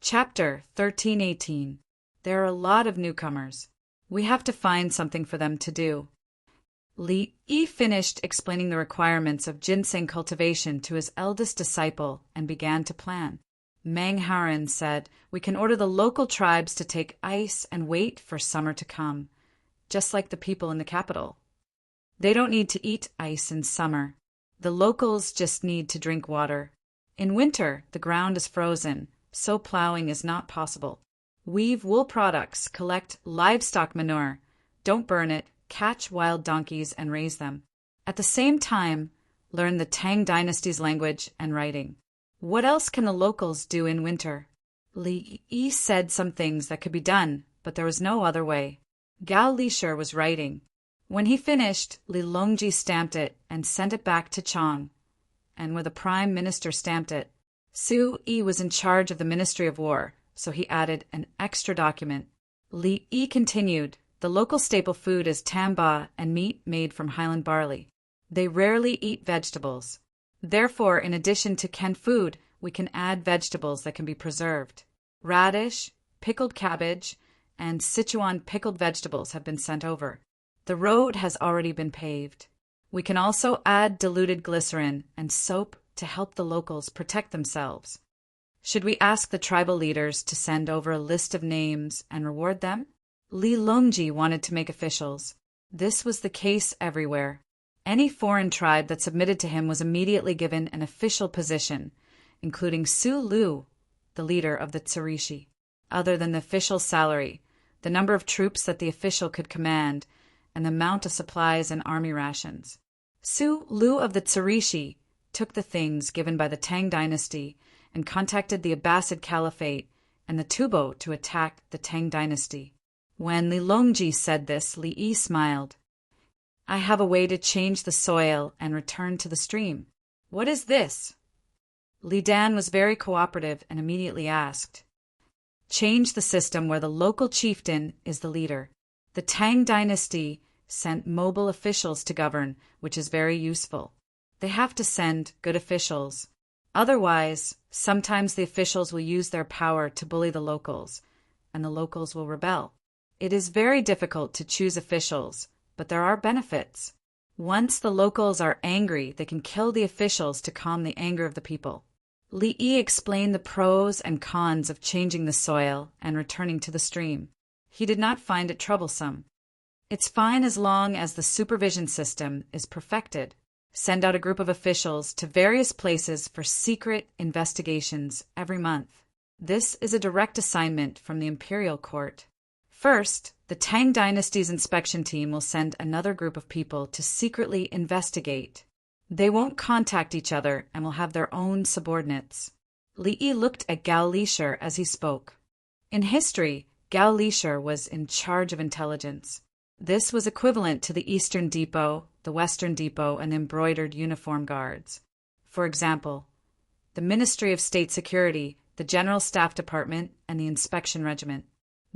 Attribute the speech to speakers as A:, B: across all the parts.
A: Chapter 1318. There are a lot of newcomers. We have to find something for them to do. Li Yi finished explaining the requirements of ginseng cultivation to his eldest disciple and began to plan. Mang Haran said, "We can order the local tribes to take ice and wait for summer to come, just like the people in the capital. They don't need to eat ice in summer. The locals just need to drink water. In winter, the ground is frozen, so plowing is not possible. Weave wool products, collect livestock manure, don't burn it, catch wild donkeys and raise them. At the same time, learn the Tang dynasty's language and writing." What else can the locals do in winter? Li Yi said some things that could be done, but there was no other way. Gao Lisher was writing. When he finished, Li Longji stamped it and sent it back to Chang, and where the prime minister stamped it. Su Yi was in charge of the Ministry of War, so he added an extra document. Li Yi continued, "The local staple food is tamba and meat made from highland barley. They rarely eat vegetables. Therefore, in addition to canned food, we can add vegetables that can be preserved. Radish, pickled cabbage, and Sichuan pickled vegetables have been sent over. The road has already been paved. We can also add diluted glycerin and soap to help the locals protect themselves. Should we ask the tribal leaders to send over a list of names and reward them?" Li Longji wanted to make officials. This was the case everywhere. Any foreign tribe that submitted to him was immediately given an official position, including Su Lu, the leader of the Tsurishi. Other than the official salary, the number of troops that the official could command, and the amount of supplies and army rations. Su Lu of the Tsurishi took the things given by the Tang dynasty and contacted the Abbasid Caliphate and the Tubo to attack the Tang dynasty. When Li Longji said this, Li Yi smiled. "I have a way to change the soil and return to the stream." "What is this?" Li Dan was very cooperative and immediately asked. "Change the system where the local chieftain is the leader. The Tang dynasty sent mobile officials to govern, which is very useful. They have to send good officials. Otherwise, sometimes the officials will use their power to bully the locals, and the locals will rebel. It is very difficult to choose officials, but there are benefits. Once the locals are angry, they can kill the officials to calm the anger of the people." Li Yi explained the pros and cons of changing the soil and returning to the stream. He did not find it troublesome. "It's fine as long as the supervision system is perfected. Send out a group of officials to various places for secret investigations every month. This is a direct assignment from the imperial court. First, the Tang dynasty's inspection team will send another group of people to secretly investigate. They won't contact each other and will have their own subordinates." Li Yi looked at Gao Lisher as he spoke. In history, Gao Lisher was in charge of intelligence. This was equivalent to the Eastern Depot, the Western Depot, and embroidered uniform guards. For example, the Ministry of State Security, the General Staff Department, and the Inspection Regiment.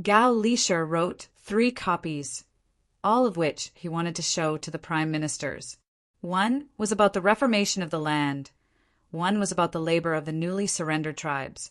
A: Gao Lisher wrote 3 copies, all of which he wanted to show to the prime ministers. One was about the reformation of the land, one was about the labor of the newly surrendered tribes,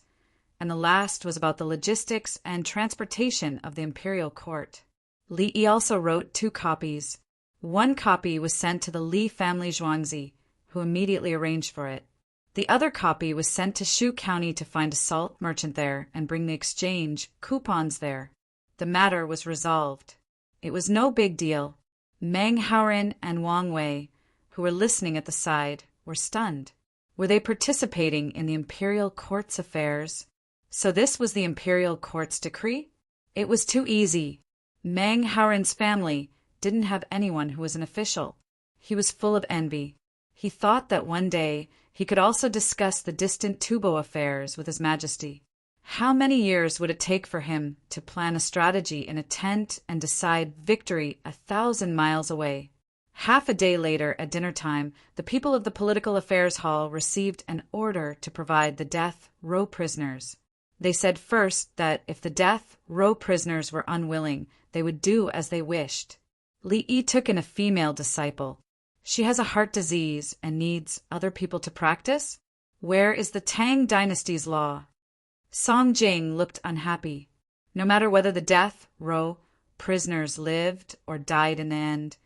A: and the last was about the logistics and transportation of the imperial court. Li Yi also wrote 2 copies. One copy was sent to the Li family Zhuangzi, who immediately arranged for it. The other copy was sent to Shu County to find a salt merchant there and bring the exchange coupons there. The matter was resolved. It was no big deal. Mang Haoren and Wang Wei, who were listening at the side, were stunned. Were they participating in the imperial court's affairs? So this was the imperial court's decree? It was too easy. Mang Haoren's family didn't have anyone who was an official. He was full of envy. He thought that one day he could also discuss the distant Tubo affairs with His Majesty. How many years would it take for him to plan a strategy in a tent and decide victory 1,000 miles away? Half a day later, at dinner time, the people of the Political Affairs Hall received an order to provide the death row prisoners. They said first that if the death row prisoners were unwilling, they would do as they wished. Li Yi took in a female disciple. She has a heart disease and needs other people to practice? Where is the Tang dynasty's law? Song Jing looked unhappy. No matter whether the death row prisoners lived or died in the end,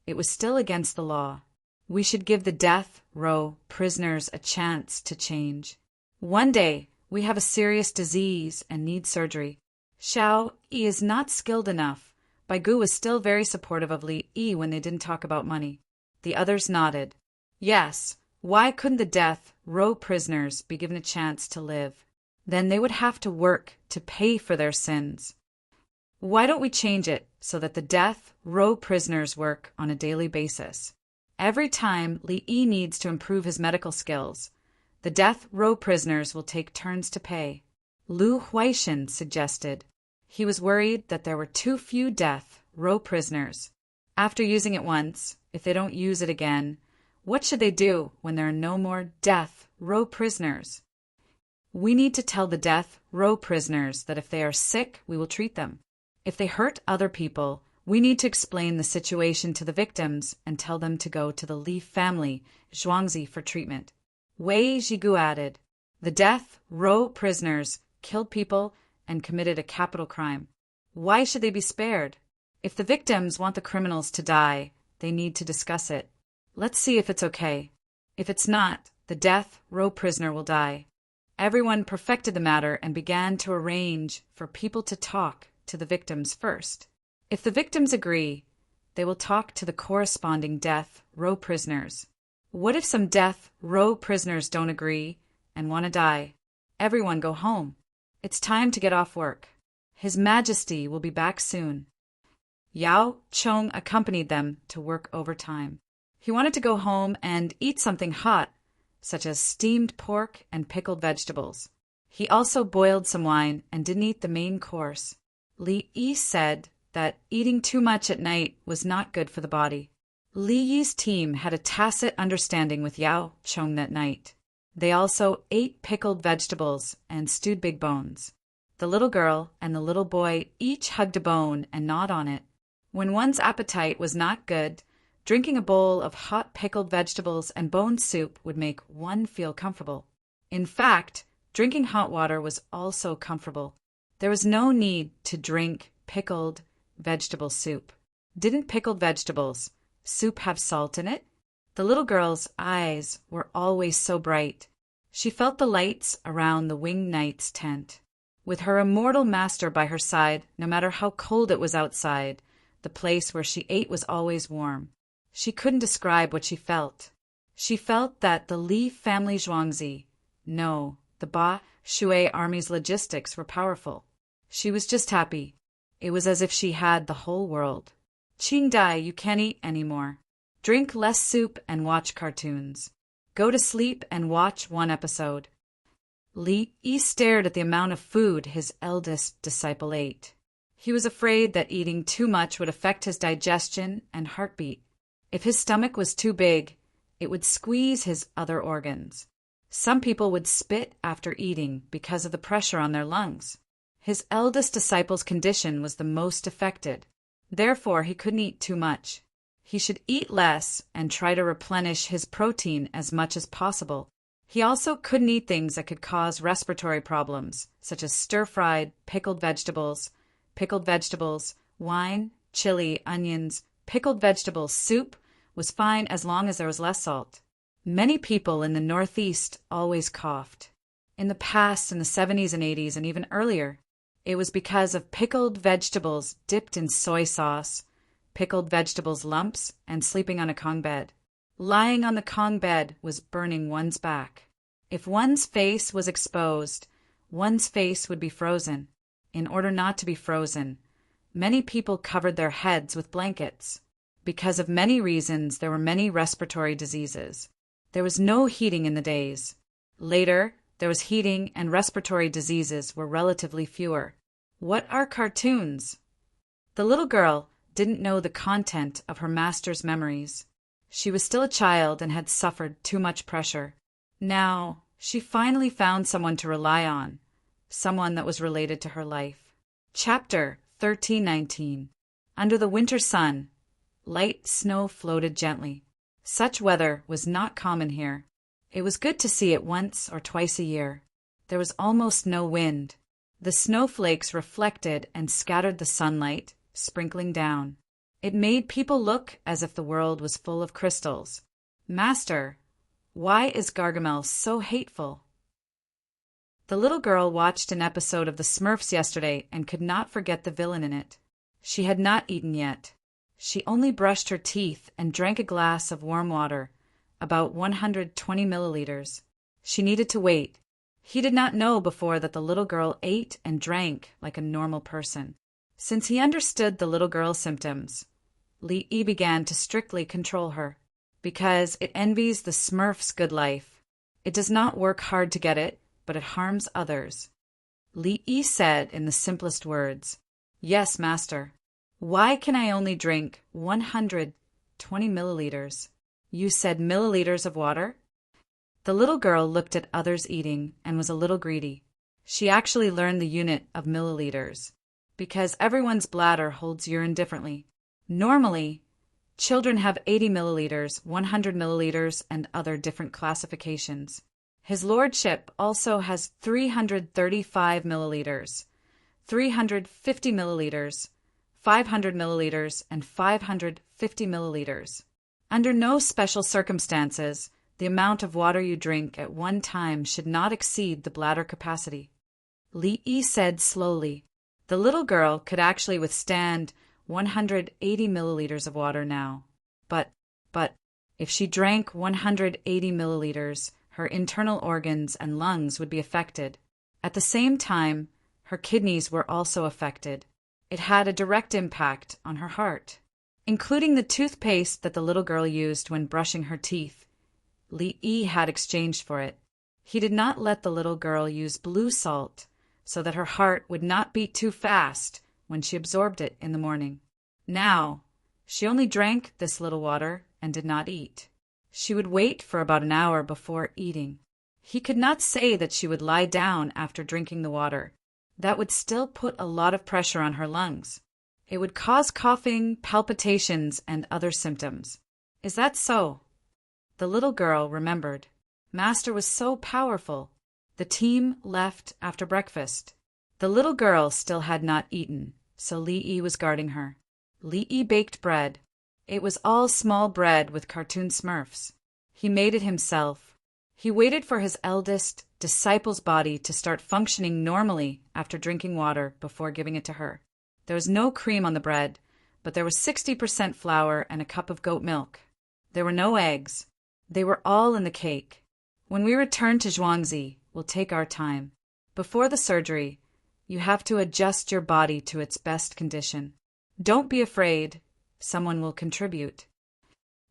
A: it was still against the law. We should give the death row prisoners a chance to change. One day, we have a serious disease and need surgery. Xiao Yi is not skilled enough. Bai Gu was still very supportive of Li Yi when they didn't talk about money. The others nodded. Yes, why couldn't the death row prisoners be given a chance to live? Then they would have to work to pay for their sins. Why don't we change it so that the death row prisoners work on a daily basis? Every time Li Yi needs to improve his medical skills, the death row prisoners will take turns to pay. Lu Huaishan suggested. He was worried that there were too few death row prisoners. After using it once, if they don't use it again, what should they do when there are no more death row prisoners? We need to tell the death row prisoners that if they are sick, we will treat them. If they hurt other people, we need to explain the situation to the victims and tell them to go to the Li family, Zhuangzi, for treatment. Wei Jigu added, the death row prisoners killed people and committed a capital crime. Why should they be spared? If the victims want the criminals to die, they need to discuss it. Let's see if it's okay. If it's not, the death row prisoner will die. Everyone perfected the matter and began to arrange for people to talk to the victims first. If the victims agree, they will talk to the corresponding death row prisoners. What if some death row prisoners don't agree and want to die? Everyone go home. It's time to get off work. His Majesty will be back soon. Yao Chong accompanied them to work overtime. He wanted to go home and eat something hot, such as steamed pork and pickled vegetables. He also boiled some wine and didn't eat the main course. Li Yi said that eating too much at night was not good for the body. Li Yi's team had a tacit understanding with Yao Chong that night. They also ate pickled vegetables and stewed big bones. The little girl and the little boy each hugged a bone and gnawed on it. When one's appetite was not good, drinking a bowl of hot pickled vegetables and bone soup would make one feel comfortable. In fact, drinking hot water was also comfortable. There was no need to drink pickled vegetable soup. Didn't pickled vegetables soup have salt in it? The little girl's eyes were always so bright. She felt the lights around the winged knight's tent. With her immortal master by her side, no matter how cold it was outside, the place where she ate was always warm. She couldn't describe what she felt. She felt that the Li family Zhuangzi, no, the Ba Shui army's logistics were powerful. She was just happy. It was as if she had the whole world. Qingdai, you can't eat anymore. Drink less soup and watch cartoons. Go to sleep and watch one episode. Li Yi stared at the amount of food his eldest disciple ate. He was afraid that eating too much would affect his digestion and heartbeat. If his stomach was too big, it would squeeze his other organs. Some people would spit after eating because of the pressure on their lungs. His eldest disciple's condition was the most affected. Therefore, he couldn't eat too much. He should eat less and try to replenish his protein as much as possible. He also couldn't eat things that could cause respiratory problems, such as stir-fried, pickled vegetables, wine, chili, onions. Pickled vegetables soup was fine as long as there was less salt. Many people in the Northeast always coughed. In the past, in the 70s and 80s, and even earlier, it was because of pickled vegetables dipped in soy sauce, pickled vegetables lumps, and sleeping on a Kong bed. Lying on the Kong bed was burning one's back. If one's face was exposed, one's face would be frozen. In order not to be frozen, many people covered their heads with blankets. Because of many reasons, there were many respiratory diseases. There was no heating in the days. Later, there was heating and respiratory diseases were relatively fewer. What are cartoons? The little girl didn't know the content of her master's memories. She was still a child and had suffered too much pressure. Now, she finally found someone to rely on, someone that was related to her life. Chapter 1319. Under the winter sun, light snow floated gently. Such weather was not common here. It was good to see it once or twice a year. There was almost no wind. The snowflakes reflected and scattered the sunlight, sprinkling down. It made people look as if the world was full of crystals. "Master, why is Gargamel so hateful?" The little girl watched an episode of the Smurfs yesterday and could not forget the villain in it. She had not eaten yet. She only brushed her teeth and drank a glass of warm water, about 120 milliliters. She needed to wait. He did not know before that the little girl ate and drank like a normal person. Since he understood the little girl's symptoms, Li began to strictly control her. Because it envies the Smurf's good life. It does not work hard to get it, but it harms others. Li said in the simplest words, "Yes, master. Why can I only drink 120 milliliters? You said milliliters of water?" The little girl looked at others eating and was a little greedy. She actually learned the unit of milliliters, because everyone's bladder holds urine differently. Normally, children have 80 milliliters, 100 milliliters, and other different classifications. His lordship also has 335 milliliters, 350 milliliters, 500 milliliters, and 550 milliliters. Under no special circumstances, the amount of water you drink at one time should not exceed the bladder capacity. Li said slowly. The little girl could actually withstand 180 milliliters of water now. But, if she drank 180 milliliters, her internal organs and lungs would be affected. At the same time, her kidneys were also affected. It had a direct impact on her heart. Including the toothpaste that the little girl used when brushing her teeth, Li had exchanged for it. He did not let the little girl use blue salt so that her heart would not beat too fast when she absorbed it in the morning. Now, she only drank this little water and did not eat. She would wait for about an hour before eating. He could not say that she would lie down after drinking the water. That would still put a lot of pressure on her lungs. It would cause coughing, palpitations, and other symptoms. Is that so? The little girl remembered. Master was so powerful. The team left after breakfast. The little girl still had not eaten, so Li was guarding her. Li baked bread. It was all small bread with cartoon Smurfs. He made it himself. He waited for his eldest disciple's body to start functioning normally after drinking water before giving it to her. There was no cream on the bread, but there was 60% flour and a cup of goat milk. There were no eggs. They were all in the cake. When we return to Zhuangzi, we'll take our time. Before the surgery, you have to adjust your body to its best condition. Don't be afraid. Someone will contribute.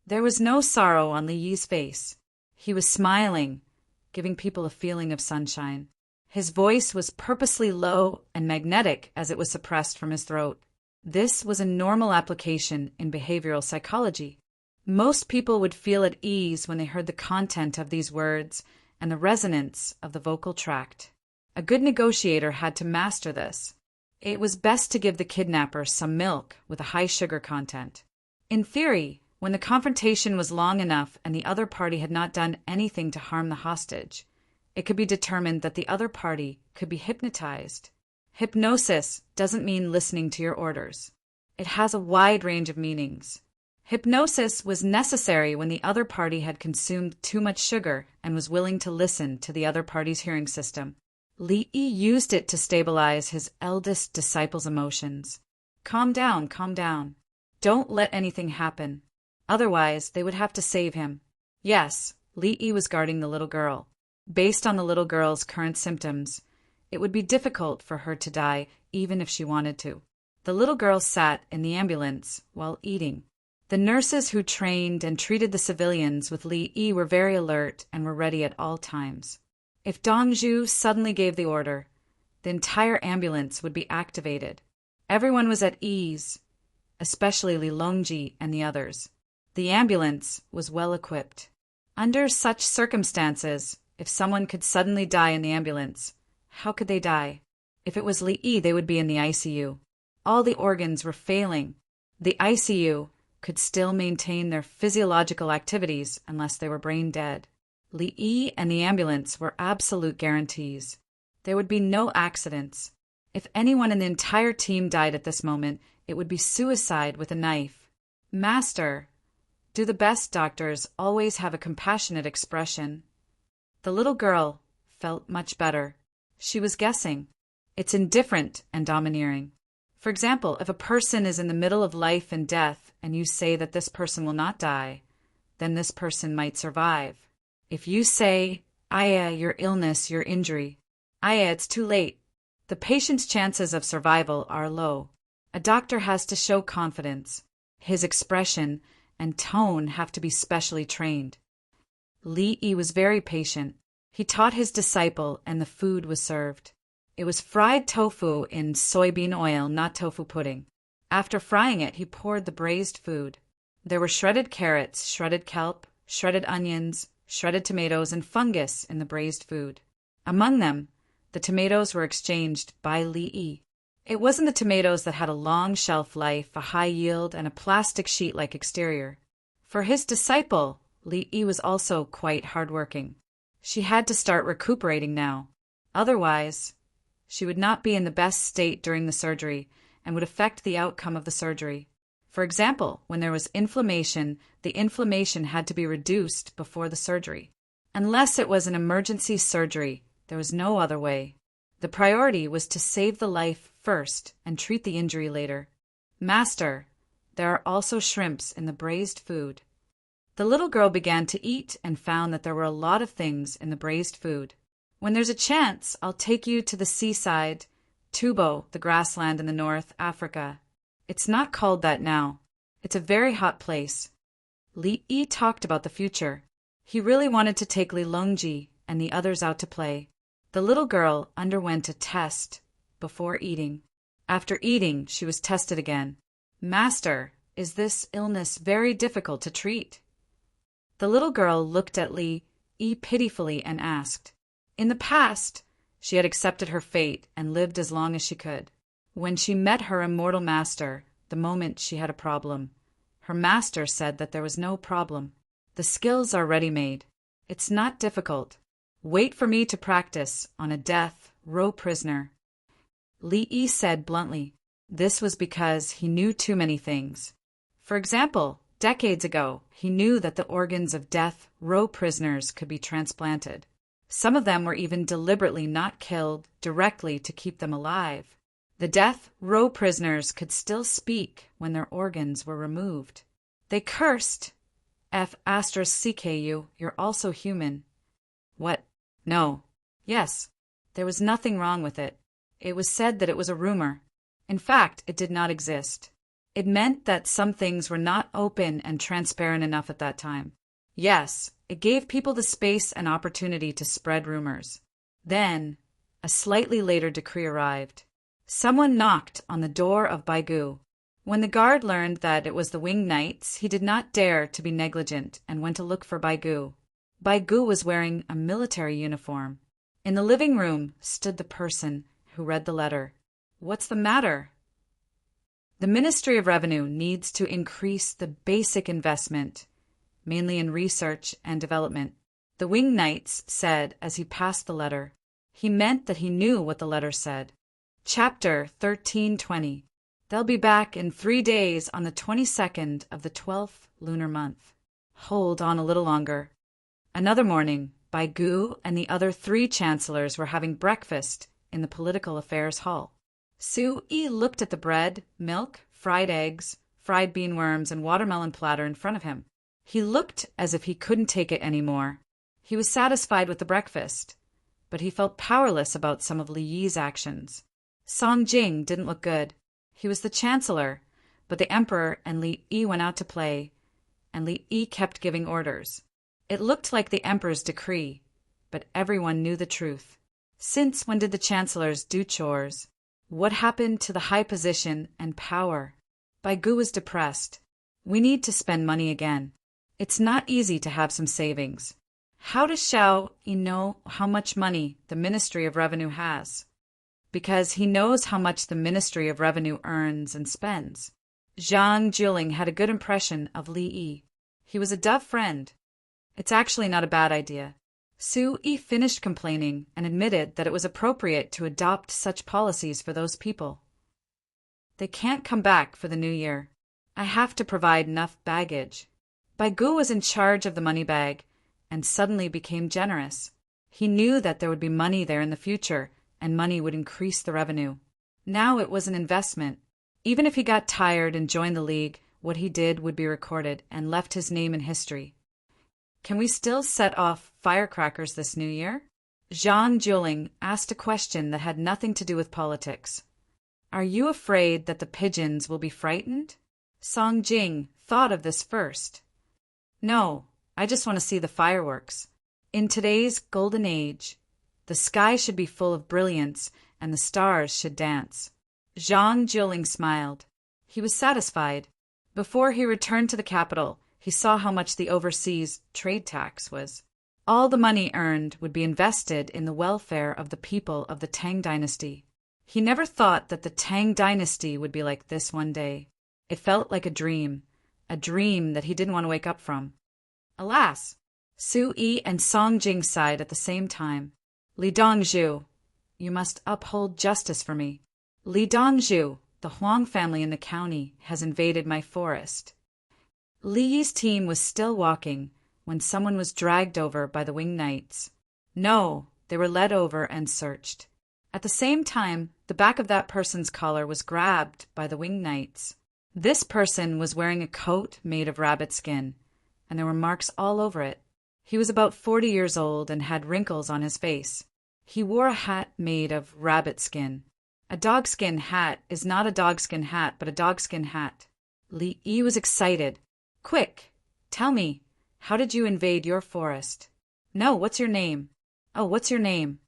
A: There was no sorrow on Li Yi's face. He was smiling, giving people a feeling of sunshine. His voice was purposely low and magnetic as it was suppressed from his throat. This was a normal application in behavioral psychology. Most people would feel at ease when they heard the content of these words and the resonance of the vocal tract. A good negotiator had to master this. It was best to give the kidnapper some milk with a high sugar content. In theory, when the confrontation was long enough and the other party had not done anything to harm the hostage, it could be determined that the other party could be hypnotized. Hypnosis doesn't mean listening to your orders. It has a wide range of meanings. Hypnosis was necessary when the other party had consumed too much sugar and was willing to listen to the other party's hearing system. Li used it to stabilize his eldest disciple's emotions. Calm down, calm down. Don't let anything happen. Otherwise, they would have to save him. Yes, Li was guarding the little girl. Based on the little girl's current symptoms, it would be difficult for her to die even if she wanted to. The little girl sat in the ambulance while eating. The nurses who trained and treated the civilians with Li were very alert and were ready at all times. If Dong Zhu suddenly gave the order, the entire ambulance would be activated. Everyone was at ease, especially Li Longji and the others. The ambulance was well equipped. Under such circumstances, if someone could suddenly die in the ambulance, how could they die? If it was Li, they would be in the ICU. All the organs were failing. The ICU could still maintain their physiological activities unless they were brain dead. Li and the ambulance were absolute guarantees. There would be no accidents. If anyone in the entire team died at this moment, it would be suicide with a knife. Master, do the best doctors always have a compassionate expression? The little girl felt much better. She was guessing. It's indifferent and domineering. For example, if a person is in the middle of life and death and you say that this person will not die, then this person might survive. If you say, "Aya, your illness, your injury," "Aya, it's too late," the patient's chances of survival are low. A doctor has to show confidence. His expression and tone have to be specially trained. Li Yi was very patient. He taught his disciple, and the food was served. It was fried tofu in soybean oil, not tofu pudding. After frying it, he poured the braised food. There were shredded carrots, shredded kelp, shredded onions, shredded tomatoes, and fungus in the braised food. Among them, the tomatoes were exchanged by Li Yi. It wasn't the tomatoes that had a long shelf life, a high yield, and a plastic sheet-like exterior. For his disciple, Li Yi was also quite hardworking. She had to start recuperating now. Otherwise, she would not be in the best state during the surgery and would affect the outcome of the surgery. For example, when there was inflammation, the inflammation had to be reduced before the surgery. Unless it was an emergency surgery, there was no other way. The priority was to save the life first and treat the injury later. Master, there are also shrimps in the braised food. The little girl began to eat and found that there were a lot of things in the braised food. When there's a chance, I'll take you to the seaside, Tubo, the grassland in the North Africa. It's not called that now. It's a very hot place. Li Yi talked about the future. He really wanted to take Li Longji and the others out to play. The little girl underwent a test before eating. After eating, she was tested again. Master, is this illness very difficult to treat? The little girl looked at Li Yi pitifully and asked. In the past, she had accepted her fate and lived as long as she could. When she met her immortal master, the moment she had a problem, her master said that there was no problem. The skills are ready-made. It's not difficult. Wait for me to practice on a death row prisoner. Li Yi said bluntly. This was because he knew too many things. For example, decades ago, he knew that the organs of death row prisoners could be transplanted. Some of them were even deliberately not killed directly to keep them alive. The death row prisoners could still speak when their organs were removed. They cursed, "F***, you're also human." What? No. Yes. There was nothing wrong with it. It was said that it was a rumor. In fact, it did not exist. It meant that some things were not open and transparent enough at that time. Yes, it gave people the space and opportunity to spread rumors. Then, a slightly later decree arrived. Someone knocked on the door of Baigu. When the guard learned that it was the winged knights, he did not dare to be negligent and went to look for Baigu. Baigu was wearing a military uniform. In the living room stood the person who read the letter. What's the matter? The Ministry of Revenue needs to increase the basic investment, mainly in research and development, the winged knights said as he passed the letter. He meant that he knew what the letter said. Chapter 1320. They'll be back in 3 days on the 22nd of the 12th lunar month. Hold on a little longer. Another morning, Baigu and the other 3 chancellors were having breakfast in the political affairs hall. Su-yi looked at the bread, milk, fried eggs, fried bean worms, and watermelon platter in front of him. He looked as if he couldn't take it anymore. He was satisfied with the breakfast, but he felt powerless about some of Li Yi's actions. Song Jing didn't look good. He was the chancellor, but the emperor and Li Yi went out to play, and Li Yi kept giving orders. It looked like the emperor's decree, but everyone knew the truth. Since when did the chancellors do chores? What happened to the high position and power? Baigu was depressed. We need to spend money again. It's not easy to have some savings. How does Xiao Yi know how much money the Ministry of Revenue has? Because he knows how much the Ministry of Revenue earns and spends. Zhang Juling had a good impression of Li Yi. He was a dove friend. It's actually not a bad idea. Su Yi finished complaining and admitted that it was appropriate to adopt such policies for those people. They can't come back for the new year. I have to provide enough baggage. Bai Gu was in charge of the money bag and suddenly became generous. He knew that there would be money there in the future, and money would increase the revenue. Now it was an investment. Even if he got tired and joined the league, what he did would be recorded and left his name in history. Can we still set off firecrackers this new year? Zhang Juling asked a question that had nothing to do with politics. Are you afraid that the pigeons will be frightened? Song Jing thought of this first. No, I just want to see the fireworks. In today's golden age, the sky should be full of brilliance and the stars should dance. Zhang Juling smiled. He was satisfied. Before he returned to the capital, he saw how much the overseas trade tax was. All the money earned would be invested in the welfare of the people of the Tang dynasty. He never thought that the Tang dynasty would be like this one day. It felt like a dream that he didn't want to wake up from. Alas! Su Yi and Song Jing sighed at the same time. Li Dongzhu, you must uphold justice for me. Li Dongzhu, the Huang family in the county, has invaded my forest. Li Yi's team was still walking when someone was dragged over by the winged knights. No, they were led over and searched. At the same time, the back of that person's collar was grabbed by the winged knights. This person was wearing a coat made of rabbit skin, and there were marks all over it. He was about 40 years old and had wrinkles on his face. He wore a hat made of rabbit skin. A dogskin hat is not a dogskin hat, but a dogskin hat. Li Yi was excited. Quick, tell me, how did you invade your forest? No, what's your name? Oh, what's your name?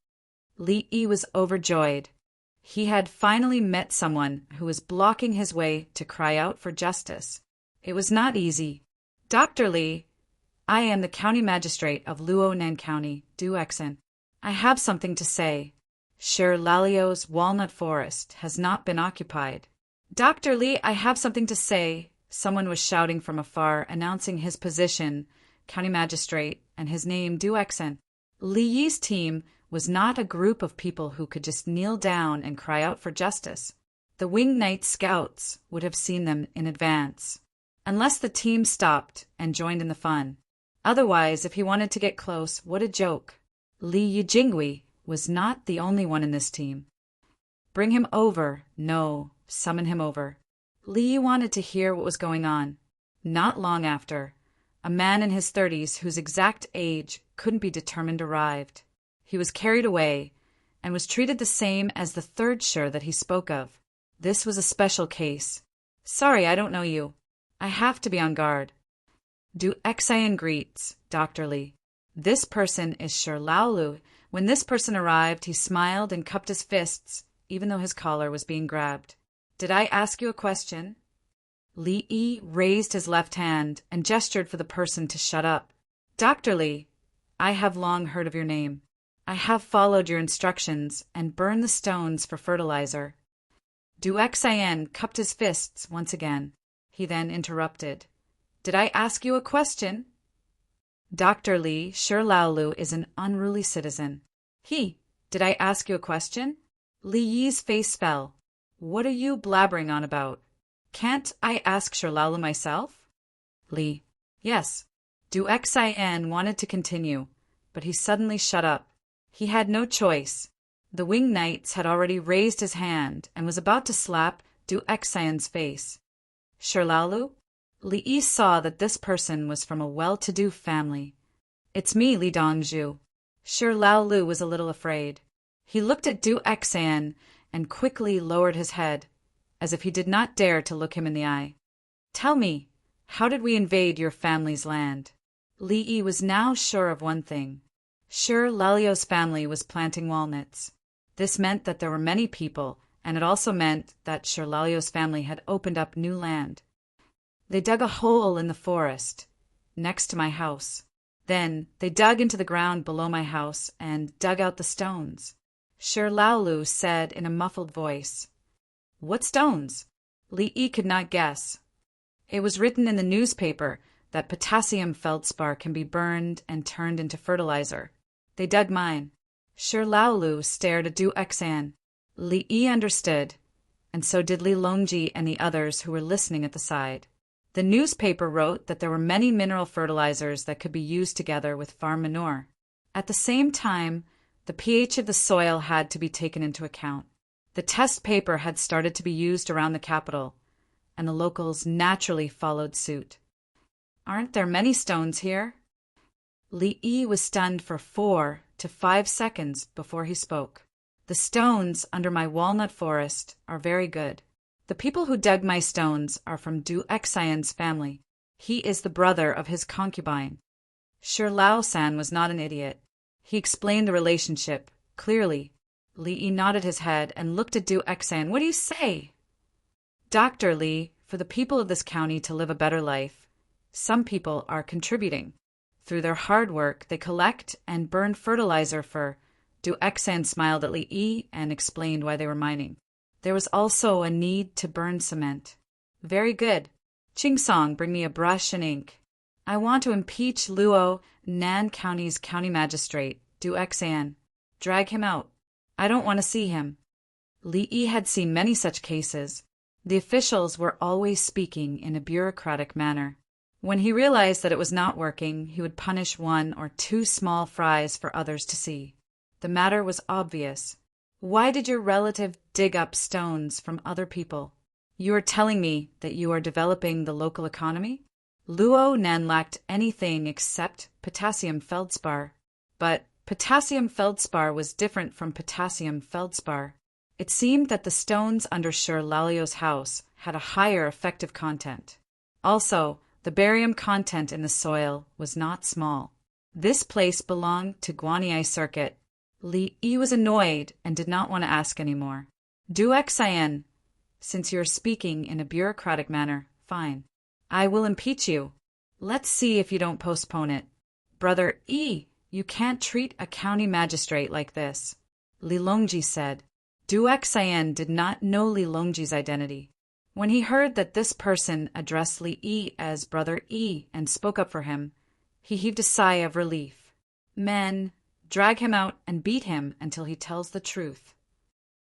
A: Li Yi was overjoyed. He had finally met someone who was blocking his way to cry out for justice. It was not easy. Dr. Li, I am the county magistrate of Luonan County, Duexin. I have something to say. Sher Lalio's walnut forest has not been occupied. Dr. Li, I have something to say. Someone was shouting from afar, announcing his position, county magistrate, and his name, Duexin. Li Yi's team was not a group of people who could just kneel down and cry out for justice. The Winged Knight scouts would have seen them in advance, unless the team stopped and joined in the fun. Otherwise, if he wanted to get close, what a joke. Li Yijingui was not the only one in this team. Bring him over. No, summon him over. Li wanted to hear what was going on. Not long after, a man in his 30s whose exact age couldn't be determined arrived. He was carried away and was treated the same as the third Sher that he spoke of. This was a special case. Sorry, I don't know you. I have to be on guard. Du Xian greets, Dr. Li. This person is Sher Laolu. When this person arrived, he smiled and cupped his fists, even though his collar was being grabbed. Did I ask you a question? Li Yi raised his left hand and gestured for the person to shut up. Dr. Li, I have long heard of your name. I have followed your instructions and burned the stones for fertilizer. Du Xian cupped his fists once again. He then interrupted. Did I ask you a question? Dr. Li, Sher Laolu is an unruly citizen. Did I ask you a question? Li Yi's face fell. What are you blabbering on about? Can't I ask Sher Laolu myself? Li, yes. Du Xian wanted to continue, but he suddenly shut up. He had no choice. The Winged Knights had already raised his hand and was about to slap Du Xian's face. Sher Laolu? Li Yi saw that this person was from a well-to-do family. It's me, Li Dongzhu. Sher Laolu was a little afraid. He looked at Du Xian and quickly lowered his head, as if he did not dare to look him in the eye. Tell me, how did we invade your family's land? Li Yi was now sure of one thing. Sher Lalio's family was planting walnuts. This meant that there were many people, and it also meant that Sher Lalio's family had opened up new land. They dug a hole in the forest, next to my house. Then they dug into the ground below my house and dug out the stones. Sher Laolu said in a muffled voice. What stones? Li Yi could not guess. It was written in the newspaper that potassium feldspar can be burned and turned into fertilizer. They dug mine. Shi Laolu stared at Du Xan. Li Yi understood, and so did Li Longji and the others who were listening at the side. The newspaper wrote that there were many mineral fertilizers that could be used together with farm manure. At the same time, the pH of the soil had to be taken into account. The test paper had started to be used around the capital, and the locals naturally followed suit. Aren't there many stones here? Li Yi was stunned for 4 to 5 seconds before he spoke. The stones under my walnut forest are very good. The people who dug my stones are from Du Xian's family. He is the brother of his concubine. Shi Lao-san was not an idiot. He explained the relationship clearly. Li Yi nodded his head and looked at Du Xian. What do you say? Dr. Li, for the people of this county to live a better life, some people are contributing. Through their hard work, they collect and burn fertilizer for. Du Xian smiled at Li Yi and explained why they were mining. There was also a need to burn cement. Very good. Ching Song, bring me a brush and ink. I want to impeach Luo, Nan County's county magistrate, Du Xian. Drag him out. I don't want to see him. Li Yi had seen many such cases. The officials were always speaking in a bureaucratic manner. When he realized that it was not working, he would punish 1 or 2 small fries for others to see. The matter was obvious. Why did your relative dig up stones from other people? You are telling me that you are developing the local economy? Luo Nan lacked anything except potassium feldspar. But potassium feldspar was different from potassium feldspar. It seemed that the stones under Shi Laolio's house had a higher effective content. Also, the barium content in the soil was not small. This place belonged to Guanyi Circuit. Li Yi was annoyed and did not want to ask any more. Du Xian, since you are speaking in a bureaucratic manner, fine. I will impeach you. Let's see if you don't postpone it. Brother Yi, you can't treat a county magistrate like this, Li Longji said. Du Xian did not know Li Longji's identity. When he heard that this person addressed Li Yi as Brother Yi and spoke up for him, he heaved a sigh of relief. Men, drag him out and beat him until he tells the truth,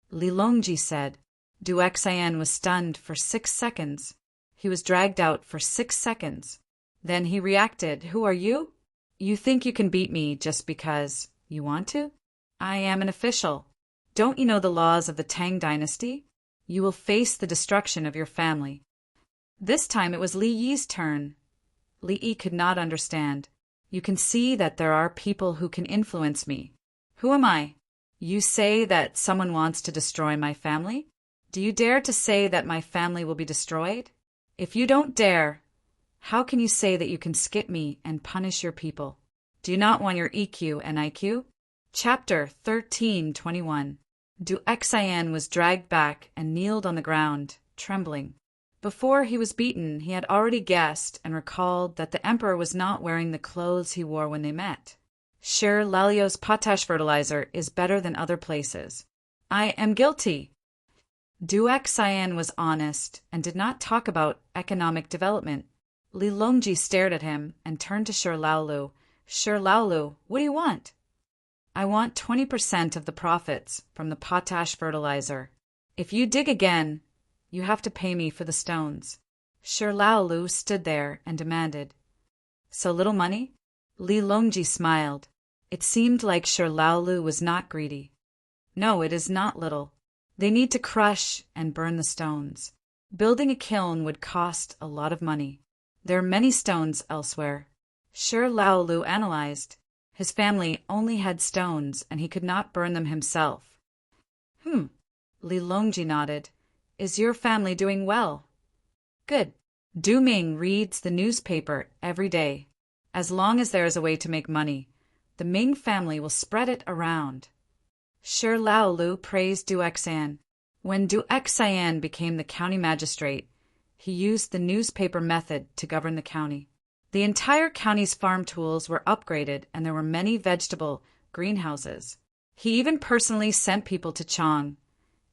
A: Li Longji said. Du Xian was stunned for 6 seconds. He was dragged out for 6 seconds. Then he reacted. Who are you? You think you can beat me just because you want to? I am an official. Don't you know the laws of the Tang dynasty? You will face the destruction of your family. This time it was Li Yi's turn. Li Yi could not understand. You can see that there are people who can influence me. Who am I? You say that someone wants to destroy my family? Do you dare to say that my family will be destroyed? If you don't dare, how can you say that you can skip me and punish your people? Do you not want your EQ and IQ? Chapter 13:21. Du Xian was dragged back and kneeled on the ground, trembling. Before he was beaten, he had already guessed and recalled that the emperor was not wearing the clothes he wore when they met. Shi Laolio's potash fertilizer is better than other places. I am guilty. Du Xian was honest and did not talk about economic development. Li Longji stared at him and turned to Shi Laolu. Shi Laolu, what do you want? I want 20% of the profits from the potash fertilizer. If you dig again, you have to pay me for the stones. Shi Laolu stood there and demanded. So little money? Li Longji smiled. It seemed like Shi Laolu was not greedy. No, it is not little. They need to crush and burn the stones. Building a kiln would cost a lot of money. There are many stones elsewhere. Shi Laolu analyzed. His family only had stones, and he could not burn them himself. Li Longji nodded. Is your family doing well? Good. Du Ming reads the newspaper every day. As long as there is a way to make money, the Ming family will spread it around. Shi Laolu praised Du Xian. When Du Xian became the county magistrate, he used the newspaper method to govern the county. The entire county's farm tools were upgraded, and there were many vegetable greenhouses. He even personally sent people to Chang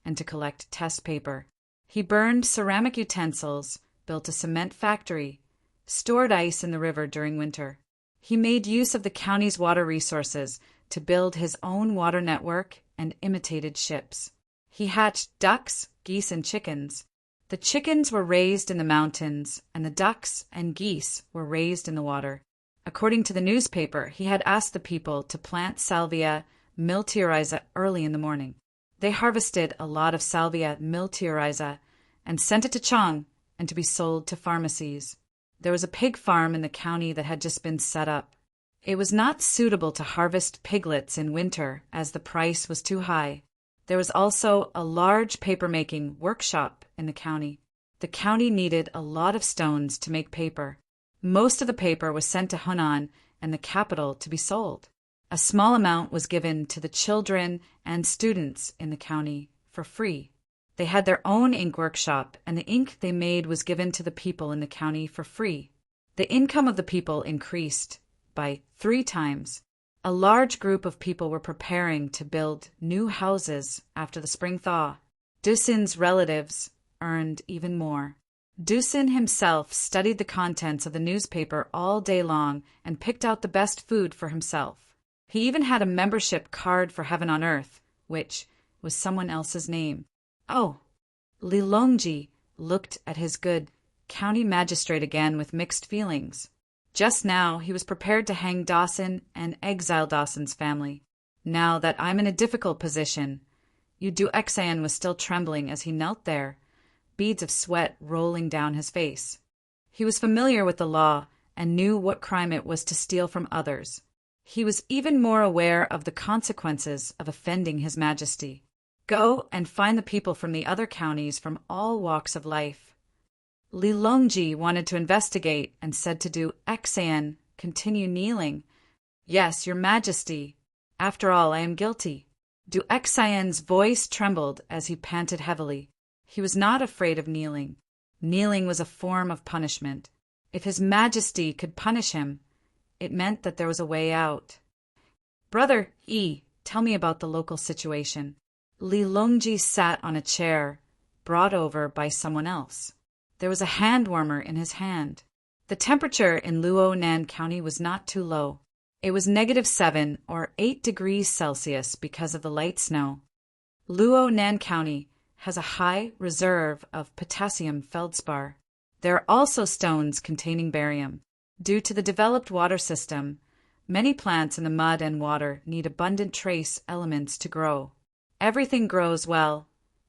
A: and to collect test paper. He burned ceramic utensils, built a cement factory, stored ice in the river during winter. He made use of the county's water resources, to build his own water network and imitated ships. He hatched ducks, geese, and chickens. The chickens were raised in the mountains, and the ducks and geese were raised in the water. According to the newspaper, he had asked the people to plant Salvia miltioriza early in the morning. They harvested a lot of Salvia miltioriza and sent it to Tang and to be sold to pharmacies. There was a pig farm in the county that had just been set up. It was not suitable to harvest piglets in winter as the price was too high. There was also a large paper-making workshop in the county. The county needed a lot of stones to make paper. Most of the paper was sent to Hunan and the capital to be sold. A small amount was given to the children and students in the county for free. They had their own ink workshop, and the ink they made was given to the people in the county for free. The income of the people increased by 3 times. A large group of people were preparing to build new houses after the spring thaw. Dusin's relatives earned even more. Dusin himself studied the contents of the newspaper all day long and picked out the best food for himself. He even had a membership card for Heaven on Earth, which was someone else's name. Oh, Lilongji looked at his good county magistrate again with mixed feelings. Just now, he was prepared to hang Dawson and exile Dawson's family. Now that I'm in a difficult position, Udu Exayan was still trembling as he knelt there, beads of sweat rolling down his face. He was familiar with the law and knew what crime it was to steal from others. He was even more aware of the consequences of offending His Majesty. Go and find the people from the other counties from all walks of life. Lilongji wanted to investigate and said to Du Exayan, continue kneeling. Yes, Your Majesty. After all, I am guilty. Du Exayan's voice trembled as he panted heavily. He was not afraid of kneeling. Kneeling was a form of punishment. If His Majesty could punish him, it meant that there was a way out. Brother E, tell me about the local situation. Lilongji sat on a chair, brought over by someone else. There was a hand warmer in his hand. The temperature in Luonan County was not too low. It was -7 or 8 degrees Celsius because of the light snow. Luonan County has a high reserve of potassium feldspar. There are also stones containing barium. Due to the developed water system, many plants in the mud and water need abundant trace elements to grow. Everything grows well,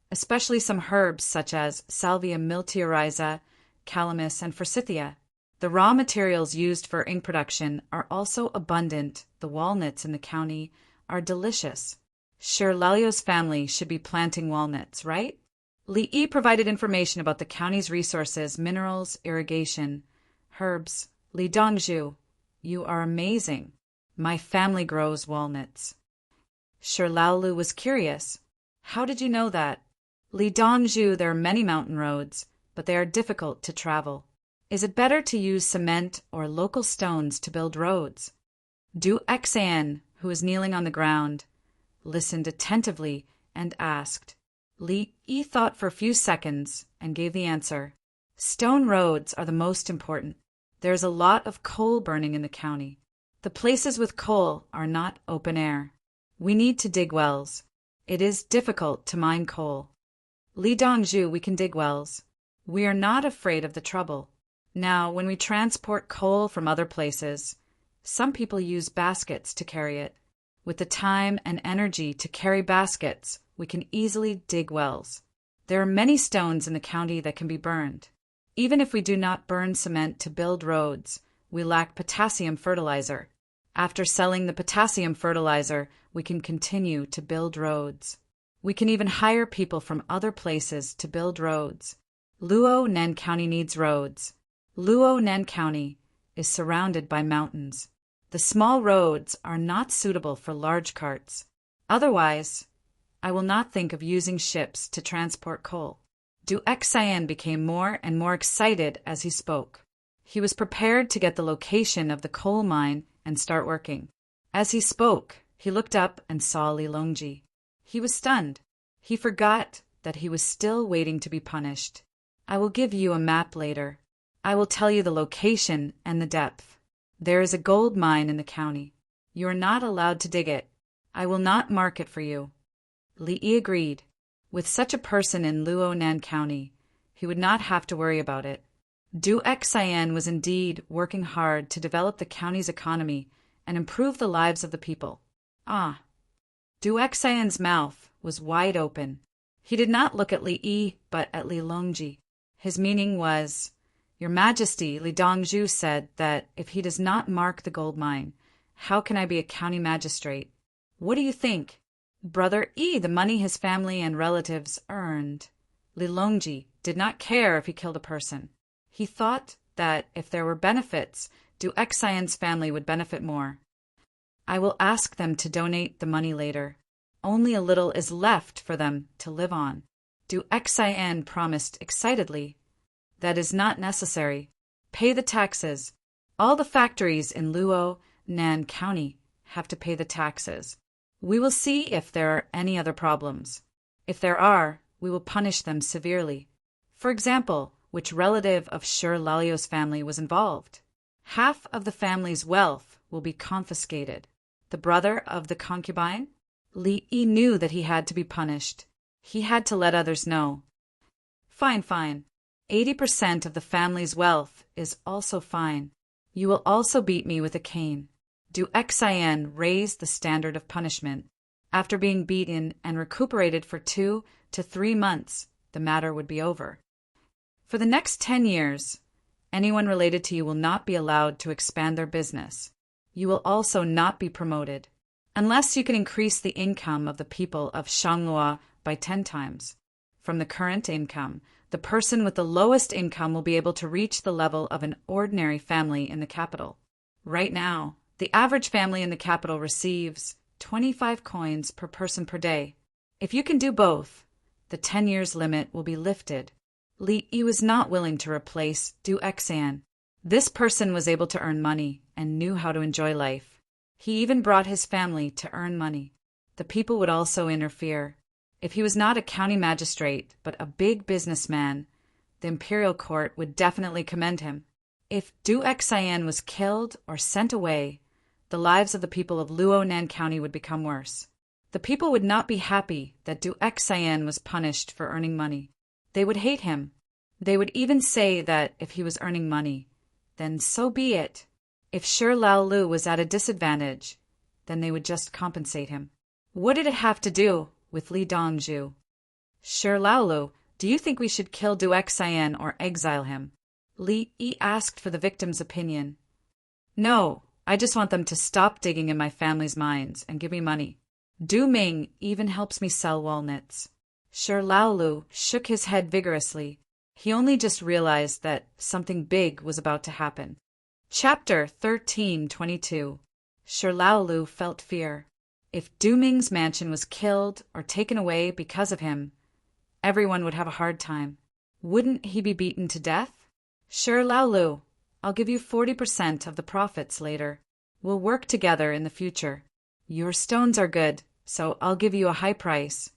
A: especially some herbs such as Salvia miltioriza, calamus, and forsythia. The raw materials used for ink production are also abundant. The walnuts in the county are delicious. Sure, Lalio's family should be planting walnuts, right? Li provided information about the county's resources, minerals, irrigation, herbs. Li Dongzhu, you are amazing. My family grows walnuts. Sure, Laolu was curious. How did you know that? Li Dongzhu, there are many mountain roads, but they are difficult to travel. Is it better to use cement or local stones to build roads? Du Exayan, who was kneeling on the ground, listened attentively and asked. Li thought for a few seconds and gave the answer. Stone roads are the most important. There is a lot of coal burning in the county. The places with coal are not open air. We need to dig wells. It is difficult to mine coal. Li Dongzhu, we can dig wells. We are not afraid of the trouble. Now, when we transport coal from other places, some people use baskets to carry it. With the time and energy to carry baskets, we can easily dig wells. There are many stones in the county that can be burned. Even if we do not burn cement to build roads, we lack potassium fertilizer. After selling the potassium fertilizer, we can continue to build roads. We can even hire people from other places to build roads. Luonan County needs roads. Luonan County is surrounded by mountains. The small roads are not suitable for large carts. Otherwise, I will not think of using ships to transport coal. Du Exayan became more and more excited as he spoke. He was prepared to get the location of the coal mine and start working. As he spoke, he looked up and saw Lilongji. He was stunned. He forgot that he was still waiting to be punished. I will give you a map later. I will tell you the location and the depth. There is a gold mine in the county. You are not allowed to dig it. I will not mark it for you. Li Yi agreed. With such a person in Luonan County, he would not have to worry about it. Du Xian was indeed working hard to develop the county's economy and improve the lives of the people. Ah! Du Xian's mouth was wide open. He did not look at Li Yi, but at Li Longji. His meaning was, Your Majesty, Li Dongzhu said that if he does not mark the gold mine, how can I be a county magistrate? What do you think? Brother Yi, the money his family and relatives earned. Li Longji did not care if he killed a person. He thought that if there were benefits, Du Xian's family would benefit more. I will ask them to donate the money later. Only a little is left for them to live on. Du Xian promised excitedly. That is not necessary. Pay the taxes. All the factories in Luonan County have to pay the taxes. We will see if there are any other problems. If there are, we will punish them severely. For example, which relative of Shi Lao's family was involved? Half of the family's wealth will be confiscated. The brother of the concubine? Li Yi knew that he had to be punished. He had to let others know. Fine. 80% of the family's wealth is also fine. You will also beat me with a cane. Du Xian raised the standard of punishment. After being beaten and recuperated for 2 to 3 months, the matter would be over. For the next 10 years, anyone related to you will not be allowed to expand their business. You will also not be promoted, unless you can increase the income of the people of Shanglua by 10 times. From the current income, the person with the lowest income will be able to reach the level of an ordinary family in the capital. Right now, the average family in the capital receives 25 coins per person per day. If you can do both, the 10 years limit will be lifted. Li Yi was not willing to replace Du Xian. This person was able to earn money and knew how to enjoy life. He even brought his family to earn money. The people would also interfere. If he was not a county magistrate, but a big businessman, the imperial court would definitely commend him. If Du Xian was killed or sent away, the lives of the people of Luonan County would become worse. The people would not be happy that Du Xian was punished for earning money. They would hate him. They would even say that if he was earning money, then so be it. If Shi Laolu was at a disadvantage, then they would just compensate him. What did it have to do with Li Dongzhu? Shi Laolu, do you think we should kill Du Xian or exile him? Li Yi asked for the victim's opinion. No, I just want them to stop digging in my family's mines and give me money. Du Ming even helps me sell walnuts. Shi Laolu shook his head vigorously. He only just realized that something big was about to happen. Chapter 13:22. Shi Laolu felt fear. If Du Ming's mansion was killed or taken away because of him, everyone would have a hard time. Wouldn't he be beaten to death? Shi Laolu, I'll give you 40% of the profits later. We'll work together in the future. Your stones are good, so I'll give you a high price.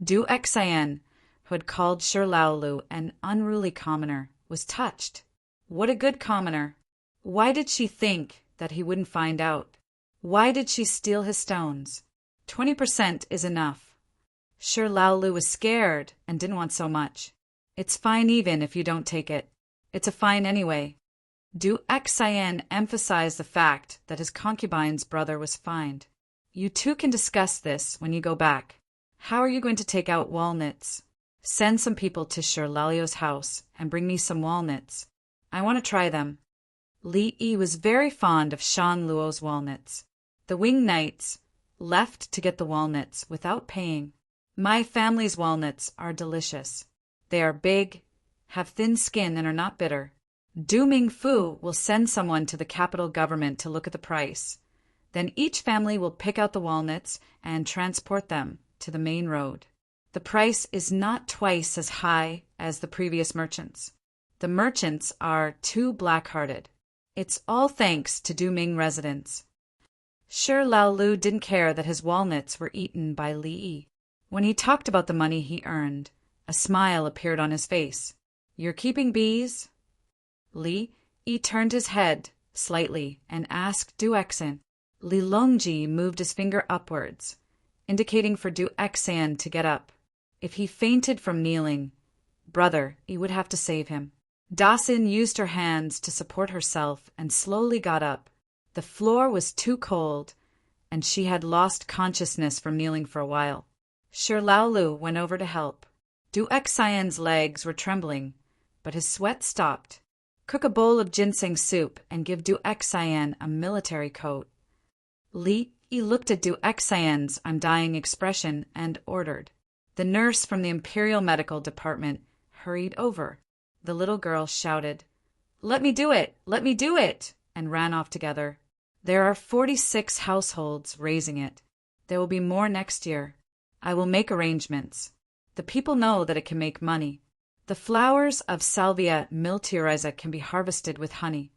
A: Du Xian, who had called Shi Laolu an unruly commoner, was touched. What a good commoner! Why did she think that he wouldn't find out? Why did she steal his stones? 20% is enough. Shi Laolu was scared and didn't want so much. It's fine even if you don't take it. It's a fine anyway. Du Xian emphasized the fact that his concubine's brother was fined. You two can discuss this when you go back. How are you going to take out walnuts? Send some people to Shi Lao's house and bring me some walnuts. I want to try them. Li Yi was very fond of Shan Luo's walnuts. The winged knights left to get the walnuts without paying. My family's walnuts are delicious. They are big, have thin skin, and are not bitter. Du Mingfu will send someone to the capital government to look at the price. Then each family will pick out the walnuts and transport them to the main road. The price is not twice as high as the previous merchants. The merchants are too black-hearted. It's all thanks to Du Ming residents. Shi Laolu didn't care that his walnuts were eaten by Li Yi. When he talked about the money he earned, a smile appeared on his face. You're keeping bees? Li Yi turned his head slightly and asked Du Xian, Li Longji moved his finger upwards, indicating for Du Xan to get up. If he fainted from kneeling, brother, he would have to save him. Dasin used her hands to support herself and slowly got up. The floor was too cold, and she had lost consciousness from kneeling for a while. Shirlaolu went over to help. Du Xian's legs were trembling, but his sweat stopped. Cook a bowl of ginseng soup and give Du Xian a military coat. Li Yi looked at Du Xian's undying expression and ordered. The nurse from the Imperial Medical Department hurried over. The little girl shouted, "Let me do it! Let me do it!" and ran off together. There are 46 households raising it. There will be more next year. I will make arrangements. The people know that it can make money. The flowers of Salvia miltioriza can be harvested with honey.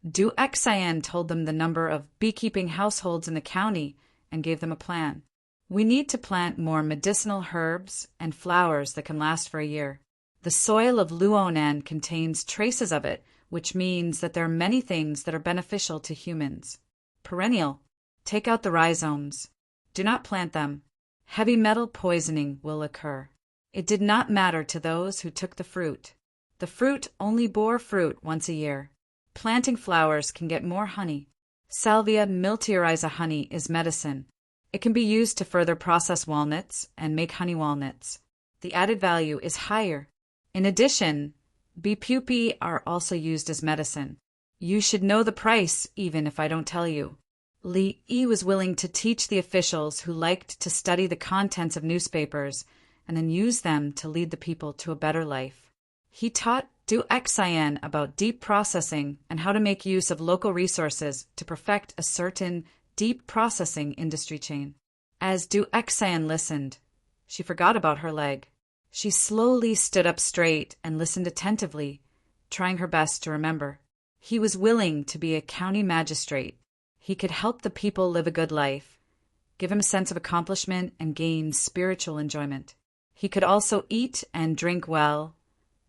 A: Du Xian told them the number of beekeeping households in the county and gave them a plan. We need to plant more medicinal herbs and flowers that can last for a year. The soil of Luonan contains traces of it, which means that there are many things that are beneficial to humans. Perennial. Take out the rhizomes. Do not plant them. Heavy metal poisoning will occur. It did not matter to those who took the fruit. The fruit only bore fruit once a year. Planting flowers can get more honey. Salvia miltioriza honey is medicine. It can be used to further process walnuts and make honey walnuts. The added value is higher. In addition, bee pupae are also used as medicine. You should know the price, even if I don't tell you. Li Yi was willing to teach the officials who liked to study the contents of newspapers and then use them to lead the people to a better life. He taught Du Xian about deep processing and how to make use of local resources to perfect a certain deep processing industry chain. As Du Xian listened, she forgot about her leg. She slowly stood up straight and listened attentively, trying her best to remember. He was willing to be a county magistrate. He could help the people live a good life, give him a sense of accomplishment, and gain spiritual enjoyment. He could also eat and drink well,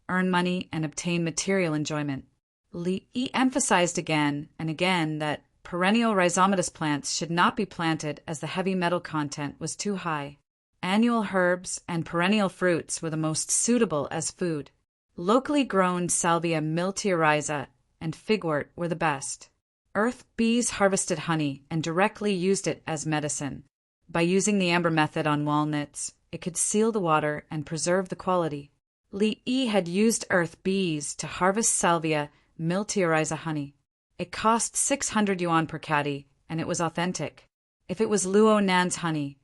A: earn money, and obtain material enjoyment. Li Yi emphasized again and again that perennial rhizomatous plants should not be planted as the heavy metal content was too high. Annual herbs and perennial fruits were the most suitable as food. Locally grown Salvia miltioriza and figwort were the best. Earth bees harvested honey and directly used it as medicine. By using the amber method on walnuts, it could seal the water and preserve the quality. Li Yi had used earth bees to harvest Salvia miltioriza honey. It cost 600 yuan per caddy, and it was authentic. If it was Luonan's honey,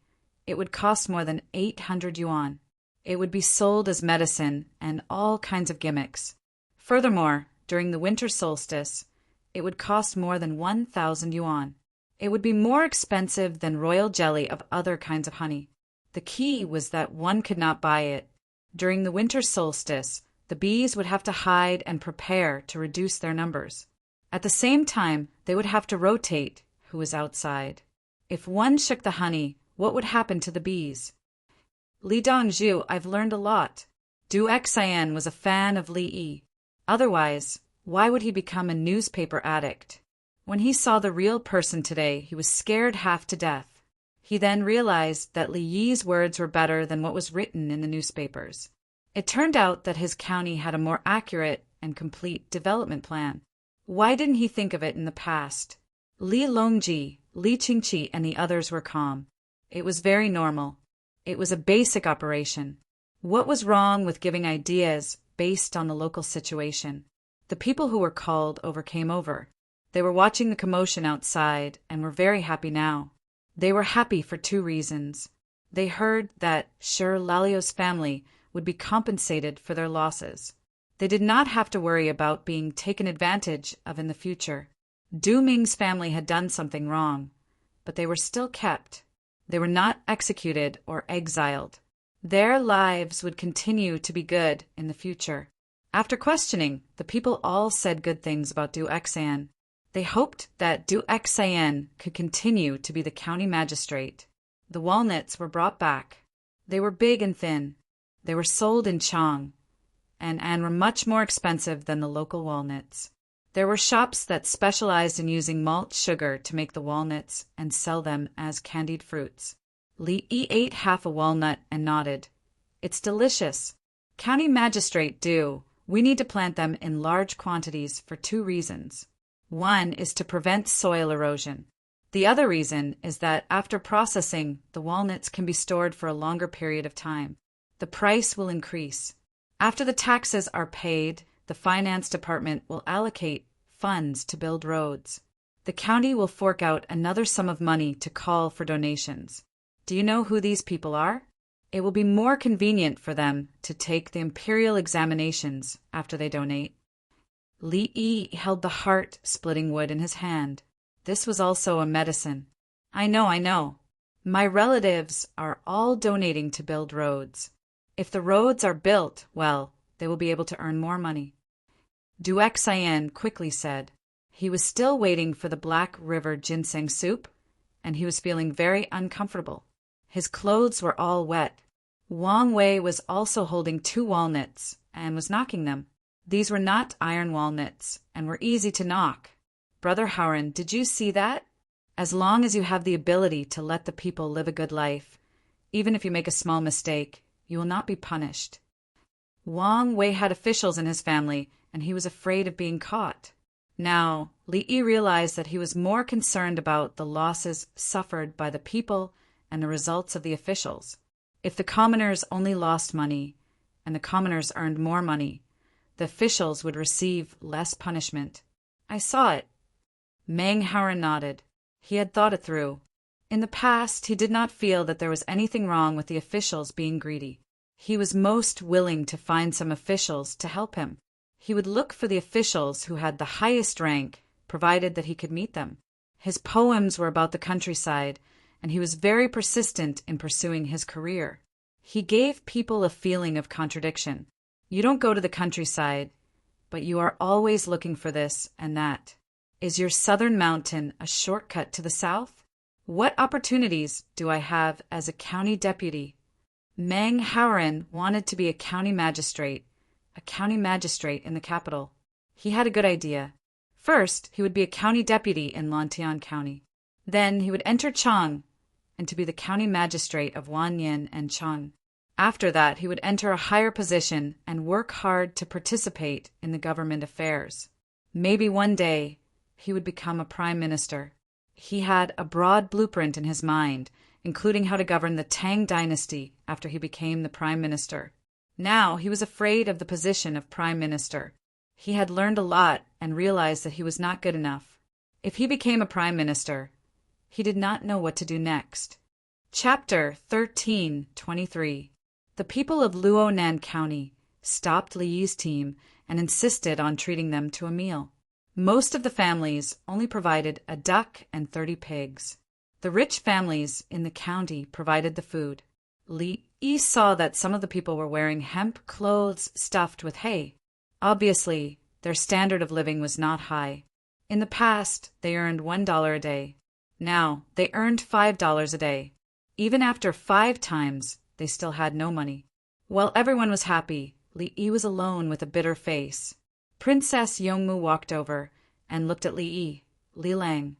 A: it would cost more than 800 yuan. It would be sold as medicine and all kinds of gimmicks. Furthermore, during the winter solstice, it would cost more than 1,000 yuan. It would be more expensive than royal jelly of other kinds of honey. The key was that one could not buy it. During the winter solstice, the bees would have to hide and prepare to reduce their numbers. At the same time, they would have to rotate who was outside. If one shook the honey, what would happen to the bees? Li Dongzhu, I've learned a lot. Du Xian was a fan of Li Yi. Otherwise, why would he become a newspaper addict? When he saw the real person today, he was scared half to death. He then realized that Li Yi's words were better than what was written in the newspapers. It turned out that his county had a more accurate and complete development plan. Why didn't he think of it in the past? Li Longji, Li Qingqi, and the others were calm. It was very normal. It was a basic operation. What was wrong with giving ideas based on the local situation? The people who were called came over. They were watching the commotion outside and were very happy now. They were happy for two reasons. They heard that Shirlalio's family would be compensated for their losses. They did not have to worry about being taken advantage of in the future. Du Ming's family had done something wrong, but they were still kept. They were not executed or exiled. Their lives would continue to be good in the future. After questioning, the people all said good things about Du Xian. They hoped that Du Xian could continue to be the county magistrate. The walnuts were brought back. They were big and thin. They were sold in Chang and were much more expensive than the local walnuts. There were shops that specialized in using malt sugar to make the walnuts and sell them as candied fruits. Li ate half a walnut and nodded. It's delicious. County magistrate do. We need to plant them in large quantities for 2 reasons. One is to prevent soil erosion. The other reason is that after processing, the walnuts can be stored for a longer period of time. The price will increase. After the taxes are paid, the finance department will allocate funds to build roads. The county will fork out another sum of money to call for donations. Do you know who these people are? It will be more convenient for them to take the imperial examinations after they donate. Li held the heart-splitting wood in his hand. This was also a medicine. I know. My relatives are all donating to build roads. If the roads are built, well, they will be able to earn more money. Duxian quickly said. He was still waiting for the Black River ginseng soup, and he was feeling very uncomfortable. His clothes were all wet. Wang Wei was also holding 2 walnuts and was knocking them. These were not iron walnuts and were easy to knock. Brother Howren, did you see that? As long as you have the ability to let the people live a good life, even if you make a small mistake, you will not be punished. Wang Wei had officials in his family, and he was afraid of being caught. Now, Li realized that he was more concerned about the losses suffered by the people and the results of the officials. If the commoners only lost money, and the commoners earned more money, the officials would receive less punishment. I saw it. Mang Howren nodded. He had thought it through. In the past, he did not feel that there was anything wrong with the officials being greedy. He was most willing to find some officials to help him. He would look for the officials who had the highest rank, provided that he could meet them. His poems were about the countryside, and he was very persistent in pursuing his career. He gave people a feeling of contradiction. You don't go to the countryside, but you are always looking for this and that. Is your southern mountain a shortcut to the south? What opportunities do I have as a county deputy? Mang Howren wanted to be a county magistrate in the capital. He had a good idea. First, he would be a county deputy in Lantian County. Then he would enter Chang and to be the county magistrate of Wanyan and Chang. After that, he would enter a higher position and work hard to participate in the government affairs. Maybe one day, he would become a prime minister. He had a broad blueprint in his mind, including how to govern the Tang dynasty after he became the prime minister. Now he was afraid of the position of prime minister. He had learned a lot and realized that he was not good enough. If he became a prime minister, he did not know what to do next. Chapter 13:23. The people of Luonan County stopped Li's team and insisted on treating them to a meal. Most of the families only provided a duck and 30 pigs. The rich families in the county provided the food. Li saw that some of the people were wearing hemp clothes stuffed with hay. Obviously, their standard of living was not high. In the past, they earned $1 a day. Now, they earned $5 a day. Even after 5 times, they still had no money. While everyone was happy, Li was alone with a bitter face. Princess Yongmu walked over and looked at Li. Li Lang,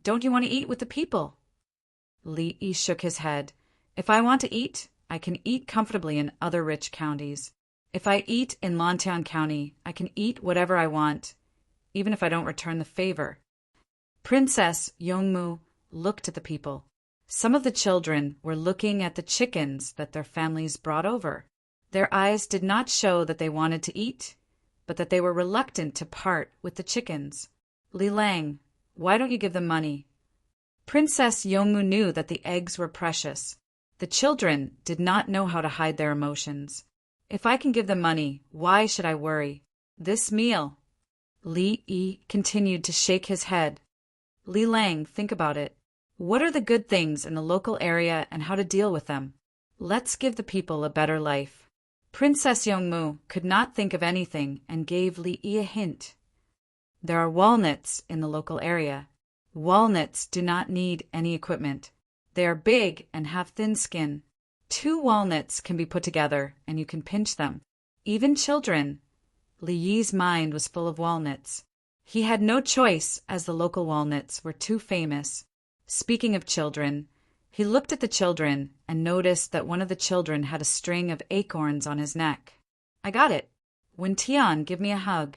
A: don't you want to eat with the people? Li shook his head. If I want to eat, I can eat comfortably in other rich counties. If I eat in Lantian County, I can eat whatever I want, even if I don't return the favor. Princess Yongmu looked at the people. Some of the children were looking at the chickens that their families brought over. Their eyes did not show that they wanted to eat, but that they were reluctant to part with the chickens. Li Lang, why don't you give them money? Princess Yongmu knew that the eggs were precious. The children did not know how to hide their emotions. If I can give them money, why should I worry? This meal. Li continued to shake his head. Li Lang, think about it. What are the good things in the local area and how to deal with them? Let's give the people a better life. Princess Yongmu could not think of anything and gave Li a hint. There are walnuts in the local area. Walnuts do not need any equipment. They are big and have thin skin. 2 walnuts can be put together and you can pinch them. Even children. Li Yi's mind was full of walnuts. He had no choice, as the local walnuts were too famous. Speaking of children, he looked at the children and noticed that one of the children had a string of acorns on his neck. I got it. Wen Tian, give me a hug.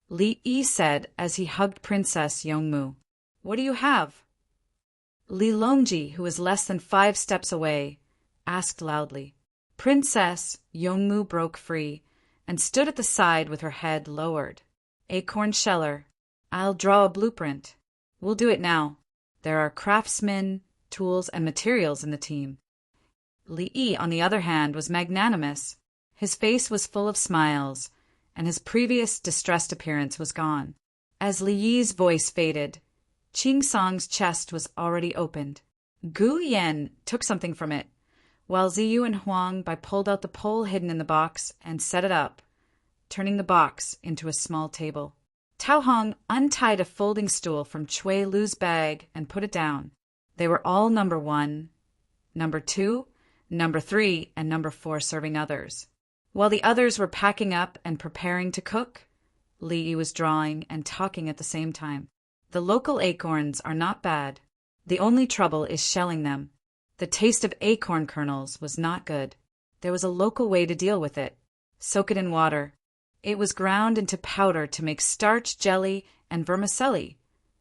A: Li Yi said as he hugged Princess Yongmu. What do you have? Li Longji, who was less than 5 steps away, asked loudly. Princess Yongmu broke free and stood at the side with her head lowered. Acorn sheller. I'll draw a blueprint. We'll do it now. There are craftsmen, tools, and materials in the team. Li Yi, on the other hand, was magnanimous. His face was full of smiles, and his previous distressed appearance was gone. As Li Yi's voice faded, Qing Song's chest was already opened. Gu Yan took something from it, while Ziyu and Huang Bai pulled out the pole hidden in the box and set it up, turning the box into a small table. Tao Hong untied a folding stool from Chui Lu's bag and put it down. They were all number 1, number 2, number 3, and number 4 serving others. While the others were packing up and preparing to cook, Li Yi was drawing and talking at the same time. The local acorns are not bad. The only trouble is shelling them. The taste of acorn kernels was not good. There was a local way to deal with it. Soak it in water. It was ground into powder to make starch jelly and vermicelli,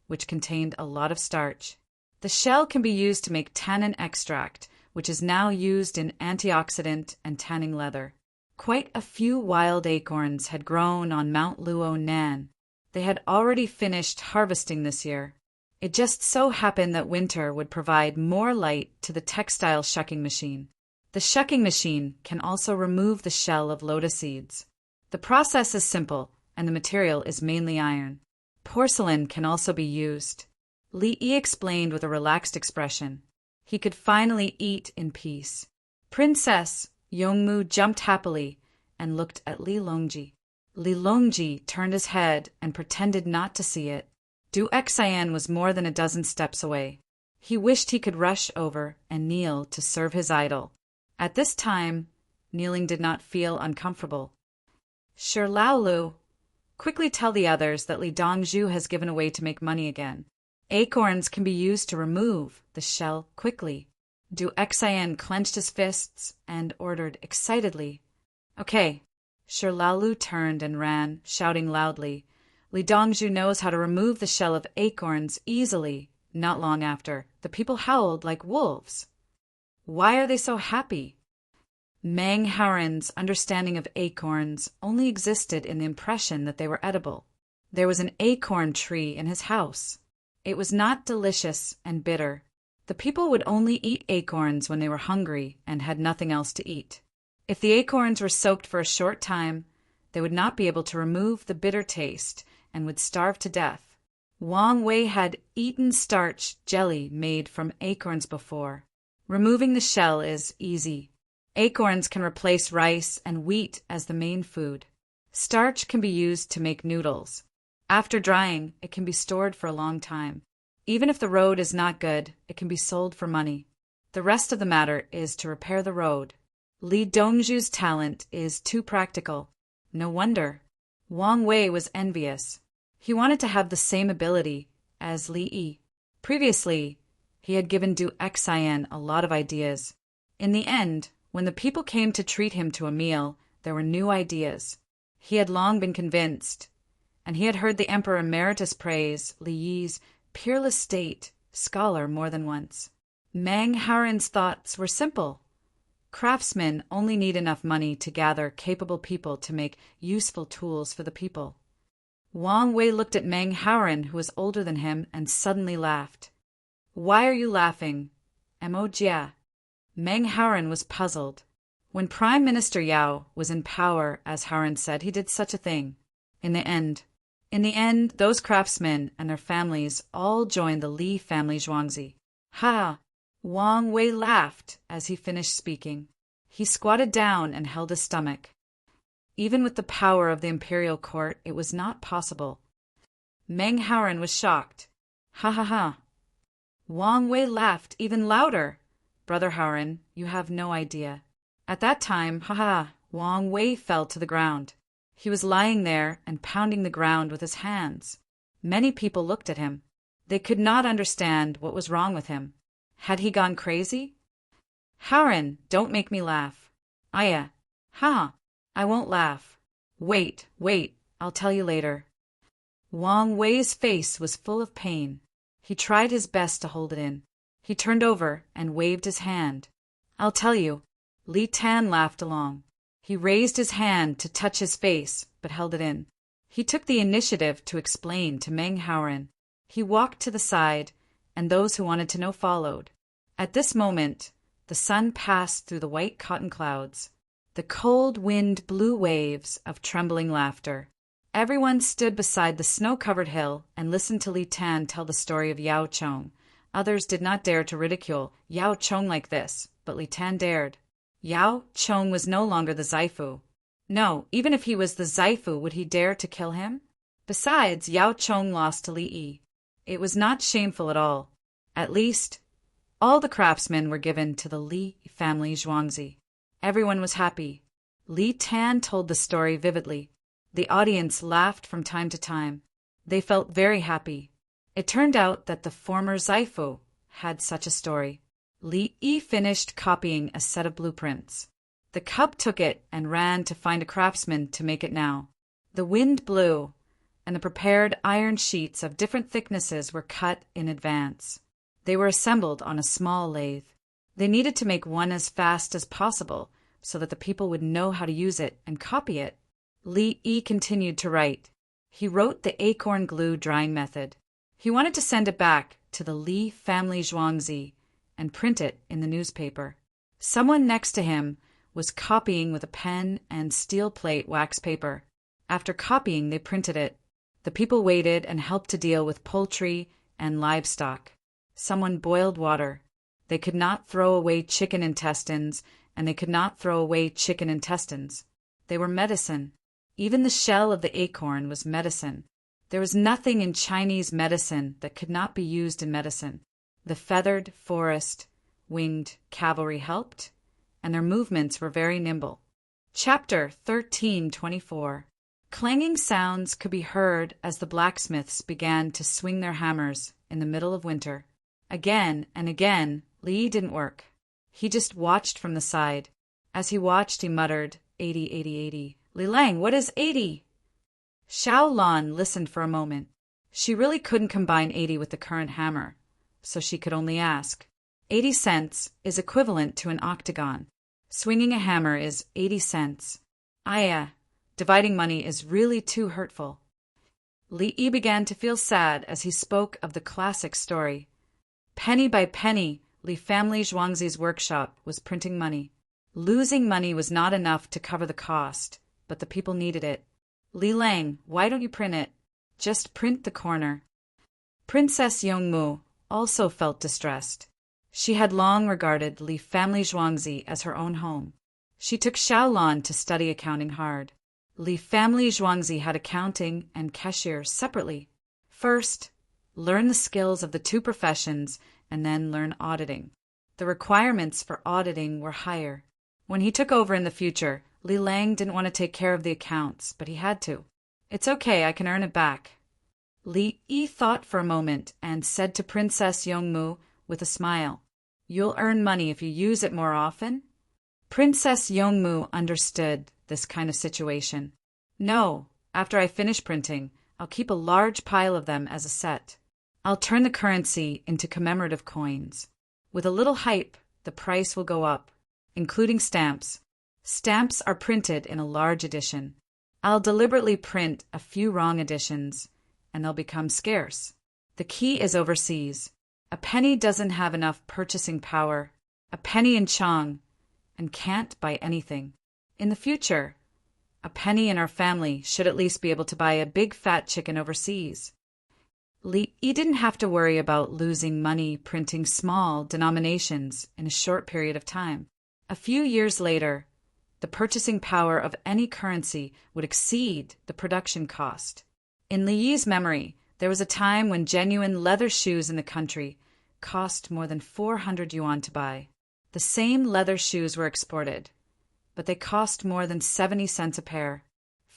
A: which contained a lot of starch. The shell can be used to make tannin extract, which is now used in antioxidant and tanning leather. Quite a few wild acorns had grown on Mount Luo Nan. They had already finished harvesting this year. It just so happened that winter would provide more light to the textile shucking machine. The shucking machine can also remove the shell of lotus seeds. The process is simple, and the material is mainly iron. Porcelain can also be used. Li Yi explained with a relaxed expression. He could finally eat in peace. Princess Yongmu jumped happily and looked at Li Longji. Li Longji turned his head and pretended not to see it. Du Xian was more than a dozen steps away. He wished he could rush over and kneel to serve his idol. At this time, kneeling did not feel uncomfortable. Sure, Laolu, quickly tell the others that Li Dongzhu has given away to make money again. Acorns can be used to remove the shell quickly. Du Xian clenched his fists and ordered excitedly. Okay. Sure, Laolu turned and ran, shouting loudly. Li Dongzhu knows how to remove the shell of acorns easily. Not long after, the people howled like wolves. Why are they so happy? Mang Haoran's understanding of acorns only existed in the impression that they were edible. There was an acorn tree in his house. It was not delicious and bitter. The people would only eat acorns when they were hungry and had nothing else to eat. If the acorns were soaked for a short time, they would not be able to remove the bitter taste and would starve to death. Wang Wei had eaten starch jelly made from acorns before. Removing the shell is easy. Acorns can replace rice and wheat as the main food. Starch can be used to make noodles. After drying, it can be stored for a long time. Even if the road is not good, it can be sold for money. The rest of the matter is to repair the road. Li Dongzhu's talent is too practical. No wonder. Wang Wei was envious. He wanted to have the same ability as Li Yi. Previously, he had given Du Xian a lot of ideas. In the end, when the people came to treat him to a meal, there were new ideas. He had long been convinced, and he had heard the Emperor Emeritus praise Li Yi's peerless state scholar more than once. Mang Haoran's thoughts were simple. Craftsmen only need enough money to gather capable people to make useful tools for the people. Wang Wei looked at Mang Haoran, who was older than him, and suddenly laughed. Why are you laughing? Mo Jia. Mang Haoran was puzzled. When Prime Minister Yao was in power, as Haoran said, he did such a thing. In the end, those craftsmen and their families all joined the Li family Zhuangzi. Ha! Wang Wei laughed as he finished speaking. He squatted down and held his stomach. Even with the power of the imperial court, it was not possible. Mang Haoran was shocked. Ha ha ha! Wang Wei laughed even louder. Brother Haoran, you have no idea. At that time, ha ha, Wang Wei fell to the ground. He was lying there and pounding the ground with his hands. Many people looked at him. They could not understand what was wrong with him. Had he gone crazy? Howren, don't make me laugh. Aya. Ha. I won't laugh. Wait, I'll tell you later. Wang Wei's face was full of pain. He tried his best to hold it in. He turned over and waved his hand. I'll tell you. Li Tan laughed along. He raised his hand to touch his face, but held it in. He took the initiative to explain to Meng Howren. He walked to the side, and those who wanted to know followed. At this moment, the sun passed through the white cotton clouds. The cold wind blew waves of trembling laughter. Everyone stood beside the snow-covered hill and listened to Li Tan tell the story of Yao Chong. Others did not dare to ridicule Yao Chong like this, but Li Tan dared. Yao Chong was no longer the Zaifu. No, even if he was the Zaifu, would he dare to kill him? Besides, Yao Chong lost to Li Yi. It was not shameful at all. At least, all the craftsmen were given to the Li family Zhuangzi. Everyone was happy. Li Tan told the story vividly. The audience laughed from time to time. They felt very happy. It turned out that the former Zaifu had such a story. Li Yi finished copying a set of blueprints. The cub took it and ran to find a craftsman to make it now. The wind blew, and the prepared iron sheets of different thicknesses were cut in advance. They were assembled on a small lathe. They needed to make one as fast as possible so that the people would know how to use it and copy it. Li Yi continued to write. He wrote the acorn glue drying method. He wanted to send it back to the Li family Zhuangzi and print it in the newspaper. Someone next to him was copying with a pen and steel plate wax paper. After copying, they printed it. The people waited and helped to deal with poultry and livestock. Someone boiled water. They could not throw away chicken intestines, and they could not throw away chicken intestines. They were medicine. Even the shell of the acorn was medicine. There was nothing in Chinese medicine that could not be used in medicine. The feathered forest, winged cavalry helped, and their movements were very nimble. Chapter 13:24. Clanging sounds could be heard as the blacksmiths began to swing their hammers in the middle of winter. Again and again, Li didn't work. He just watched from the side. As he watched, he muttered, 80, 80, 80. Li Lang, what is 80? Xiao Lan listened for a moment. She really couldn't combine 80 with the current hammer, so she could only ask. 80 cents is equivalent to an octagon. Swinging a hammer is 80 cents. Dividing money is really too hurtful. Li Yi began to feel sad as he spoke of the classic story. Penny by penny, Li family Zhuangzi's workshop was printing money. Losing money was not enough to cover the cost, but the people needed it. Li Lang, why don't you print it? Just print the corner. Princess Yongmu also felt distressed. She had long regarded Li family Zhuangzi as her own home. She took Xiaolan to study accounting hard. Li family Zhuangzi had accounting and cashier separately. First, learn the skills of the two professions and then learn auditing. The requirements for auditing were higher. When he took over in the future, Li Lang didn't want to take care of the accounts, but he had to. It's okay, I can earn it back. Li Yi thought for a moment and said to Princess Yongmu with a smile, You'll earn money if you use it more often? Princess Yongmu understood this kind of situation. No, after I finish printing, I'll keep a large pile of them as a set. I'll turn the currency into commemorative coins. With a little hype, the price will go up, including stamps. Stamps are printed in a large edition. I'll deliberately print a few wrong editions, and they'll become scarce. The key is overseas. A penny doesn't have enough purchasing power. A penny in Chang, and can't buy anything. In the future, a penny in our family should at least be able to buy a big fat chicken overseas. Li Yi didn't have to worry about losing money printing small denominations in a short period of time. A few years later, the purchasing power of any currency would exceed the production cost. In Li Yi's memory, there was a time when genuine leather shoes in the country cost more than 400 yuan to buy. The same leather shoes were exported, but they cost more than 70 cents a pair.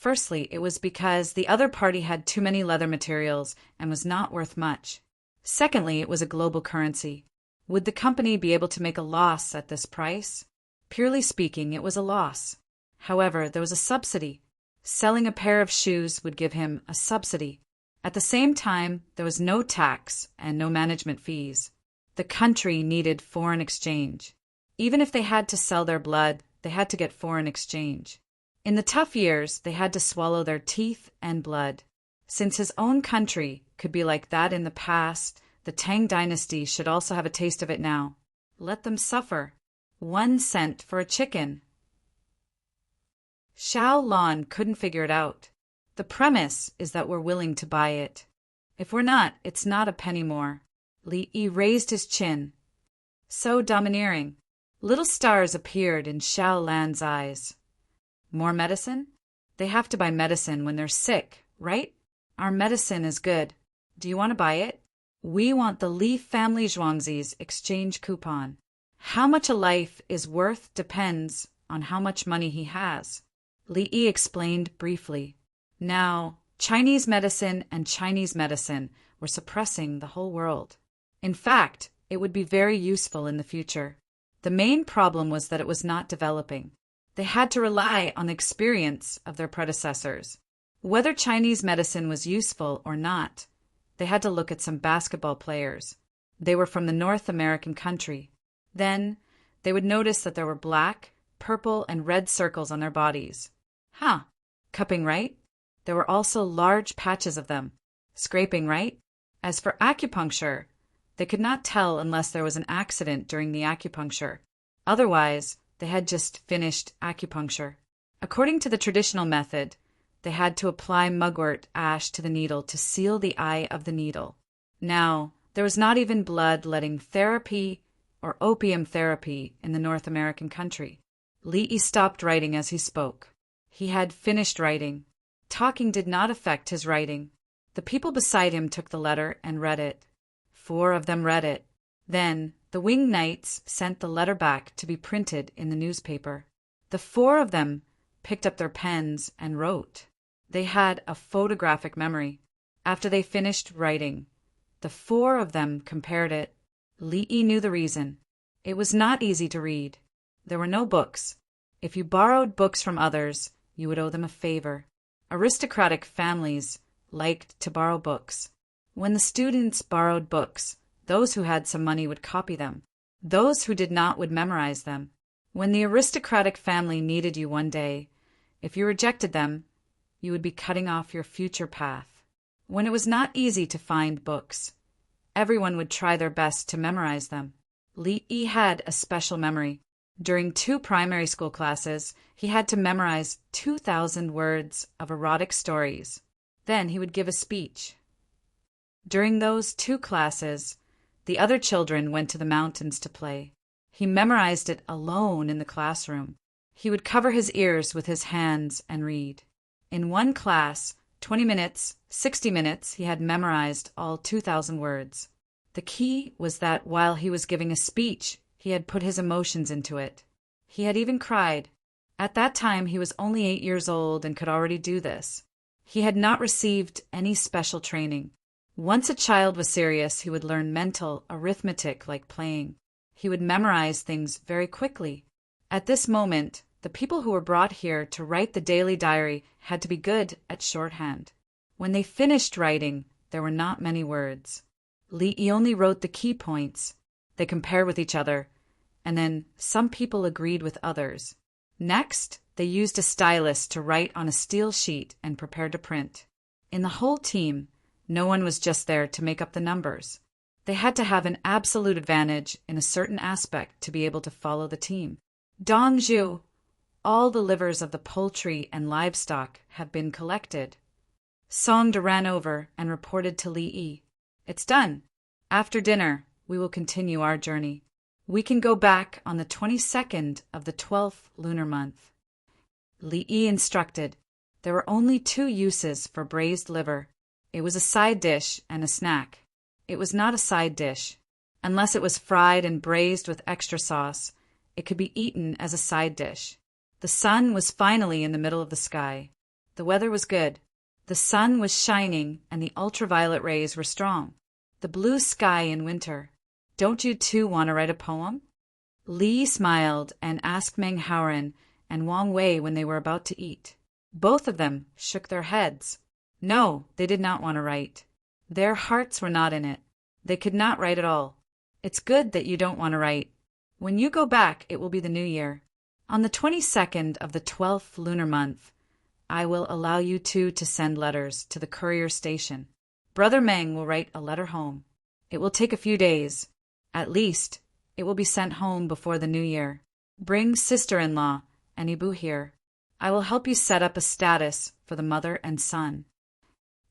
A: Firstly, it was because the other party had too many leather materials and was not worth much. Secondly, it was a global currency. Would the company be able to make a loss at this price? Purely speaking, it was a loss. However, there was a subsidy. Selling a pair of shoes would give him a subsidy. At the same time, there was no tax and no management fees. The country needed foreign exchange. Even if they had to sell their blood, they had to get foreign exchange. In the tough years, they had to swallow their teeth and blood. Since his own country could be like that in the past, the Tang dynasty should also have a taste of it now. Let them suffer. 1 cent for a chicken. Xiao Lan couldn't figure it out. The premise is that we're willing to buy it. If we're not, it's not a penny more. Li Yi raised his chin. So domineering. Little stars appeared in Xiao Lan's eyes. More medicine? They have to buy medicine when they're sick, right? Our medicine is good. Do you want to buy it? We want the Li family Zhuangzi's exchange coupon. How much a life is worth depends on how much money he has. Li Yi explained briefly. Now, Chinese medicine and Chinese medicine were suppressing the whole world. In fact, it would be very useful in the future. The main problem was that it was not developing. They had to rely on the experience of their predecessors. Whether Chinese medicine was useful or not, they had to look at some basketball players. They were from the North American country. Then, they would notice that there were black, purple, and red circles on their bodies. Cupping, right? There were also large patches of them. Scraping, right? As for acupuncture, they could not tell unless there was an accident during the acupuncture. Otherwise, they had just finished acupuncture. According to the traditional method, they had to apply mugwort ash to the needle to seal the eye of the needle. Now, there was not even blood-letting therapy or opium therapy in the North American country. Li Yi stopped writing as he spoke. He had finished writing. Talking did not affect his writing. The people beside him took the letter and read it. 4 of them read it. Then, the winged knights sent the letter back to be printed in the newspaper. The 4 of them picked up their pens and wrote. They had a photographic memory. After they finished writing, the 4 of them compared it. Li Yi knew the reason. It was not easy to read. There were no books. If you borrowed books from others, you would owe them a favor. Aristocratic families liked to borrow books. When the students borrowed books, those who had some money would copy them. Those who did not would memorize them. When the aristocratic family needed you one day, if you rejected them, you would be cutting off your future path. When it was not easy to find books, everyone would try their best to memorize them. Li Yi had a special memory. During 2 primary school classes, he had to memorize 2,000 words of erotic stories. Then he would give a speech. During those 2 classes, the other children went to the mountains to play. He memorized it alone in the classroom. He would cover his ears with his hands and read. In one class, 20 minutes, 60 minutes, he had memorized all 2,000 words. The key was that while he was giving a speech, he had put his emotions into it. He had even cried. At that time, he was only 8 years old and could already do this. He had not received any special training. Once a child was serious, he would learn mental arithmetic like playing. He would memorize things very quickly. At this moment, the people who were brought here to write the daily diary had to be good at shorthand. When they finished writing, there were not many words. Li Yi only wrote the key points. They compared with each other, and then some people agreed with others. Next, they used a stylus to write on a steel sheet and prepare to print. In the whole team, no one was just there to make up the numbers. They had to have an absolute advantage in a certain aspect to be able to follow the team. Dongzhu, all the livers of the poultry and livestock have been collected. Songde ran over and reported to Li Yi. It's done. After dinner, we will continue our journey. We can go back on the 22nd of the 12th lunar month. Li Yi instructed. There were only 2 uses for braised liver. It was a side dish and a snack. It was not a side dish. Unless it was fried and braised with extra sauce, it could be eaten as a side dish. The sun was finally in the middle of the sky. The weather was good. The sun was shining and the ultraviolet rays were strong. The blue sky in winter. Don't you two want to write a poem? Li smiled and asked Meng Haoren and Wang Wei when they were about to eat. Both of them shook their heads. No, they did not want to write. Their hearts were not in it. They could not write at all. It's good that you don't want to write. When you go back, it will be the new year. On the 22nd of the 12th lunar month, I will allow you two to send letters to the courier station. Brother Meng will write a letter home. It will take a few days. At least, it will be sent home before the new year. Bring sister-in-law and Ibu here. I will help you set up a status for the mother and son.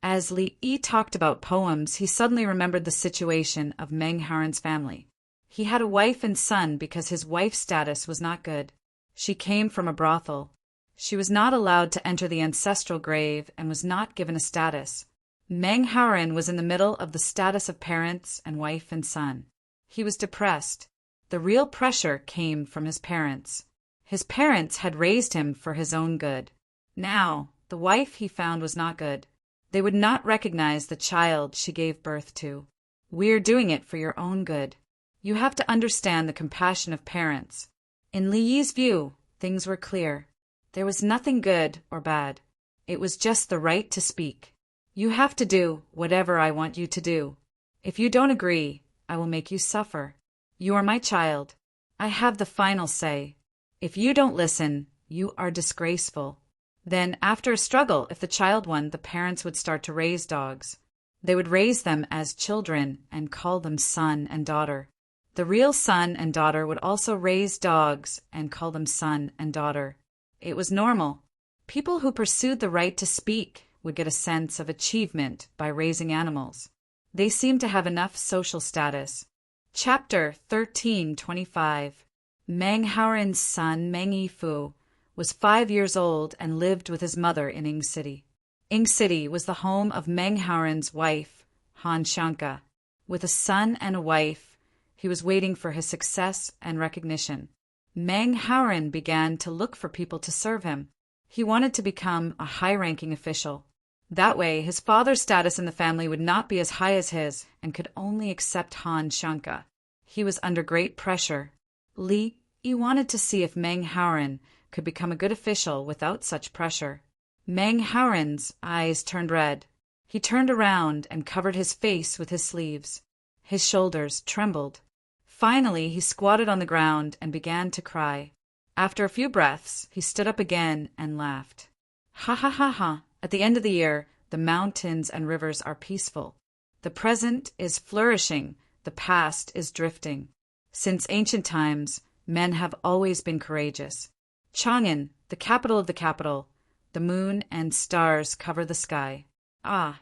A: As Li Yi talked about poems, he suddenly remembered the situation of Meng Haoren's family. He had a wife and son because his wife's status was not good. She came from a brothel. She was not allowed to enter the ancestral grave and was not given a status. Meng Haoren was in the middle of the status of parents and wife and son. He was depressed. The real pressure came from his parents. His parents had raised him for his own good. Now, the wife he found was not good. They would not recognize the child she gave birth to. We're doing it for your own good. You have to understand the compassion of parents. In Li Yi's view, things were clear. There was nothing good or bad. It was just the right to speak. You have to do whatever I want you to do. If you don't agree, I will make you suffer. You are my child. I have the final say. If you don't listen, you are disgraceful. Then, after a struggle, if the child won, the parents would start to raise dogs. They would raise them as children and call them son and daughter. The real son and daughter would also raise dogs and call them son and daughter. It was normal. People who pursued the right to speak would get a sense of achievement by raising animals. They seemed to have enough social status. Chapter 1325. Meng Haoren's son, Meng Yifu, was 5 years old and lived with his mother in Ying City. Ying City was the home of Meng Haoren's wife, Han Shanka. With a son and a wife, he was waiting for his success and recognition. Meng Haoren began to look for people to serve him. He wanted to become a high-ranking official. That way, his father's status in the family would not be as high as his and could only accept Han Shanka. He was under great pressure. Li Yi wanted to see if Meng Haoren could become a good official without such pressure. Meng Haoren's eyes turned red. He turned around and covered his face with his sleeves. His shoulders trembled. Finally, he squatted on the ground and began to cry. After a few breaths, he stood up again and laughed. Ha ha ha ha. At the end of the year, the mountains and rivers are peaceful. The present is flourishing. The past is drifting. Since ancient times, men have always been courageous. Chang'an, the capital of the capital, the moon and stars cover the sky. Ah!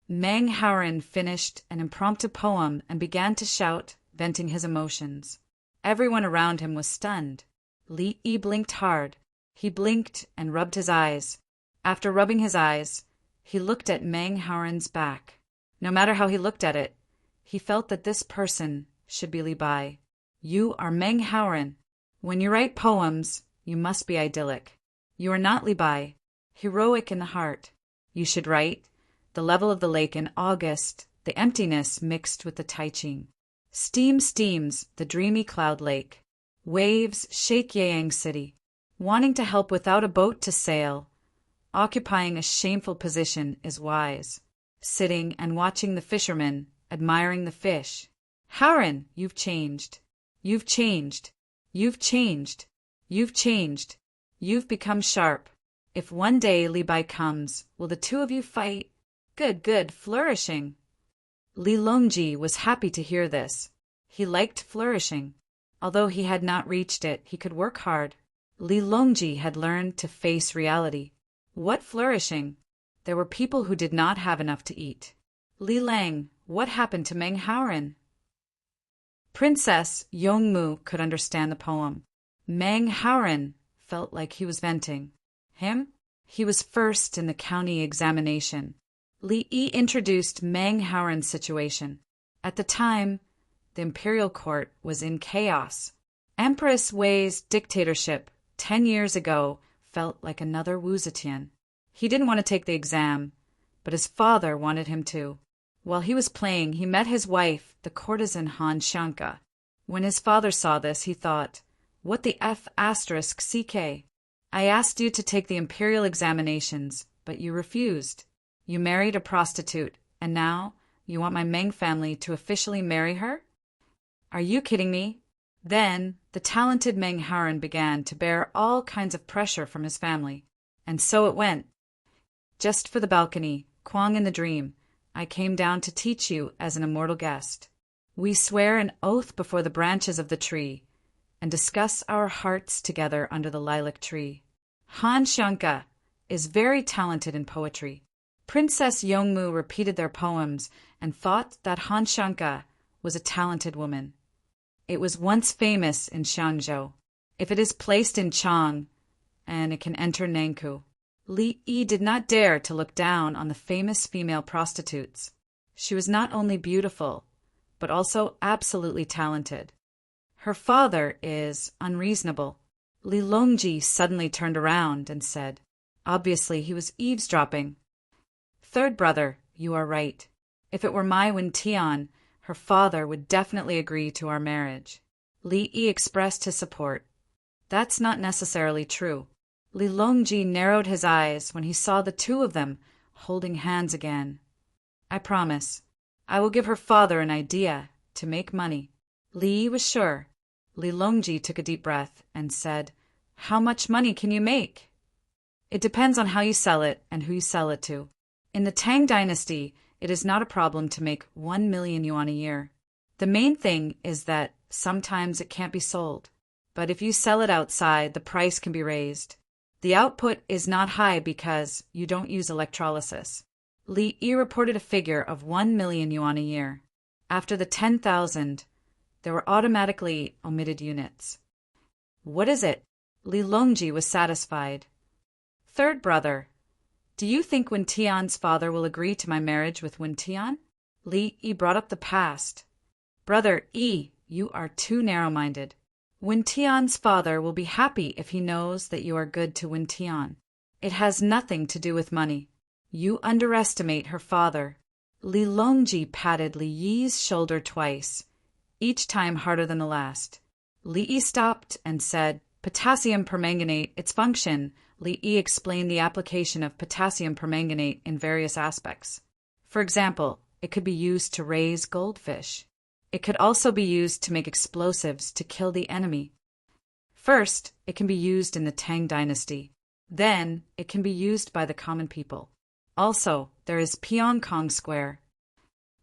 A: Meng Haoren finished an impromptu poem and began to shout, venting his emotions. Everyone around him was stunned. Li Yi blinked hard. He blinked and rubbed his eyes. After rubbing his eyes, he looked at Meng Haoren's back. No matter how he looked at it, he felt that this person should be Li Bai. You are Meng Haoren. When you write poems, you must be idyllic. You are not Li Bai, heroic in the heart. You should write the level of the lake in August, the emptiness mixed with the Tai Ching. Steam steams the dreamy cloud lake. Waves shake Yang City. Wanting to help without a boat to sail. Occupying a shameful position is wise. Sitting and watching the fishermen, admiring the fish. Haoren, you've changed. You've changed. You've changed. You've changed. You've become sharp. If one day Li Bai comes, will the two of you fight? Good, good, flourishing. Li Longji was happy to hear this. He liked flourishing. Although he had not reached it, he could work hard. Li Longji had learned to face reality. What flourishing? There were people who did not have enough to eat. Li Lang, what happened to Meng Haoren? Princess Yongmu could understand the poem. Meng Haoren felt like he was venting. Him? He was first in the county examination. Li Yi introduced Meng Haoren's situation. At the time, the imperial court was in chaos. Empress Wei's dictatorship 10 years ago felt like another Wu Zetian. He didn't want to take the exam, but his father wanted him to. While he was playing, he met his wife, the courtesan Han Shanka. When his father saw this, he thought, "What the F***CK? I asked you to take the imperial examinations, but you refused. You married a prostitute, and now you want my Meng family to officially marry her? Are you kidding me?" Then the talented Meng Haran began to bear all kinds of pressure from his family. And so it went. "Just for the balcony, Kwang in the dream, I came down to teach you as an immortal guest. We swear an oath before the branches of the tree, and discuss our hearts together under the lilac tree. Han Shanka is very talented in poetry. Princess Yongmu repeated their poems and thought that Han Shanka was a talented woman. It was once famous in Xiangzhou. If it is placed in Chang, and it can enter Nankou." Li Yi did not dare to look down on the famous female prostitutes. She was not only beautiful, but also absolutely talented. Her father is unreasonable. Li Longji suddenly turned around and said, obviously he was eavesdropping, "Third brother, you are right. If it were my Wintian, her father would definitely agree to our marriage." Li Yi expressed his support. "That's not necessarily true." Li Longji narrowed his eyes when he saw the two of them holding hands again. "I promise. I will give her father an idea to make money." Li Yi was sure. Li Longji took a deep breath and said, "How much money can you make?" "It depends on how you sell it and who you sell it to. In the Tang dynasty, it is not a problem to make 1 million yuan a year. The main thing is that sometimes it can't be sold. But if you sell it outside, the price can be raised. The output is not high because you don't use electrolysis." Li Yi reported a figure of 1 million yuan a year. After the 10,000, there were automatically omitted units. "What is it?" Li Longji was satisfied. "Third brother, do you think Wintian's father will agree to my marriage with Wintian?" Li Yi brought up the past. "Brother Yi, you are too narrow-minded. Wintian's father will be happy if he knows that you are good to Wintian. It has nothing to do with money. You underestimate her father." Li Longji patted Li Yi's shoulder twice, each time harder than the last. Li Yi stopped and said, "Potassium permanganate, its function." Li Yi explained the application of potassium permanganate in various aspects. For example, it could be used to raise goldfish. It could also be used to make explosives to kill the enemy. First, it can be used in the Tang dynasty. Then, it can be used by the common people. Also, there is Pyongkong Square.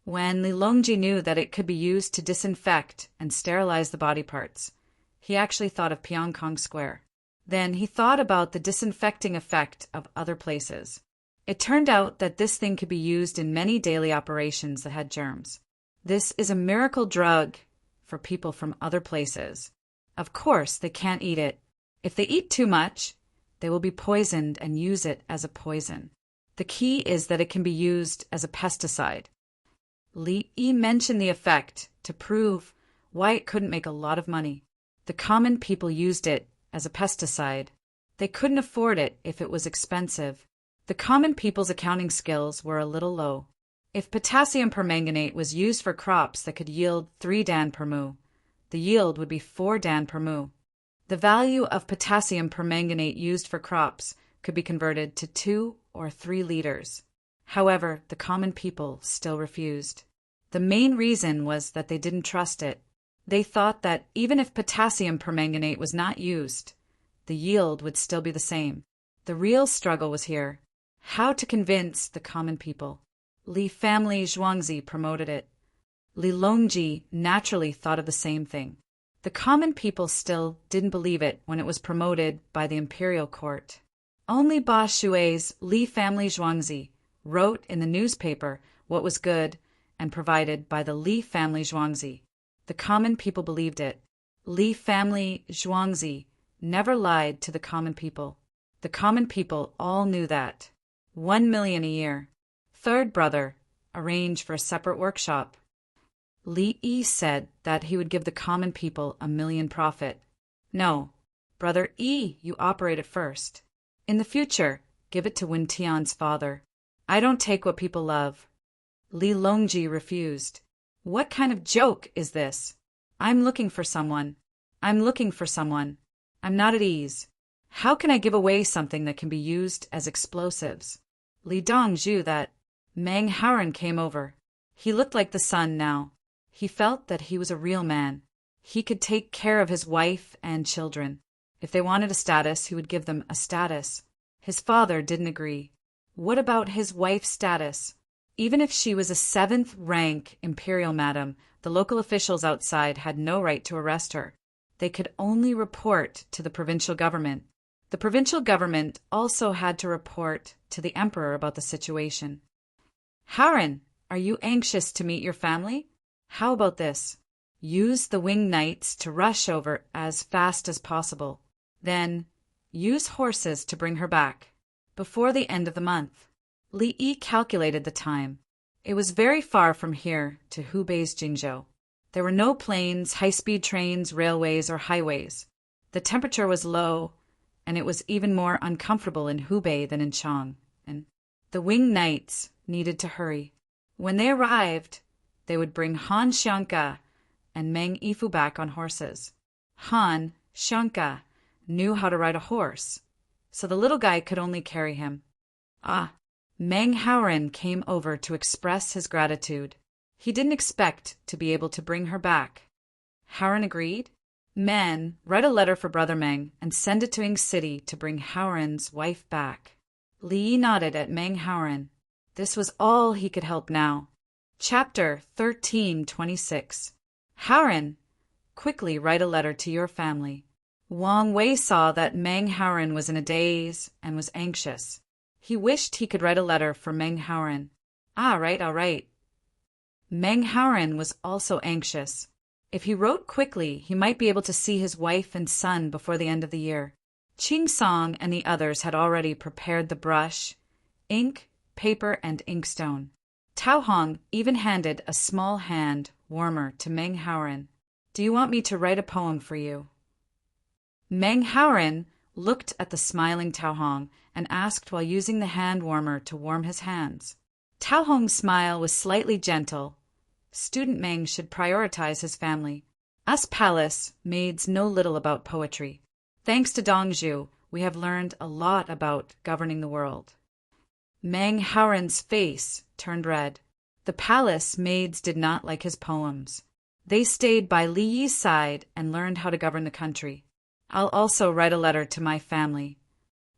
A: When Li Longji knew that it could be used to disinfect and sterilize the body parts, he actually thought of Pyongkong Square. Then he thought about the disinfecting effect of other places. It turned out that this thing could be used in many daily operations that had germs. This is a miracle drug for people from other places. Of course, they can't eat it. If they eat too much, they will be poisoned and use it as a poison. The key is that it can be used as a pesticide. Li Yi mentioned the effect to prove why it couldn't make a lot of money. The common people used it as a pesticide. They couldn't afford it if it was expensive. The common people's accounting skills were a little low. If potassium permanganate was used for crops that could yield 3 dan per mu, the yield would be 4 dan per mu. The value of potassium permanganate used for crops could be converted to 2 or 3 liters. However, the common people still refused. The main reason was that they didn't trust it. They thought that even if potassium permanganate was not used, the yield would still be the same. The real struggle was here: how to convince the common people. Li family Zhuangzi promoted it. Li Longji naturally thought of the same thing. The common people still didn't believe it when it was promoted by the imperial court. Only Ba Shui's Li family Zhuangzi wrote in the newspaper what was good and provided by the Li family Zhuangzi. The common people believed it. Li family Zhuangzi never lied to the common people. The common people all knew that. 1 million a year. Third brother, arrange for a separate workshop. Li Yi said that he would give the common people 1 million profit. No, brother Yi, you operate it first. In the future, Give it to Wen Tian's father. I don't take what people love. Li Longji refused. What kind of joke is this? I'm looking for someone. I'm looking for someone. I'm not at ease. How can I give away something that can be used as explosives? Li Dongzhu that. Meng Haoren came over. He looked like the sun now. He felt that he was a real man. He could take care of his wife and children. If they wanted a status, he would give them a status. His father didn't agree. What about his wife's status? Even if she was a 7th-rank imperial madam, the local officials outside had no right to arrest her. They could only report to the provincial government. The provincial government also had to report to the emperor about the situation. Haoren, are you anxious to meet your family? How about this? Use the winged knights to rush over as fast as possible. Then, use horses to bring her back. Before the end of the month. Li Yi calculated the time. It was very far from here to Hubei's Jingzhou. There were no planes, high-speed trains, railways, or highways. The temperature was low, and it was even more uncomfortable in Hubei than in Chang. And the winged knights needed to hurry. When they arrived, they would bring Han Xiangke and Meng Yifu back on horses. Han Xiangke knew how to ride a horse, so the little guy could only carry him. Meng Haoren came over to express his gratitude. He didn't expect to be able to bring her back. Haoren agreed. Men, write a letter for Brother Meng and send it to Ing City to bring Haoren's wife back. Li Yi nodded at Meng Haoren. This was all he could help now. Chapter 1326. Haoren, quickly write a letter to your family. Wang Wei saw that Meng Haoren was in a daze and was anxious. He wished he could write a letter for Meng Haoren. All right. Meng Haoren was also anxious. If he wrote quickly, he might be able to see his wife and son before the end of the year. Qing Song and the others had already prepared the brush, ink, paper, and inkstone. Tao Hong even handed a small hand warmer to Meng Haoren. Do you want me to write a poem for you? Meng Haoren looked at the smiling Tao Hong and asked while using the hand warmer to warm his hands. Tao Hong's smile was slightly gentle. Student Meng should prioritize his family. Us palace maids know little about poetry. Thanks to Dongzhu, we have learned a lot about governing the world. Meng Haoren's face turned red. The palace maids did not like his poems. They stayed by Li Yi's side and learned how to govern the country. I'll also write a letter to my family.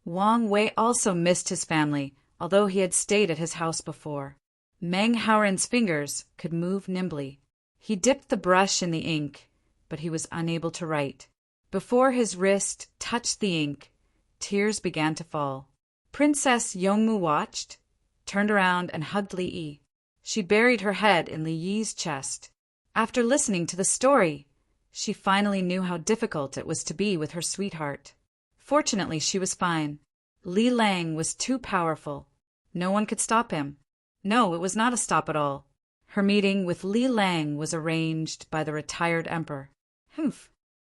A: Wang Wei also missed his family, although he had stayed at his house before. Meng Haoren's fingers could move nimbly. He dipped the brush in the ink, but he was unable to write. Before his wrist touched the ink, tears began to fall. Princess Yongmu watched, turned around and hugged Li Yi. She buried her head in Li Yi's chest. After listening to the story, she finally knew how difficult it was to be with her sweetheart. Fortunately, she was fine. Li Lang was too powerful. No one could stop him. No, it was not a stop at all. Her meeting with Li Lang was arranged by the retired emperor.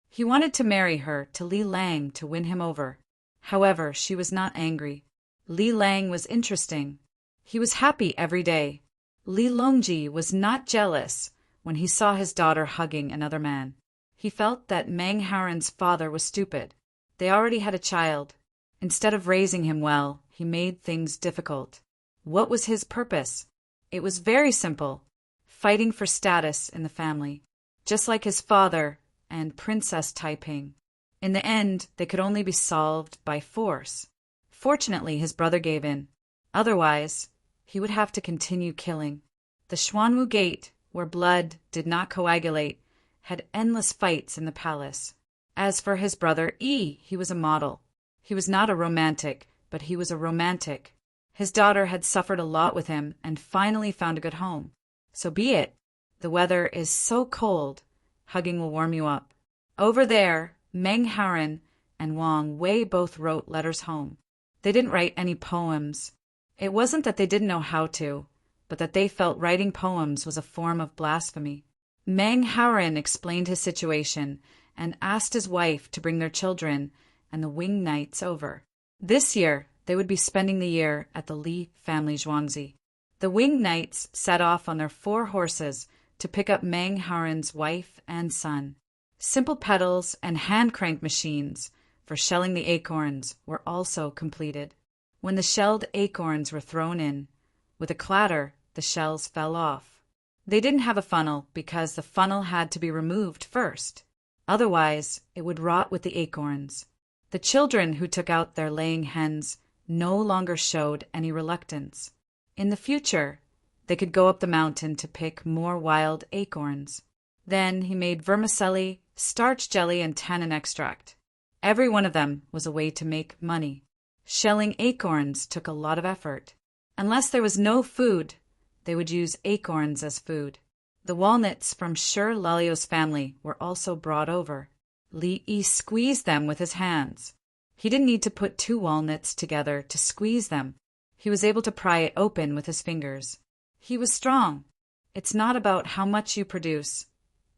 A: He wanted to marry her to Li Lang to win him over. However, she was not angry. Li Lang was interesting. He was happy every day. Li Longji was not jealous when he saw his daughter hugging another man. He felt that Meng Haoren's father was stupid. They already had a child. Instead of raising him well, he made things difficult. What was his purpose? It was very simple. Fighting for status in the family. Just like his father and Princess Taiping. In the end, they could only be solved by force. Fortunately, his brother gave in. Otherwise, he would have to continue killing. The Xuanwu Gate, where blood did not coagulate, had endless fights in the palace. As for his brother Yi, he was a model. He was not a romantic, but he was a romantic. His daughter had suffered a lot with him and finally found a good home. So be it. The weather is so cold. Hugging will warm you up. Over there, Meng Haoren and Wang Wei both wrote letters home. They didn't write any poems. It wasn't that they didn't know how to, but that they felt writing poems was a form of blasphemy. Meng Haoren explained his situation and asked his wife to bring their children and the winged knights over. This year, They would be spending the year at the Li family zhuangzi. The winged knights set off on their 4 horses to pick up Mang Haoren's wife and son. Simple pedals and hand-crank machines for shelling the acorns were also completed. When the shelled acorns were thrown in, with a clatter, the shells fell off. They didn't have a funnel because the funnel had to be removed first. Otherwise, it would rot with the acorns. The children who took out their laying hens no longer showed any reluctance. In the future, they could go up the mountain to pick more wild acorns. Then he made vermicelli, starch jelly, and tannin extract. Every one of them was a way to make money. Shelling acorns took a lot of effort. Unless there was no food, they would use acorns as food. The walnuts from Shi Lalio's family were also brought over. Li Yi squeezed them with his hands. He didn't need to put 2 walnuts together to squeeze them. He was able to pry it open with his fingers. He was strong. It's not about how much you produce,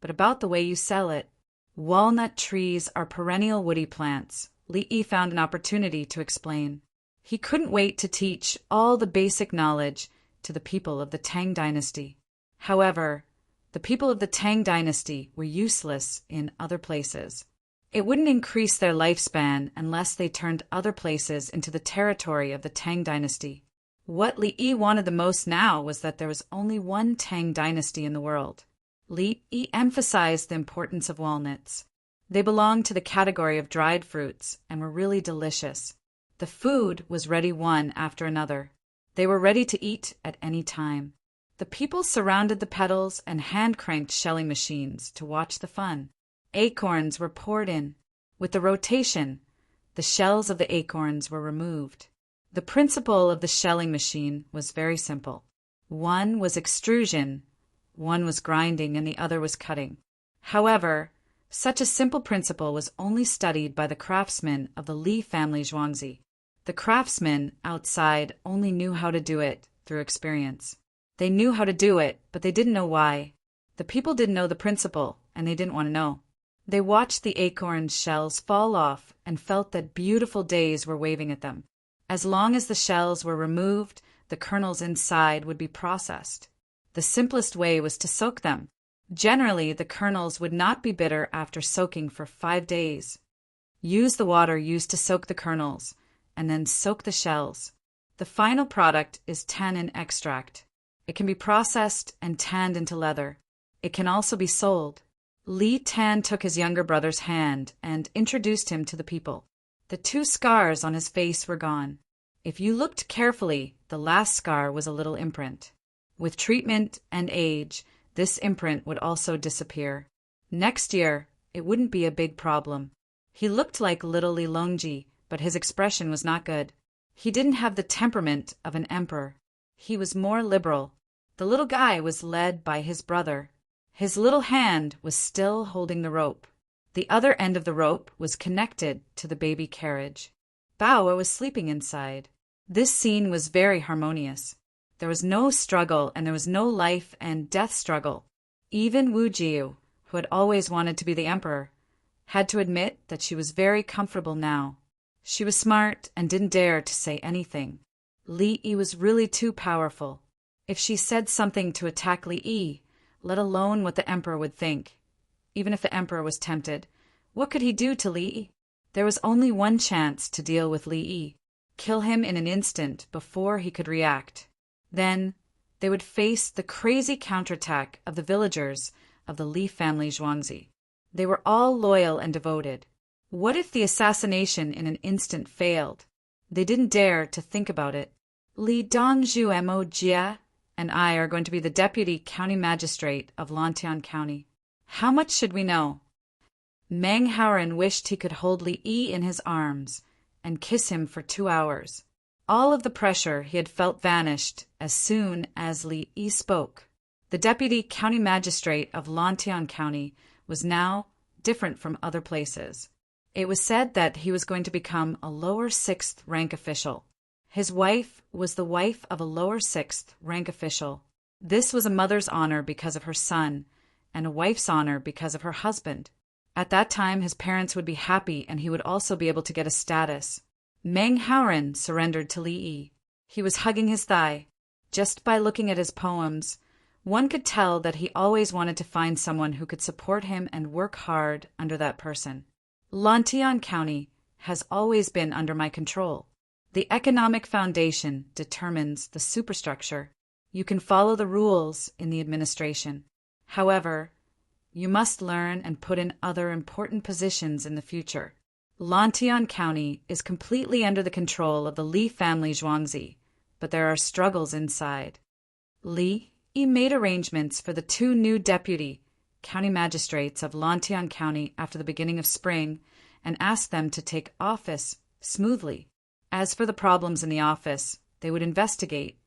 A: but about the way you sell it. Walnut trees are perennial woody plants, Li Yi found an opportunity to explain. He couldn't wait to teach all the basic knowledge to the people of the Tang dynasty. However, the people of the Tang dynasty were useless in other places. It wouldn't increase their lifespan unless they turned other places into the territory of the Tang dynasty. What Li Yi wanted the most now was that there was only one Tang dynasty in the world. Li Yi emphasized the importance of walnuts. They belonged to the category of dried fruits and were really delicious. The food was ready one after another. They were ready to eat at any time. The people surrounded the pedals and hand-cranked shelling machines to watch the fun. Acorns were poured in. With the rotation, the shells of the acorns were removed. The principle of the shelling machine was very simple. One was extrusion, one was grinding, and the other was cutting. However, such a simple principle was only studied by the craftsmen of the Li family zhuangzi. The craftsmen outside only knew how to do it through experience. They knew how to do it, but they didn't know why. The people didn't know the principle, and they didn't want to know. They watched the acorn shells fall off and felt that beautiful days were waving at them. As long as the shells were removed, the kernels inside would be processed. The simplest way was to soak them. Generally, the kernels would not be bitter after soaking for 5 days. Use the water used to soak the kernels, and then soak the shells. The final product is tannin extract. It can be processed and tanned into leather. It can also be sold. Li Tan took his younger brother's hand and introduced him to the people. The 2 scars on his face were gone. If you looked carefully, the last scar was a little imprint. With treatment and age, this imprint would also disappear. Next year, it wouldn't be a big problem. He looked like little Li Longji, but his expression was not good. He didn't have the temperament of an emperor. He was more liberal. The little guy was led by his brother. His little hand was still holding the rope. The other end of the rope was connected to the baby carriage. Bao was sleeping inside. This scene was very harmonious. There was no struggle, and there was no life and death struggle. Even Wu Jiu, who had always wanted to be the emperor, had to admit that she was very comfortable now. She was smart and didn't dare to say anything. Li Yi was really too powerful. If she said something to attack Li Yi, let alone what the emperor would think. Even if the emperor was tempted, what could he do to Li Yi? There was only one chance to deal with Li Yi. Kill him in an instant before he could react. Then they would face the crazy counterattack of the villagers of the Li family zhuangzi. They were all loyal and devoted. What if the assassination in an instant failed? They didn't dare to think about it. Li Dongzhu Mo Jia and I are going to be the deputy county magistrate of Lantian County. How much should we know? Mang Haoren wished he could hold Li Yi in his arms and kiss him for 2 hours. All of the pressure he had felt vanished as soon as Li Yi spoke. The deputy county magistrate of Lantian County was now different from other places. It was said that he was going to become a lower 6th rank official. His wife was the wife of a lower 6th rank official. This was a mother's honor because of her son, and a wife's honor because of her husband. At that time, his parents would be happy, and he would also be able to get a status. Meng Haoren surrendered to Li Yi. He was hugging his thigh. Just by looking at his poems, one could tell that he always wanted to find someone who could support him and work hard under that person. Lantian County has always been under my control. The economic foundation determines the superstructure. You can follow the rules in the administration. However, you must learn and put in other important positions in the future. Lantian County is completely under the control of the Li family Zhuangzi, but there are struggles inside. Li Yi made arrangements for the 2 new deputy county magistrates of Lantian County after the beginning of spring and asked them to take office smoothly. As for the problems in the office, they would investigate.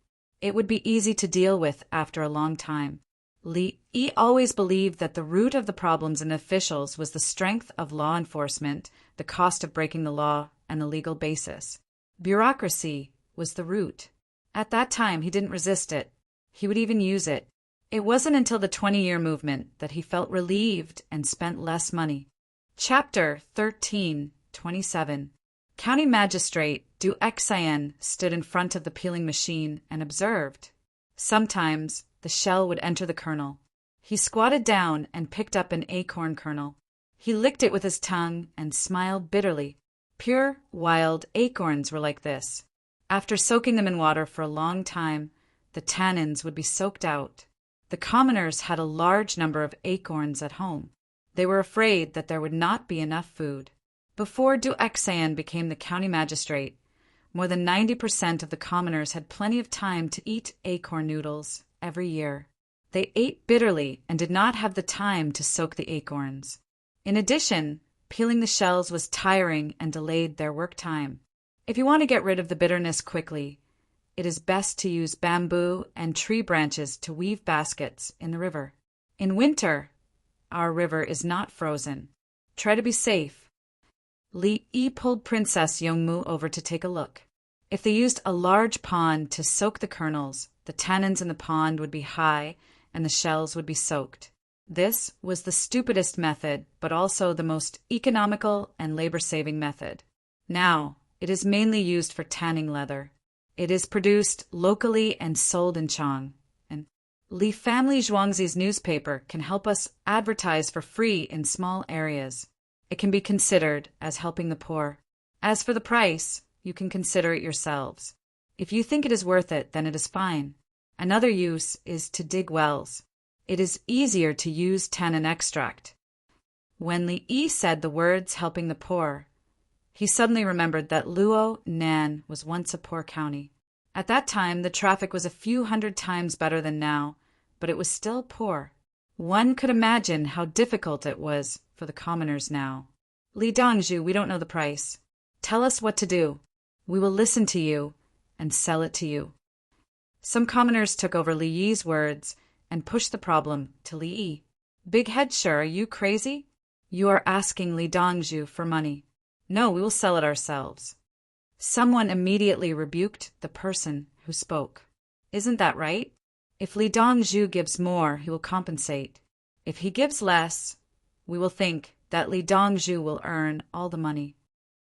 A: It would be easy to deal with after a long time. Li Yi always believed that the root of the problems in officials was the strength of law enforcement, the cost of breaking the law, and the legal basis. Bureaucracy was the root. At that time, he didn't resist it. He would even use it. It wasn't until the 20-year movement that he felt relieved and spent less money. Chapter 13:27. County Magistrate Du Xian stood in front of the peeling machine and observed. Sometimes the shell would enter the kernel. He squatted down and picked up an acorn kernel. He licked it with his tongue and smiled bitterly. Pure, wild acorns were like this. After soaking them in water for a long time, the tannins would be soaked out. The commoners had a large number of acorns at home. They were afraid that there would not be enough food. Before Du Xian became the county magistrate, more than 90% of the commoners had plenty of time to eat acorn noodles every year. They ate bitterly and did not have the time to soak the acorns. In addition, peeling the shells was tiring and delayed their work time. If you want to get rid of the bitterness quickly, it is best to use bamboo and tree branches to weave baskets in the river. In winter, our river is not frozen. Try to be safe. Li Yi pulled Princess Yongmu over to take a look. If they used a large pond to soak the kernels, the tannins in the pond would be high and the shells would be soaked. This was the stupidest method, but also the most economical and labor-saving method. Now, it is mainly used for tanning leather. It is produced locally and sold in Chang. And Li Family Zhuangzi's newspaper can help us advertise for free in small areas. It can be considered as helping the poor. As for the price, you can consider it yourselves. If you think it is worth it, then it is fine. Another use is to dig wells. It is easier to use tannin extract. When Li Yi said the words helping the poor, he suddenly remembered that Luo Nan was once a poor county. At that time, the traffic was a few hundred times better than now, but it was still poor. One could imagine how difficult it was for the commoners now. Li Dongzhu, we don't know the price. Tell us what to do. We will listen to you and sell it to you. Some commoners took over Li Yi's words and pushed the problem to Li Yi. Big head, sure, are you crazy? You are asking Li Dongzhu for money. No, we will sell it ourselves. Someone immediately rebuked the person who spoke. Isn't that right? If Li Dongzhu gives more, he will compensate. If he gives less, we will think that Li Dongzhu will earn all the money.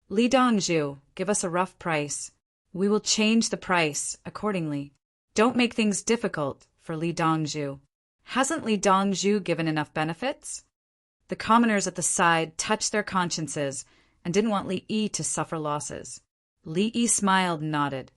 A: Li Dongzhu, give us a rough price. We will change the price accordingly. Don't make things difficult for Li Dongzhu. Hasn't Li Dongzhu given enough benefits? The commoners at the side touched their consciences and didn't want Li Yi to suffer losses. Li Yi smiled and nodded.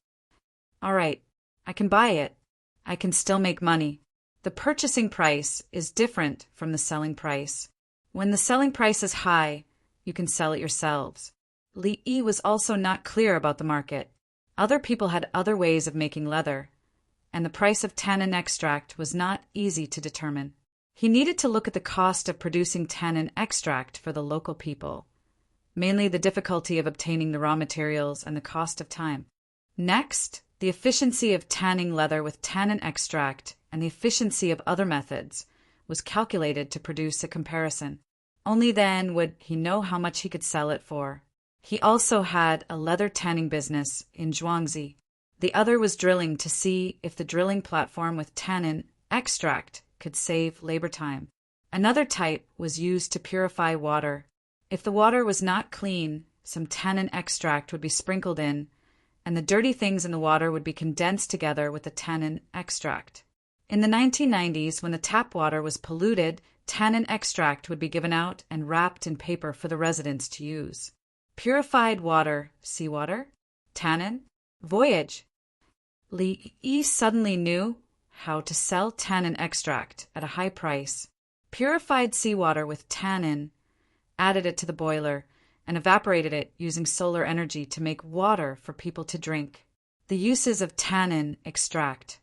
A: All right, I can buy it. I can still make money. The purchasing price is different from the selling price. When the selling price is high, you can sell it yourselves. Li Yi was also not clear about the market. Other people had other ways of making leather, and the price of tannin extract was not easy to determine. He needed to look at the cost of producing tannin extract for the local people, mainly the difficulty of obtaining the raw materials and the cost of time. Next, the efficiency of tanning leather with tannin extract and the efficiency of other methods was calculated to produce a comparison. Only then would he know how much he could sell it for. He also had a leather tanning business in Zhuangzi. The other was drilling to see if the drilling platform with tannin extract could save labor time. Another type was used to purify water. If the water was not clean, Some tannin extract would be sprinkled in, and the dirty things in the water would be condensed together with the tannin extract. In the 1990s, when the tap water was polluted, tannin extract would be given out and wrapped in paper for the residents to use. Purified water, seawater, tannin, voyage. Li Yi suddenly knew how to sell tannin extract at a high price. Purified seawater with tannin, added it to the boiler, and evaporated it using solar energy to make water for people to drink. The uses of tannin extract.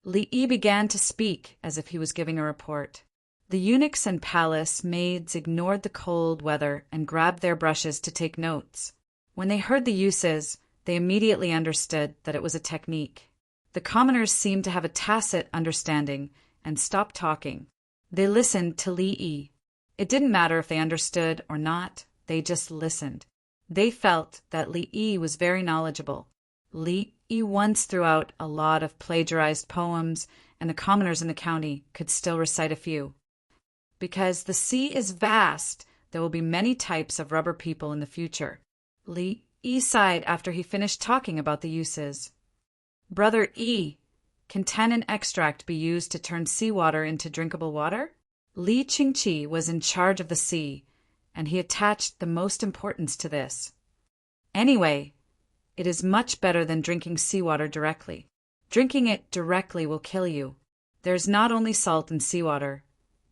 A: Li Yi began to speak as if he was giving a report. The eunuchs and palace maids ignored the cold weather and grabbed their brushes to take notes. When they heard the uses, they immediately understood that it was a technique. The commoners seemed to have a tacit understanding and stopped talking. They listened to Li Yi. It didn't matter if they understood or not, they just listened. They felt that Li Yi was very knowledgeable. Li Yi once threw out a lot of plagiarized poems, and the commoners in the county could still recite a few. Because the sea is vast, there will be many types of rubber people in the future. Li Yi sighed after he finished talking about the uses. Brother Yi, can tannin extract be used to turn seawater into drinkable water? Li Qingqi was in charge of the sea, and he attached the most importance to this. Anyway, it is much better than drinking seawater directly. Drinking it directly will kill you. There's not only salt in seawater,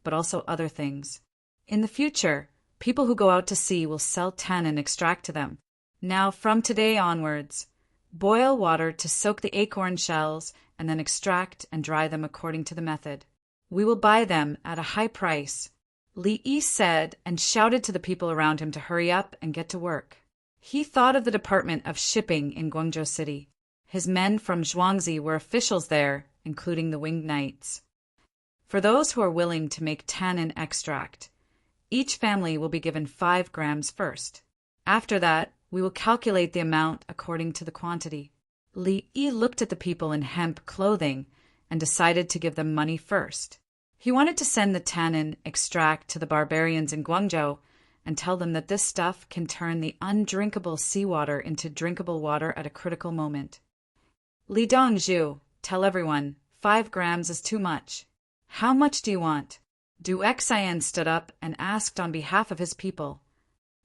A: but also other things. In the future, people who go out to sea will sell tannin extract to them. Now, from today onwards, boil water to soak the acorn shells and then extract and dry them according to the method. We will buy them at a high price, Li Yi said and shouted to the people around him to hurry up and get to work. He thought of the Department of Shipping in Guangzhou City. His men from Zhuangzi were officials there, including the winged knights. For those who are willing to make tannin extract, each family will be given 5 grams first. After that, we will calculate the amount according to the quantity. Li Yi looked at the people in hemp clothing and decided to give them money first. He wanted to send the tannin extract to the barbarians in Guangzhou and tell them that this stuff can turn the undrinkable seawater into drinkable water at a critical moment. Li Dongzhu, tell everyone, 5 grams is too much. How much do you want? Du Xian stood up and asked on behalf of his people.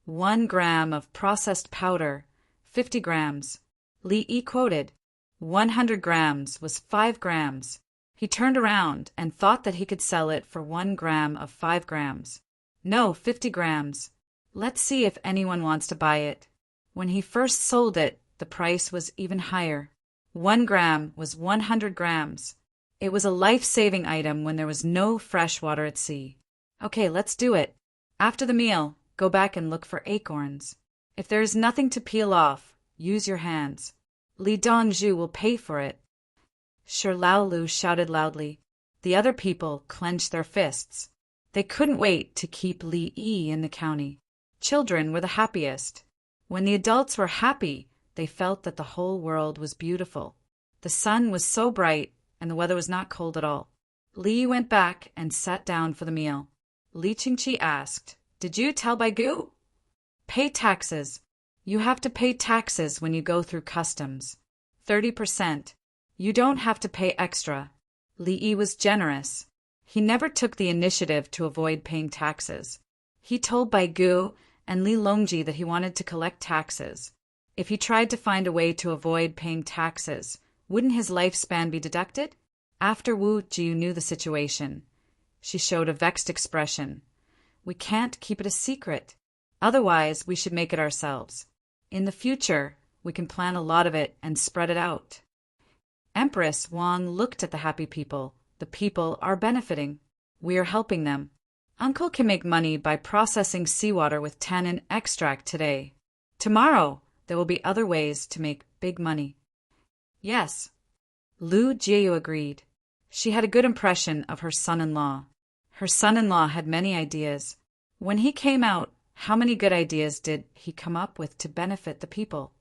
A: 1 gram of processed powder, 50 grams. Li Yi quoted. 100 grams was 5 grams. He turned around and thought that he could sell it for 1 gram of 5 grams. No, 50 grams. Let's see if anyone wants to buy it. When he first sold it, the price was even higher. 1 gram was 100 grams. It was a life-saving item when there was no fresh water at sea. Okay, let's do it. After the meal, go back and look for acorns. If there is nothing to peel off, use your hands. Li Dongzhu will pay for it. Shi Laolu shouted loudly. The other people clenched their fists. They couldn't wait to keep Li Yi in the county. Children were the happiest. When the adults were happy, they felt that the whole world was beautiful. The sun was so bright, and the weather was not cold at all. Li went back and sat down for the meal. Li Qingqi asked, "Did you tell Baigu?" "Pay taxes. You have to pay taxes when you go through customs. 30%. You don't have to pay extra." Li Yi was generous. He never took the initiative to avoid paying taxes. He told Baigu and Li Longji that he wanted to collect taxes. If he tried to find a way to avoid paying taxes, wouldn't his lifespan be deducted? After Wu Jiu knew the situation, she showed a vexed expression. We can't keep it a secret. Otherwise, we should make it ourselves. In the future, we can plan a lot of it and spread it out. Empress Wang looked at the happy people. The people are benefiting. We are helping them. Uncle can make money by processing seawater with tannin extract today. Tomorrow, there will be other ways to make big money. Yes. Lu Jiu agreed. She had a good impression of her son-in-law. Her son-in-law had many ideas. When he came out, how many good ideas did he come up with to benefit the people?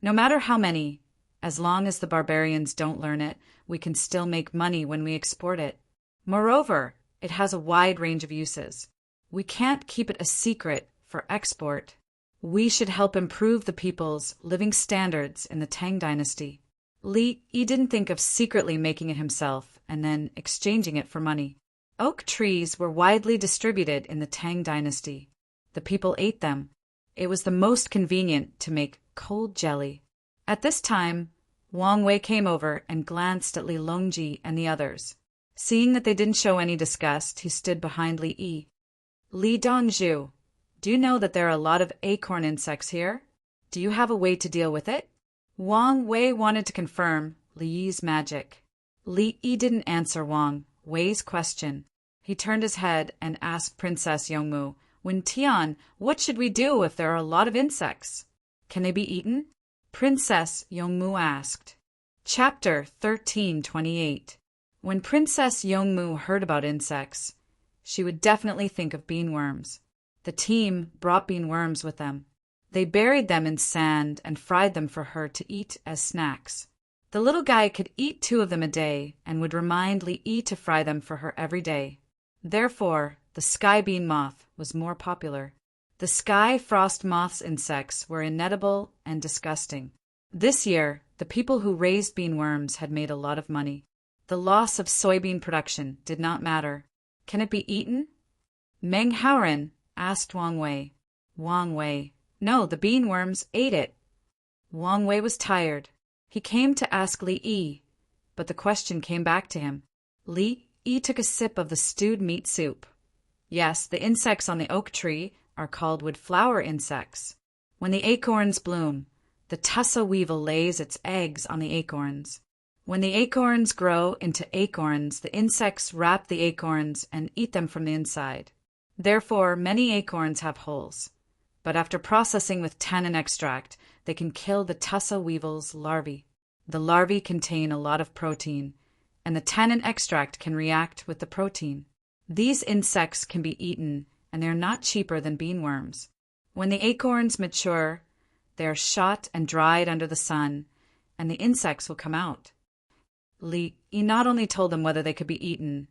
A: No matter how many, as long as the barbarians don't learn it, we can still make money when we export it. Moreover, it has a wide range of uses. We can't keep it a secret for export. We should help improve the people's living standards in the Tang dynasty. Li Yi didn't think of secretly making it himself and then exchanging it for money. Oak trees were widely distributed in the Tang dynasty. The people ate them. It was the most convenient to make cold jelly. At this time, Wang Wei came over and glanced at Li Longji and the others. Seeing that they didn't show any disgust, he stood behind Li Yi. Li Dongzhu, do you know that there are a lot of acorn insects here? Do you have a way to deal with it? Wang Wei wanted to confirm Li Yi's magic. Li Yi didn't answer Wang Wei's question. He turned his head and asked Princess Yongmu, "Wen Tian, what should we do if there are a lot of insects? Can they be eaten?" Princess Yongmu asked. Chapter 1328. When Princess Yongmu heard about insects, she would definitely think of beanworms. The team brought beanworms with them. They buried them in sand and fried them for her to eat as snacks. The little guy could eat 2 of them a day and would remind Li Yi to fry them for her every day. Therefore, the sky bean moth was more popular. The sky frost moth's insects were inedible and disgusting. This year, the people who raised beanworms had made a lot of money. The loss of soybean production did not matter. Can it be eaten? Meng Haoren asked Wang Wei. Wang Wei, no, the beanworms ate it. Wang Wei was tired. He came to ask Li Yi, but the question came back to him. Li Yi took a sip of the stewed meat soup. Yes, the insects on the oak tree are called woodflower insects. When the acorns bloom, the tussa weevil lays its eggs on the acorns. When the acorns grow into acorns, the insects wrap the acorns and eat them from the inside. Therefore, many acorns have holes. But after processing with tannin extract, they can kill the tussa weevil's larvae. The larvae contain a lot of protein, and the tannin extract can react with the protein. These insects can be eaten, and they are not cheaper than beanworms. When the acorns mature, they are shot and dried under the sun, and the insects will come out. Li Yi not only told them whether they could be eaten,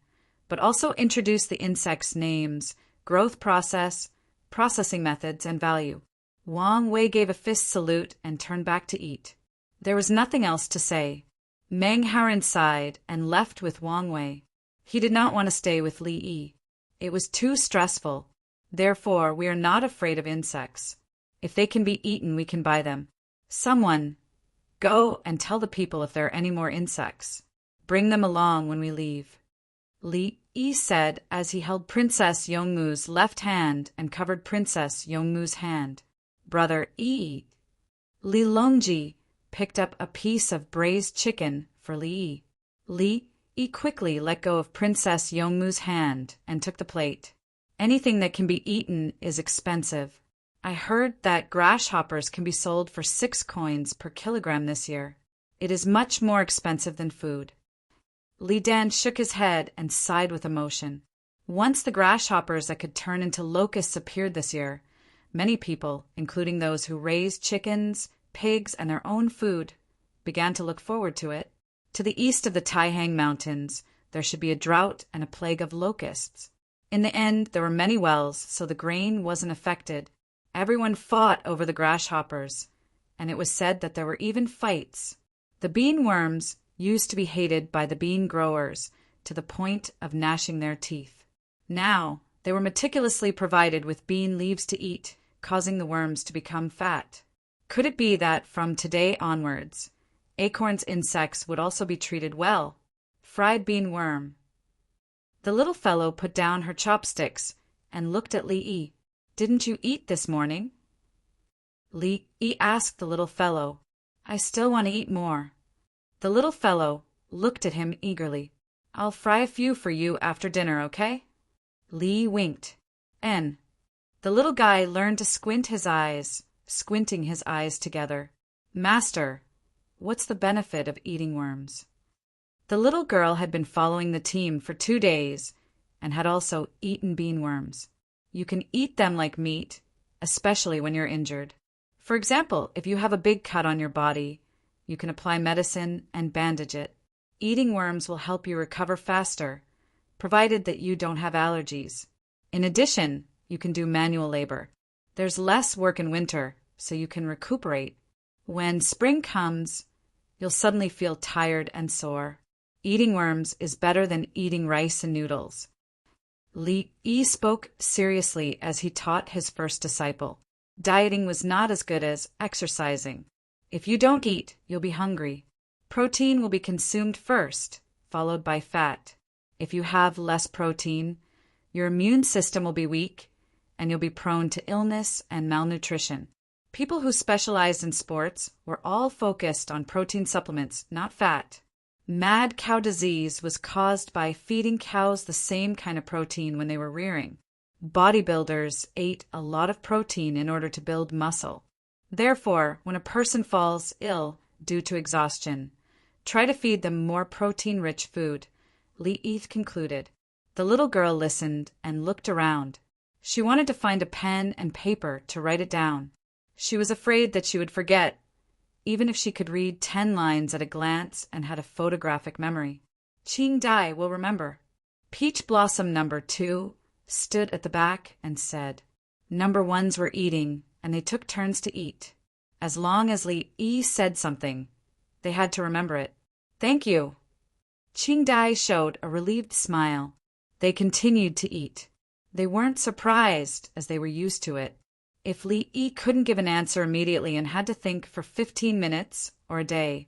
A: but also introduced the insects' names, growth process, processing methods, and value. Wang Wei gave a fist salute and turned back to eat. There was nothing else to say. Meng Haoren sighed and left with Wang Wei. He did not want to stay with Li Yi. It was too stressful. Therefore, we are not afraid of insects. If they can be eaten, we can buy them. Someone, go and tell the people if there are any more insects. Bring them along when we leave. Li Yi said as he held Princess Yongmu's left hand and covered Princess Yongmu's hand. Brother Yi. Li Longji picked up a piece of braised chicken for Li Yi. Li Yi quickly let go of Princess Yongmu's hand and took the plate. Anything that can be eaten is expensive. I heard that grasshoppers can be sold for 6 coins per kilogram this year. It is much more expensive than food. Li Dan shook his head and sighed with emotion. Once the grasshoppers that could turn into locusts appeared this year, many people, including those who raised chickens, pigs, and their own food, began to look forward to it. To the east of the Taihang Mountains, there should be a drought and a plague of locusts. In the end, there were many wells, so the grain wasn't affected. Everyone fought over the grasshoppers, and it was said that there were even fights. The beanworms used to be hated by the bean growers to the point of gnashing their teeth. Now, they were meticulously provided with bean leaves to eat, causing the worms to become fat. Could it be that from today onwards, acorns insects would also be treated well? Fried bean worm. The little fellow put down her chopsticks and looked at Li Yi. Didn't you eat this morning? Li Yi asked the little fellow. I still want to eat more. The little fellow looked at him eagerly. I'll fry a few for you after dinner, okay? Li winked. N. The little guy learned to squint his eyes, squinting his eyes together. Master, what's the benefit of eating worms? The little girl had been following the team for 2 days and had also eaten beanworms. You can eat them like meat, especially when you're injured. For example, if you have a big cut on your body, you can apply medicine and bandage it. Eating worms will help you recover faster, provided that you don't have allergies. In addition, you can do manual labor. There's less work in winter, so you can recuperate. When spring comes, you'll suddenly feel tired and sore. Eating worms is better than eating rice and noodles. Li Yi spoke seriously as he taught his first disciple. Dieting was not as good as exercising. If you don't eat, you'll be hungry. Protein will be consumed first, followed by fat. If you have less protein, your immune system will be weak, and you'll be prone to illness and malnutrition. People who specialized in sports were all focused on protein supplements, not fat. Mad cow disease was caused by feeding cows the same kind of protein when they were rearing. Bodybuilders ate a lot of protein in order to build muscle. Therefore, when a person falls ill due to exhaustion, try to feed them more protein-rich food, Li Yi concluded. The little girl listened and looked around. She wanted to find a pen and paper to write it down. She was afraid that she would forget, even if she could read 10 lines at a glance and had a photographic memory. Qing Dai will remember. Peach Blossom number 2 stood at the back and said, Number 1s were eating, and they took turns to eat. As long as Li Yi said something, they had to remember it. Thank you. Qing Dai showed a relieved smile. They continued to eat. They weren't surprised, as they were used to it. If Li Yi couldn't give an answer immediately and had to think for 15 minutes or a day,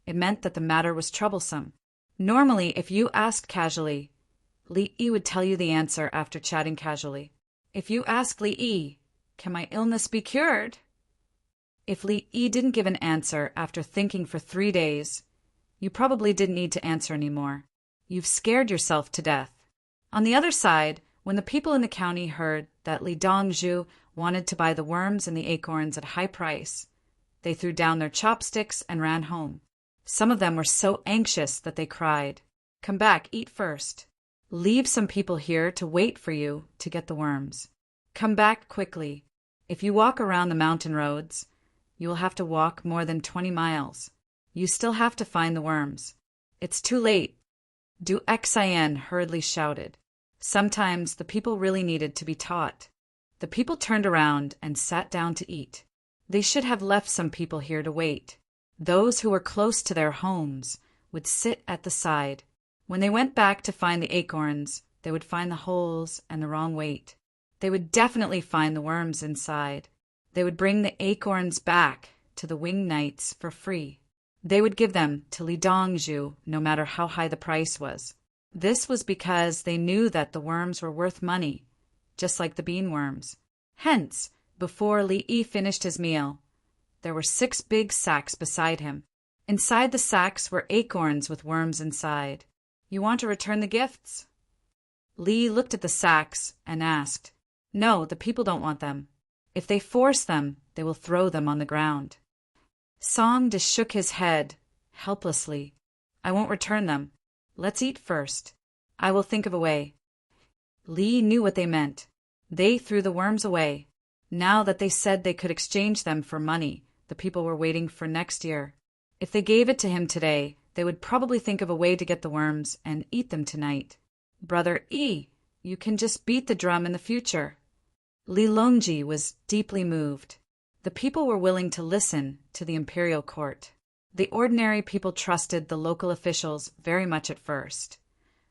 A: it meant that the matter was troublesome. Normally, if you asked casually, Li Yi would tell you the answer after chatting casually. If you asked Li Yi, can my illness be cured? If Li Yi didn't give an answer after thinking for 3 days, you probably didn't need to answer anymore. You've scared yourself to death. On the other side, when the people in the county heard that Li Dongzhu wanted to buy the worms and the acorns at a high price, they threw down their chopsticks and ran home. Some of them were so anxious that they cried, Come back, eat first. Leave some people here to wait for you to get the worms. Come back quickly. If you walk around the mountain roads, you will have to walk more than 20 miles. You still have to find the worms. It's too late. Du Xian hurriedly shouted. Sometimes the people really needed to be taught. The people turned around and sat down to eat. They should have left some people here to wait. Those who were close to their homes would sit at the side. When they went back to find the acorns, they would find the holes and the wrong weight. They would definitely find the worms inside. They would bring the acorns back to the winged knights for free. They would give them to Li Dongzhu no matter how high the price was. This was because they knew that the worms were worth money, just like the bean worms. Hence, before Li Yi finished his meal, there were 6 big sacks beside him. Inside the sacks were acorns with worms inside. You want to return the gifts? Li looked at the sacks and asked, No, the people don't want them. If they force them, they will throw them on the ground. Song just shook his head, helplessly. I won't return them. Let's eat first. I will think of a way. Li knew what they meant. They threw the worms away. Now that they said they could exchange them for money, the people were waiting for next year. If they gave it to him today, they would probably think of a way to get the worms and eat them tonight. Brother Yi, you can just beat the drum in the future. Li Longji was deeply moved. The people were willing to listen to the imperial court. The ordinary people trusted the local officials very much at first.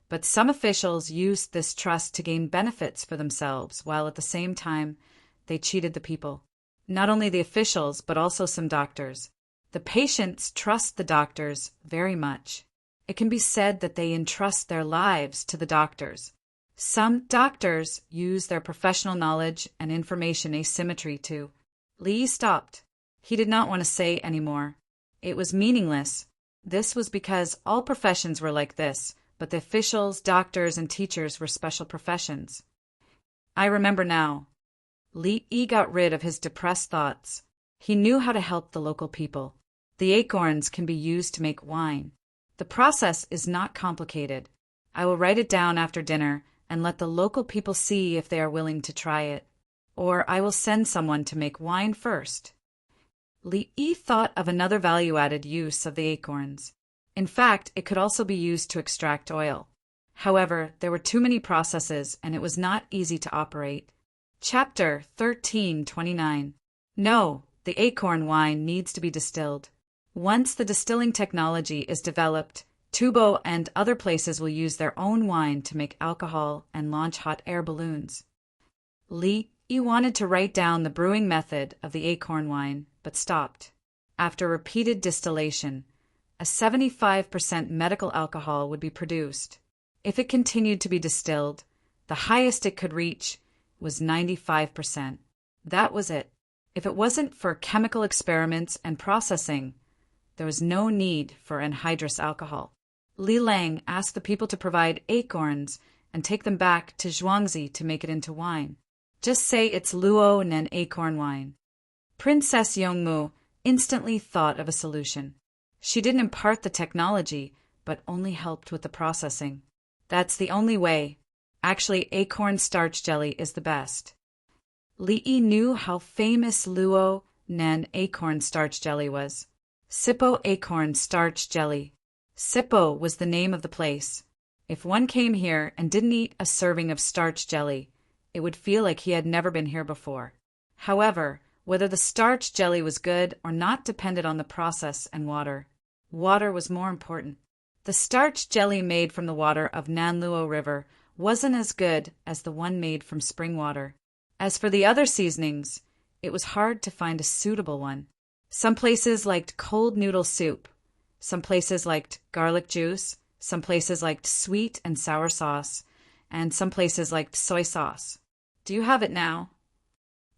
A: But some officials used this trust to gain benefits for themselves, while at the same time they cheated the people. Not only the officials, but also some doctors. The patients trust the doctors very much. It can be said that they entrust their lives to the doctors. Some doctors use their professional knowledge and information asymmetry to. Li stopped. He did not want to say any more. It was meaningless. This was because all professions were like this, but the officials, doctors, and teachers were special professions. I remember now. Li Yi got rid of his depressed thoughts. He knew how to help the local people. The acorns can be used to make wine. The process is not complicated. I will write it down after dinner and let the local people see if they are willing to try it. Or I will send someone to make wine first. Li Yi thought of another value-added use of the acorns. In fact, it could also be used to extract oil. However, there were too many processes and it was not easy to operate. Chapter 1329. No, the acorn wine needs to be distilled. Once the distilling technology is developed, Tubo and other places will use their own wine to make alcohol and launch hot air balloons. Li Yi wanted to write down the brewing method of the acorn wine, but stopped. After repeated distillation, a 75% medical alcohol would be produced. If it continued to be distilled, the highest it could reach was 95%. That was it. If it wasn't for chemical experiments and processing, there was no need for anhydrous alcohol. Li Lang asked the people to provide acorns and take them back to Zhuangzi to make it into wine. Just say it's Luo Nen acorn wine. Princess Yongmu instantly thought of a solution. She didn't impart the technology, but only helped with the processing. That's the only way. Actually, acorn starch jelly is the best. Li Yi knew how famous Luo Nen acorn starch jelly was. Sippo acorn starch jelly. Sippo was the name of the place. If one came here and didn't eat a serving of starch jelly, it would feel like he had never been here before. However, whether the starch jelly was good or not depended on the process and water. Water was more important. The starch jelly made from the water of Nanluo River wasn't as good as the one made from spring water. As for the other seasonings, it was hard to find a suitable one. Some places liked cold noodle soup. Some places liked garlic juice. Some places liked sweet and sour sauce. And some places liked soy sauce. Do you have it now?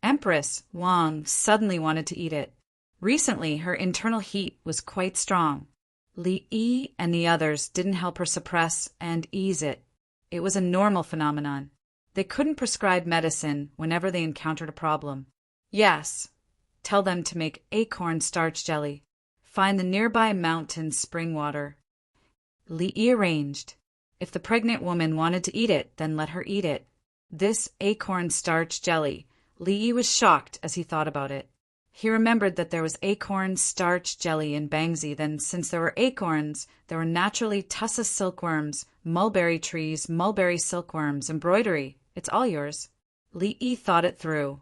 A: Empress Wang suddenly wanted to eat it. Recently, her internal heat was quite strong. Li Yi and the others didn't help her suppress and ease it. It was a normal phenomenon. They couldn't prescribe medicine whenever they encountered a problem. Yes, tell them to make acorn starch jelly. Find the nearby mountain spring water. Li Yi arranged. If the pregnant woman wanted to eat it, then let her eat it. This acorn starch jelly, Li Yi was shocked as he thought about it. He remembered that there was acorn starch jelly in Bangzi, then since there were acorns, there were naturally tussa silkworms, mulberry trees, mulberry silkworms, embroidery. It's all yours. Li Yi thought it through.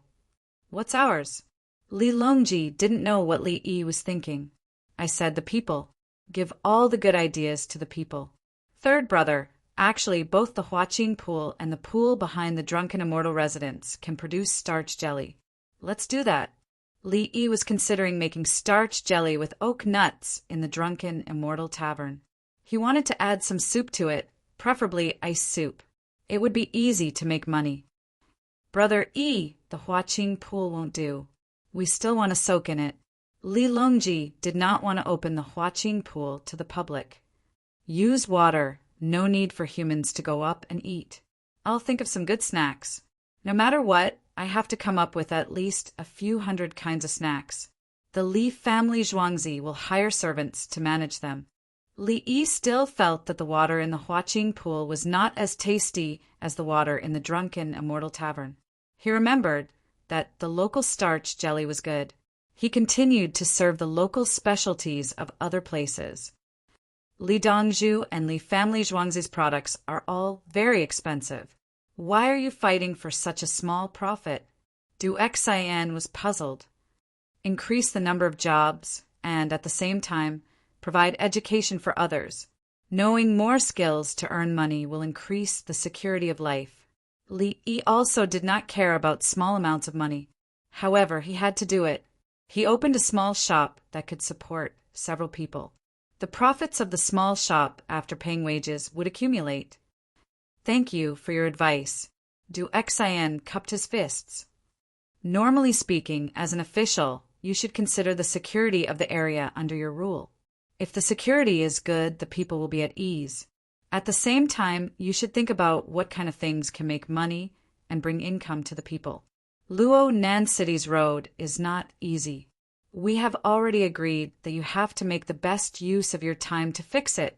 A: What's ours? Li Longji didn't know what Li Yi was thinking. I said the people. Give all the good ideas to the people. Third brother, actually both the Huaqing pool and the pool behind the Drunken Immortal residence can produce starch jelly. Let's do that. Li Yi was considering making starch jelly with oak nuts in the Drunken Immortal Tavern. He wanted to add some soup to it, preferably ice soup. It would be easy to make money. Brother Yi, the Huaqing pool won't do. We still want to soak in it. Li Longji did not want to open the Huaqing pool to the public. Use water, no need for humans to go up and eat. I'll think of some good snacks. No matter what, I have to come up with at least a few hundred kinds of snacks. The Li family Zhuangzi will hire servants to manage them. Li Yi still felt that the water in the Huaqing pool was not as tasty as the water in the Drunken Immortal Tavern. He remembered that the local starch jelly was good. He continued to serve the local specialties of other places. Li Dongzhu and Li family Zhuangzi's products are all very expensive. Why are you fighting for such a small profit? Du Xian was puzzled. Increase the number of jobs and, at the same time, provide education for others. Knowing more skills to earn money will increase the security of life. Li Yi also did not care about small amounts of money. However, he had to do it. He opened a small shop that could support several people. The profits of the small shop, after paying wages, would accumulate. Thank you for your advice. Du Xian cupped his fists. Normally speaking, as an official, you should consider the security of the area under your rule. If the security is good, the people will be at ease. At the same time, you should think about what kind of things can make money and bring income to the people. Luo Nan City's road is not easy. We have already agreed that you have to make the best use of your time to fix it,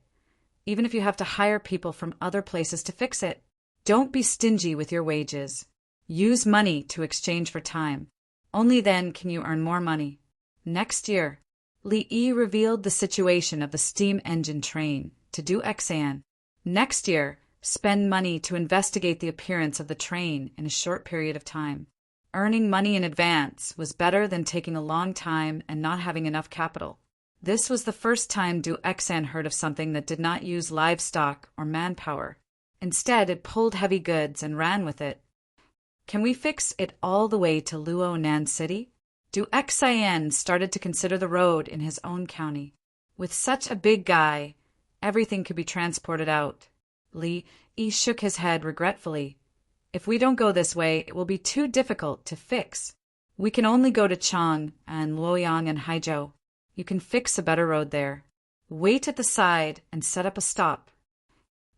A: even if you have to hire people from other places to fix it. Don't be stingy with your wages. Use money to exchange for time. Only then can you earn more money. Next year, Li Yi revealed the situation of the steam engine train to Du Xian. Next year, spend money to investigate the appearance of the train in a short period of time. Earning money in advance was better than taking a long time and not having enough capital. This was the first time Du Xan heard of something that did not use livestock or manpower. Instead, it pulled heavy goods and ran with it. Can we fix it all the way to Luonan City? Du Xan started to consider the road in his own county. With such a big guy, everything could be transported out. Li Yi shook his head regretfully. If we don't go this way, it will be too difficult to fix. We can only go to Chang and Luoyang and Haizhou. You can fix a better road there. Wait at the side and set up a stop.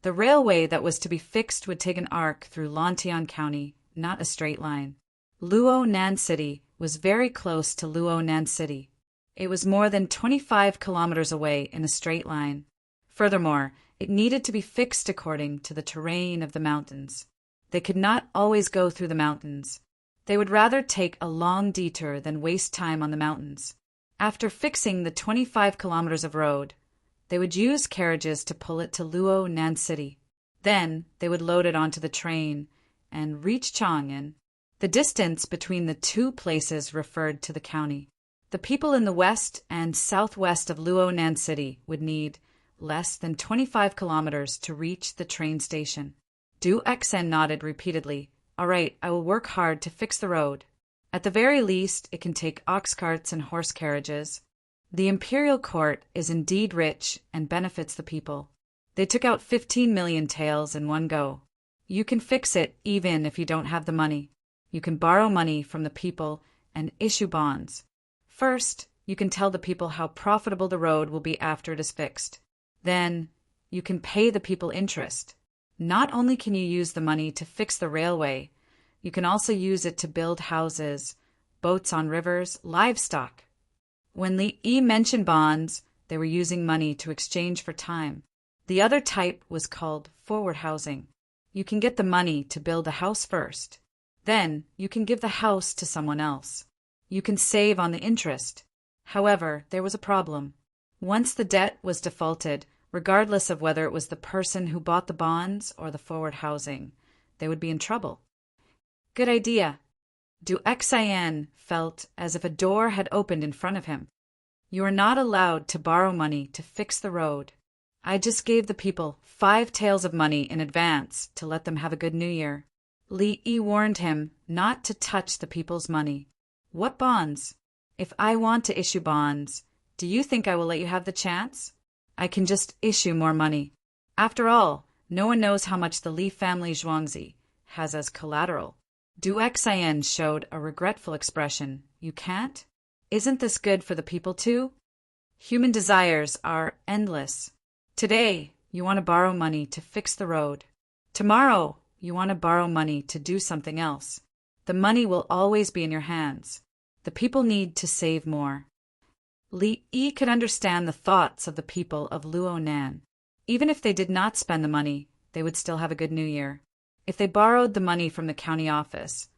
A: The railway that was to be fixed would take an arc through Lantian County, not a straight line. Luonan City was very close to Luonan City. It was more than 25 kilometers away in a straight line. Furthermore, it needed to be fixed according to the terrain of the mountains. They could not always go through the mountains. They would rather take a long detour than waste time on the mountains. After fixing the 25 kilometers of road, they would use carriages to pull it to Luonan City. Then they would load it onto the train and reach Chang'an. The distance between the two places referred to the county. The people in the west and southwest of Luonan City would need less than 25 kilometers to reach the train station. Du Xen nodded repeatedly. All right, I will work hard to fix the road. At the very least, it can take ox carts and horse carriages. The imperial court is indeed rich and benefits the people. They took out 15 million taels in one go. You can fix it even if you don't have the money. You can borrow money from the people and issue bonds. First, you can tell the people how profitable the road will be after it is fixed. Then, you can pay the people interest. Not only can you use the money to fix the railway, you can also use it to build houses, boats on rivers, livestock. When Li Yi mentioned bonds, they were using money to exchange for time. The other type was called forward housing. You can get the money to build a house first. Then, you can give the house to someone else. You can save on the interest. However, there was a problem. Once the debt was defaulted, regardless of whether it was the person who bought the bonds or the forward housing, they would be in trouble. Good idea. Du Xian felt as if a door had opened in front of him. You are not allowed to borrow money to fix the road. I just gave the people 5 taels of money in advance to let them have a good New Year. Li Yi warned him not to touch the people's money. What bonds? If I want to issue bonds, do you think I will let you have the chance? I can just issue more money. After all, no one knows how much the Li family Zhuangzi has as collateral. Du Xian showed a regretful expression. You can't? Isn't this good for the people too? Human desires are endless. Today, you want to borrow money to fix the road. Tomorrow, you want to borrow money to do something else. The money will always be in your hands. The people need to save more. Li Yi could understand the thoughts of the people of Luonan. Even if they did not spend the money, they would still have a good New Year. If they borrowed the money from the county office,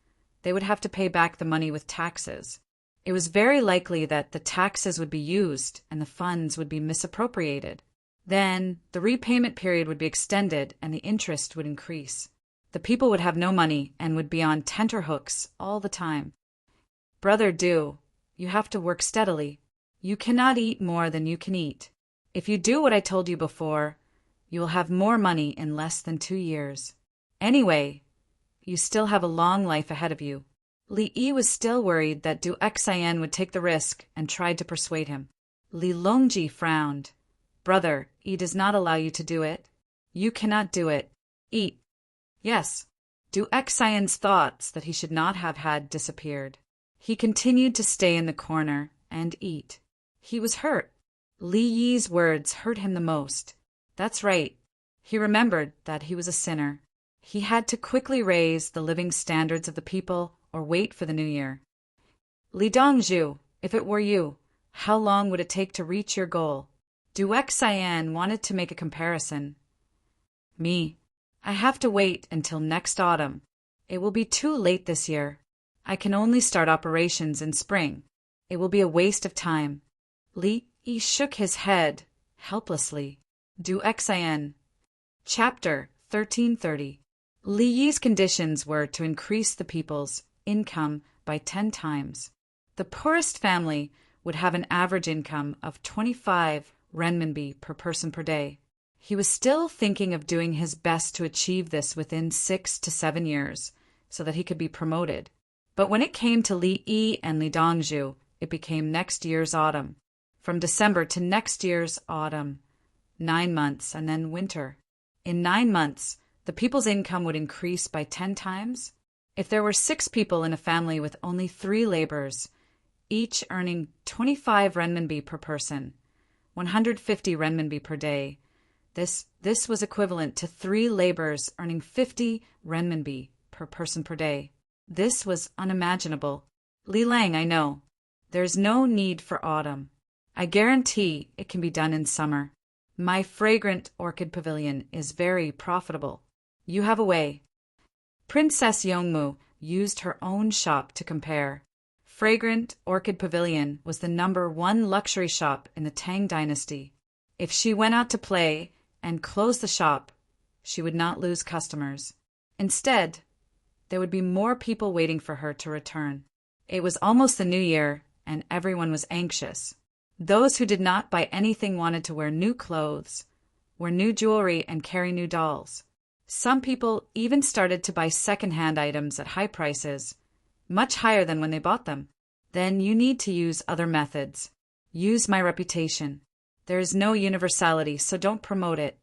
A: they would have to pay back the money with taxes. It was very likely that the taxes would be used and the funds would be misappropriated. Then, the repayment period would be extended and the interest would increase. The people would have no money and would be on tenterhooks all the time. Brother Du, you have to work steadily. You cannot eat more than you can eat. If you do what I told you before, you will have more money in less than 2 years. Anyway, you still have a long life ahead of you. Li Yi was still worried that Du Xian would take the risk and tried to persuade him. Li Longji frowned. Brother, Yi does not allow you to do it. You cannot do it. Eat. Yes. Du Xian's thoughts that he should not have had disappeared. He continued to stay in the corner and eat. He was hurt. Li Yi's words hurt him the most. That's right. He remembered that he was a sinner. He had to quickly raise the living standards of the people or wait for the new year. Li Dongzhu, if it were you, how long would it take to reach your goal? Du Xian wanted to make a comparison. Me. I have to wait until next autumn. It will be too late this year. I can only start operations in spring. It will be a waste of time. Li Yi shook his head helplessly. Du Xian. Chapter 1330. Li Yi's conditions were to increase the people's income by 10 times. The poorest family would have an average income of 25 renminbi per person per day. He was still thinking of doing his best to achieve this within 6 to 7 years, so that he could be promoted. But when it came to Li Yi and Li Dongzhu, it became next year's autumn. From December to next year's autumn, 9 months, and then winter. In 9 months, the people's income would increase by 10 times. If there were 6 people in a family with only 3 laborers, each earning 25 renminbi per person, 150 renminbi per day, this was equivalent to 3 laborers earning 50 renminbi per person per day. This was unimaginable. Li Lang, I know. There's no need for autumn. I guarantee it can be done in summer. My fragrant orchid pavilion is very profitable. You have a way. Princess Yongmu used her own shop to compare. Fragrant Orchid Pavilion was the #1 luxury shop in the Tang dynasty. If she went out to play and closed the shop, she would not lose customers. Instead, there would be more people waiting for her to return. It was almost the new year, and everyone was anxious. Those who did not buy anything wanted to wear new clothes, wear new jewelry, and carry new dolls. Some people even started to buy second-hand items at high prices, much higher than when they bought them. Then you need to use other methods. Use my reputation. There is no universality, so don't promote it.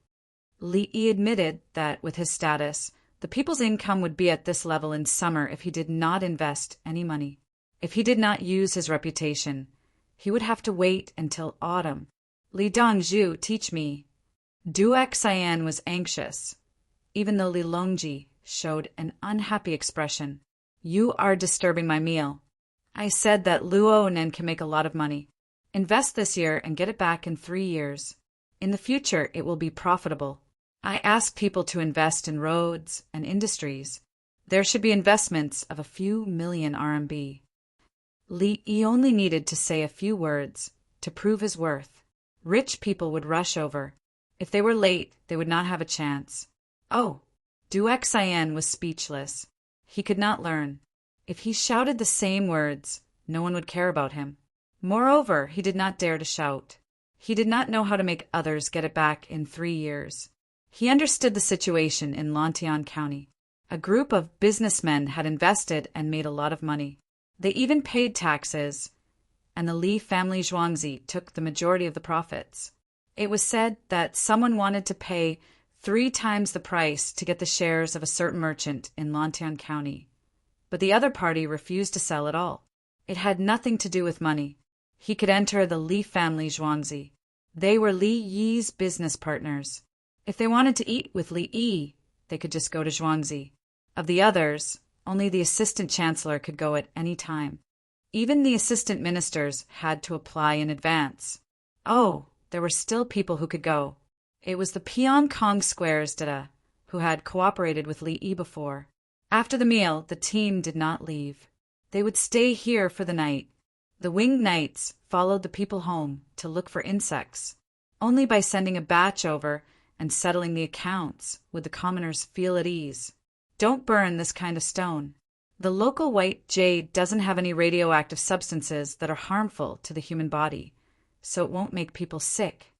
A: Li Yi admitted that with his status, the people's income would be at this level in summer if he did not invest any money. If he did not use his reputation, he would have to wait until autumn. Li Dongzhu, teach me. Du Xian was anxious, even though Li Longji showed an unhappy expression. You are disturbing my meal. I said that Luo Nen can make a lot of money. Invest this year and get it back in 3 years. In the future, it will be profitable. I ask people to invest in roads and industries. There should be investments of a few million RMB. Li Yi only needed to say a few words to prove his worth. Rich people would rush over. If they were late, they would not have a chance. Oh, Du Xian was speechless. He could not learn. If he shouted the same words, no one would care about him. Moreover, he did not dare to shout. He did not know how to make others get it back in 3 years. He understood the situation in Lantian County. A group of businessmen had invested and made a lot of money. They even paid taxes, and the Li family Zhuangzi took the majority of the profits. It was said that someone wanted to pay 3 times the price to get the shares of a certain merchant in Lantian County, but the other party refused to sell at all. It had nothing to do with money. He could enter the Li family Zhuangzi. They were Li Yi's business partners. If they wanted to eat with Li Yi, they could just go to Zhuangzi. Of the others, only the assistant chancellor could go at any time. Even the assistant ministers had to apply in advance. Oh, there were still people who could go. It was the Peon Kong Square's Dada, who had cooperated with Li Yi before. After the meal, the team did not leave. They would stay here for the night. The winged knights followed the people home to look for insects. Only by sending a batch over and settling the accounts would the commoners feel at ease. Don't burn this kind of stone. The local white jade doesn't have any radioactive substances that are harmful to the human body, so it won't make people sick.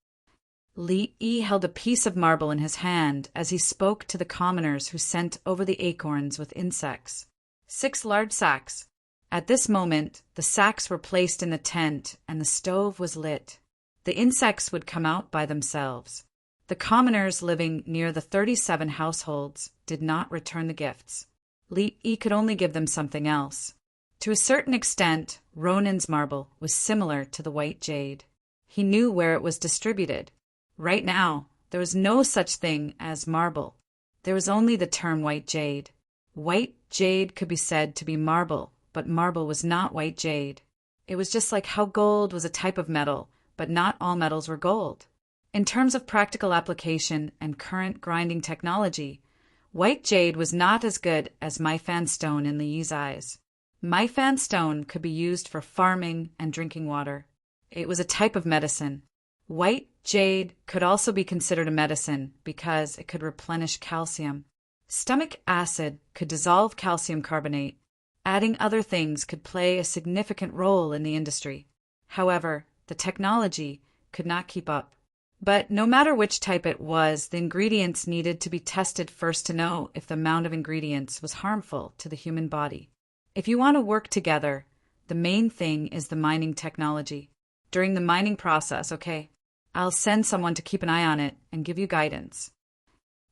A: Li Yi held a piece of marble in his hand as he spoke to the commoners who sent over the acorns with insects. 6 large sacks. At this moment, the sacks were placed in the tent and the stove was lit. The insects would come out by themselves. The commoners living near the 37 households did not return the gifts. Li Yi could only give them something else. To a certain extent, Ronan's marble was similar to the white jade. He knew where it was distributed. Right now, there was no such thing as marble. There was only the term white jade. White jade could be said to be marble, but marble was not white jade. It was just like how gold was a type of metal, but not all metals were gold. In terms of practical application and current grinding technology, white jade was not as good as Maifan stone in Li Yi's eyes. Maifan stone could be used for farming and drinking water. It was a type of medicine. White jade could also be considered a medicine because it could replenish calcium. Stomach acid could dissolve calcium carbonate. Adding other things could play a significant role in the industry. However, the technology could not keep up. But no matter which type it was, the ingredients needed to be tested first to know if the amount of ingredients was harmful to the human body. If you want to work together, the main thing is the mining technology. During the mining process, okay, I'll send someone to keep an eye on it and give you guidance.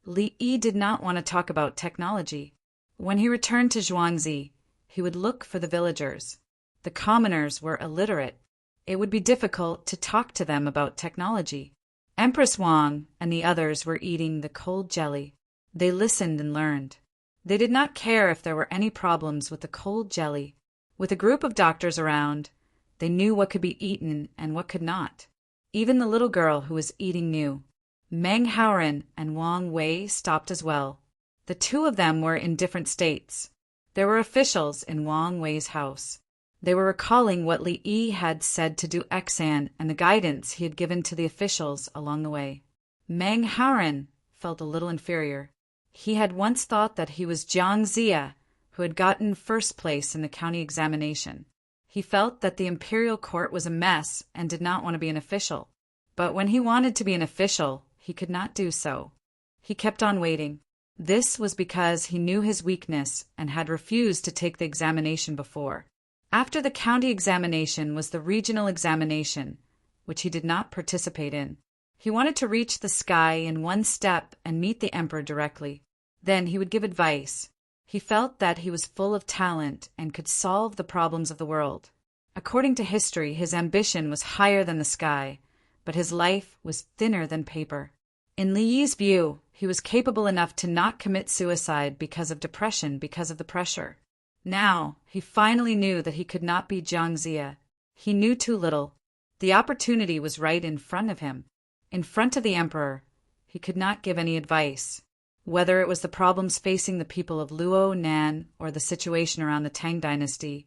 A: Li Yi did not want to talk about technology. When he returned to Zhuangzi, he would look for the villagers. The commoners were illiterate. It would be difficult to talk to them about technology. Empress Wang and the others were eating the cold jelly. They listened and learned. They did not care if there were any problems with the cold jelly. With a group of doctors around, they knew what could be eaten and what could not. Even the little girl who was eating knew. Meng Haoren and Wang Wei stopped as well. The two of them were in different states. There were officials in Wang Wei's house. They were recalling what Li Yi had said to do Xan and the guidance he had given to the officials along the way. Meng Haoren felt a little inferior. He had once thought that he was Jiang Zia, who had gotten first place in the county examination. He felt that the imperial court was a mess and did not want to be an official. But when he wanted to be an official, he could not do so. He kept on waiting. This was because he knew his weakness and had refused to take the examination before. After the county examination was the regional examination, which he did not participate in. He wanted to reach the sky in one step and meet the emperor directly. Then he would give advice. He felt that he was full of talent and could solve the problems of the world. According to history, his ambition was higher than the sky, but his life was thinner than paper. In Li Yi's view, he was capable enough to not commit suicide because of depression because of the pressure. Now, he finally knew that he could not be Jiang Zia. He knew too little. The opportunity was right in front of him. In front of the emperor, he could not give any advice. Whether it was the problems facing the people of Luo, Nan, or the situation around the Tang dynasty,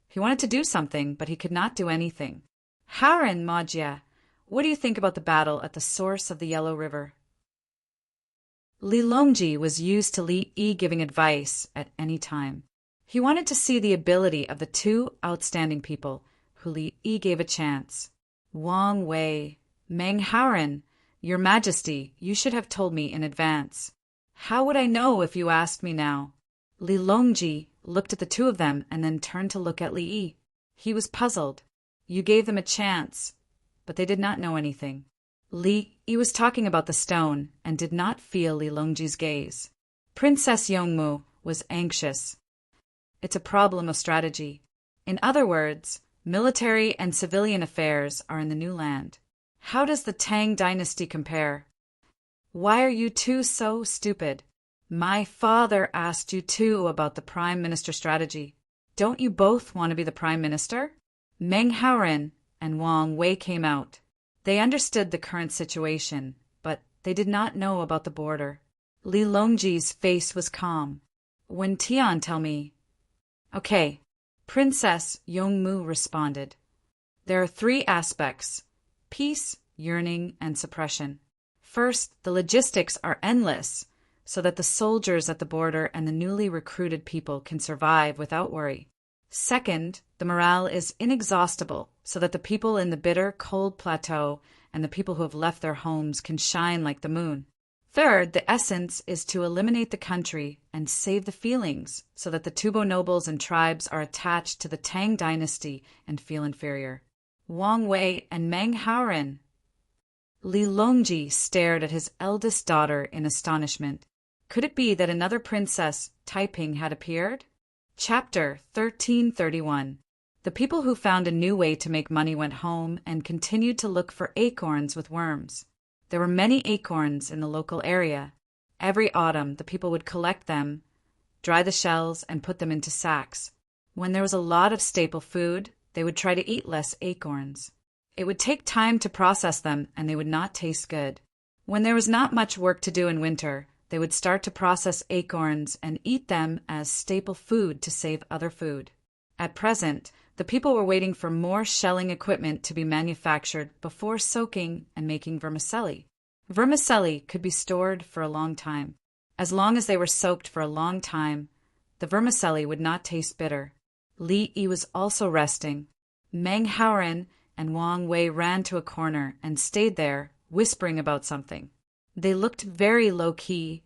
A: he wanted to do something, but he could not do anything. Haoren Majia, what do you think about the battle at the source of the Yellow River? Li Longji was used to Li Yi giving advice at any time. He wanted to see the ability of the two outstanding people who Li Yi gave a chance. Wang Wei, Meng Haoren, Your Majesty, you should have told me in advance. How would I know if you asked me now? Li Longji looked at the two of them and then turned to look at Li Yi. He was puzzled. You gave them a chance, but they did not know anything. Li Yi was talking about the stone and did not feel Li Longji's gaze. Princess Yongmu was anxious. It's a problem of strategy. In other words, military and civilian affairs are in the new land. How does the Tang dynasty compare? Why are you two so stupid? My father asked you too about the prime minister strategy. Don't you both want to be the prime minister? Meng Haoren and Wang Wei came out. They understood the current situation, but they did not know about the border. Li Longji's face was calm. When Tian tell me... Okay, Princess Yongmu responded. There are three aspects: peace, yearning, and suppression. First, the logistics are endless, so that the soldiers at the border and the newly recruited people can survive without worry. Second, the morale is inexhaustible, so that the people in the bitter, cold plateau and the people who have left their homes can shine like the moon. Third, the essence is to eliminate the country and save the feelings, so that the Tubo nobles and tribes are attached to the Tang dynasty and feel inferior. Wang Wei and Meng Haoren. Li Longji stared at his eldest daughter in astonishment. Could it be that another princess, Taiping, had appeared? Chapter 1331. The people who found a new way to make money went home and continued to look for acorns with worms. There were many acorns in the local area. Every autumn, the people would collect them, dry the shells, and put them into sacks. When there was a lot of staple food, they would try to eat less acorns. It would take time to process them, and they would not taste good. When there was not much work to do in winter, they would start to process acorns and eat them as staple food to save other food. At present, the people were waiting for more shelling equipment to be manufactured before soaking and making vermicelli. Vermicelli could be stored for a long time. As long as they were soaked for a long time, The vermicelli would not taste bitter. Li Yi was also resting. Meng Haoren and Wang Wei ran to a corner and stayed there, whispering about something. They looked very low-key,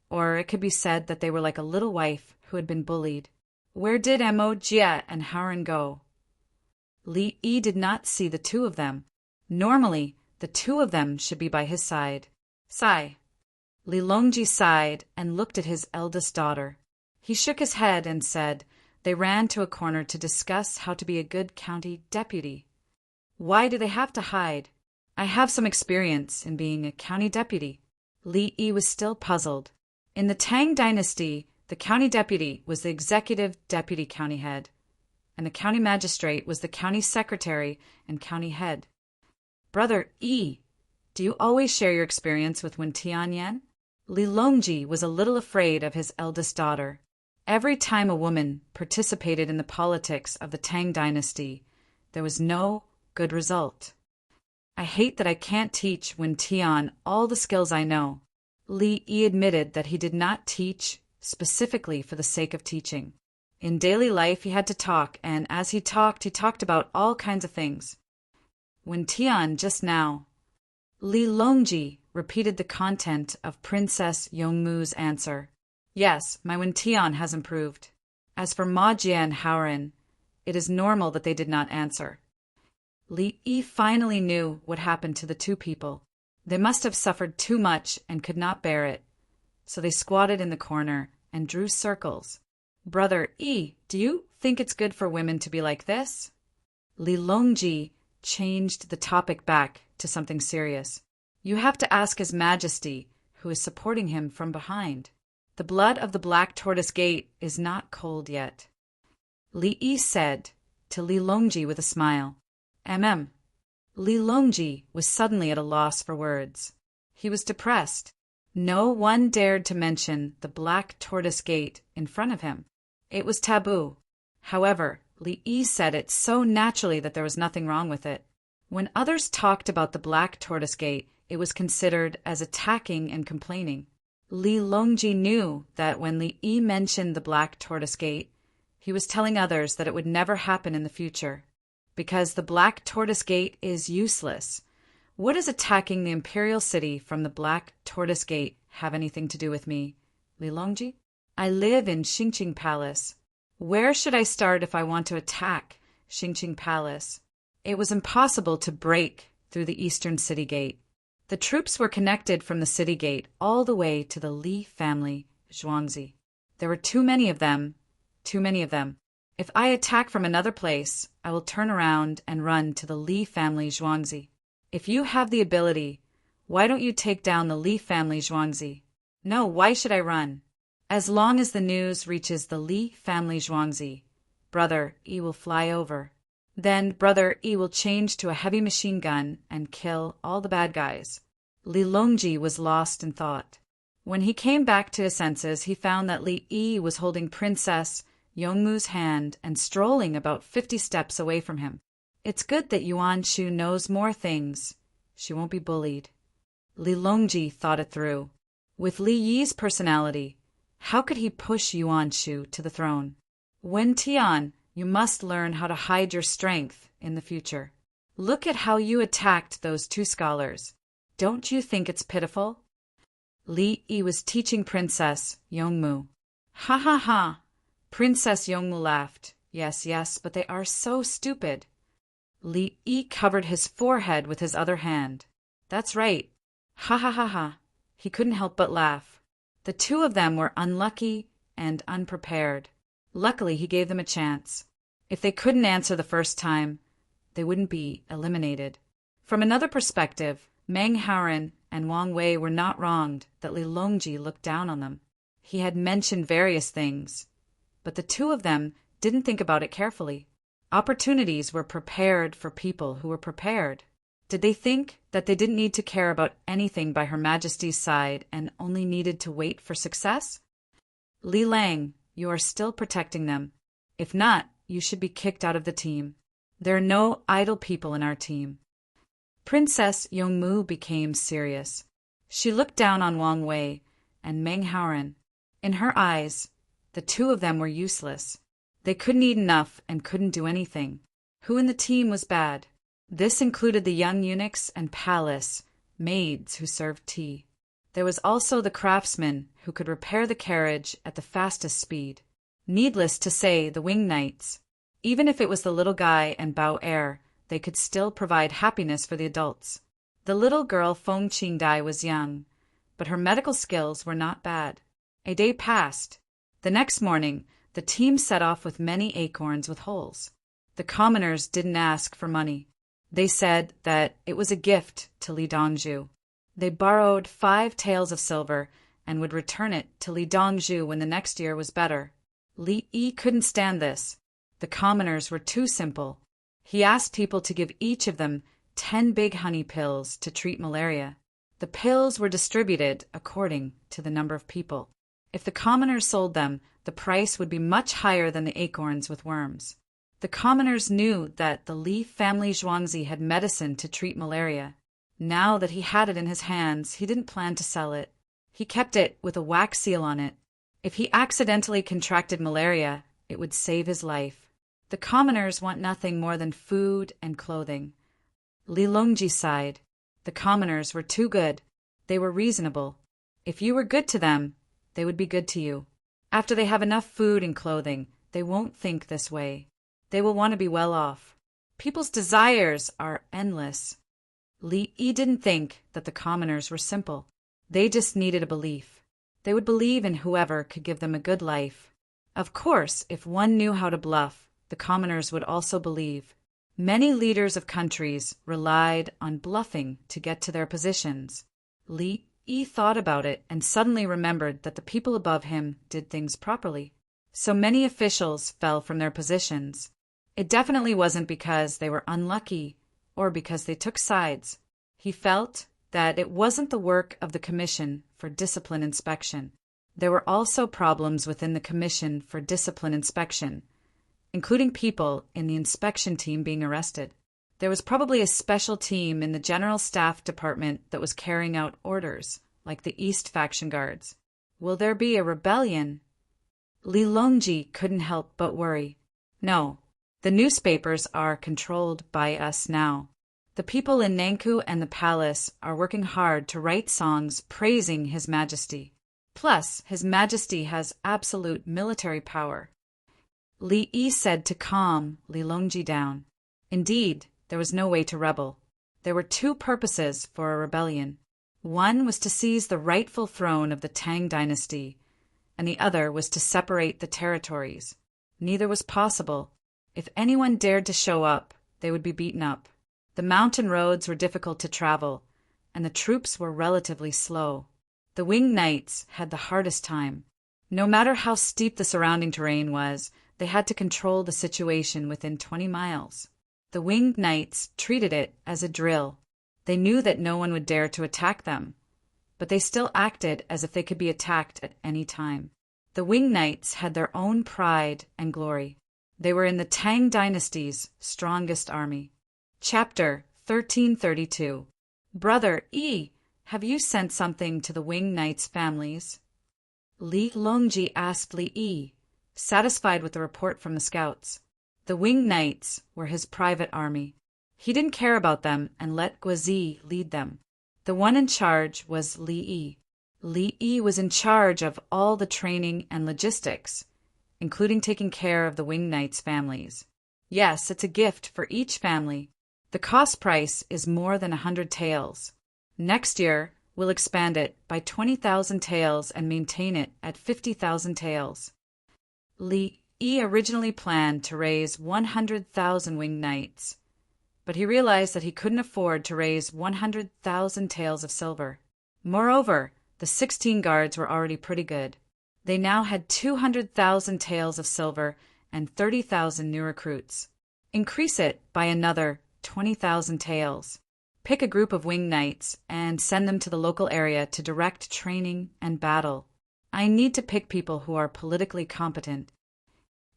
A: or it could be said that they were like a little wife who had been bullied. Where did Mo Jie and Haoren go? Li Yi did not see the two of them. Normally, the two of them should be by his side. Sigh. Li Longji sighed and looked at his eldest daughter. He shook his head and said they ran to a corner to discuss how to be a good county deputy. Why do they have to hide? I have some experience in being a county deputy. Li Yi was still puzzled. In the Tang dynasty, the county deputy was the executive deputy county head, and the county magistrate was the county secretary and county head. Brother Yi, do you always share your experience with Wen Tianyan? Li Longji was a little afraid of his eldest daughter. Every time a woman participated in the politics of the Tang dynasty, there was no good result. I hate that I can't teach Wen Tian all the skills I know. Li Yi admitted that he did not teach specifically for the sake of teaching. In daily life he had to talk, and as he talked about all kinds of things. Wen Tian just now. Li Longji repeated the content of Princess Yongmu's answer. Yes, my Wen Tian has improved. As for Ma Jie and Haoren, it is normal that they did not answer. Li Yi finally knew what happened to the two people. They must have suffered too much and could not bear it. So they squatted in the corner and drew circles. Brother Yi, do you think it's good for women to be like this? Li Longji changed the topic back to something serious. You have to ask His Majesty, who is supporting him from behind. The blood of the Black Tortoise Gate is not cold yet. Li Yi said to Li Longji with a smile. Li Longji was suddenly at a loss for words. He was depressed. No one dared to mention the Black Tortoise Gate in front of him. It was taboo. However, Li Yi said it so naturally that there was nothing wrong with it. When others talked about the Black Tortoise Gate, it was considered as attacking and complaining. Li Longji knew that when Li Yi mentioned the Black Tortoise Gate, he was telling others that it would never happen in the future. Because the Black Tortoise Gate is useless. What does attacking the imperial city from the Black Tortoise Gate have anything to do with me, Li Longji? I live in Xingqing Palace. Where should I start if I want to attack Xingqing Palace? It was impossible to break through the eastern city gate. The troops were connected from the city gate all the way to the Li family, Zhuangzi. There were too many of them. If I attack from another place, I will turn around and run to the Li family Zhuangzi. If you have the ability, why don't you take down the Li family Zhuangzi? No, why should I run? As long as the news reaches the Li family Zhuangzi, Brother Yi will fly over. Then Brother Yi will change to a heavy machine gun and kill all the bad guys. Li Longji was lost in thought. When he came back to his senses, he found that Li Yi was holding Princess Yongmu's hand and strolling about 50 steps away from him. It's good that Yuan Shu knows more things. She won't be bullied. Li Longji thought it through. With Li Yi's personality, how could he push Yuan Shu to the throne? Wen Tian, you must learn how to hide your strength in the future. Look at how you attacked those two scholars. Don't you think it's pitiful? Li Yi was teaching Princess Yongmu. Ha ha ha! Princess Yongmu laughed. Yes, but they are so stupid. Li Yi covered his forehead with his other hand. That's right. Ha ha ha ha. He couldn't help but laugh. The two of them were unlucky and unprepared. Luckily, he gave them a chance. If they couldn't answer the first time, they wouldn't be eliminated. From another perspective, Meng Haoren and Wang Wei were not wronged that Li Longji looked down on them. He had mentioned various things, but the two of them didn't think about it carefully. Opportunities were prepared for people who were prepared. Did they think that they didn't need to care about anything by Her Majesty's side and only needed to wait for success? Li Lang, you are still protecting them. If not, you should be kicked out of the team. There are no idle people in our team. Princess Yongmu became serious. She looked down on Wang Wei and Meng Haoren. In her eyes, The two of them were useless. They couldn't eat enough and couldn't do anything. Who in the team was bad? This included the young eunuchs and palace maids who served tea. There was also the craftsman who could repair the carriage at the fastest speed. Needless to say, the winged knights. Even if it was the little guy and Bao Er, they could still provide happiness for the adults. The little girl Feng Qingdai was young, but her medical skills were not bad. A day passed. The next morning, the team set off with many acorns with holes. The commoners didn't ask for money. They said that it was a gift to Li Dongzhu. They borrowed 5 taels of silver and would return it to Li Dongzhu when the next year was better. Li Yi couldn't stand this. The commoners were too simple. He asked people to give each of them 10 big honey pills to treat malaria. The pills were distributed according to the number of people. If the commoners sold them, the price would be much higher than the acorns with worms. The commoners knew that the Li family Zhuangzi had medicine to treat malaria. Now that he had it in his hands, he didn't plan to sell it. He kept it with a wax seal on it. If he accidentally contracted malaria, it would save his life. The commoners want nothing more than food and clothing. Li Longji sighed. The commoners were too good. They were reasonable. If you were good to them, they would be good to you. After they have enough food and clothing, they won't think this way. They will want to be well off. People's desires are endless. Li Yi didn't think that the commoners were simple. They just needed a belief. They would believe in whoever could give them a good life. Of course, if one knew how to bluff, the commoners would also believe. Many leaders of countries relied on bluffing to get to their positions. Li Yi thought about it and suddenly remembered that the people above him did things properly. So many officials fell from their positions. It definitely wasn't because they were unlucky or because they took sides. He felt that it wasn't the work of the Commission for Discipline Inspection. There were also problems within the Commission for Discipline Inspection, including people in the inspection team being arrested. There was probably a special team in the General Staff Department that was carrying out orders, like the East Faction Guards. Will there be a rebellion? Li Longji couldn't help but worry. No, the newspapers are controlled by us now. The people in Nankou and the palace are working hard to write songs praising His Majesty. Plus, His Majesty has absolute military power. Li Yi said to calm Li Longji down. Indeed, there was no way to rebel. There were 2 purposes for a rebellion. One was to seize the rightful throne of the Tang dynasty, and the other was to separate the territories. Neither was possible. If anyone dared to show up, they would be beaten up. The mountain roads were difficult to travel, and the troops were relatively slow. The winged knights had the hardest time. No matter how steep the surrounding terrain was, they had to control the situation within 20 miles. The winged knights treated it as a drill. They knew that no one would dare to attack them, but they still acted as if they could be attacked at any time. The winged knights had their own pride and glory. They were in the Tang dynasty's strongest army. Chapter 1332. Brother Yi, have you sent something to the winged knights' families? Li Longji asked Li Yi, satisfied with the report from the scouts. The winged knights were his private army. He didn't care about them and let Guazi lead them. The one in charge was Li Yi. Li Yi was in charge of all the training and logistics, including taking care of the winged knights' families. Yes, it's a gift for each family. The cost price is more than 100 taels. Next year, we'll expand it by 20,000 taels and maintain it at 50,000 taels. Li Yi originally planned to raise 100,000 winged knights, but he realized that he couldn't afford to raise 100,000 taels of silver. Moreover, the 16 guards were already pretty good. They now had 200,000 taels of silver and 30,000 new recruits. Increase it by another 20,000 taels. Pick a group of winged knights and send them to the local area to direct training and battle. I need to pick people who are politically competent.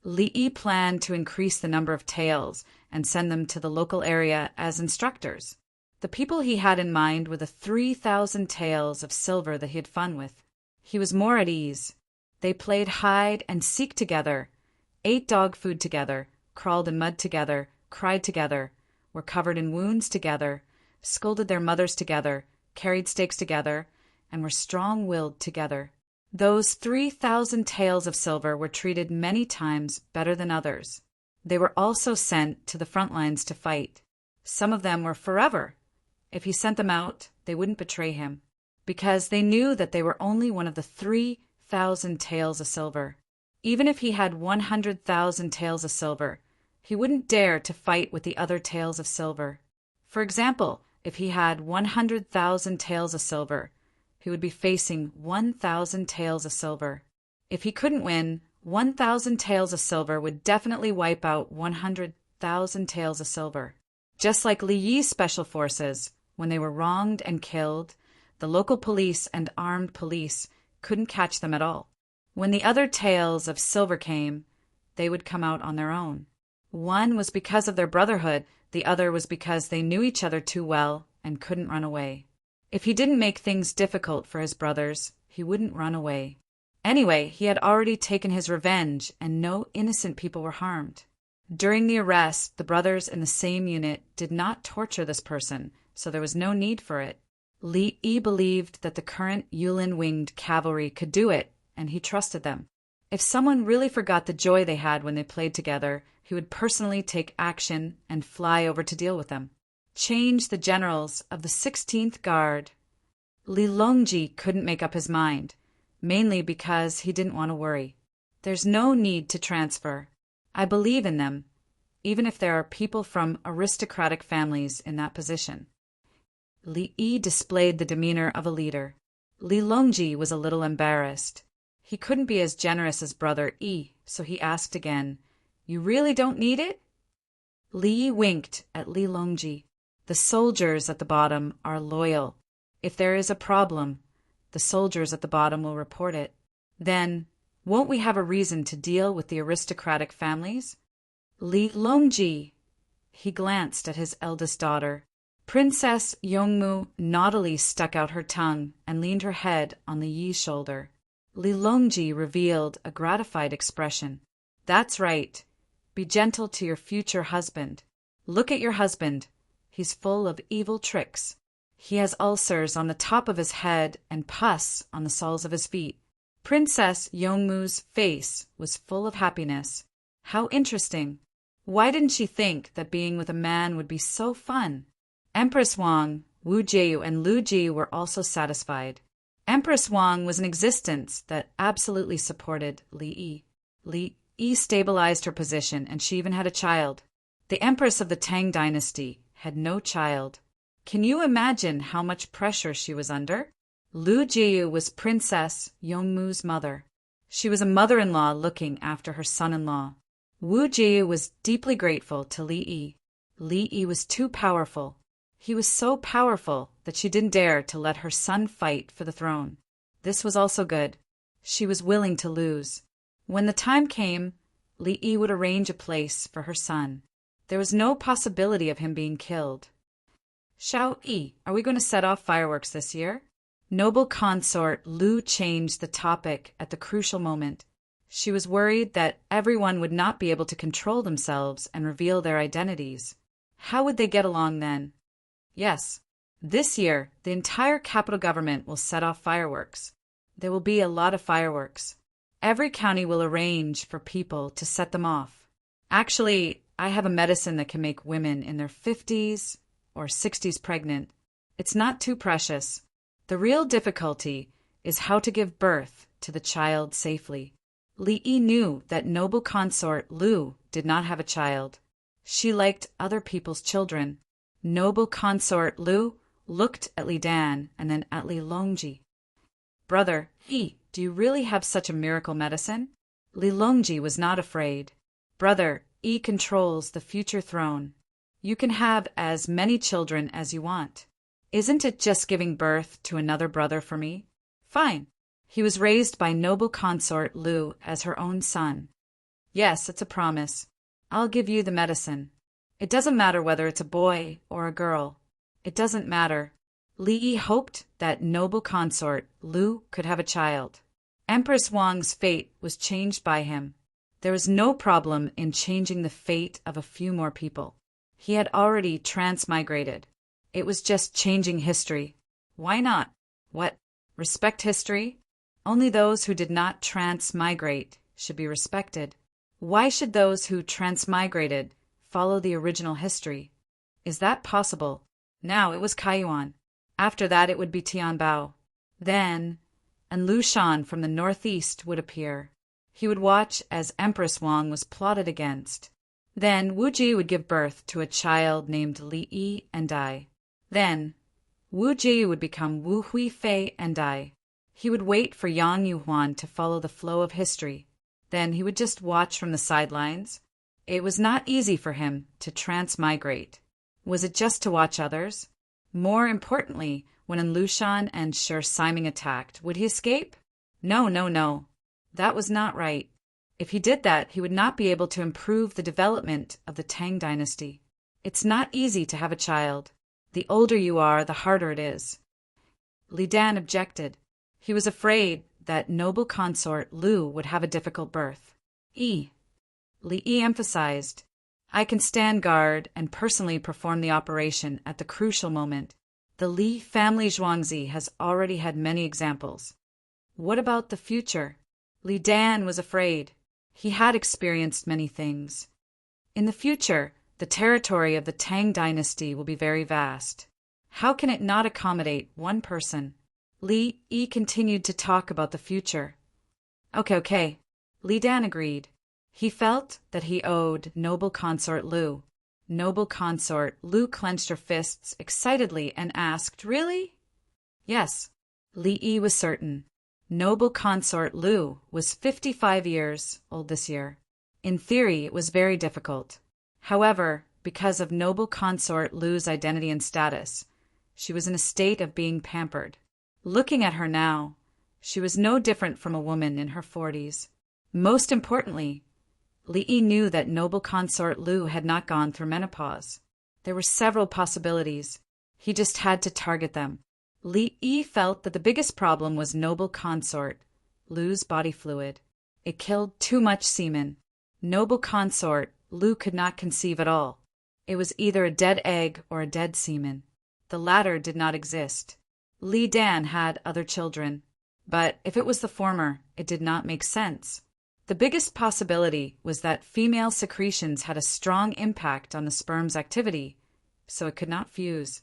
A: Li Yi planned to increase the number of taels and send them to the local area as instructors. The people he had in mind were the 3,000 taels of silver that he had fun with. He was more at ease. They played hide and seek together, ate dog food together, crawled in mud together, cried together, were covered in wounds together, scolded their mothers together, carried stakes together, and were strong-willed together. Those 3,000 taels of silver were treated many times better than others. They were also sent to the front lines to fight. Some of them were forever. If he sent them out, they wouldn't betray him, because they knew that they were only one of the 3,000 taels of silver. Even if he had 100,000 taels of silver, he wouldn't dare to fight with the other taels of silver. For example, if he had 100,000 taels of silver, he would be facing 1,000 taels of silver. If he couldn't win, 1,000 taels of silver would definitely wipe out 100,000 taels of silver. Just like Li Yi's special forces, when they were wronged and killed, the local police and armed police couldn't catch them at all. When the other taels of silver came, they would come out on their own. One was because of their brotherhood, the other was because they knew each other too well and couldn't run away. If he didn't make things difficult for his brothers, he wouldn't run away. Anyway, he had already taken his revenge, and no innocent people were harmed. During the arrest, the brothers in the same unit did not torture this person, so there was no need for it. Li Yi believed that the current Yulin winged cavalry could do it, and he trusted them. If someone really forgot the joy they had when they played together, he would personally take action and fly over to deal with them. Change the generals of the 16th Guard. Li Longji couldn't make up his mind, mainly because he didn't want to worry. There's no need to transfer. I believe in them, even if there are people from aristocratic families in that position. Li Yi displayed the demeanor of a leader. Li Longji was a little embarrassed. He couldn't be as generous as brother Yi, so he asked again, "You really don't need it?" Li Yi winked at Li Longji. The soldiers at the bottom are loyal. If there is a problem, the soldiers at the bottom will report it. Then, won't we have a reason to deal with the aristocratic families? Li Longji. He glanced at his eldest daughter. Princess Yongmu naughtily stuck out her tongue and leaned her head on Li Yi's shoulder. Li Longji revealed a gratified expression. That's right. Be gentle to your future husband. Look at your husband. He's full of evil tricks. He has ulcers on the top of his head and pus on the soles of his feet. Princess Yongmu's face was full of happiness. How interesting. Why didn't she think that being with a man would be so fun? Empress Wang, Wu Jieyu, and Lu Ji were also satisfied. Empress Wang was an existence that absolutely supported Li Yi. Li Yi stabilized her position, and she even had a child. The Empress of the Tang dynasty had no child. Can you imagine how much pressure she was under? Lu Jiyu was Princess Yongmu's mother. She was a mother-in-law looking after her son-in-law. Wu Jiyu was deeply grateful to Li Yi. Li Yi was too powerful. He was so powerful that she didn't dare to let her son fight for the throne. This was also good. She was willing to lose. When the time came, Li Yi would arrange a place for her son. There was no possibility of him being killed. Xiao Yi, are we going to set off fireworks this year? Noble consort Lu changed the topic at the crucial moment. She was worried that everyone would not be able to control themselves and reveal their identities. How would they get along then? Yes, this year the entire capital government will set off fireworks. There will be a lot of fireworks. Every county will arrange for people to set them off. Actually, I have a medicine that can make women in their 50s or 60s pregnant. It's not too precious. The real difficulty is how to give birth to the child safely. Li Yi knew that noble consort Lu did not have a child. She liked other people's children. Noble consort Lu looked at Li Dan and then at Li Longji. Brother Yi, do you really have such a miracle medicine? Li Longji was not afraid. Brother Yi controls the future throne. You can have as many children as you want. Isn't it just giving birth to another brother for me? Fine. He was raised by noble consort Lu as her own son. Yes, it's a promise. I'll give you the medicine. It doesn't matter whether it's a boy or a girl. It doesn't matter. Li Yi hoped that noble consort Lu could have a child. Empress Wang's fate was changed by him. There was no problem in changing the fate of a few more people. He had already transmigrated. It was just changing history. Why not? What? Respect history? Only those who did not transmigrate should be respected. Why should those who transmigrated follow the original history? Is that possible? Now it was Kaiyuan. After that it would be Tianbao. Then, and Lu Shan from the northeast would appear. He would watch as Empress Wang was plotted against. Then Wu Ji would give birth to a child named Li Yi and die. Then Wu Ji would become Wu Hui Fei and die. He would wait for Yang Yuhuan to follow the flow of history. Then he would just watch from the sidelines. It was not easy for him to transmigrate. Was it just to watch others? More importantly, when Lu Shan and Sher Siming attacked, would he escape? No. That was not right. If he did that, he would not be able to improve the development of the Tang dynasty. It's not easy to have a child. The older you are, the harder it is. Li Dan objected. He was afraid that noble consort Lu would have a difficult birth. Li Yi emphasized, I can stand guard and personally perform the operation at the crucial moment. The Li family Zhuangzi has already had many examples. What about the future? Li Dan was afraid. He had experienced many things. In the future, the territory of the Tang dynasty will be very vast. How can it not accommodate one person? Li Yi continued to talk about the future. Okay. Li Dan agreed. He felt that he owed noble consort Lu. Noble consort Lu clenched her fists excitedly and asked, Really? Yes. Li Yi was certain. Noble consort Lu was 55 years old this year. In theory, it was very difficult. However, because of noble consort Lu's identity and status, she was in a state of being pampered. Looking at her now, she was no different from a woman in her 40s. Most importantly, Li Yi knew that noble consort Lu had not gone through menopause. There were several possibilities. He just had to target them. Li Yi felt that the biggest problem was noble consort Lu's body fluid. It killed too much semen. Noble consort Lu could not conceive at all. It was either a dead egg or a dead semen. The latter did not exist. Li Dan had other children, but if it was the former, it did not make sense. The biggest possibility was that female secretions had a strong impact on the sperm's activity, so it could not fuse.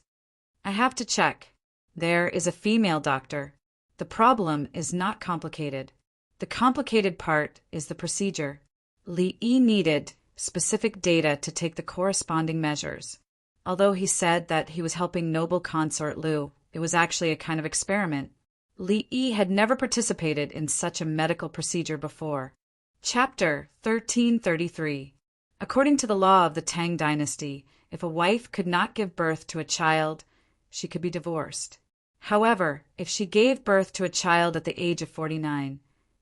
A: I have to check. There is a female doctor. The problem is not complicated. The complicated part is the procedure. Li Yi needed specific data to take the corresponding measures. Although he said that he was helping noble consort Lu, it was actually a kind of experiment. Li Yi had never participated in such a medical procedure before. Chapter 1333. According to the law of the Tang dynasty, if a wife could not give birth to a child, she could be divorced. However, if she gave birth to a child at the age of 49,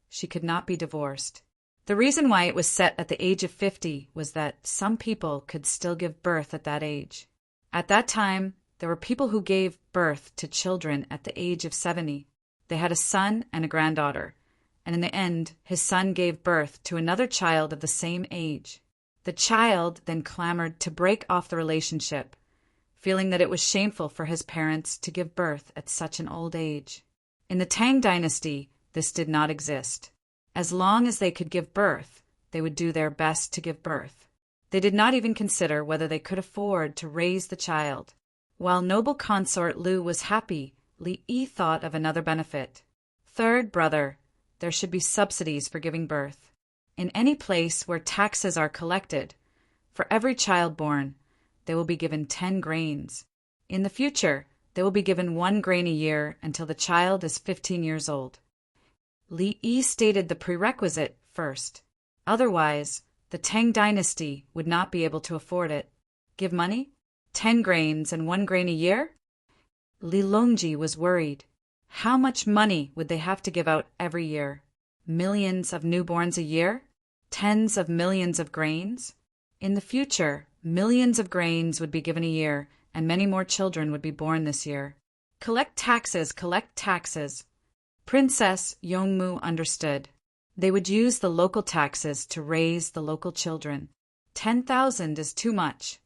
A: she could not be divorced. The reason why it was set at the age of 50 was that some people could still give birth at that age. At that time, there were people who gave birth to children at the age of 70. They had a son and a granddaughter, and in the end, his son gave birth to another child of the same age. The child then clamored to break off the relationship, feeling that it was shameful for his parents to give birth at such an old age. In the Tang dynasty, this did not exist. As long as they could give birth, they would do their best to give birth. They did not even consider whether they could afford to raise the child. While noble consort Lu was happy, Li Yi thought of another benefit. Third brother, there should be subsidies for giving birth. In any place where taxes are collected, for every child born, they will be given 10 grains. In the future, they will be given 1 grain a year until the child is 15 years old. Li Yi stated the prerequisite first. Otherwise, the Tang dynasty would not be able to afford it. Give money? 10 grains and 1 grain a year? Li Longji was worried. How much money would they have to give out every year? Millions of newborns a year? Tens of millions of grains? In the future, millions of grains would be given a year, and many more children would be born this year. Collect taxes, collect taxes. Princess Yongmu understood. They would use the local taxes to raise the local children. 10,000 is too much.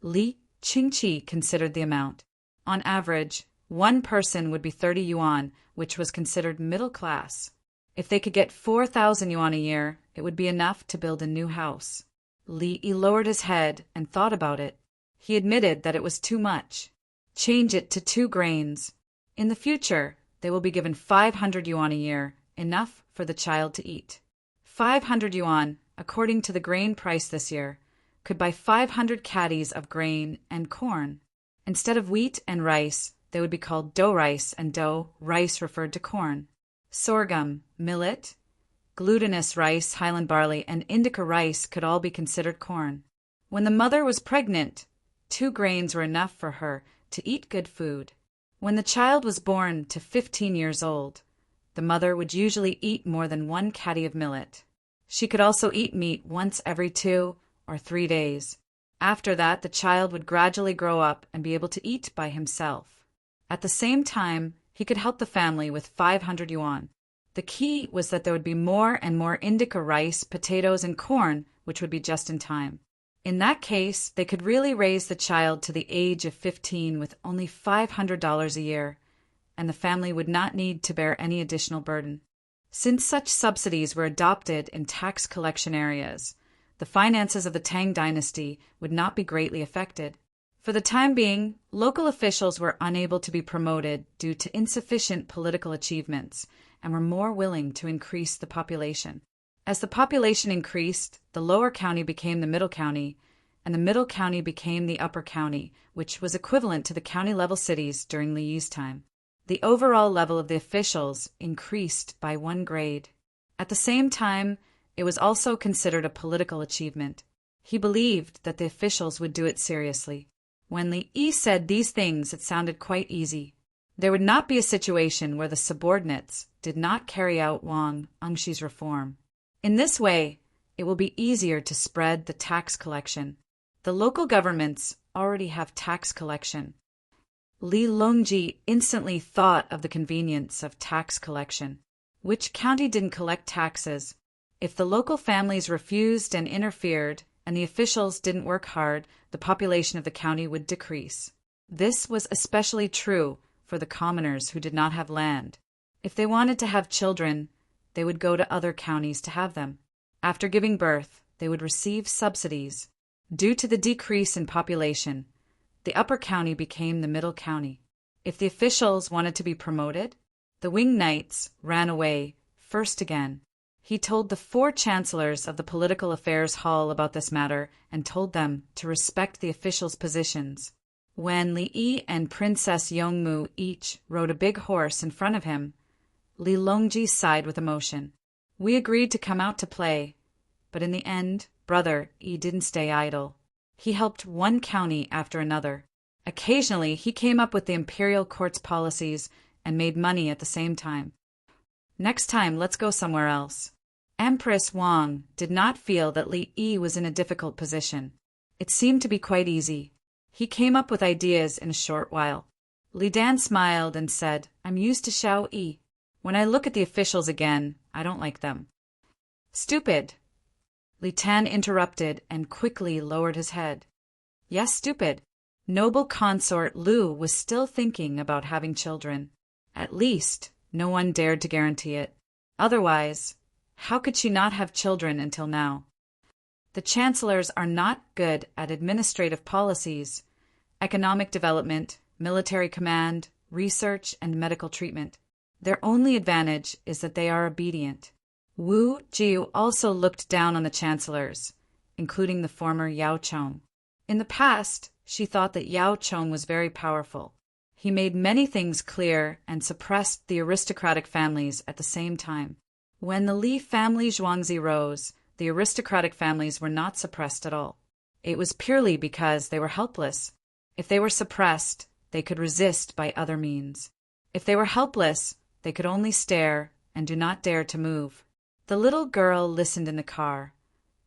A: Li Qingqi considered the amount. On average, one person would be 30 yuan, which was considered middle class. If they could get 4,000 yuan a year, it would be enough to build a new house. Li lowered his head and thought about it. He admitted that it was too much. Change it to 2 grains. In the future, they will be given 500 yuan a year, enough for the child to eat. 500 yuan, according to the grain price this year, could buy 500 caddies of grain and corn. Instead of wheat and rice, they would be called dough rice, and dough rice referred to corn. Sorghum, millet, glutinous rice, highland barley, and indica rice could all be considered corn. When the mother was pregnant, 2 grains were enough for her to eat good food. When the child was born to 15 years old, the mother would usually eat more than 1 caddy of millet. She could also eat meat once every 2 or 3 days. After that, the child would gradually grow up and be able to eat by himself. At the same time, he could help the family with 500 yuan. The key was that there would be more and more indica rice, potatoes, and corn, which would be just in time. In that case, they could really raise the child to the age of 15 with only $500 a year, and the family would not need to bear any additional burden. Since such subsidies were adopted in tax collection areas, the finances of the Tang dynasty would not be greatly affected. For the time being, local officials were unable to be promoted due to insufficient political achievements and were more willing to increase the population. As the population increased, the lower county became the middle county, and the middle county became the upper county, which was equivalent to the county-level cities during Li Yi's time. The overall level of the officials increased by 1 grade. At the same time, it was also considered a political achievement. He believed that the officials would do it seriously. When Li Yi said these things, it sounded quite easy. There would not be a situation where the subordinates did not carry out Wang Angshi's reform. In this way, it will be easier to spread the tax collection. The local governments already have tax collection. Li Longji instantly thought of the convenience of tax collection. Which county didn't collect taxes? If the local families refused and interfered, and the officials didn't work hard, the population of the county would decrease. This was especially true for the commoners who did not have land. If they wanted to have children, they would go to other counties to have them. After giving birth, they would receive subsidies. Due to the decrease in population, the upper county became the middle county. If the officials wanted to be promoted, the wing knights ran away first again. He told the 4 chancellors of the Political Affairs Hall about this matter and told them to respect the officials' positions. When Li Yi and Princess Yongmu each rode a big horse in front of him, Li Longji sighed with emotion. We agreed to come out to play, but in the end, Brother Yi didn't stay idle. He helped one county after another. Occasionally, he came up with the imperial court's policies and made money at the same time. Next time, let's go somewhere else. Empress Wang did not feel that Li Yi was in a difficult position. It seemed to be quite easy. He came up with ideas in a short while. Li Dan smiled and said, I'm used to Xiao Yi. When I look at the officials again, I don't like them. Stupid. Li Tan interrupted and quickly lowered his head. Yes, stupid. Noble consort Lu was still thinking about having children. At least, no one dared to guarantee it. Otherwise, how could she not have children until now? The chancellors are not good at administrative policies, economic development, military command, research, and medical treatment. Their only advantage is that they are obedient. Wu Jiu also looked down on the chancellors, including the former Yao Chong. In the past, she thought that Yao Chong was very powerful. He made many things clear and suppressed the aristocratic families at the same time. When the Li family Zhuangzi rose, the aristocratic families were not suppressed at all. It was purely because they were helpless. If they were suppressed, they could resist by other means. If they were helpless, they could only stare and do not dare to move. The little girl listened in the car.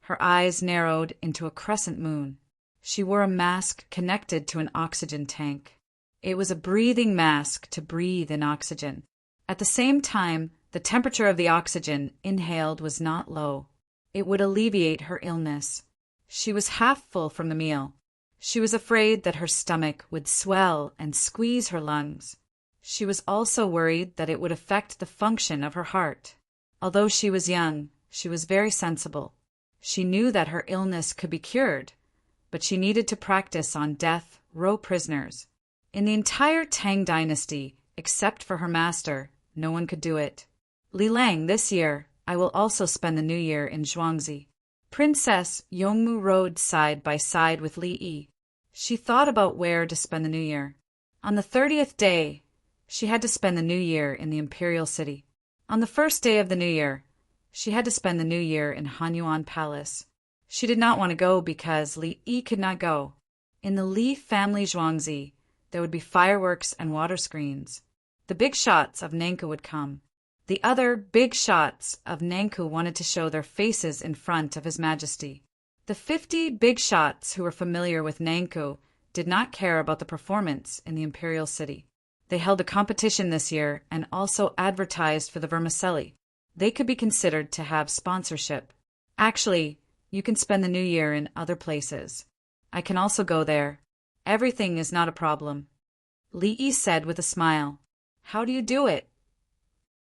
A: Her eyes narrowed into a crescent moon. She wore a mask connected to an oxygen tank. It was a breathing mask to breathe in oxygen. At the same time, the temperature of the oxygen inhaled was not low. It would alleviate her illness. She was half full from the meal. She was afraid that her stomach would swell and squeeze her lungs. She was also worried that it would affect the function of her heart. Although she was young, she was very sensible. She knew that her illness could be cured, but she needed to practice on death row prisoners. In the entire Tang dynasty, except for her master, no one could do it. Li Lang, this year, I will also spend the new year in Zhuangzi. Princess Yongmu rode side by side with Li Yi. She thought about where to spend the new year. On the 30th day, she had to spend the new year in the imperial city. On the first day of the new year, she had to spend the new year in Hanyuan Palace. She did not want to go because Li Yi could not go. In the Li family Zhuangzi, there would be fireworks and water screens. The big shots of Nanku would come. The other big shots of Nanku wanted to show their faces in front of His Majesty. The 50 big shots who were familiar with Nanku did not care about the performance in the imperial city. They held a competition this year and also advertised for the vermicelli. They could be considered to have sponsorship. Actually, you can spend the new year in other places. I can also go there. Everything is not a problem. Li Yi said with a smile. How do you do it?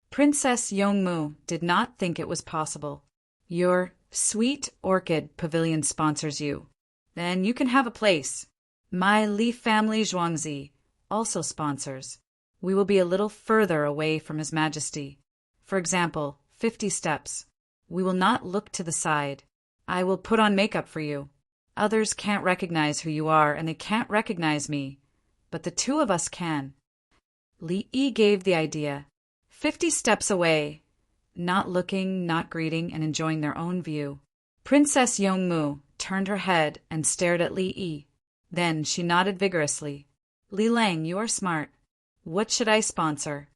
A: Princess Yongmu did not think it was possible. Your Sweet Orchid Pavilion sponsors you. Then you can have a place. My Li family Zhuangzi also sponsors. We will be a little further away from His Majesty. For example, 50 steps. We will not look to the side. I will put on makeup for you. Others can't recognize who you are and they can't recognize me, but the two of us can. Li Yi gave the idea. 50 steps away, not looking, not greeting, and enjoying their own view. Princess Yongmu turned her head and stared at Li Yi. Then she nodded vigorously. Li Lang, you are smart. What should I sponsor?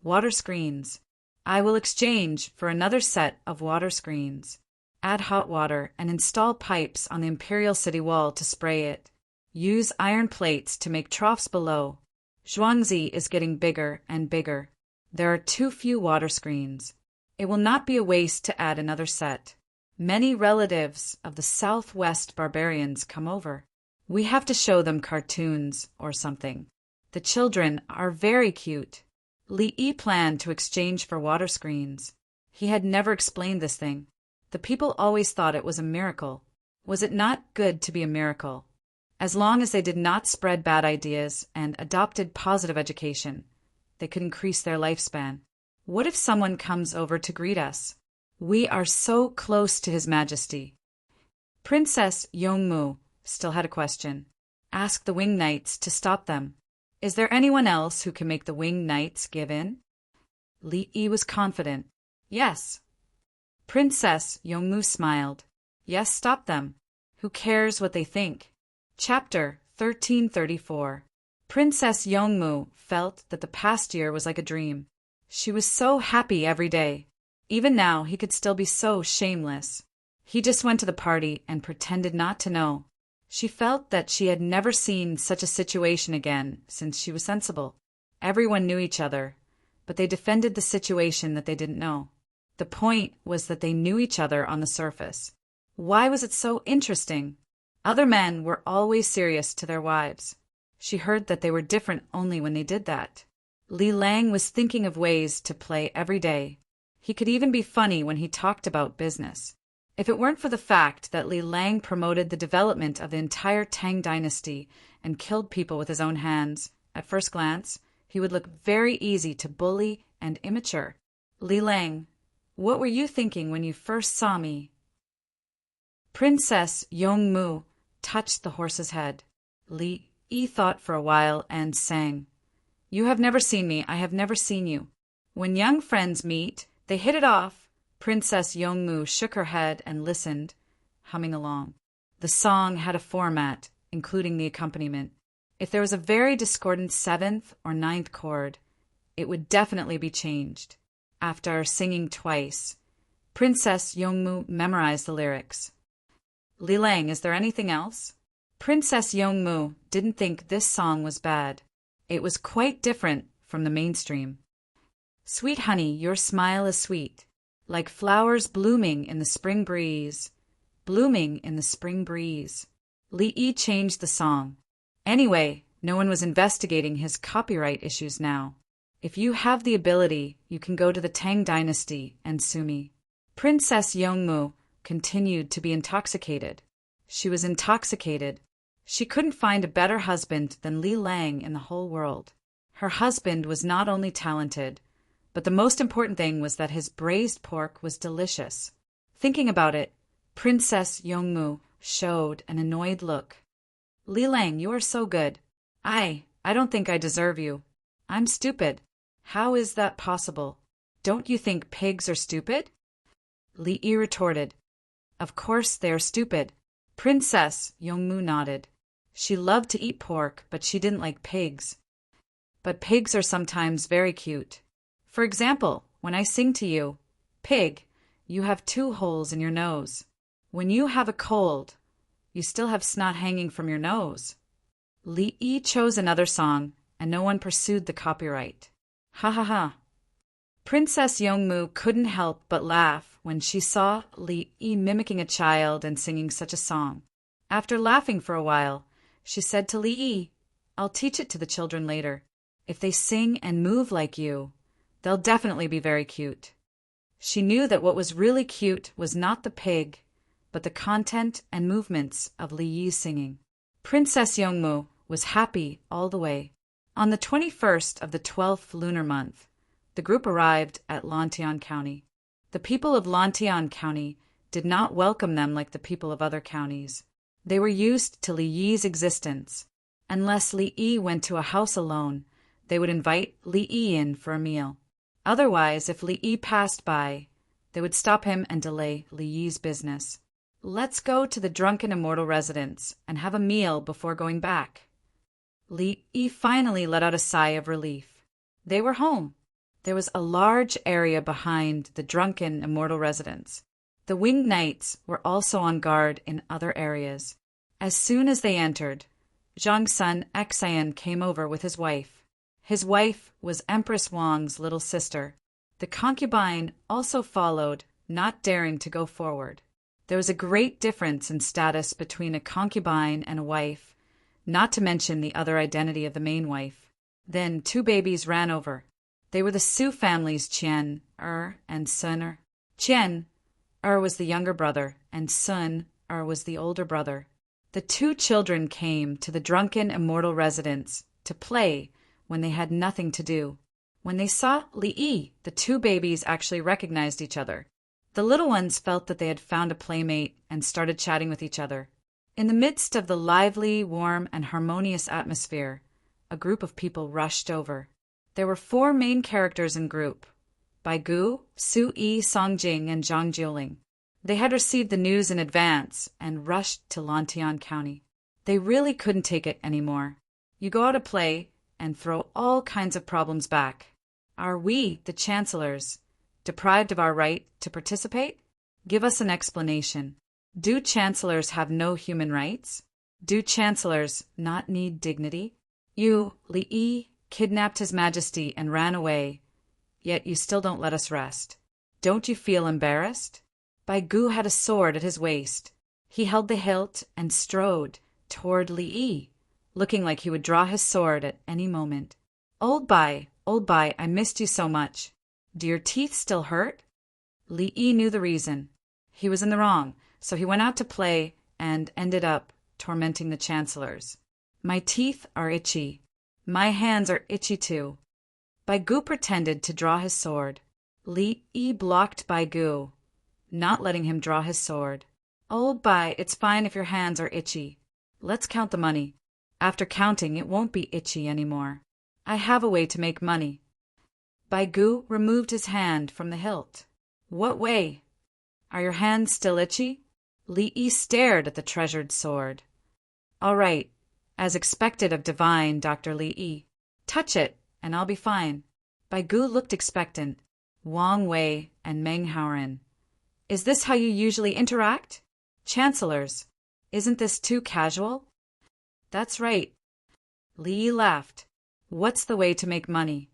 A: Water screens. I will exchange for another set of water screens. Add hot water and install pipes on the imperial city wall to spray it. Use iron plates to make troughs below. Zhuangzi is getting bigger and bigger. There are too few water screens. It will not be a waste to add another set. Many relatives of the Southwest barbarians come over. We have to show them cartoons or something. The children are very cute. Li Yi planned to exchange for water screens. He had never explained this thing. The people always thought it was a miracle. Was it not good to be a miracle? As long as they did not spread bad ideas and adopted positive education, they could increase their lifespan. What if someone comes over to greet us? We are so close to His Majesty. Princess Yongmu still had a question. Ask the winged knights to stop them. Is there anyone else who can make the winged knights give in? Li Yi was confident. Yes. Princess Yongmu smiled. Yes, stop them. Who cares what they think? Chapter 1334. Princess Yongmu felt that the past year was like a dream. She was so happy every day. Even now, he could still be so shameless. He just went to the party and pretended not to know. She felt that she had never seen such a situation again since she was sensible. Everyone knew each other, but they defended the situation that they didn't know. The point was that they knew each other on the surface. Why was it so interesting? Other men were always serious to their wives. She heard that they were different only when they did that. Li Lang was thinking of ways to play every day. He could even be funny when he talked about business. If it weren't for the fact that Li Lang promoted the development of the entire Tang dynasty and killed people with his own hands, at first glance, he would look very easy to bully and immature. Li Lang, what were you thinking when you first saw me? Princess Yongmu touched the horse's head. Li Yi thought for a while and sang. You have never seen me, I have never seen you. When young friends meet, they hit it off. Princess Yongmu shook her head and listened, humming along. The song had a format, including the accompaniment. If there was a very discordant 7th or 9th chord, it would definitely be changed. After singing twice, Princess Yongmu memorized the lyrics. Li Lang, is there anything else? Princess Yongmu didn't think this song was bad. It was quite different from the mainstream. Sweet honey, your smile is sweet, like flowers blooming in the spring breeze. Blooming in the spring breeze. Li Yi changed the song. Anyway, no one was investigating his copyright issues now. If you have the ability, you can go to the Tang dynasty and sue me. Princess Yongmu continued to be intoxicated. She was intoxicated. She couldn't find a better husband than Li Lang in the whole world. Her husband was not only talented, but the most important thing was that his braised pork was delicious. Thinking about it, Princess Yongmu showed an annoyed look. Li Lang, you are so good. I don't think I deserve you. I'm stupid. How is that possible? Don't you think pigs are stupid? Li Yi retorted. Of course they are stupid. Princess Yongmu nodded. She loved to eat pork, but she didn't like pigs. But pigs are sometimes very cute. For example, when I sing to you, Pig, you have 2 holes in your nose. When you have a cold, you still have snot hanging from your nose. Li Yi chose another song, and no one pursued the copyright. Ha ha ha. Princess Yongmu couldn't help but laugh when she saw Li Yi mimicking a child and singing such a song. After laughing for a while, she said to Li Yi, I'll teach it to the children later. If they sing and move like you, they'll definitely be very cute. She knew that what was really cute was not the pig, but the content and movements of Li Yi's singing. Princess Yongmu was happy all the way. On the 21st of the 12th lunar month, the group arrived at Lantian County. The people of Lantian County did not welcome them like the people of other counties. They were used to Li Yi's existence. Unless Li Yi went to a house alone, they would invite Li Yi in for a meal. Otherwise, if Li Yi passed by, they would stop him and delay Li Yi's business. Let's go to the drunken immortal residence and have a meal before going back. Li Yi finally let out a sigh of relief. They were home. There was a large area behind the drunken immortal residence. The winged knights were also on guard in other areas. As soon as they entered, Zhang Sun Xian came over with his wife. His wife was Empress Wang's little sister. The concubine also followed, not daring to go forward. There was a great difference in status between a concubine and a wife, not to mention the other identity of the main wife. Then 2 babies ran over. They were the Su families Qian, and Sun. Qian was the younger brother, and Sun was the older brother. The 2 children came to the drunken immortal residence to play when they had nothing to do. When they saw Li Yi, the 2 babies actually recognized each other. The little ones felt that they had found a playmate and started chatting with each other. In the midst of the lively, warm, and harmonious atmosphere, a group of people rushed over. There were 4 main characters in group: Bai Gu, Su Yi, Songjing, and Zhang Jiuling. They had received the news in advance and rushed to Lantian County. They really couldn't take it anymore. You go out to play and throw all kinds of problems back. Are we, the chancellors, deprived of our right to participate? Give us an explanation. Do chancellors have no human rights? Do chancellors not need dignity? You, Li Yi, kidnapped His Majesty and ran away, yet you still don't let us rest. Don't you feel embarrassed? Bai Gu had a sword at his waist. He held the hilt and strode toward Li Yi, looking like he would draw his sword at any moment. Old Bai, I missed you so much. Do your teeth still hurt? Li Yi knew the reason. He was in the wrong, so he went out to play and ended up tormenting the chancellors. My teeth are itchy. My hands are itchy too. Bai Gu pretended to draw his sword. Li Yi blocked Bai Gu, not letting him draw his sword. Old Bai, it's fine if your hands are itchy. Let's count the money. After counting, it won't be itchy anymore. I have a way to make money. Bai Gu removed his hand from the hilt. What way? Are your hands still itchy? Li Yi stared at the treasured sword. All right, as expected of divine Dr. Li Yi. Touch it, and I'll be fine. Bai Gu looked expectant. Wang Wei and Meng Haoren. Is this how you usually interact? Chancellors, isn't this too casual? That's right. Li Yi laughed. What's the way to make money?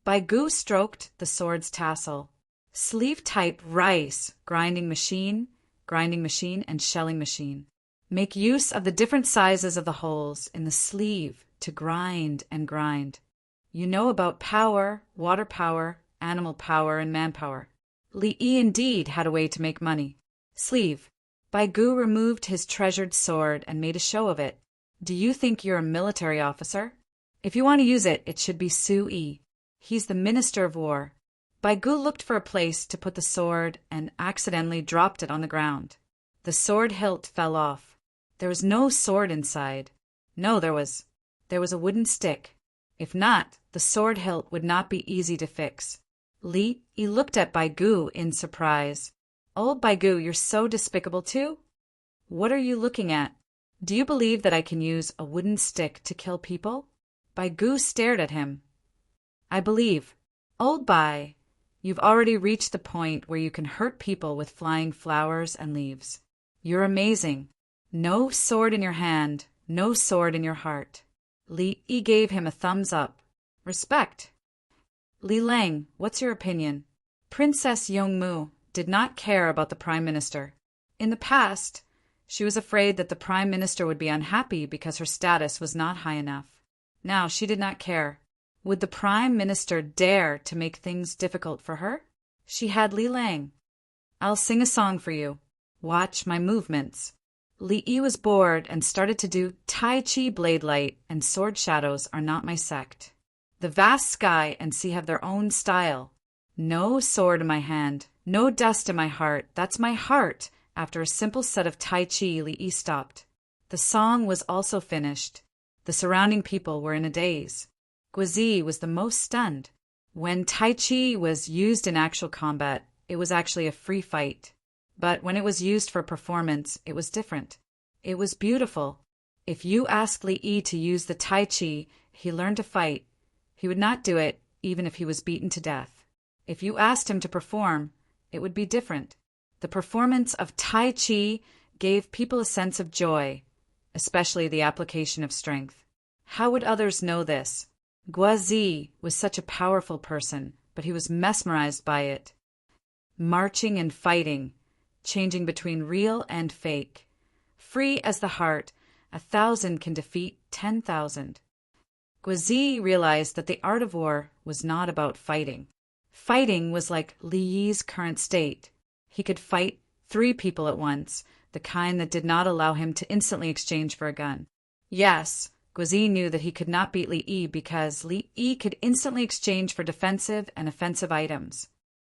A: Bai Gu stroked the sword's tassel. Sleeve type rice, grinding machine, and shelling machine. Make use of the different sizes of the holes in the sleeve to grind and grind. You know about power, water power, animal power, and manpower. Li Yi indeed had a way to make money. Sleeve. Bai Gu removed his treasured sword and made a show of it. Do you think you're a military officer? If you want to use it, it should be Su Yi. He's the Minister of War. Bai Gu looked for a place to put the sword and accidentally dropped it on the ground. The sword hilt fell off. There was no sword inside. No, there was a wooden stick. If not, the sword hilt would not be easy to fix. Li Yi looked at Bai Gu in surprise. Old Bai Gu, you're so despicable too? What are you looking at? Do you believe that I can use a wooden stick to kill people? Bai Gu stared at him. I believe. Old Bai, you've already reached the point where you can hurt people with flying flowers and leaves. You're amazing. No sword in your hand, no sword in your heart. Li Yi gave him a thumbs up. Respect. Li Lang, what's your opinion? Princess Yongmu did not care about the Prime Minister. In the past, she was afraid that the Prime Minister would be unhappy because her status was not high enough. Now she did not care. Would the Prime Minister dare to make things difficult for her? She had Li Lang. I'll sing a song for you. Watch my movements. Li Yi was bored and started to do Tai Chi. Blade light and sword shadows are not my sect. The vast sky and sea have their own style. No sword in my hand, no dust in my heart. That's my heart. After a simple set of Tai Chi, Li Yi stopped. The song was also finished. The surrounding people were in a daze. Guizi was the most stunned. When Tai Chi was used in actual combat, it was actually a free fight. But when it was used for performance, it was different. It was beautiful. If you asked Li Yi to use the Tai Chi, he learned to fight. He would not do it, even if he was beaten to death. If you asked him to perform, it would be different. The performance of Tai Chi gave people a sense of joy, especially the application of strength. How would others know this? Guizi was such a powerful person, but he was mesmerized by it. Marching and fighting, changing between real and fake. Free as the heart, 1,000 can defeat 10,000. Guizi realized that the art of war was not about fighting. Fighting was like Li Yi's current state. He could fight 3 people at once, the kind that did not allow him to instantly exchange for a gun. Yes, Guizi knew that he could not beat Li Yi because Li Yi could instantly exchange for defensive and offensive items.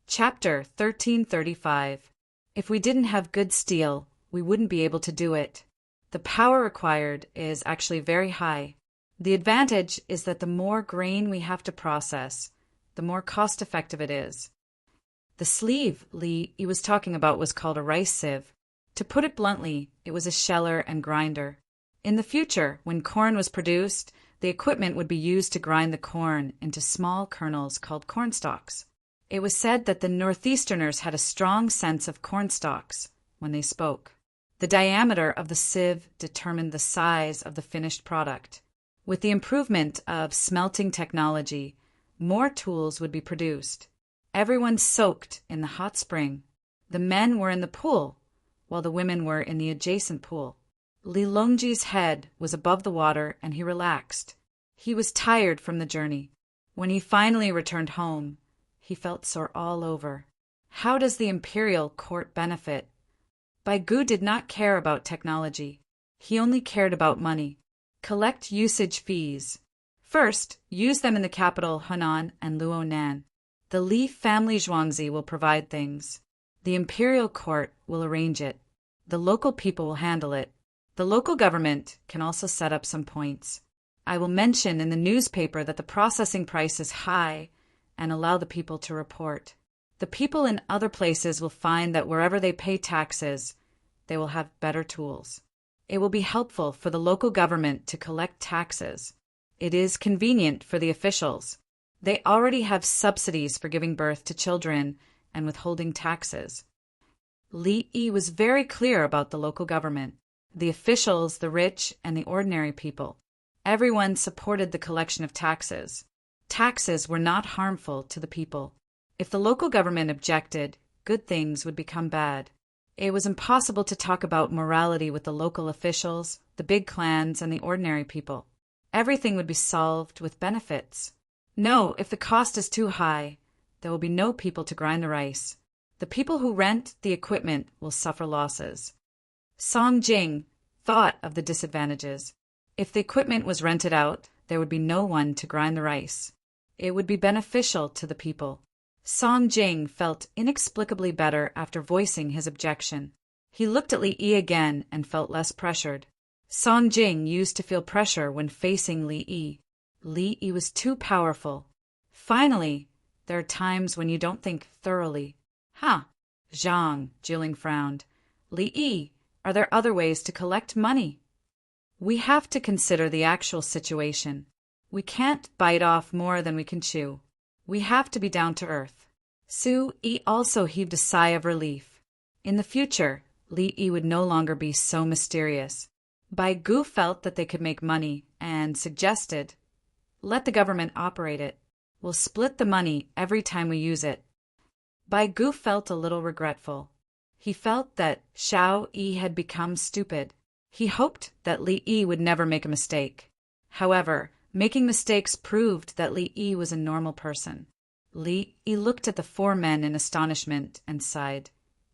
A: Chapter 1335. If we didn't have good steel, we wouldn't be able to do it. The power required is actually very high. The advantage is that the more grain we have to process, the more cost-effective it is. The sleeve Li Yi was talking about was called a rice sieve. To put it bluntly, it was a sheller and grinder. In the future, when corn was produced, the equipment would be used to grind the corn into small kernels called cornstalks. It was said that the Northeasterners had a strong sense of cornstalks when they spoke. The diameter of the sieve determined the size of the finished product. With the improvement of smelting technology, more tools would be produced. Everyone soaked in the hot spring. The men were in the pool, while the women were in the adjacent pool. Li Longji's head was above the water and he relaxed. He was tired from the journey. When he finally returned home, he felt sore all over. How does the imperial court benefit? Bai Gu did not care about technology. He only cared about money. Collect usage fees. First, use them in the capital Henan and Luonan. The Li family Zhuangzi will provide things. The imperial court will arrange it. The local people will handle it. The local government can also set up some points. I will mention in the newspaper that the processing price is high and allow the people to report. The people in other places will find that wherever they pay taxes, they will have better tools. It will be helpful for the local government to collect taxes. It is convenient for the officials. They already have subsidies for giving birth to children and withholding taxes. Li Yi was very clear about the local government, the officials, the rich, and the ordinary people. Everyone supported the collection of taxes. Taxes were not harmful to the people. If the local government objected, good things would become bad. It was impossible to talk about morality with the local officials, the big clans, and the ordinary people. Everything would be solved with benefits. No, if the cost is too high, there will be no people to grind the rice. The people who rent the equipment will suffer losses. Song Jing thought of the disadvantages. If the equipment was rented out, there would be no one to grind the rice. It would be beneficial to the people. Song Jing felt inexplicably better after voicing his objection. He looked at Li Yi again and felt less pressured. Song Jing used to feel pressure when facing Li Yi. Li Yi was too powerful. Finally, there are times when you don't think thoroughly. Huh. Zhang, Jilin frowned. Li Yi, are there other ways to collect money? We have to consider the actual situation. We can't bite off more than we can chew. We have to be down to earth. Su Yi also heaved a sigh of relief. In the future, Li Yi would no longer be so mysterious. Bai Gu felt that they could make money and suggested, let the government operate it. We'll split the money every time we use it. Bai Gu felt a little regretful. He felt that Xiao Yi had become stupid. He hoped that Li Yi would never make a mistake. However, making mistakes proved that Li Yi was a normal person. Li Yi looked at the four men in astonishment and sighed.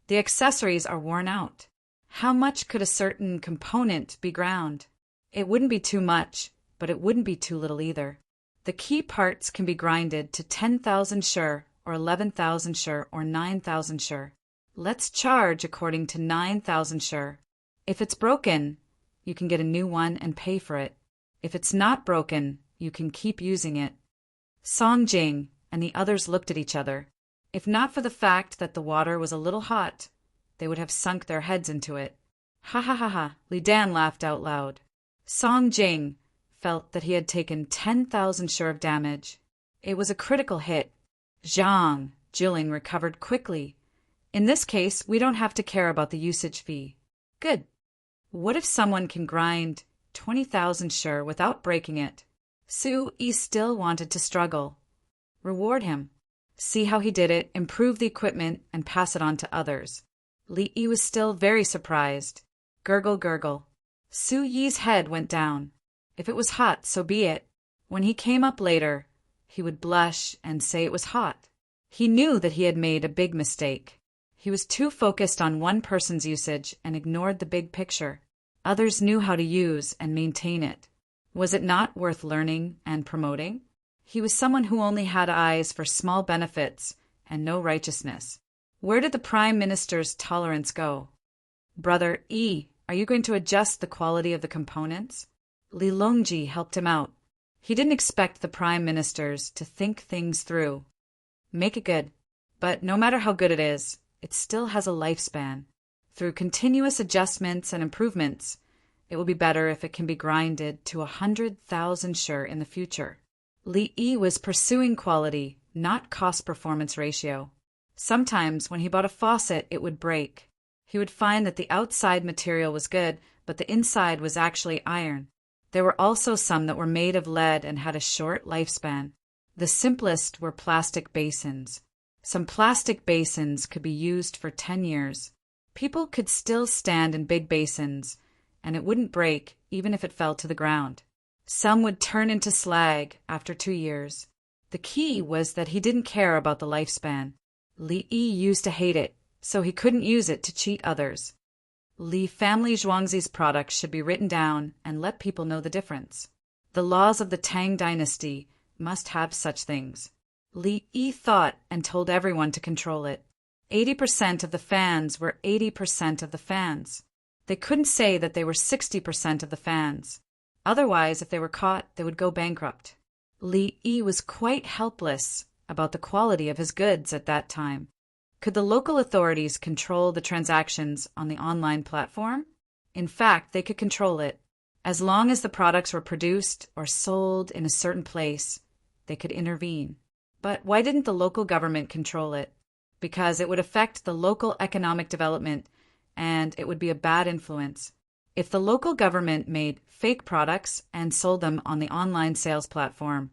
A: The accessories are worn out. How much could a certain component be ground? It wouldn't be too much, but it wouldn't be too little either. The key parts can be grinded to 10,000 shur, or 11,000 shur, or 9,000 shur. Let's charge according to 9,000 shur. If it's broken, you can get a new one and pay for it. If it's not broken, you can keep using it. Song Jing and the others looked at each other. If not for the fact that the water was a little hot, they would have sunk their heads into it. Ha ha ha ha, Li Dan laughed out loud. Song Jing felt that he had taken 10,000 shur of damage. It was a critical hit. Zhang, Jilin recovered quickly. In this case, we don't have to care about the usage fee. Good. What if someone can grind 20,000 shur without breaking it? Su Yi still wanted to struggle. Reward him. See how he did it, improve the equipment, and pass it on to others. Li Yi was still very surprised. Gurgle, gurgle. Su Yi's head went down. If it was hot, so be it. When he came up later, he would blush and say it was hot. He knew that he had made a big mistake. He was too focused on one person's usage and ignored the big picture. Others knew how to use and maintain it. Was it not worth learning and promoting? He was someone who only had eyes for small benefits and no righteousness. Where did the Prime Minister's tolerance go? Brother Yi, are you going to adjust the quality of the components? Li Longji helped him out. He didn't expect the Prime Ministers to think things through. Make it good. But no matter how good it is, it still has a lifespan. Through continuous adjustments and improvements, it will be better if it can be grinded to 100,000 shur in the future. Li Yi was pursuing quality, not cost-performance ratio. Sometimes when he bought a faucet, it would break. He would find that the outside material was good, but the inside was actually iron. There were also some that were made of lead and had a short lifespan. The simplest were plastic basins. Some plastic basins could be used for 10 years. People could still stand in big basins, and it wouldn't break even if it fell to the ground. Some would turn into slag after 2 years. The key was that he didn't care about the lifespan. Li Yi used to hate it, so he couldn't use it to cheat others. Li family Zhuangzi's products should be written down and let people know the difference. The laws of the Tang dynasty must have such things. Li Yi thought and told everyone to control it. 80% of the fans were 80% of the fans. They couldn't say that they were 60% of the fans. Otherwise, if they were caught, they would go bankrupt. Li Yi was quite helpless about the quality of his goods at that time. Could the local authorities control the transactions on the online platform? In fact, they could control it. As long as the products were produced or sold in a certain place, they could intervene. But why didn't the local government control it? Because it would affect the local economic development, and it would be a bad influence. If the local government made fake products and sold them on the online sales platform,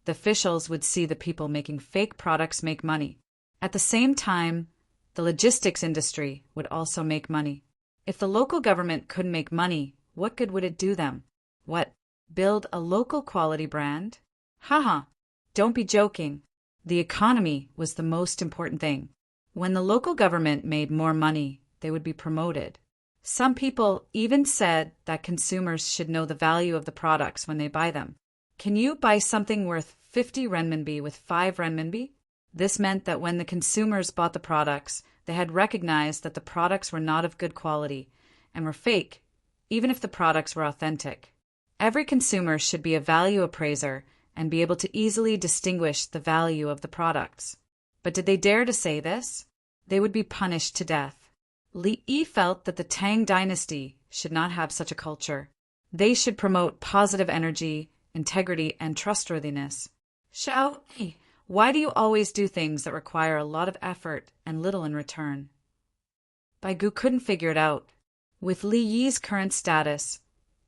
A: The officials would see the people making fake products make money. At the same time, the logistics industry would also make money. If the local government couldn't make money, what good would it do them? What? Build a local quality brand? Haha, don't be joking. The economy was the most important thing. When the local government made more money, they would be promoted. Some people even said that consumers should know the value of the products when they buy them. Can you buy something worth 50 renminbi with 5 renminbi? This meant that when the consumers bought the products, they had recognized that the products were not of good quality and were fake, even if the products were authentic. Every consumer should be a value appraiser and be able to easily distinguish the value of the products. But did they dare to say this? They would be punished to death. Li Yi felt that the Tang dynasty should not have such a culture. They should promote positive energy, integrity, and trustworthiness. Xiao Yi, why do you always do things that require a lot of effort and little in return? Bai Gu couldn't figure it out. With Li Yi's current status,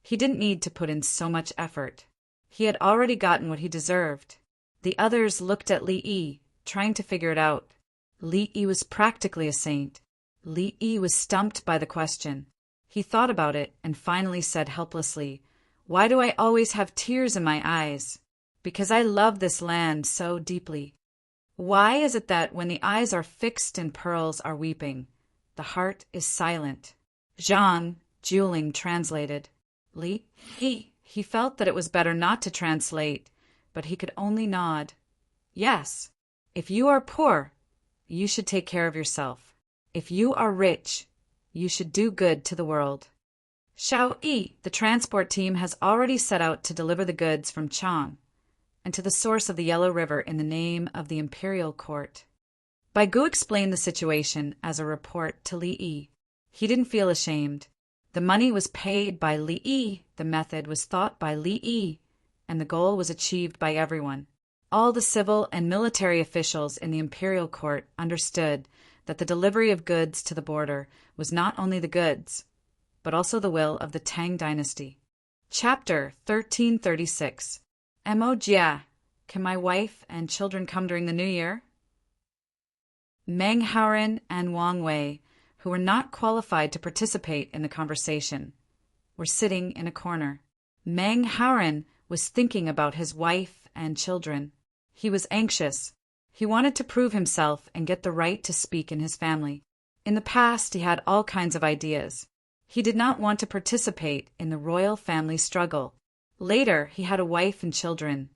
A: he didn't need to put in so much effort. He had already gotten what he deserved. The others looked at Li Yi, trying to figure it out. Li Yi was practically a saint. Li Yi was stumped by the question. He thought about it and finally said helplessly, "Why do I always have tears in my eyes? Because I love this land so deeply. Why is it that when the eyes are fixed and pearls are weeping, the heart is silent?" Zhang, Juling, translated. Li Yi. He felt that it was better not to translate, but he could only nod. Yes, if you are poor, you should take care of yourself. If you are rich, you should do good to the world. Xiao Yi, the transport team, has already set out to deliver the goods from Chang and to the source of the Yellow River in the name of the imperial court. Bai Gu explained the situation as a report to Li Yi. He didn't feel ashamed. The money was paid by Li Yi, the method was thought by Li Yi, and the goal was achieved by everyone. All the civil and military officials in the imperial court understood that the delivery of goods to the border was not only the goods, but also the will of the Tang dynasty. Chapter 1336. Mo Jia, can my wife and children come during the new year? Meng Haoren and Wang Wei, who were not qualified to participate in the conversation, were sitting in a corner. Meng Haoren was thinking about his wife and children. He was anxious. He wanted to prove himself and get the right to speak in his family. In the past, he had all kinds of ideas. He did not want to participate in the royal family struggle. Later, he had a wife and children,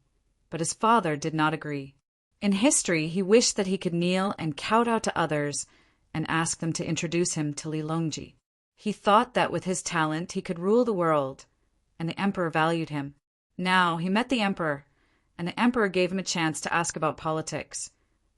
A: but his father did not agree. In history, he wished that he could kneel and kowtow to others and ask them to introduce him to Li Longji. He thought that with his talent he could rule the world, and the emperor valued him. Now he met the emperor, and the emperor gave him a chance to ask about politics.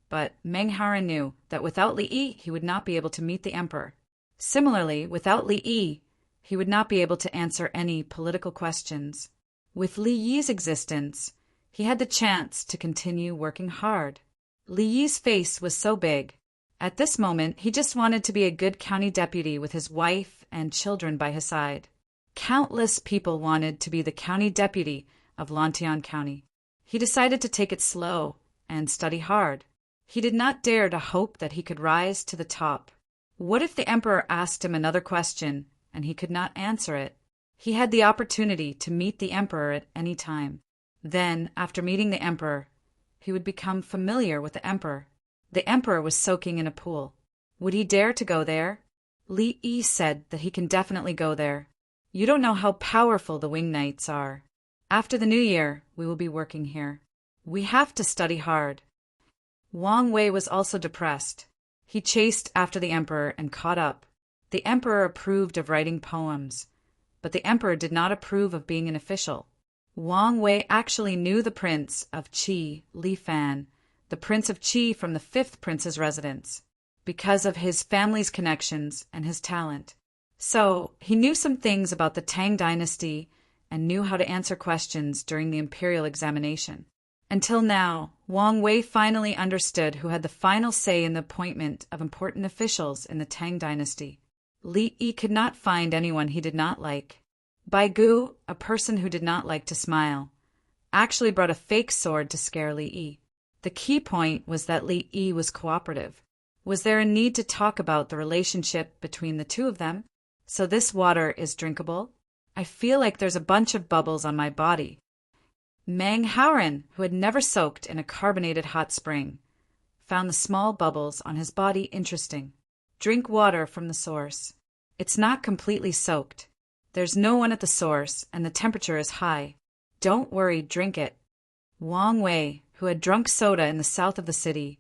A: But Meng Haoren knew that without Li Yi he would not be able to meet the emperor. Similarly, without Li Yi, he would not be able to answer any political questions. With Li Yi's existence, he had the chance to continue working hard. Li Yi's face was so big. At this moment, he just wanted to be a good county deputy with his wife and children by his side. Countless people wanted to be the county deputy of Lantian County. He decided to take it slow and study hard. He did not dare to hope that he could rise to the top. What if the emperor asked him another question and he could not answer it? He had the opportunity to meet the emperor at any time. Then, after meeting the emperor, he would become familiar with the emperor. The emperor was soaking in a pool. Would he dare to go there? Li Yi said that he can definitely go there. You don't know how powerful the wing knights are. After the new year, we will be working here. We have to study hard. Wang Wei was also depressed. He chased after the emperor and caught up. The emperor approved of writing poems, but the emperor did not approve of being an official. Wang Wei actually knew the prince of Qi, Li Fan, the Prince of Qi from the 5th prince's residence, because of his family's connections and his talent. So, he knew some things about the Tang dynasty and knew how to answer questions during the imperial examination. Until now, Wang Wei finally understood who had the final say in the appointment of important officials in the Tang dynasty. Li Yi could not find anyone he did not like. Bai Gu, a person who did not like to smile, actually brought a fake sword to scare Li Yi. The key point was that Li Yi was cooperative. Was there a need to talk about the relationship between the two of them? So this water is drinkable? I feel like there's a bunch of bubbles on my body. Mang Haoren, who had never soaked in a carbonated hot spring, found the small bubbles on his body interesting. Drink water from the source. It's not completely soaked. There's no one at the source, and the temperature is high. Don't worry, drink it. Wang Wei, who had drunk soda in the south of the city,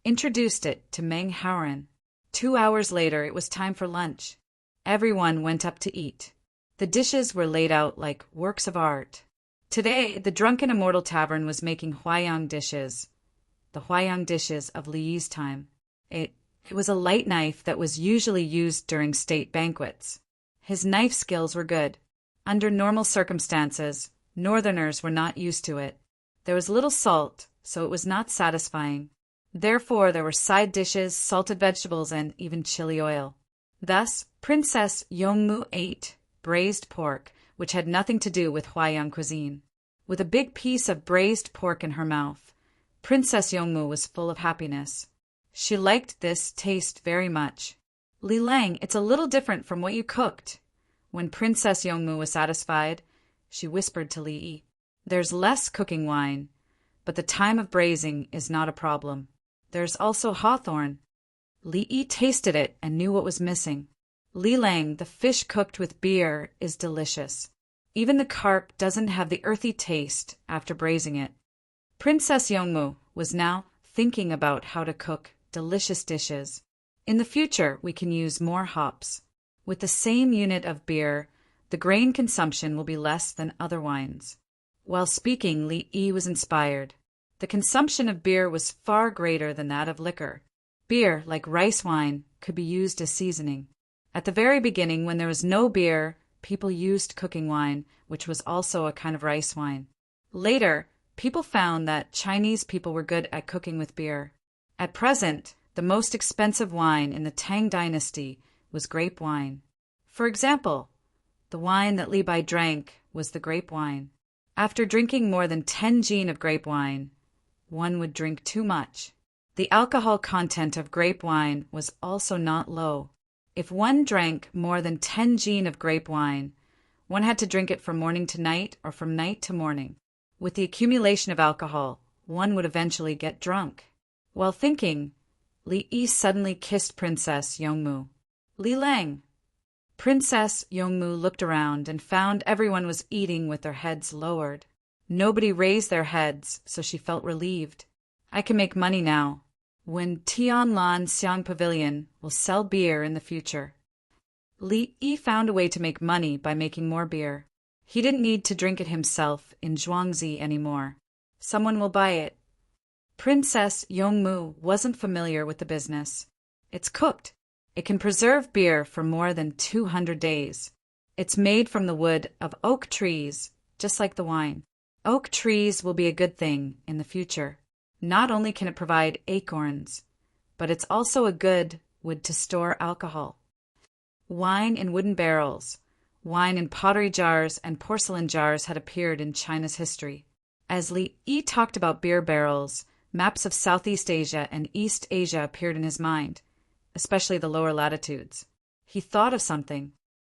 A: introduced it to Mang Haoren. 2 hours later, it was time for lunch. Everyone went up to eat. The dishes were laid out like works of art. Today, the drunken immortal tavern was making Huaiyang dishes, the Huaiyang dishes of Li Yi's time. It was a light knife that was usually used during state banquets. His knife skills were good. Under normal circumstances, northerners were not used to it. There was little salt, so it was not satisfying. Therefore, there were side dishes, salted vegetables, and even chili oil. Thus, Princess Yongmu ate braised pork, which had nothing to do with Huaiyang cuisine. With a big piece of braised pork in her mouth, Princess Yongmu was full of happiness. She liked this taste very much. Li Lang, it's a little different from what you cooked. When Princess Yongmu was satisfied, she whispered to Li Yi, "There's less cooking wine, but the time of braising is not a problem. There's also hawthorn." Li Yi tasted it and knew what was missing. Li Lang, the fish cooked with beer, is delicious. Even the carp doesn't have the earthy taste after braising it. Princess Yongmu was now thinking about how to cook delicious dishes. In the future, we can use more hops. With the same unit of beer, the grain consumption will be less than other wines. While speaking, Li Yi was inspired. The consumption of beer was far greater than that of liquor. Beer, like rice wine, could be used as seasoning. At the very beginning, when there was no beer, people used cooking wine, which was also a kind of rice wine. Later, people found that Chinese people were good at cooking with beer. At present, the most expensive wine in the Tang dynasty was grape wine. For example, the wine that Li Bai drank was the grape wine. After drinking more than 10 jin of grape wine, one would drink too much. The alcohol content of grape wine was also not low. If one drank more than 10 jin of grape wine, one had to drink it from morning to night or from night to morning. With the accumulation of alcohol, one would eventually get drunk. While thinking, Li Yi suddenly kissed Princess Yongmu. "Li Lang." Princess Yongmu looked around and found everyone was eating with their heads lowered. Nobody raised their heads, so she felt relieved. "I can make money now. When Tianlan Xiang Pavilion will sell beer in the future." Li Yi found a way to make money by making more beer. He didn't need to drink it himself in Zhuangzi anymore. Someone will buy it. Princess Yongmu wasn't familiar with the business. It's cooked. It can preserve beer for more than 200 days. It's made from the wood of oak trees, just like the wine. Oak trees will be a good thing in the future. Not only can it provide acorns, but it's also a good wood to store alcohol. Wine in wooden barrels, wine in pottery jars and porcelain jars had appeared in China's history. As Li Yi talked about beer barrels, maps of Southeast Asia and East Asia appeared in his mind, especially the lower latitudes. He thought of something.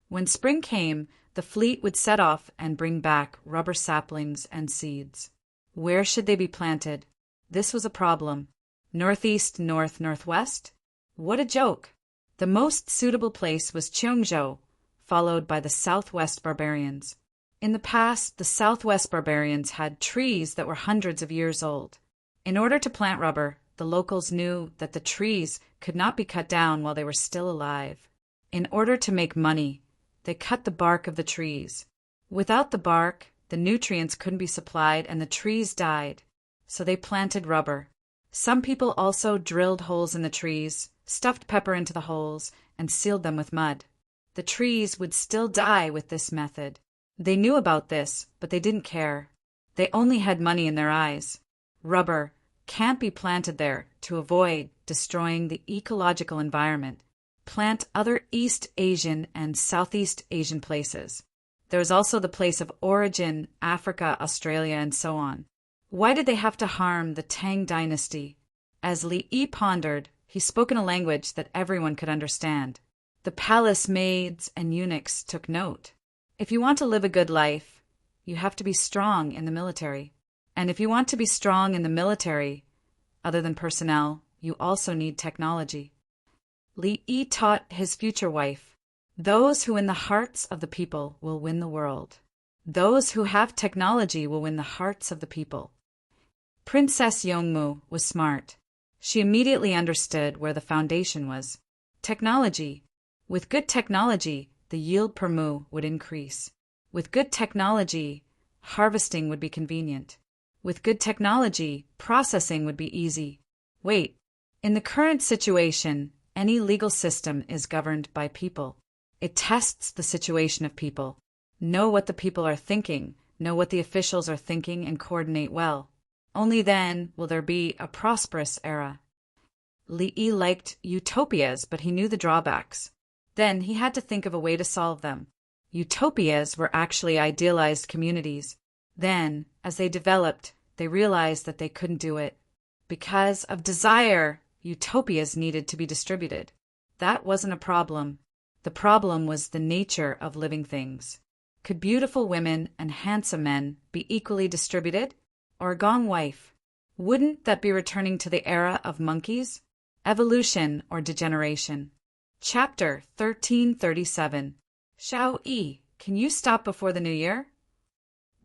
A: When spring came, the fleet would set off and bring back rubber saplings and seeds. Where should they be planted? This was a problem. Northeast, north, northwest? What a joke! The most suitable place was Cheongzhou, followed by the Southwest barbarians. In the past, the Southwest barbarians had trees that were hundreds of years old. In order to plant rubber, the locals knew that the trees could not be cut down while they were still alive. In order to make money, they cut the bark of the trees. Without the bark, the nutrients couldn't be supplied and the trees died. So they planted rubber. Some people also drilled holes in the trees, stuffed pepper into the holes, and sealed them with mud. The trees would still die with this method. They knew about this, but they didn't care. They only had money in their eyes. Rubber can't be planted there to avoid destroying the ecological environment. Plant other East Asian and Southeast Asian places. There was also the place of origin, Africa, Australia, and so on. Why did they have to harm the Tang dynasty? As Li Yi pondered, he spoke in a language that everyone could understand. The palace maids and eunuchs took note. If you want to live a good life, you have to be strong in the military. And if you want to be strong in the military, other than personnel, you also need technology. Li Yi taught his future wife, those who win the hearts of the people will win the world. Those who have technology will win the hearts of the people. Princess Yongmu was smart. She immediately understood where the foundation was. Technology. With good technology, the yield per mu would increase. With good technology, harvesting would be convenient. With good technology, processing would be easy. Wait, in the current situation, any legal system is governed by people. It tests the situation of people. Know what the people are thinking, know what the officials are thinking, and coordinate well. Only then will there be a prosperous era. Li Yi liked utopias, but he knew the drawbacks. Then he had to think of a way to solve them. Utopias were actually idealized communities. Then, as they developed, they realized that they couldn't do it. Because of desire, utopias needed to be distributed. That wasn't a problem. The problem was the nature of living things. Could beautiful women and handsome men be equally distributed? Or a gong wife? Wouldn't that be returning to the era of monkeys? Evolution or degeneration? Chapter 1337. Xiao Yi, can you stop before the new year?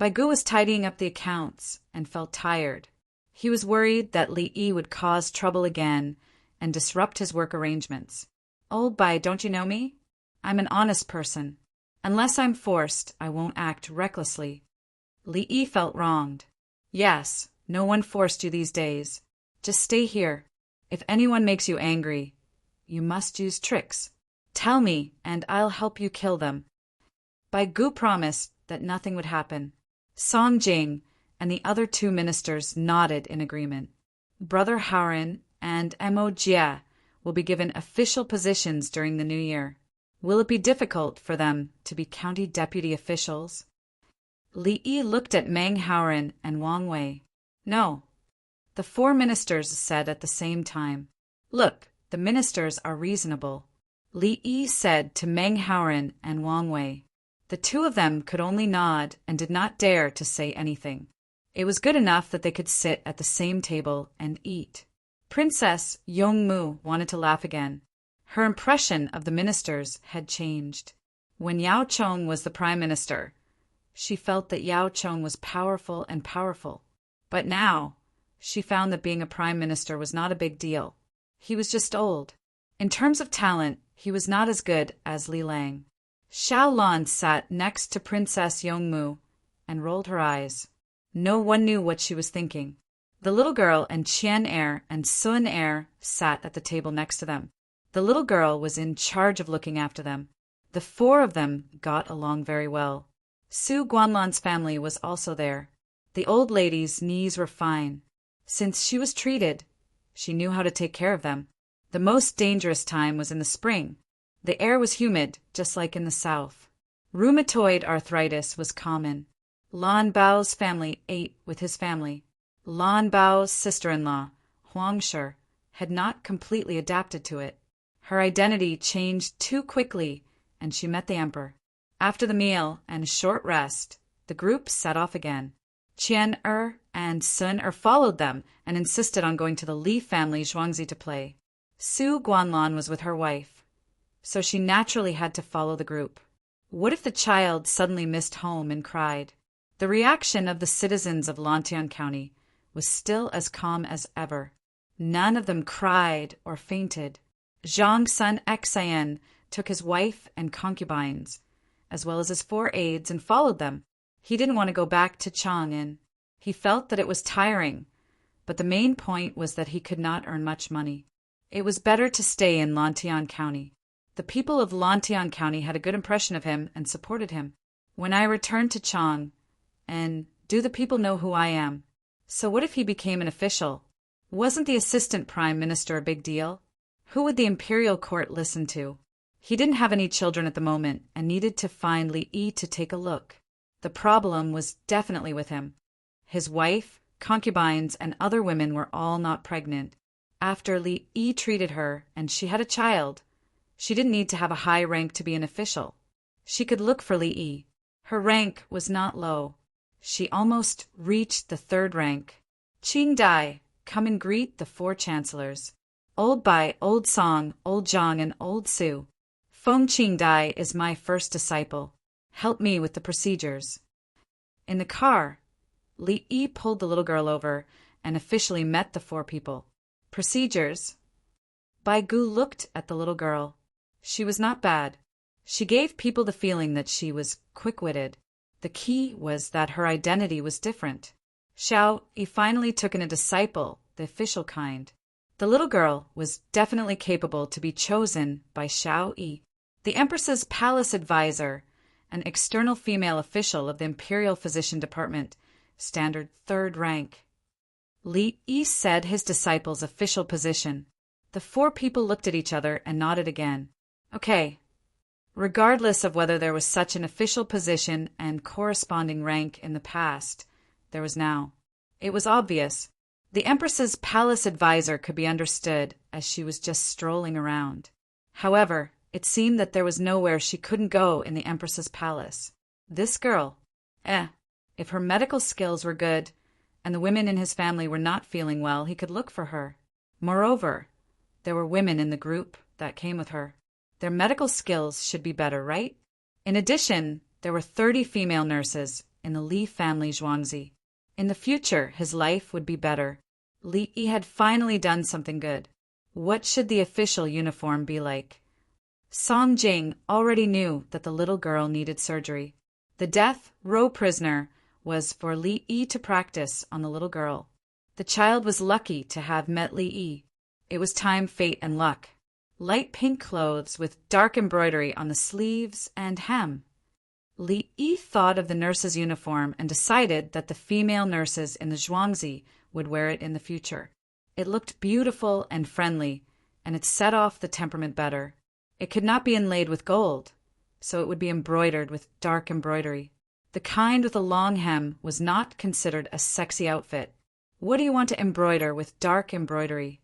A: Baigu was tidying up the accounts and felt tired. He was worried that Li Yi would cause trouble again and disrupt his work arrangements. "Oh, Bai, don't you know me? I'm an honest person. Unless I'm forced, I won't act recklessly." Li Yi felt wronged. "Yes, no one forced you these days. Just stay here. If anyone makes you angry, you must use tricks. Tell me, and I'll help you kill them." Baigu promised that nothing would happen. Song Jing and the other two ministers nodded in agreement. Brother Howren and Mo Jie will be given official positions during the new year. Will it be difficult for them to be county deputy officials? Li Yi looked at Meng Howren and Wang Wei. "No." The four ministers said at the same time. "Look, the ministers are reasonable," Li Yi said to Meng Howren and Wang Wei. The two of them could only nod and did not dare to say anything. It was good enough that they could sit at the same table and eat. Princess Yongmu wanted to laugh again. Her impression of the ministers had changed. When Yao Chong was the prime minister, she felt that Yao Chong was powerful and powerful. But now, she found that being a prime minister was not a big deal. He was just old. In terms of talent, he was not as good as Li Lang. Xiao Lan sat next to Princess Yongmu and rolled her eyes. No one knew what she was thinking. The little girl and Qian Er and Sun Er sat at the table next to them. The little girl was in charge of looking after them. The four of them got along very well. Su Guanlan's family was also there. The old lady's knees were fine. Since she was treated, she knew how to take care of them. The most dangerous time was in the spring. The air was humid, just like in the south. Rheumatoid arthritis was common. Lan Bao's family ate with his family. Lan Bao's sister-in-law, Huang Shi, had not completely adapted to it. Her identity changed too quickly, and she met the emperor. After the meal and a short rest, the group set off again. Qian Er and Sun Er followed them and insisted on going to the Li family Zhuangzi to play. Su Guanlan was with her wife, so she naturally had to follow the group. What if the child suddenly missed home and cried? The reaction of the citizens of Lantian County was still as calm as ever. None of them cried or fainted. Zhang Sun Xian took his wife and concubines, as well as his 4 aides, and followed them. He didn't want to go back to Chang'an. He felt that it was tiring, but the main point was that he could not earn much money. It was better to stay in Lantian County. The people of Lantian County had a good impression of him and supported him. When I returned to Chang, and do the people know who I am? So what if he became an official? Wasn't the assistant prime minister a big deal? Who would the imperial court listen to? He didn't have any children at the moment and needed to find Li Yi to take a look. The problem was definitely with him. His wife, concubines, and other women were all not pregnant. After Li Yi treated her and she had a child, she didn't need to have a high rank to be an official. She could look for Li Yi. Her rank was not low. She almost reached the 3rd rank. Qing Dai, come and greet the 4 chancellors. Old Bai, Old Song, Old Zhang, and Old Su. Feng Qing Dai is my first disciple. Help me with the procedures. In the car, Li Yi pulled the little girl over and officially met the 4 people. Procedures? Bai Gu looked at the little girl. She was not bad. She gave people the feeling that she was quick-witted. The key was that her identity was different. Xiao Yi finally took in a disciple, the official kind. The little girl was definitely capable to be chosen by Xiao Yi, the Empress's palace advisor, an external female official of the Imperial Physician Department, standard 3rd rank. Li Yi said his disciple's official position. The 4 people looked at each other and nodded again. Okay. Regardless of whether there was such an official position and corresponding rank in the past, there was now. It was obvious. The Empress's palace advisor could be understood as she was just strolling around. However, it seemed that there was nowhere she couldn't go in the Empress's palace. This girl, if her medical skills were good and the women in his family were not feeling well, he could look for her. Moreover, there were women in the group that came with her. Their medical skills should be better, right? In addition, there were 30 female nurses in the Li family Zhuangzi. In the future, his life would be better. Li Yi had finally done something good. What should the official uniform be like? Song Jing already knew that the little girl needed surgery. The death row prisoner was for Li Yi to practice on the little girl. The child was lucky to have met Li Yi. It was time, fate, and luck. Light pink clothes with dark embroidery on the sleeves and hem. Li Yi thought of the nurse's uniform and decided that the female nurses in the Zhuangzi would wear it in the future. It looked beautiful and friendly, and it set off the temperament better. It could not be inlaid with gold, so it would be embroidered with dark embroidery. The kind with a long hem was not considered a sexy outfit. What do you want to embroider with dark embroidery?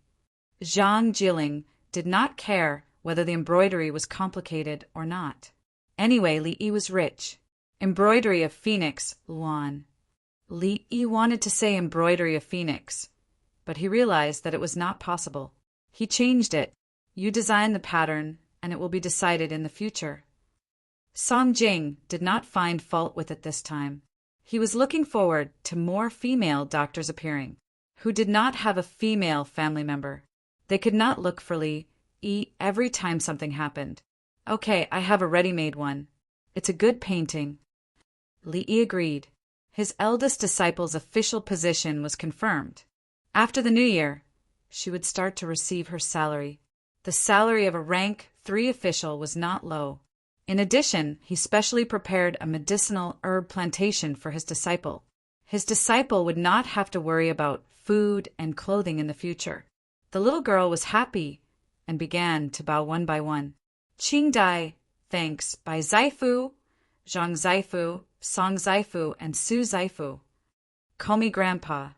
A: Zhang Jiling did not care whether the embroidery was complicated or not. Anyway, Li Yi was rich. Embroidery of Phoenix, Luan. Li Yi wanted to say embroidery of Phoenix, but he realized that it was not possible. He changed it. You design the pattern, and it will be decided in the future. Song Jing did not find fault with it this time. He was looking forward to more female doctors appearing, who did not have a female family member. They could not look for Li Yi every time something happened. Okay, I have a ready-made one. It's a good painting. Li Yi agreed. His eldest disciple's official position was confirmed. After the new year, she would start to receive her salary. The salary of a rank 3 official was not low. In addition, he specially prepared a medicinal herb plantation for his disciple. His disciple would not have to worry about food and clothing in the future. The little girl was happy and began to bow one by one. Qing Dai, thanks, by Zaifu, Zhang Zaifu, Song Zaifu, and Su Zaifu. Call me Grandpa.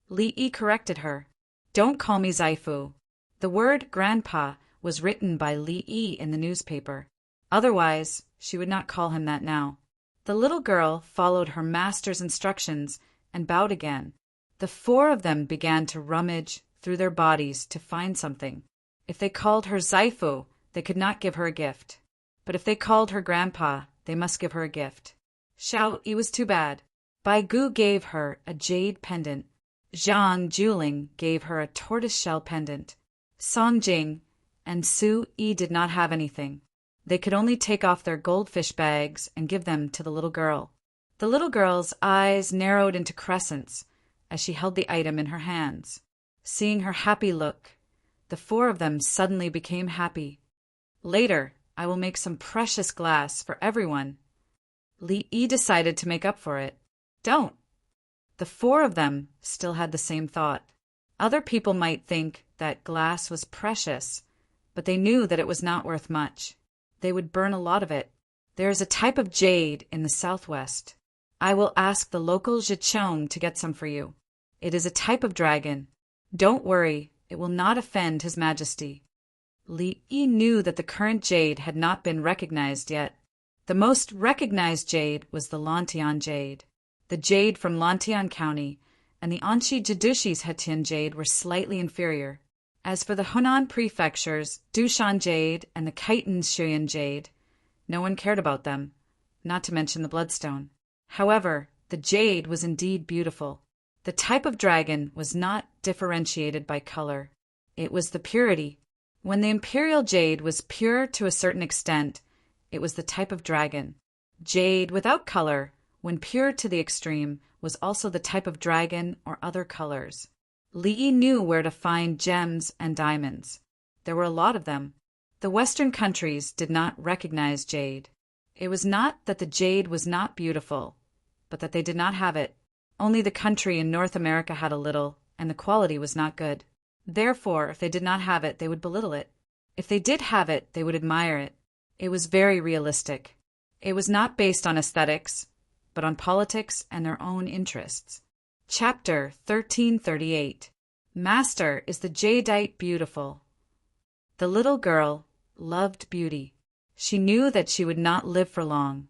A: Li Yi corrected her. Don't call me Zaifu. The word Grandpa was written by Li Yi in the newspaper. Otherwise, she would not call him that now. The little girl followed her master's instructions and bowed again. The 4 of them began to rummage through their bodies to find something. If they called her Zaifu, they could not give her a gift. But if they called her Grandpa, they must give her a gift. Xiao Yi was too bad. Bai Gu gave her a jade pendant. Zhang Juling gave her a tortoiseshell pendant. Song Jing and Su Yi did not have anything. They could only take off their goldfish bags and give them to the little girl. The little girl's eyes narrowed into crescents as she held the item in her hands. Seeing her happy look, the 4 of them suddenly became happy. Later, I will make some precious glass for everyone. Li Yi decided to make up for it. Don't. The 4 of them still had the same thought. Other people might think that glass was precious, but they knew that it was not worth much. they would burn a lot of it. There is a type of jade in the southwest. I will ask the local Zhicheng to get some for you. It is a type of dragon. Don't worry, it will not offend His Majesty. Li Yi knew that the current jade had not been recognized yet. The most recognized jade was the Lantian jade. The jade from Lantian County and the Anshi Jidushi's Hetian jade were slightly inferior. As for the Hunan prefecture's Dushan jade and the Khitan Shuyan jade, no one cared about them, not to mention the bloodstone. However, the jade was indeed beautiful. The type of dragon was not differentiated by color. It was the purity. When the imperial jade was pure to a certain extent, it was the type of dragon. Jade without color, when pure to the extreme, was also the type of dragon or other colors. Li Yi knew where to find gems and diamonds. There were a lot of them. The Western countries did not recognize jade. It was not that the jade was not beautiful, but that they did not have it. Only the country in North America had a little, and the quality was not good. Therefore, if they did not have it, they would belittle it. If they did have it, they would admire it. It was very realistic. It was not based on aesthetics, but on politics and their own interests. Chapter 1338. Master, is the jadeite beautiful? The little girl loved beauty. She knew that she would not live for long,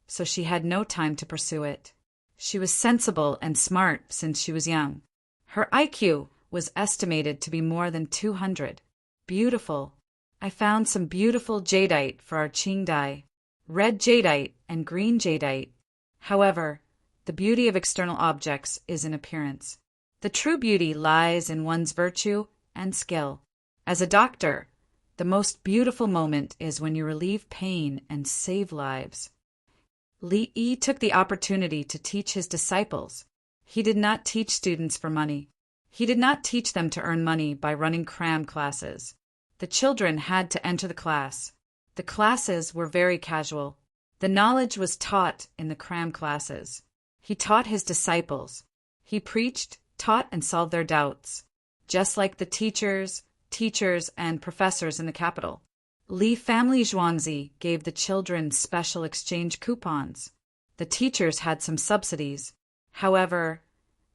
A: so she had no time to pursue it. She was sensible and smart since she was young. Her IQ was estimated to be more than 200. Beautiful. I found some beautiful jadeite for our Qing dai, red jadeite and green jadeite. However, the beauty of external objects is in appearance. The true beauty lies in one's virtue and skill. As a doctor, the most beautiful moment is when you relieve pain and save lives. Li Yi took the opportunity to teach his disciples. He did not teach students for money. He did not teach them to earn money by running cram classes. The children had to enter the class. The classes were very casual. The knowledge was taught in the cram classes. He taught his disciples. He preached, taught, and solved their doubts, just like the teachers, and professors in the capital. Li family Zhuangzi gave the children special exchange coupons. The teachers had some subsidies. However,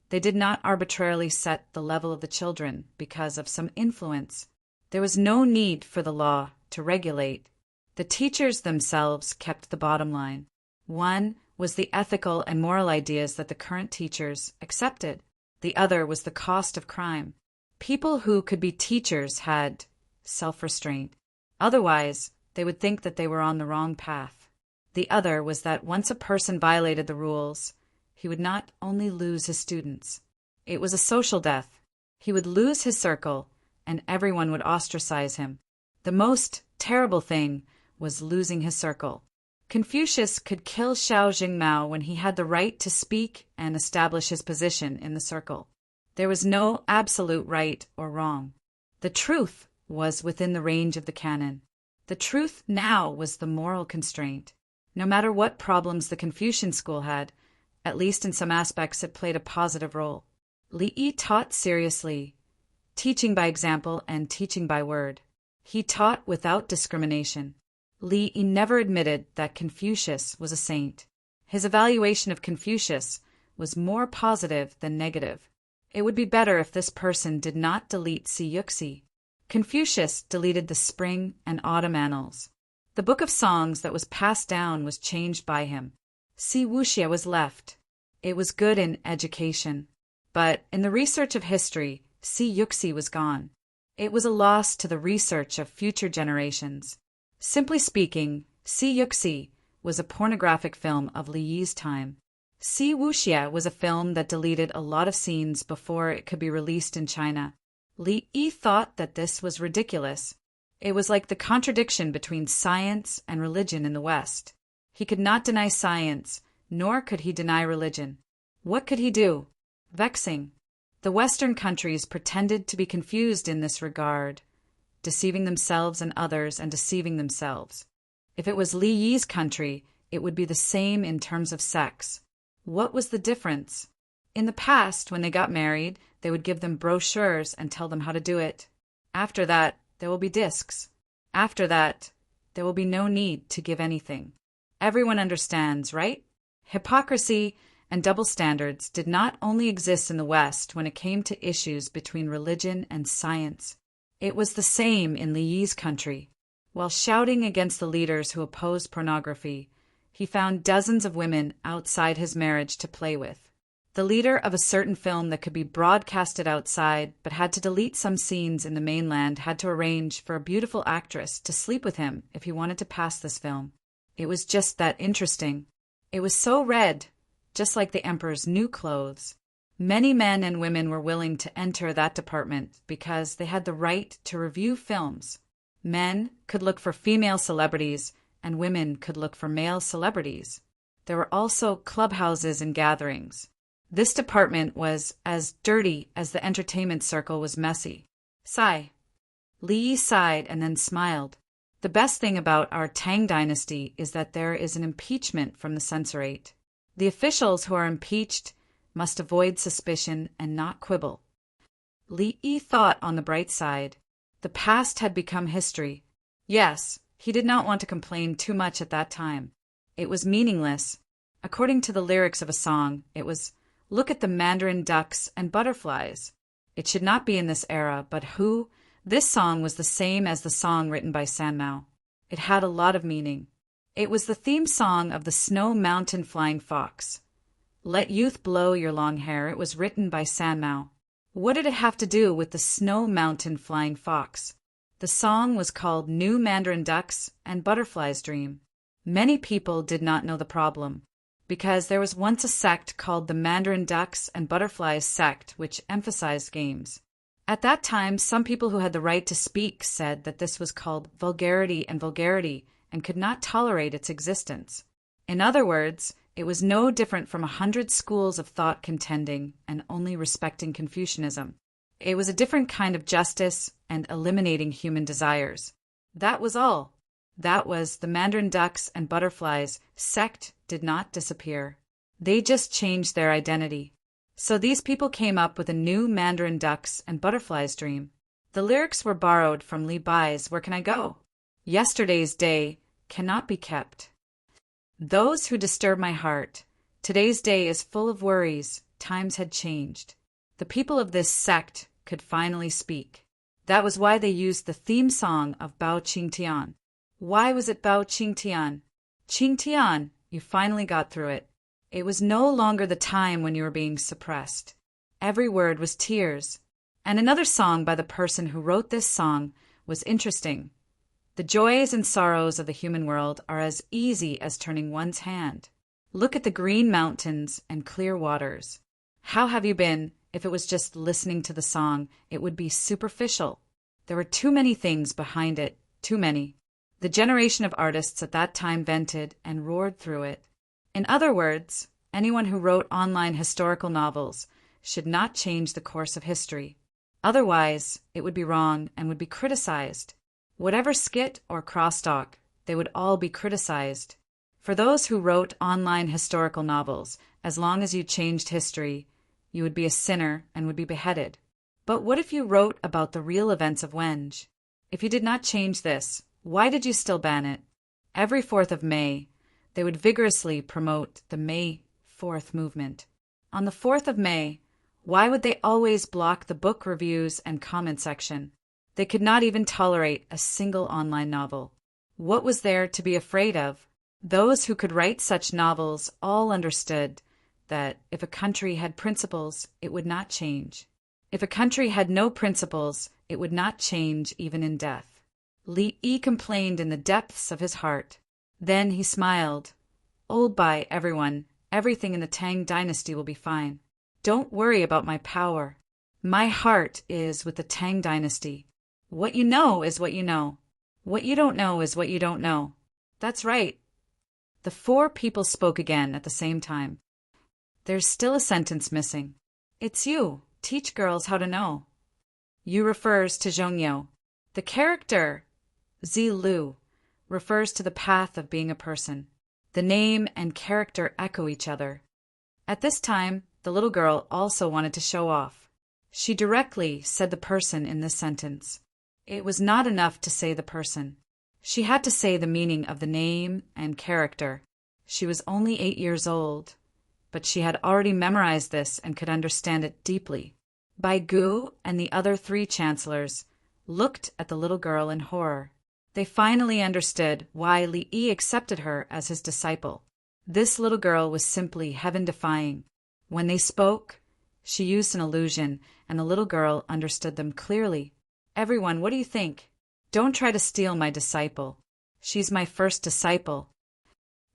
A: they did not arbitrarily set the level of the children because of some influence. There was no need for the law to regulate. The teachers themselves kept the bottom line. One was the ethical and moral ideas that the current teachers accepted. The other was the cost of crime. People who could be teachers had self-restraint. Otherwise, they would think that they were on the wrong path. The other was that once a person violated the rules, he would not only lose his students. It was a social death. He would lose his circle, and everyone would ostracize him. The most terrible thing was losing his circle. Confucius could kill Xiao Jingmao when he had the right to speak and establish his position in the circle. There was no absolute right or wrong. The truth was within the range of the canon. The truth now was the moral constraint. No matter what problems the Confucian school had, at least in some aspects it played a positive role. Li Yi taught seriously, teaching by example and teaching by word. He taught without discrimination. Li Yi never admitted that Confucius was a saint. His evaluation of Confucius was more positive than negative. It would be better if this person did not delete Si Yuxi. Confucius deleted the spring and autumn annals. The book of songs that was passed down was changed by him. Si Wuxia was left. It was good in education. But in the research of history, Si Yuxi was gone. It was a loss to the research of future generations. Simply speaking, Si Yuxi was a pornographic film of Li Yi's time. Si Wuxia was a film that deleted a lot of scenes before it could be released in China. Li Yi thought that this was ridiculous. It was like the contradiction between science and religion in the West. He could not deny science, nor could he deny religion. What could he do? Vexing. The Western countries pretended to be confused in this regard, deceiving themselves and others and deceiving themselves. If it was Li Yi's country, it would be the same in terms of sex. What was the difference? In the past, when they got married, they would give them brochures and tell them how to do it. After that, there will be discs. After that, there will be no need to give anything. Everyone understands, right? Hypocrisy and double standards did not only exist in the West when it came to issues between religion and science. It was the same in Li Yi's country. While shouting against the leaders who opposed pornography, he found dozens of women outside his marriage to play with. The leader of a certain film that could be broadcasted outside but had to delete some scenes in the mainland had to arrange for a beautiful actress to sleep with him if he wanted to pass this film. It was just that interesting. It was so red, just like the emperor's new clothes. Many men and women were willing to enter that department because they had the right to review films. Men could look for female celebrities and women could look for male celebrities. There were also clubhouses and gatherings. This department was as dirty as the entertainment circle was messy. Sigh. Li Yi sighed and then smiled. The best thing about our Tang dynasty is that there is an impeachment from the censorate. The officials who are impeached must avoid suspicion and not quibble. Li Yi thought on the bright side. The past had become history. Yes, he did not want to complain too much at that time. It was meaningless. According to the lyrics of a song, it was, "Look at the mandarin ducks and butterflies." It should not be in this era, but who? This song was the same as the song written by San Mao. It had a lot of meaning. It was the theme song of the Snow Mountain Flying Fox. Let youth blow your long hair. It was written by San Mao. What did it have to do with the Snow Mountain Flying Fox? The song was called New Mandarin Ducks and Butterflies Dream. Many people did not know the problem, because there was once a sect called the Mandarin Ducks and Butterflies sect which emphasized games. At that time, some people who had the right to speak said that this was called vulgarity and could not tolerate its existence. In other words, it was no different from 100 schools of thought contending and only respecting Confucianism. It was a different kind of justice and eliminating human desires. That was all. That was the Mandarin Ducks and Butterflies sect did not disappear. They just changed their identity. So these people came up with a new Mandarin Ducks and Butterflies dream. The lyrics were borrowed from Li Bai's Where Can I Go? Yesterday's day cannot be kept. Those who disturb my heart. Today's day is full of worries. Times had changed. The people of this sect could finally speak. That was why they used the theme song of Bao Qingtian. Why was it Bao Qingtian? Qingtian, you finally got through it. It was no longer the time when you were being suppressed. Every word was tears. And another song by the person who wrote this song was interesting. The joys and sorrows of the human world are as easy as turning one's hand. Look at the green mountains and clear waters. How have you been? If it was just listening to the song, it would be superficial. There were too many things behind it, too many. The generation of artists at that time vented and roared through it. In other words, anyone who wrote online historical novels should not change the course of history. Otherwise, it would be wrong and would be criticized. Whatever skit or crosstalk, they would all be criticized. For those who wrote online historical novels, as long as you changed history, you would be a sinner and would be beheaded. But what if you wrote about the real events of Wenge? If you did not change this, why did you still ban it? Every 4th of May, they would vigorously promote the May 4th movement. On the 4th of May, why would they always block the book reviews and comment section? They could not even tolerate a single online novel. What was there to be afraid of? Those who could write such novels all understood that if a country had principles, it would not change. If a country had no principles, it would not change even in death. Li Yi complained in the depths of his heart. Then he smiled. "Old Bai, everyone, everything in the Tang dynasty will be fine. Don't worry about my power. My heart is with the Tang dynasty. What you know is what you know. What you don't know is what you don't know." That's right. The 4 people spoke again at the same time. There's still a sentence missing. It's you. Teach girls how to know. You refers to Zhongyou. The character, Zi Lu, refers to the path of being a person. The name and character echo each other. At this time, the little girl also wanted to show off. She directly said the person in this sentence. It was not enough to say the person. She had to say the meaning of the name and character. She was only 8 years old, but she had already memorized this and could understand it deeply. Bai Gu and the other 3 chancellors looked at the little girl in horror. They finally understood why Li Yi accepted her as his disciple. This little girl was simply heaven-defying. When they spoke, she used an illusion, and the little girl understood them clearly. "Everyone, what do you think? Don't try to steal my disciple. She's my first disciple."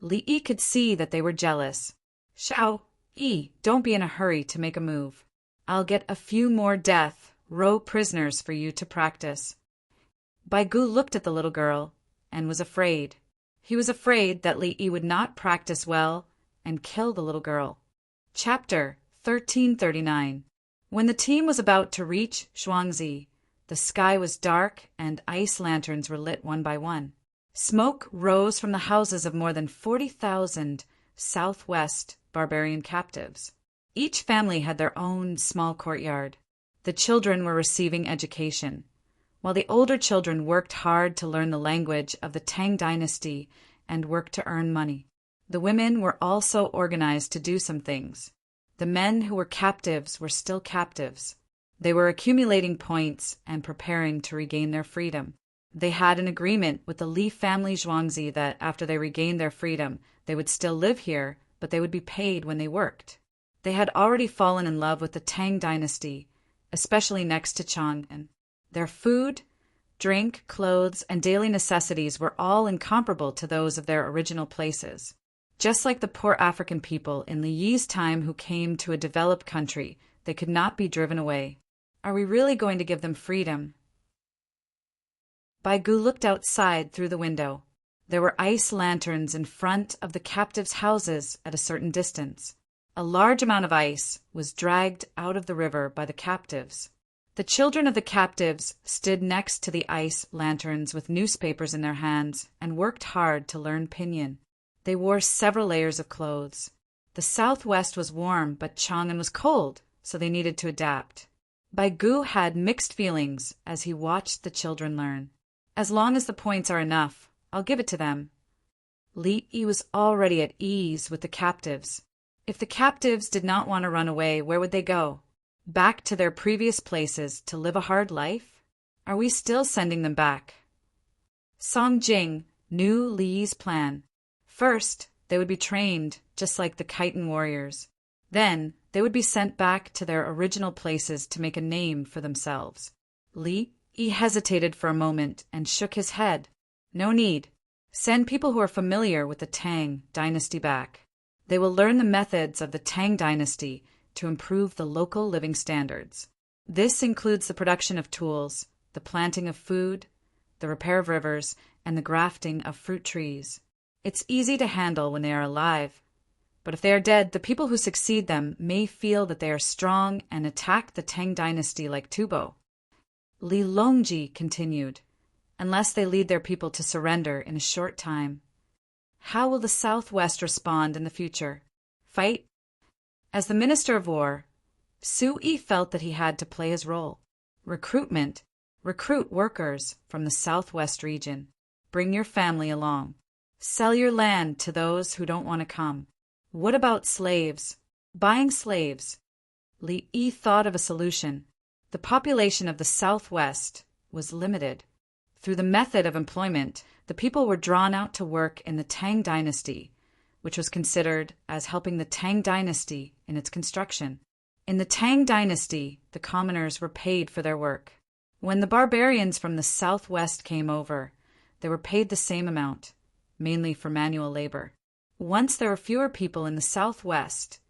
A: Li Yi could see that they were jealous. "Xiao Yi, don't be in a hurry to make a move. I'll get a few more death row prisoners for you to practice." Bai Gu looked at the little girl and was afraid. He was afraid that Li Yi would not practice well and kill the little girl. Chapter 1339. When the team was about to reach Shuangzi, the sky was dark and ice lanterns were lit one by one. Smoke rose from the houses of more than 40,000 southwest barbarian captives. Each family had their own small courtyard. The children were receiving education, while the older children worked hard to learn the language of the Tang dynasty and worked to earn money. The women were also organized to do some things. The men who were captives were still captives. They were accumulating points and preparing to regain their freedom. They had an agreement with the Li family Zhuangzi that after they regained their freedom, they would still live here, but they would be paid when they worked. They had already fallen in love with the Tang dynasty, especially next to Chang'an. Their food, drink, clothes, and daily necessities were all incomparable to those of their original places. Just like the poor African people in Li Yi's time who came to a developed country, they could not be driven away. Are we really going to give them freedom? Bai Gu looked outside through the window. There were ice lanterns in front of the captives' houses at a certain distance. A large amount of ice was dragged out of the river by the captives. The children of the captives stood next to the ice lanterns with newspapers in their hands and worked hard to learn pinyin. They wore several layers of clothes. The southwest was warm, but Chang'an was cold, so they needed to adapt. Bai Gu had mixed feelings as he watched the children learn. As long as the points are enough, I'll give it to them. Li Yi was already at ease with the captives. If the captives did not want to run away, where would they go? Back to their previous places to live a hard life? Are we still sending them back? Song Jing knew Li Yi's plan. First, they would be trained just like the Khitan warriors. Then, they would be sent back to their original places to make a name for themselves. Li Yi hesitated for a moment and shook his head. No need. Send people who are familiar with the Tang dynasty back. They will learn the methods of the Tang dynasty to improve the local living standards. This includes the production of tools, the planting of food, the repair of rivers, and the grafting of fruit trees. It's easy to handle when they are alive, but if they are dead, the people who succeed them may feel that they are strong and attack the Tang dynasty like Tubo. Li Longji continued, unless they lead their people to surrender in a short time. How will the Southwest respond in the future? Fight? As the Minister of War, Su Yi felt that he had to play his role. Recruitment. Recruit workers from the Southwest region. Bring your family along. Sell your land to those who don't want to come. What about slaves? Buying slaves. Li Yi thought of a solution. The population of the Southwest was limited. Through the method of employment, the people were drawn out to work in the Tang dynasty, which was considered as helping the Tang dynasty in its construction. In the Tang dynasty, the commoners were paid for their work. When the barbarians from the southwest came over, they were paid the same amount, mainly for manual labor. Once there were fewer people in the southwest,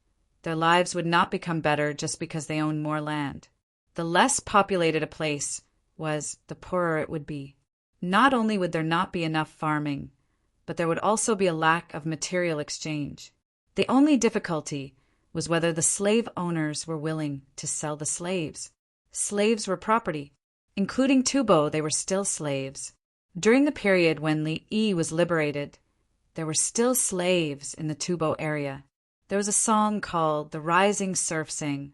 A: their lives would not become better just because they owned more land. The less populated a place was, the poorer it would be. Not only would there not be enough farming, but there would also be a lack of material exchange. The only difficulty was whether the slave owners were willing to sell the slaves. Slaves were property. Including Tubo, they were still slaves. During the period when Li Yi was liberated, there were still slaves in the Tubo area. There was a song called The Rising Surf Sang.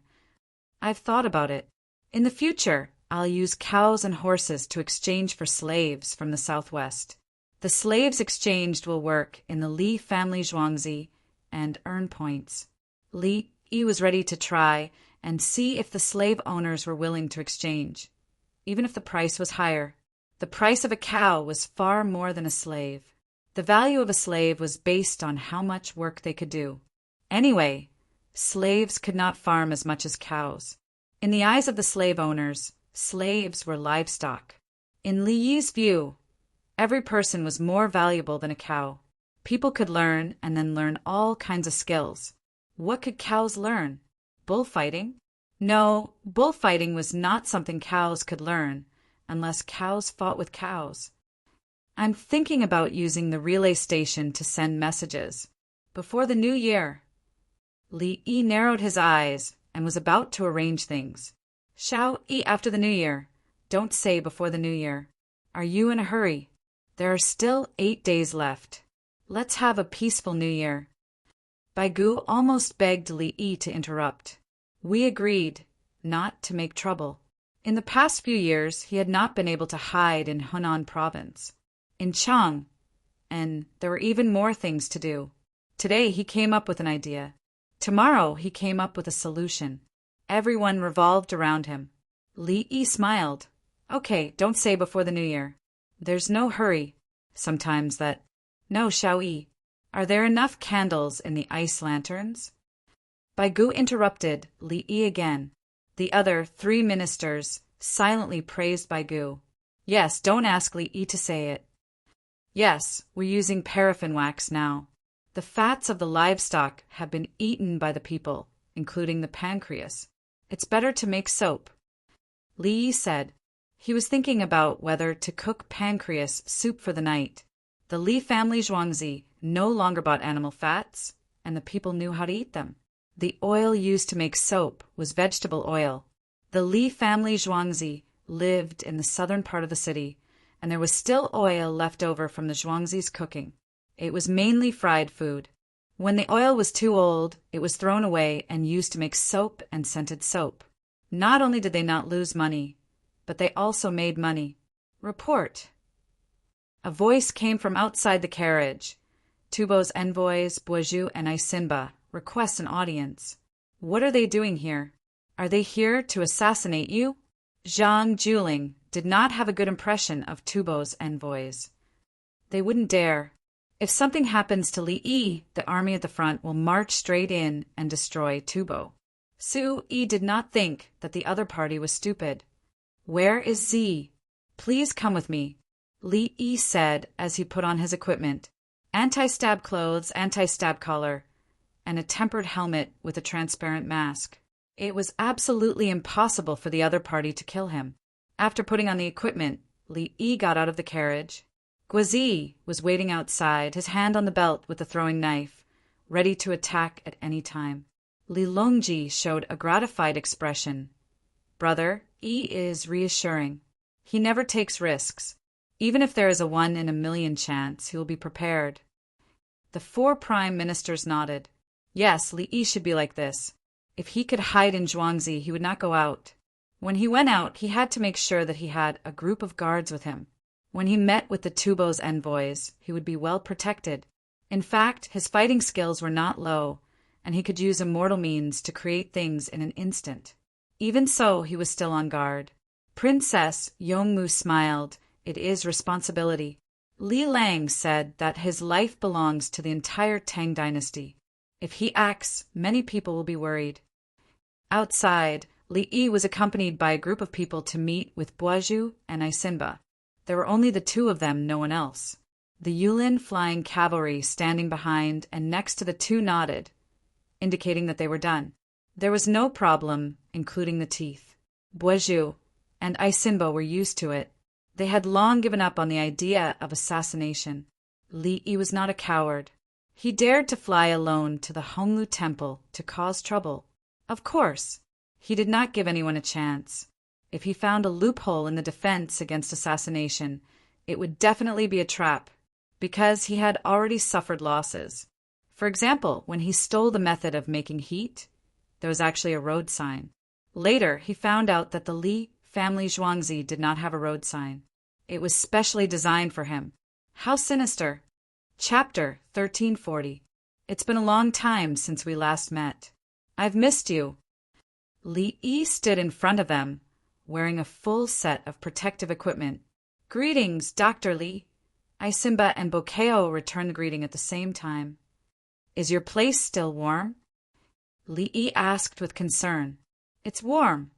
A: I've thought about it. In the future, I'll use cows and horses to exchange for slaves from the southwest. The slaves exchanged will work in the Li family Zhuangzi and earn points. Li Yi was ready to try and see if the slave owners were willing to exchange, even if the price was higher. The price of a cow was far more than a slave. The value of a slave was based on how much work they could do. Anyway, slaves could not farm as much as cows. In the eyes of the slave owners, slaves were livestock. In Li Yi's view, every person was more valuable than a cow. People could learn and then learn all kinds of skills. What could cows learn? Bullfighting? No, bullfighting was not something cows could learn unless cows fought with cows. I'm thinking about using the relay station to send messages. Before the new year. Li Yi narrowed his eyes and was about to arrange things. Shao Yi after the new year. Don't say before the new year. Are you in a hurry? There are still 8 days left. Let's have a peaceful new year. Bai Gu almost begged Li Yi to interrupt. We agreed not to make trouble. In the past few years, he had not been able to hide in Hunan province, in Chang, and there were even more things to do. Today, he came up with an idea. Tomorrow, he came up with a solution. Everyone revolved around him. Li Yi smiled. Okay, don't say before the new year. There's no hurry. Sometimes that. No, Shao Yi. Are there enough candles in the ice lanterns? Bai Gu interrupted Li Yi again. The other 3 ministers silently praised Bai Gu. Yes, don't ask Li Yi to say it. Yes, we're using paraffin wax now. The fats of the livestock have been eaten by the people, including the pancreas. It's better to make soap. Li Yi said. He was thinking about whether to cook pancreas soup for the night. The Li family Zhuangzi no longer bought animal fats, and the people knew how to eat them. The oil used to make soap was vegetable oil. The Li family Zhuangzi lived in the southern part of the city, and there was still oil left over from the Zhuangzi's cooking. It was mainly fried food. When the oil was too old, it was thrown away and used to make soap and scented soap. Not only did they not lose money, but they also made money. Report. A voice came from outside the carriage. Tubo's envoys, Boizhu and Isinba, request an audience. What are they doing here? Are they here to assassinate you? Zhang Juling did not have a good impression of Tubo's envoys. They wouldn't dare. If something happens to Li Yi, the army at the front will march straight in and destroy Tubo. Su Yi did not think that the other party was stupid. Where is Z? Please come with me, Li Yi said as he put on his equipment. Anti-stab clothes, anti-stab collar, and a tempered helmet with a transparent mask. It was absolutely impossible for the other party to kill him. After putting on the equipment, Li Yi got out of the carriage. Guazi was waiting outside, his hand on the belt with the throwing knife, ready to attack at any time. Li Longji showed a gratified expression. Brother, Yi is reassuring. He never takes risks. Even if there is a 1 in a million chance, he will be prepared. The 4 prime ministers nodded. Yes, Li Yi should be like this. If he could hide in Zhuangzi, he would not go out. When he went out, he had to make sure that he had a group of guards with him. When he met with the Tubo's envoys, he would be well protected. In fact, his fighting skills were not low, and he could use immortal means to create things in an instant. Even so, he was still on guard. Princess Yongmu smiled. It is responsibility. Li Lang said that his life belongs to the entire Tang dynasty. If he acts, many people will be worried. Outside, Li Yi was accompanied by a group of people to meet with Boizhu and Isinba. There were only the 2 of them, no one else. The Yulin flying cavalry standing behind and next to the 2 nodded, indicating that they were done. There was no problem, including the teeth. Boizhu and Isinba were used to it. They had long given up on the idea of assassination. Li Yi was not a coward. He dared to fly alone to the Honglu temple to cause trouble. Of course, he did not give anyone a chance. If he found a loophole in the defense against assassination, it would definitely be a trap, because he had already suffered losses. For example, when he stole the method of making heat, there was actually a road sign. Later, he found out that the Li family Zhuangzi did not have a road sign. It was specially designed for him. How sinister. Chapter 1340. It's been a long time since we last met. I've missed you. Li Yi stood in front of them, wearing a full set of protective equipment. Greetings, Dr. Li. Isimba and Bokeo returned the greeting at the same time. Is your place still warm? Li Yi asked with concern. It's warm.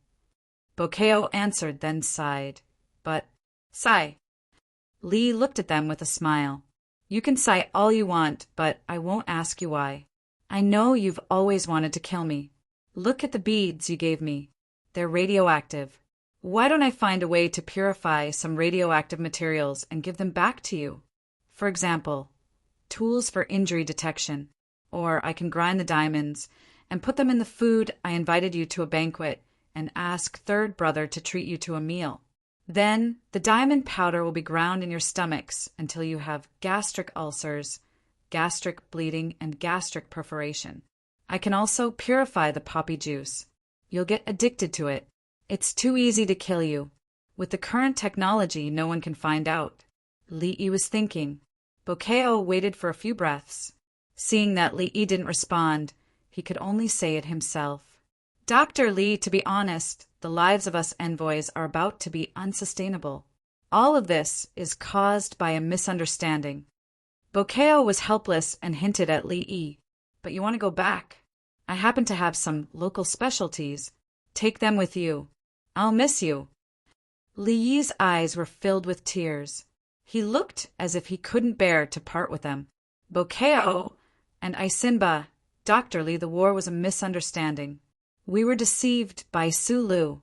A: Bokeo answered, then sighed. But, sigh. Li looked at them with a smile. You can sigh all you want, but I won't ask you why. I know you've always wanted to kill me. Look at the beads you gave me. They're radioactive. Why don't I find a way to purify some radioactive materials and give them back to you? For example, tools for injury detection. Or I can grind the diamonds and put them in the food I invited you to a banquet and ask third brother to treat you to a meal. Then the diamond powder will be ground in your stomachs until you have gastric ulcers, gastric bleeding, and gastric perforation. I can also purify the poppy juice. You'll get addicted to it. It's too easy to kill you. With the current technology, no one can find out. Li Yi was thinking. Bokeo waited for a few breaths. Seeing that Li Yi didn't respond, he could only say it himself. Dr. Li, to be honest, the lives of us envoys are about to be unsustainable. All of this is caused by a misunderstanding. Bokeo was helpless and hinted at Li Yi. But you want to go back? I happen to have some local specialties. Take them with you. I'll miss you. Li Yi's eyes were filled with tears. He looked as if he couldn't bear to part with them. Bokeo and Isimba, Dr. Li, the war was a misunderstanding. We were deceived by Sulu.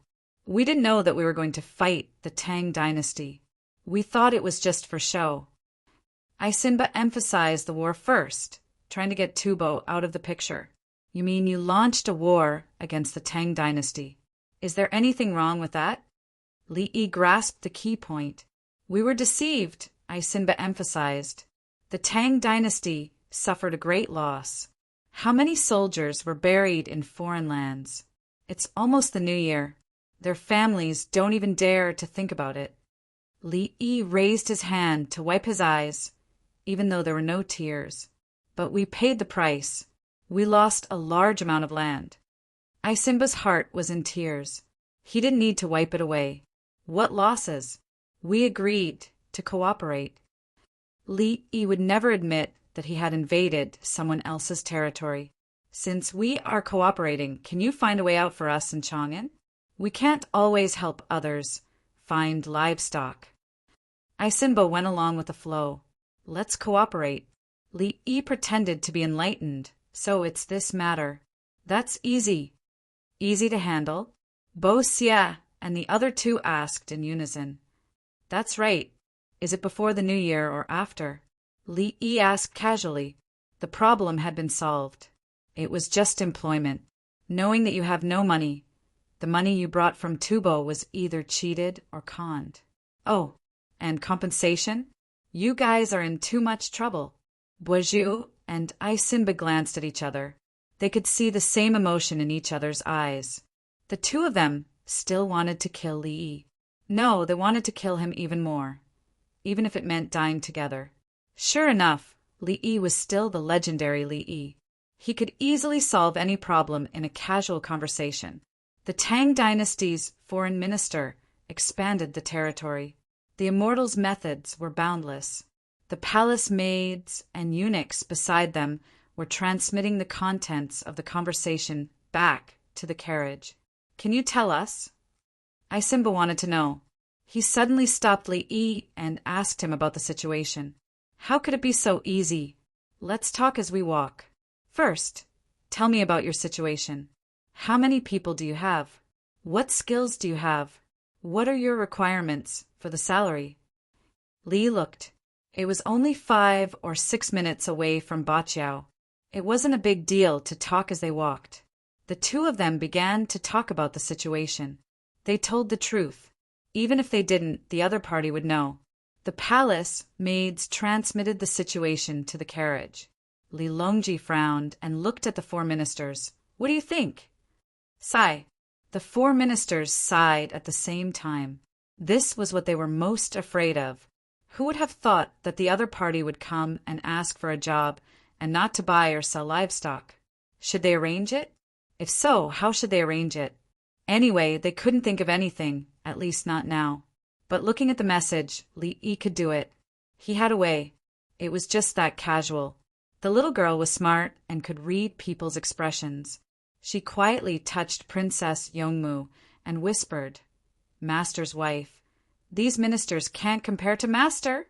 A: We didn't know that we were going to fight the Tang dynasty. We thought it was just for show. Isimba emphasized the war first, trying to get Tubo out of the picture. You mean you launched a war against the Tang dynasty? Is there anything wrong with that? Li Yi grasped the key point. We were deceived, Isimba emphasized. The Tang dynasty suffered a great loss. How many soldiers were buried in foreign lands? It's almost the new year. Their families don't even dare to think about it. Li Yi raised his hand to wipe his eyes, even though there were no tears. But we paid the price. We lost a large amount of land. Isimba's heart was in tears. He didn't need to wipe it away. What losses? We agreed to cooperate. Li Yi would never admit that he had invaded someone else's territory. Since we are cooperating, can you find a way out for us in Chang'an? We can't always help others find livestock. Isimba went along with the flow. Let's cooperate. Li Yi pretended to be enlightened. So it's this matter. That's easy. Easy to handle? Bo Xia and the other two asked in unison. That's right. Is it before the new year or after? Li Yi asked casually. The problem had been solved. It was just employment. Knowing that you have no money. The money you brought from Tubo was either cheated or conned. Oh, and compensation? You guys are in too much trouble. Boiju and Isimba glanced at each other. They could see the same emotion in each other's eyes. The two of them still wanted to kill Li Yi. No, they wanted to kill him even more, even if it meant dying together. Sure enough, Li Yi was still the legendary Li Yi. He could easily solve any problem in a casual conversation. The Tang dynasty's foreign minister expanded the territory. The immortals' methods were boundless. The palace maids and eunuchs beside them were transmitting the contents of the conversation back to the carriage. Can you tell us? Isimba wanted to know. He suddenly stopped Li Yi and asked him about the situation. How could it be so easy? Let's talk as we walk. First, tell me about your situation. How many people do you have? What skills do you have? What are your requirements for the salary? Li looked. It was only 5 or 6 minutes away from Baqiao. It wasn't a big deal to talk as they walked. The two of them began to talk about the situation. They told the truth. Even if they didn't, the other party would know. The palace maids transmitted the situation to the carriage. Li Longji frowned and looked at the 4 ministers. What do you think? Sigh. The 4 ministers sighed at the same time. This was what they were most afraid of. Who would have thought that the other party would come and ask for a job and not to buy or sell livestock? Should they arrange it? If so, how should they arrange it? Anyway, they couldn't think of anything, at least not now. But looking at the message, Li could do it. He had a way. It was just that casual. The little girl was smart and could read people's expressions. She quietly touched Princess Yongmu and whispered, "Master's wife. These ministers can't compare to Master."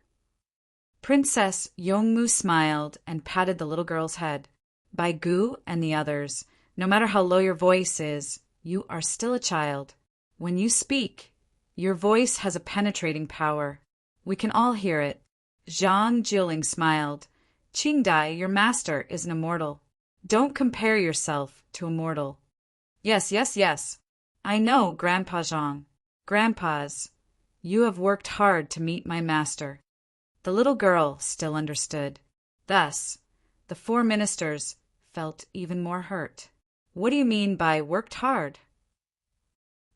A: Princess Yongmu smiled and patted the little girl's head. "By Gu and the others, no matter how low your voice is, you are still a child. When you speak, your voice has a penetrating power. We can all hear it." Zhang Jiling smiled. "Qingdai, your master, is an immortal. Don't compare yourself to a mortal." Yes. I know, Grandpa Zhang. Grandpas, you have worked hard to meet my master." The little girl still understood. Thus, the four ministers felt even more hurt. "What do you mean by worked hard?"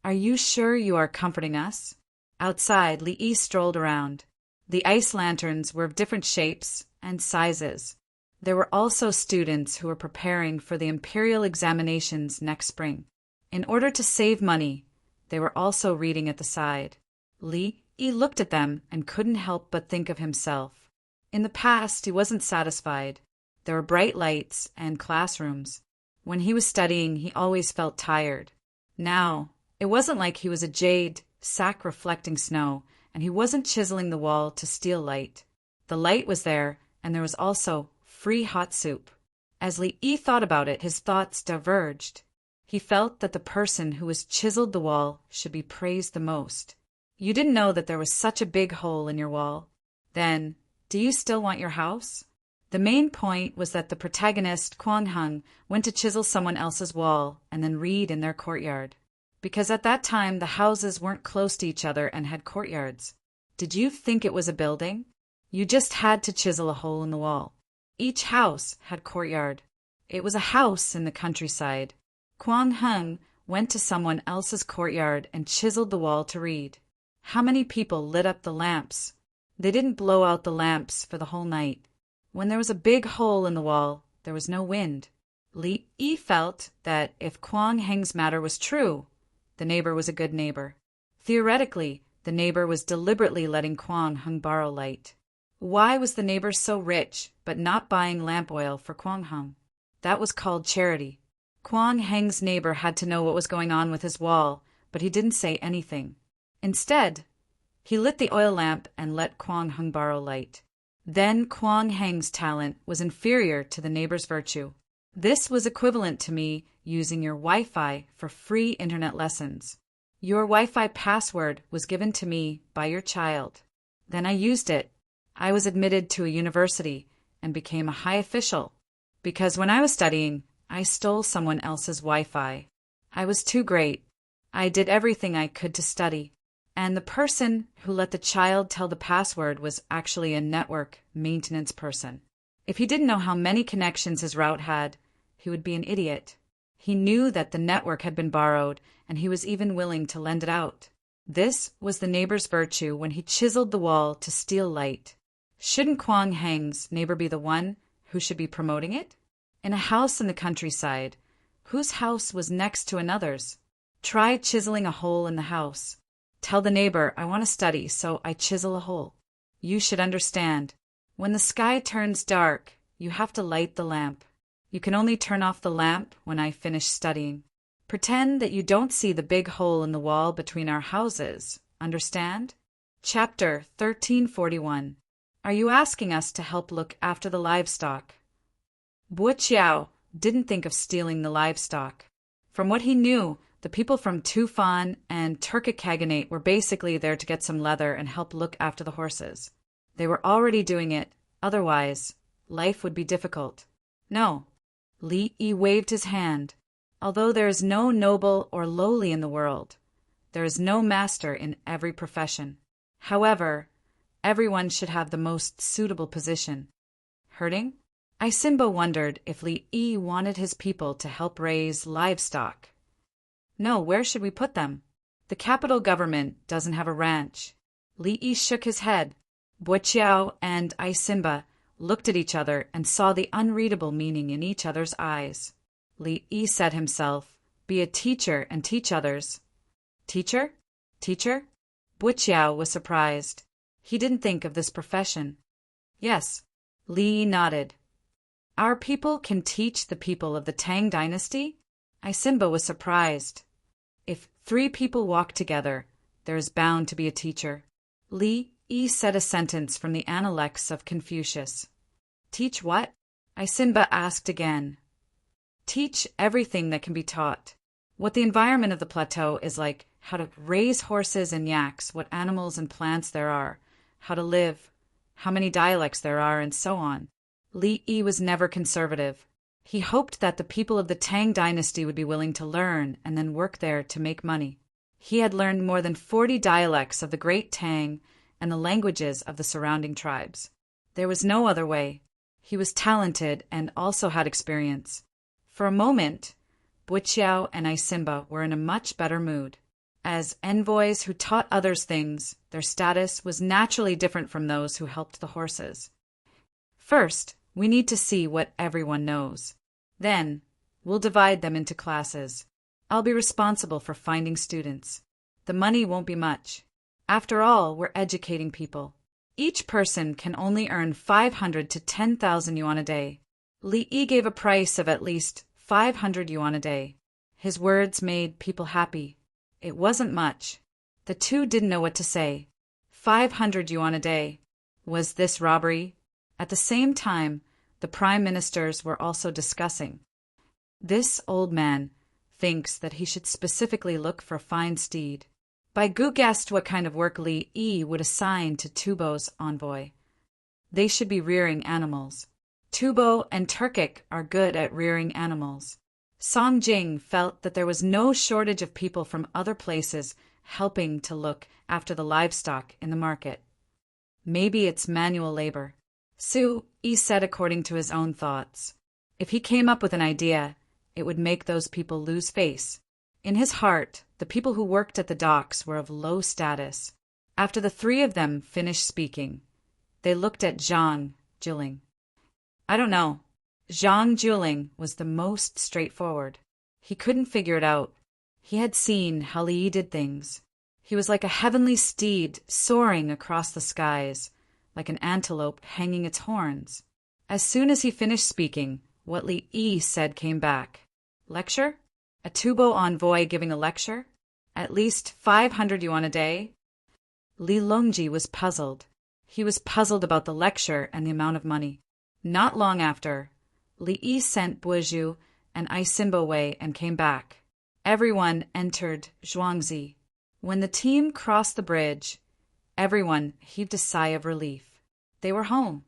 A: "Are you sure you are comforting us?" Outside, Li strolled around. The ice lanterns were of different shapes and sizes. There were also students who were preparing for the imperial examinations next spring. In order to save money, they were also reading at the side. Li looked at them and couldn't help but think of himself. In the past, he wasn't satisfied. There were bright lights and classrooms. When he was studying, he always felt tired. Now, it wasn't like he was a jade sack reflecting snow, and he wasn't chiseling the wall to steal light. The light was there, and there was also free hot soup. As Li thought about it, his thoughts diverged. He felt that the person who has chiseled the wall should be praised the most. You didn't know that there was such a big hole in your wall. Then, do you still want your house? The main point was that the protagonist, Quang Hung, went to chisel someone else's wall and then read in their courtyard. Because at that time the houses weren't close to each other and had courtyards. Did you think it was a building? You just had to chisel a hole in the wall. Each house had courtyard. It was a house in the countryside. Quang Hung went to someone else's courtyard and chiseled the wall to read. How many people lit up the lamps? They didn't blow out the lamps for the whole night. When there was a big hole in the wall, there was no wind. Li felt that if Quang Heng's matter was true, the neighbor was a good neighbor. Theoretically, the neighbor was deliberately letting Quang Hung borrow light. Why was the neighbor so rich, but not buying lamp oil for Quang Hung? That was called charity. Quang Heng's neighbor had to know what was going on with his wall, but he didn't say anything. Instead, he lit the oil lamp and let Quang Hung borrow light. Then Quang Heng's talent was inferior to the neighbor's virtue. This was equivalent to me using your Wi-Fi for free internet lessons. Your Wi-Fi password was given to me by your child. Then I used it. I was admitted to a university and became a high official. Because when I was studying, I stole someone else's Wi-Fi. I was too great. I did everything I could to study. And the person who let the child tell the password was actually a network maintenance person. If he didn't know how many connections his route had, he would be an idiot. He knew that the network had been borrowed, and he was even willing to lend it out. This was the neighbor's virtue when he chiseled the wall to steal light. Shouldn't Quang Heng's neighbor be the one who should be promoting it? In a house in the countryside, whose house was next to another's? Try chiseling a hole in the house. Tell the neighbor, I want to study, so I chisel a hole. You should understand. When the sky turns dark, you have to light the lamp. You can only turn off the lamp when I finish studying. Pretend that you don't see the big hole in the wall between our houses. Understand? Chapter 1341. Are you asking us to help look after the livestock? Bo Chiao didn't think of stealing the livestock. From what he knew, the people from Tufan and Turkic Khaganate were basically there to get some leather and help look after the horses. They were already doing it. Otherwise, life would be difficult. No. Li waved his hand. Although there is no noble or lowly in the world, there is no master in every profession. However, everyone should have the most suitable position. Herding? Isimbo wondered if Li wanted his people to help raise livestock. No, where should we put them? The capital government doesn't have a ranch. Li shook his head. Buqiao and Isimba looked at each other and saw the unreadable meaning in each other's eyes. Li Yi said himself, "Be a teacher and teach others." Teacher? Teacher? Buqiao was surprised. He didn't think of this profession. Yes. Li Yi nodded. Our people can teach the people of the Tang dynasty? Isimba was surprised. If 3 people walk together, there is bound to be a teacher. Li Yi said a sentence from the Analects of Confucius. Teach what? Isimba asked again. Teach everything that can be taught. What the environment of the plateau is like, how to raise horses and yaks, what animals and plants there are, how to live, how many dialects there are, and so on. Li Yi was never conservative. He hoped that the people of the Tang dynasty would be willing to learn and then work there to make money. He had learned more than 40 dialects of the Great Tang and the languages of the surrounding tribes. There was no other way. He was talented and also had experience. For a moment, Buqiao and Isimba were in a much better mood. As envoys who taught others things, their status was naturally different from those who helped the horses. First, we need to see what everyone knows. Then, we'll divide them into classes. I'll be responsible for finding students. The money won't be much. After all, we're educating people. Each person can only earn 500 to 10,000 yuan a day. Li Yi gave a price of at least 500 yuan a day. His words made people happy. It wasn't much. The two didn't know what to say. 500 yuan a day. Was this robbery? At the same time, the prime ministers were also discussing. This old man thinks that he should specifically look for a fine steed. Bai Gu guessed what kind of work Li Yi would assign to Tubo's envoy. They should be rearing animals. Tubo and Turkic are good at rearing animals. Song Jing felt that there was no shortage of people from other places helping to look after the livestock in the market. Maybe it's manual labor. Su Yi said according to his own thoughts. If he came up with an idea, it would make those people lose face. In his heart, the people who worked at the docks were of low status. After the 3 of them finished speaking, they looked at Zhang Juling. I don't know. Zhang Juling was the most straightforward. He couldn't figure it out. He had seen how Li Yi did things. He was like a heavenly steed soaring across the skies, like an antelope hanging its horns. As soon as he finished speaking, what Li Yi said came back. Lecture? A Tubo envoy giving a lecture? At least 500 yuan a day? Li Longji was puzzled. He was puzzled about the lecture and the amount of money. Not long after, Li Yi sent Buozhu and Isimba away and came back. Everyone entered Zhuangzi. When the team crossed the bridge, everyone heaved a sigh of relief. They were home.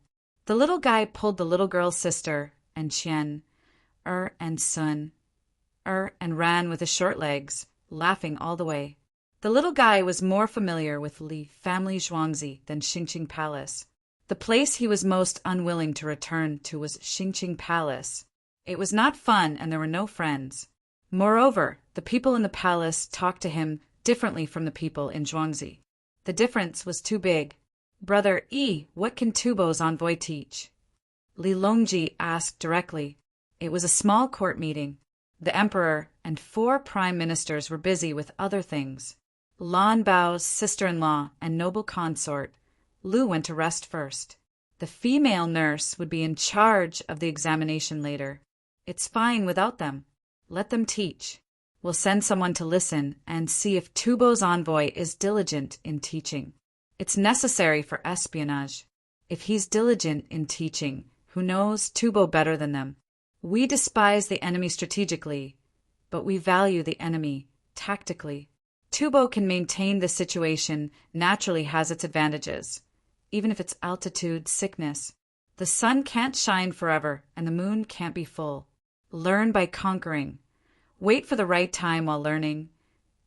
A: The little guy pulled the little girl's sister, and Qian, and Sun, and ran with his short legs, laughing all the way. The little guy was more familiar with Li family Zhuangzi than Xingqing Palace. The place he was most unwilling to return to was Xingqing Palace. It was not fun and there were no friends. Moreover, the people in the palace talked to him differently from the people in Zhuangzi. The difference was too big. Brother Yi, what can Tubo's envoy teach? Li Longji asked directly. It was a small court meeting. The emperor and 4 prime ministers were busy with other things. Lan Bao's sister-in-law and noble consort, Lu, went to rest first. The female nurse would be in charge of the examination later. It's fine without them. Let them teach. We'll send someone to listen and see if Tubo's envoy is diligent in teaching. It's necessary for espionage. If he's diligent in teaching, who knows Tubo better than them? We despise the enemy strategically, but we value the enemy tactically. Tubo can maintain the situation naturally has its advantages, even if it's altitude sickness. The sun can't shine forever and the moon can't be full. Learn by conquering. Wait for the right time while learning,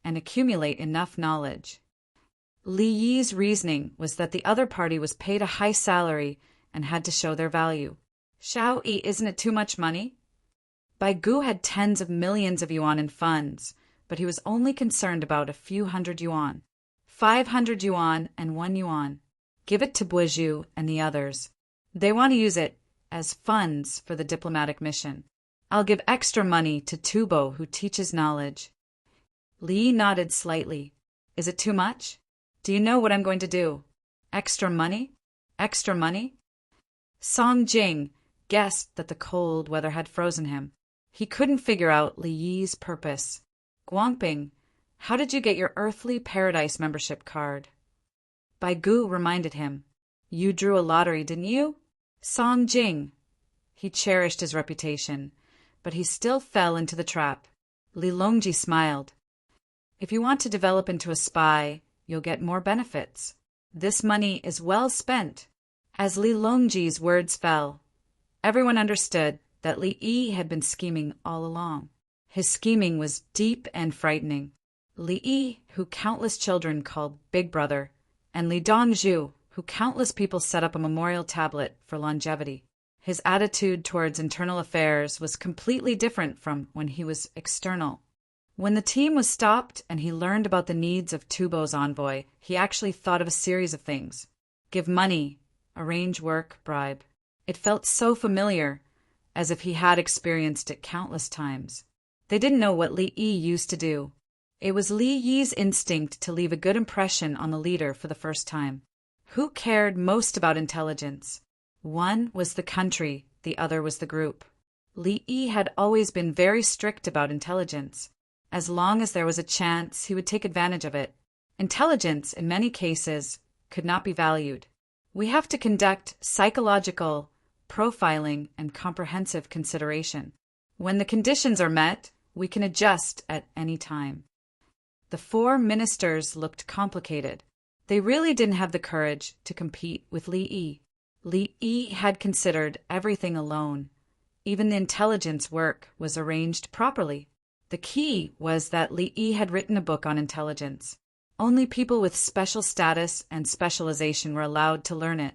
A: and accumulate enough knowledge. Li Yi's reasoning was that the other party was paid a high salary and had to show their value. Shao Yi, isn't it too much money? Bai Gu had tens of millions of yuan in funds, but he was only concerned about a few hundred yuan. 500 yuan and 1 yuan. Give it to Boisjeu and the others. They want to use it as funds for the diplomatic mission. I'll give extra money to Tubo, who teaches knowledge." Li nodded slightly. "Is it too much? Do you know what I'm going to do?" "Extra money? Extra money?" Song Jing guessed that the cold weather had frozen him. He couldn't figure out Li Yi's purpose. "Guangping, how did you get your earthly paradise membership card?" Bai Gu reminded him. "You drew a lottery, didn't you?" Song Jing. He cherished his reputation, but he still fell into the trap. Li Longji smiled. "If you want to develop into a spy, you'll get more benefits. This money is well spent." As Li Longji's words fell, everyone understood that Li Yi had been scheming all along. His scheming was deep and frightening. Li Yi, who countless children called Big Brother, and Li Dongzhu, who countless people set up a memorial tablet for longevity. His attitude towards internal affairs was completely different from when he was external. When the team was stopped and he learned about the needs of Tubo's envoy, he actually thought of a series of things. Give money, arrange work, bribe. It felt so familiar, as if he had experienced it countless times. They didn't know what Li Yi used to do. It was Li Yi's instinct to leave a good impression on the leader for the first time. Who cared most about intelligence? One was the country, the other was the group. Li Yi had always been very strict about intelligence. As long as there was a chance, he would take advantage of it. Intelligence, in many cases, could not be valued. We have to conduct psychological profiling and comprehensive consideration. When the conditions are met, we can adjust at any time. The 4 ministers looked complicated. They really didn't have the courage to compete with Li Yi. Li Yi had considered everything alone. Even the intelligence work was arranged properly. The key was that Li Yi had written a book on intelligence. Only people with special status and specialization were allowed to learn it.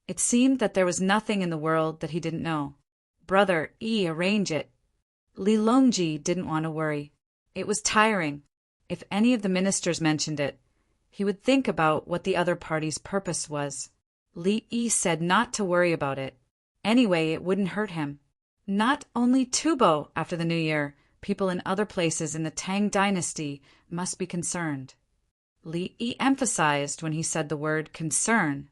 A: It seemed that there was nothing in the world that he didn't know. "Brother Yi, arrange it." Li Longji didn't want to worry. It was tiring. If any of the ministers mentioned it, he would think about what the other party's purpose was. Li Yi said not to worry about it. Anyway, it wouldn't hurt him. Not only Tubo after the new year, people in other places in the Tang dynasty must be concerned. Li Yi emphasized when he said the word concern.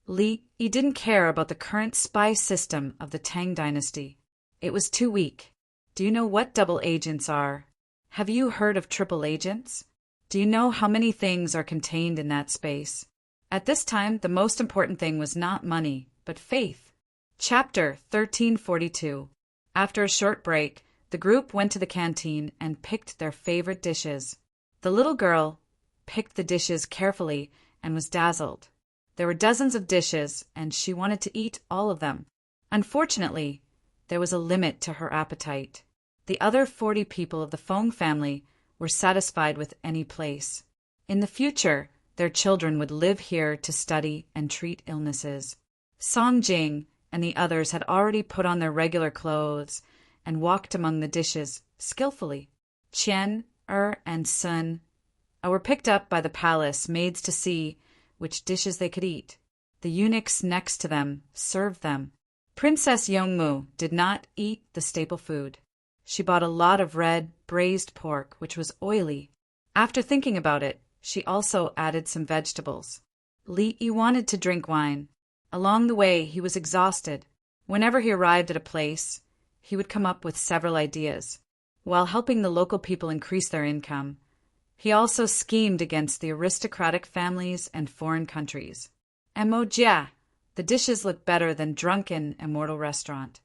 A: Li Yi didn't care about the current spy system of the Tang dynasty. It was too weak. Do you know what double agents are? Have you heard of triple agents? Do you know how many things are contained in that space? At this time, the most important thing was not money, but faith. Chapter 1342. After a short break, the group went to the canteen and picked their favorite dishes. The little girl picked the dishes carefully and was dazzled. There were dozens of dishes, and she wanted to eat all of them. Unfortunately, there was a limit to her appetite. The other 40 people of the Feng family were satisfied with any place. In the future, their children would live here to study and treat illnesses. Song Jing and the others had already put on their regular clothes and walked among the dishes skillfully. Qian, and Sun were picked up by the palace maids to see which dishes they could eat. The eunuchs next to them served them. Princess Yongmu did not eat the staple food. She bought a lot of red, braised pork, which was oily. After thinking about it, she also added some vegetables. Li Yi wanted to drink wine. Along the way, he was exhausted. Whenever he arrived at a place, he would come up with several ideas. While helping the local people increase their income, he also schemed against the aristocratic families and foreign countries. Emojia, the dishes looked better than drunken immortal restaurant.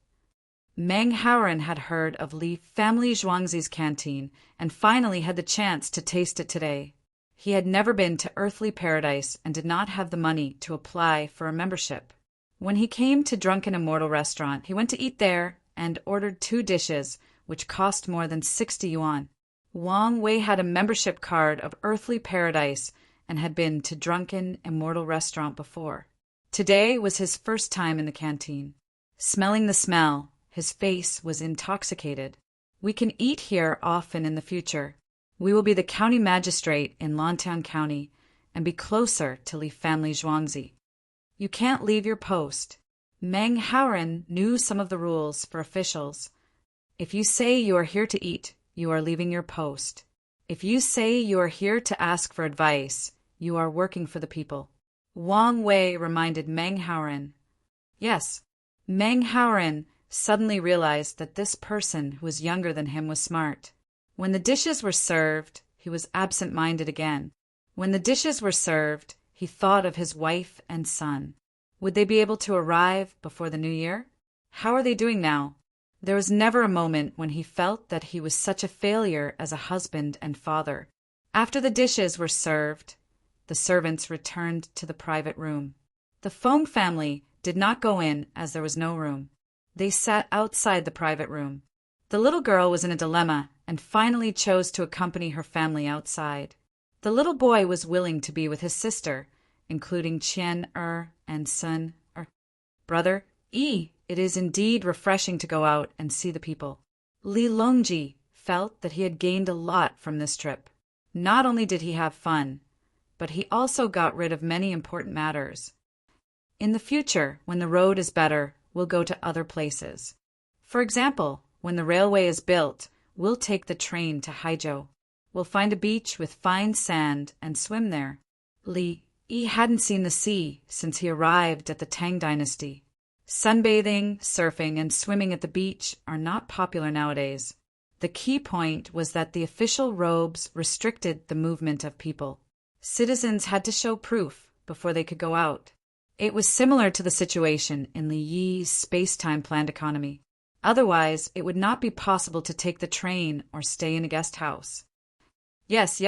A: Meng Haoren had heard of Li family Zhuangzi's canteen and finally had the chance to taste it today. He had never been to earthly paradise and did not have the money to apply for a membership. When he came to Drunken Immortal Restaurant, he went to eat there and ordered 2 dishes, which cost more than 60 yuan. Wang Wei had a membership card of earthly paradise and had been to Drunken Immortal Restaurant before. Today was his first time in the canteen. Smelling the smell, his face was intoxicated. "We can eat here often in the future. We will be the county magistrate in Lantang County and be closer to Li family Zhuangzi." You can't leave your post. Meng Haoren knew some of the rules for officials. If you say you are here to eat, you are leaving your post. If you say you are here to ask for advice, you are working for the people. Wang Wei reminded Meng Haoren. Yes, Meng Haoren suddenly realized that this person who was younger than him was smart. When the dishes were served, he was absent-minded again. When the dishes were served, he thought of his wife and son. Would they be able to arrive before the new year? How are they doing now? There was never a moment when he felt that he was such a failure as a husband and father. After the dishes were served, the servants returned to the private room. The Feng family did not go in as there was no room. They sat outside the private room. The little girl was in a dilemma and finally chose to accompany her family outside. The little boy was willing to be with his sister, including Qian and Sun Brother Yi, it is indeed refreshing to go out and see the people. Li Longji felt that he had gained a lot from this trip. Not only did he have fun, but he also got rid of many important matters. In the future, when the road is better, we'll go to other places. For example, when the railway is built, we'll take the train to Haizhou. We'll find a beach with fine sand and swim there. Li Yi hadn't seen the sea since he arrived at the Tang dynasty. Sunbathing, surfing, and swimming at the beach are not popular nowadays. The key point was that the official robes restricted the movement of people. Citizens had to show proof before they could go out. It was similar to the situation in Li Yi's space-time planned economy. Otherwise, it would not be possible to take the train or stay in a guest house. Yes.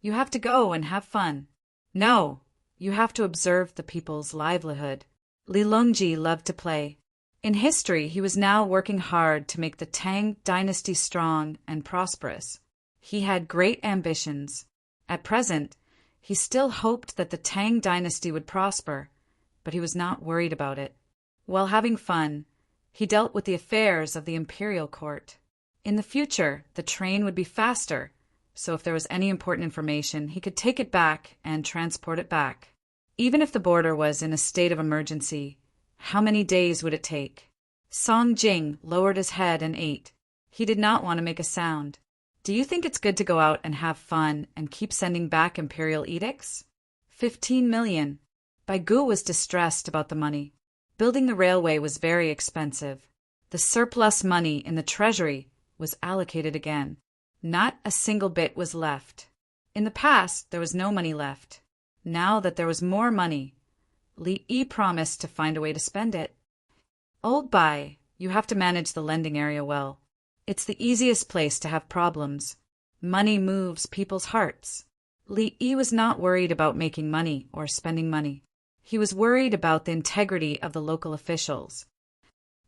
A: You have to go and have fun. No, you have to observe the people's livelihood. Li Longji loved to play. In history, he was now working hard to make the Tang dynasty strong and prosperous. He had great ambitions. At present, he still hoped that the Tang dynasty would prosper, but he was not worried about it. While having fun, he dealt with the affairs of the imperial court. In the future, the train would be faster, so if there was any important information, he could take it back and transport it back. Even if the border was in a state of emergency, how many days would it take? Song Jing lowered his head and ate. He did not want to make a sound. Do you think it's good to go out and have fun and keep sending back imperial edicts? 15 million. Bai Gu was distressed about the money. Building the railway was very expensive. The surplus money in the treasury was allocated again. Not a single bit was left. In the past, there was no money left. Now that there was more money, Li Yi promised to find a way to spend it. Old Bai, you have to manage the lending area well. It's the easiest place to have problems. Money moves people's hearts. Li Yi was not worried about making money or spending money. He was worried about the integrity of the local officials.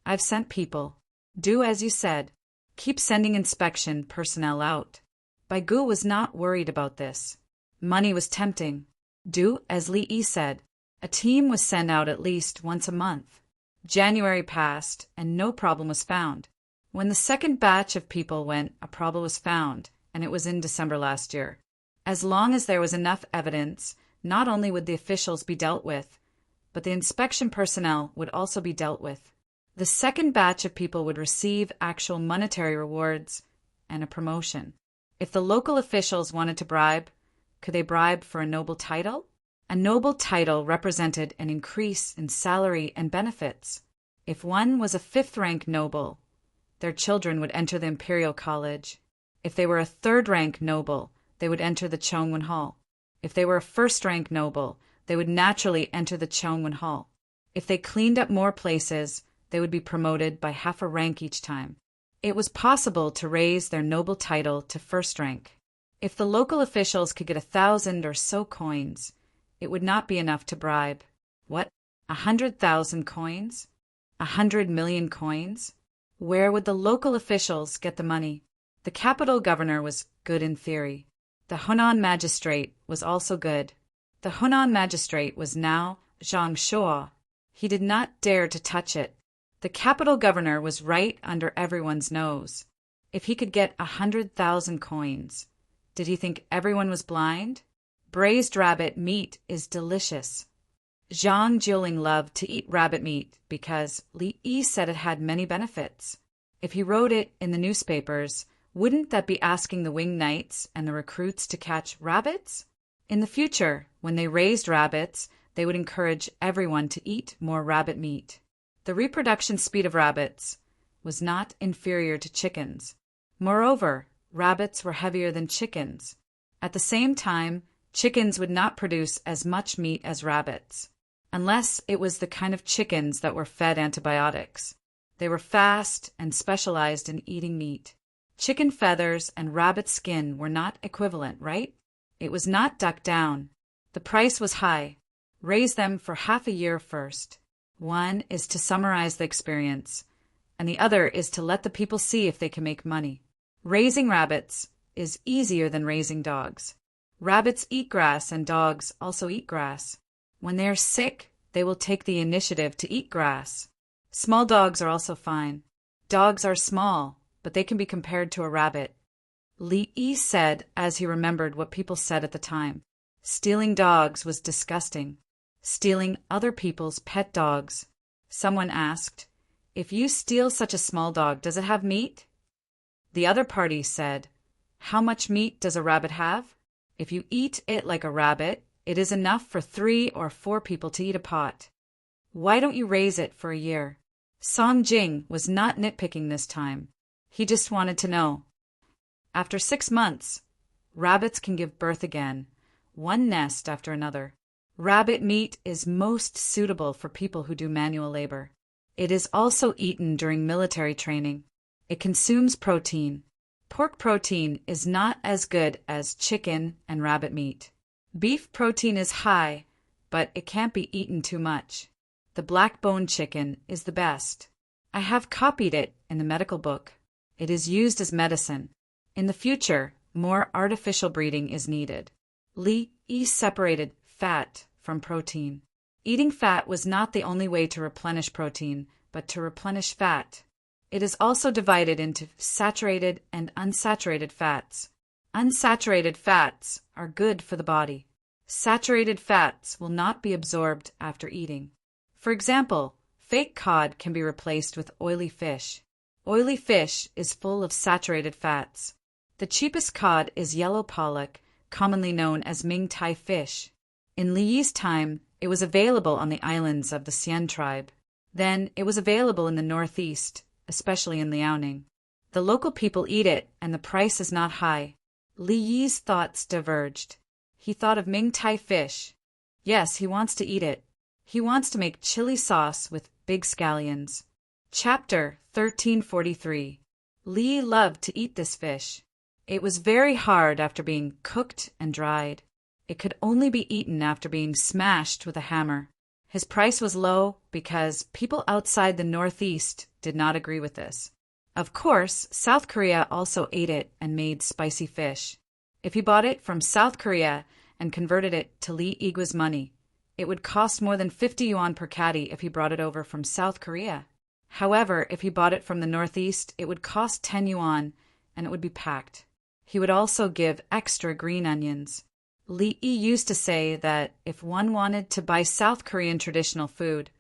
A: I've sent people. Do as you said. Keep sending inspection personnel out. Bai Gu was not worried about this. Money was tempting. Do as Li Yi said. A team was sent out at least once a month. January passed, and no problem was found. When the second batch of people went, a problem was found, and it was in December last year. As long as there was enough evidence, not only would the officials be dealt with, but the inspection personnel would also be dealt with. The second batch of people would receive actual monetary rewards and a promotion. If the local officials wanted to bribe, could they bribe for a noble title? A noble title represented an increase in salary and benefits. If one was a fifth-rank noble, their children would enter the Imperial College. If they were a third-rank noble, they would enter the Chongwen Hall. If they were a first-rank noble, they would naturally enter the Chongwen Hall. If they cleaned up more places, they would be promoted by half a rank each time. It was possible to raise their noble title to first rank. If the local officials could get 1,000 or so coins, it would not be enough to bribe. What? 100,000 coins? 100 million coins? Where would the local officials get the money? The capital governor was good in theory. The Hunan magistrate was also good. The Hunan magistrate was now Zhang Shuo. He did not dare to touch it. The capital governor was right under everyone's nose. If he could get 100,000 coins, did he think everyone was blind? Braised rabbit meat is delicious. Zhang Jiuling loved to eat rabbit meat because Li Yi said it had many benefits. If he wrote it in the newspapers, wouldn't that be asking the winged knights and the recruits to catch rabbits? In the future, when they raised rabbits, they would encourage everyone to eat more rabbit meat. The reproduction speed of rabbits was not inferior to chickens. Moreover, rabbits were heavier than chickens. At the same time, chickens would not produce as much meat as rabbits, unless it was the kind of chickens that were fed antibiotics. They were fast and specialized in eating meat. Chicken feathers and rabbit skin were not equivalent, right? It was not ducked down. The price was high. Raise them for half a year first. One is to summarize the experience, and the other is to let the people see if they can make money. Raising rabbits is easier than raising dogs. Rabbits eat grass and dogs also eat grass. When they are sick, they will take the initiative to eat grass. Small dogs are also fine. Dogs are small, but they can be compared to a rabbit. Li Yi said as he remembered what people said at the time. Stealing dogs was disgusting. Stealing other people's pet dogs. Someone asked, "If you steal such a small dog, does it have meat?" The other party said, "How much meat does a rabbit have? If you eat it like a rabbit, it is enough for 3 or 4 people to eat a pot. Why don't you raise it for a year?" Song Jing was not nitpicking this time. He just wanted to know. After 6 months, rabbits can give birth again, one nest after another. Rabbit meat is most suitable for people who do manual labor. It is also eaten during military training. It consumes protein. Pork protein is not as good as chicken and rabbit meat. Beef protein is high, but it can't be eaten too much. The black bone chicken is the best. I have copied it in the medical book. It is used as medicine. In the future, more artificial breeding is needed. Li Yi separated fat from protein. Eating fat was not the only way to replenish protein, but to replenish fat. It is also divided into saturated and unsaturated fats. Unsaturated fats are good for the body. Saturated fats will not be absorbed after eating. For example, fake cod can be replaced with oily fish. Oily fish is full of saturated fats. The cheapest cod is yellow pollock, commonly known as Ming Tai fish. In Li Yi's time, it was available on the islands of the Xian tribe. Then it was available in the northeast, especially in Liaoning. The local people eat it, and the price is not high. Li Yi's thoughts diverged. He thought of Ming Tai fish. Yes, he wants to eat it. He wants to make chili sauce with big scallions. Chapter 1343. Li loved to eat this fish. It was very hard after being cooked and dried. It could only be eaten after being smashed with a hammer. His price was low because people outside the Northeast did not agree with this. Of course, South Korea also ate it and made spicy fish. If he bought it from South Korea and converted it to Li Yigua's money, it would cost more than 50 yuan per caddy if he brought it over from South Korea. However, if he bought it from the Northeast, it would cost 10 yuan and it would be packed. He would also give extra green onions. Li Yi used to say that if one wanted to buy South Korean traditional food,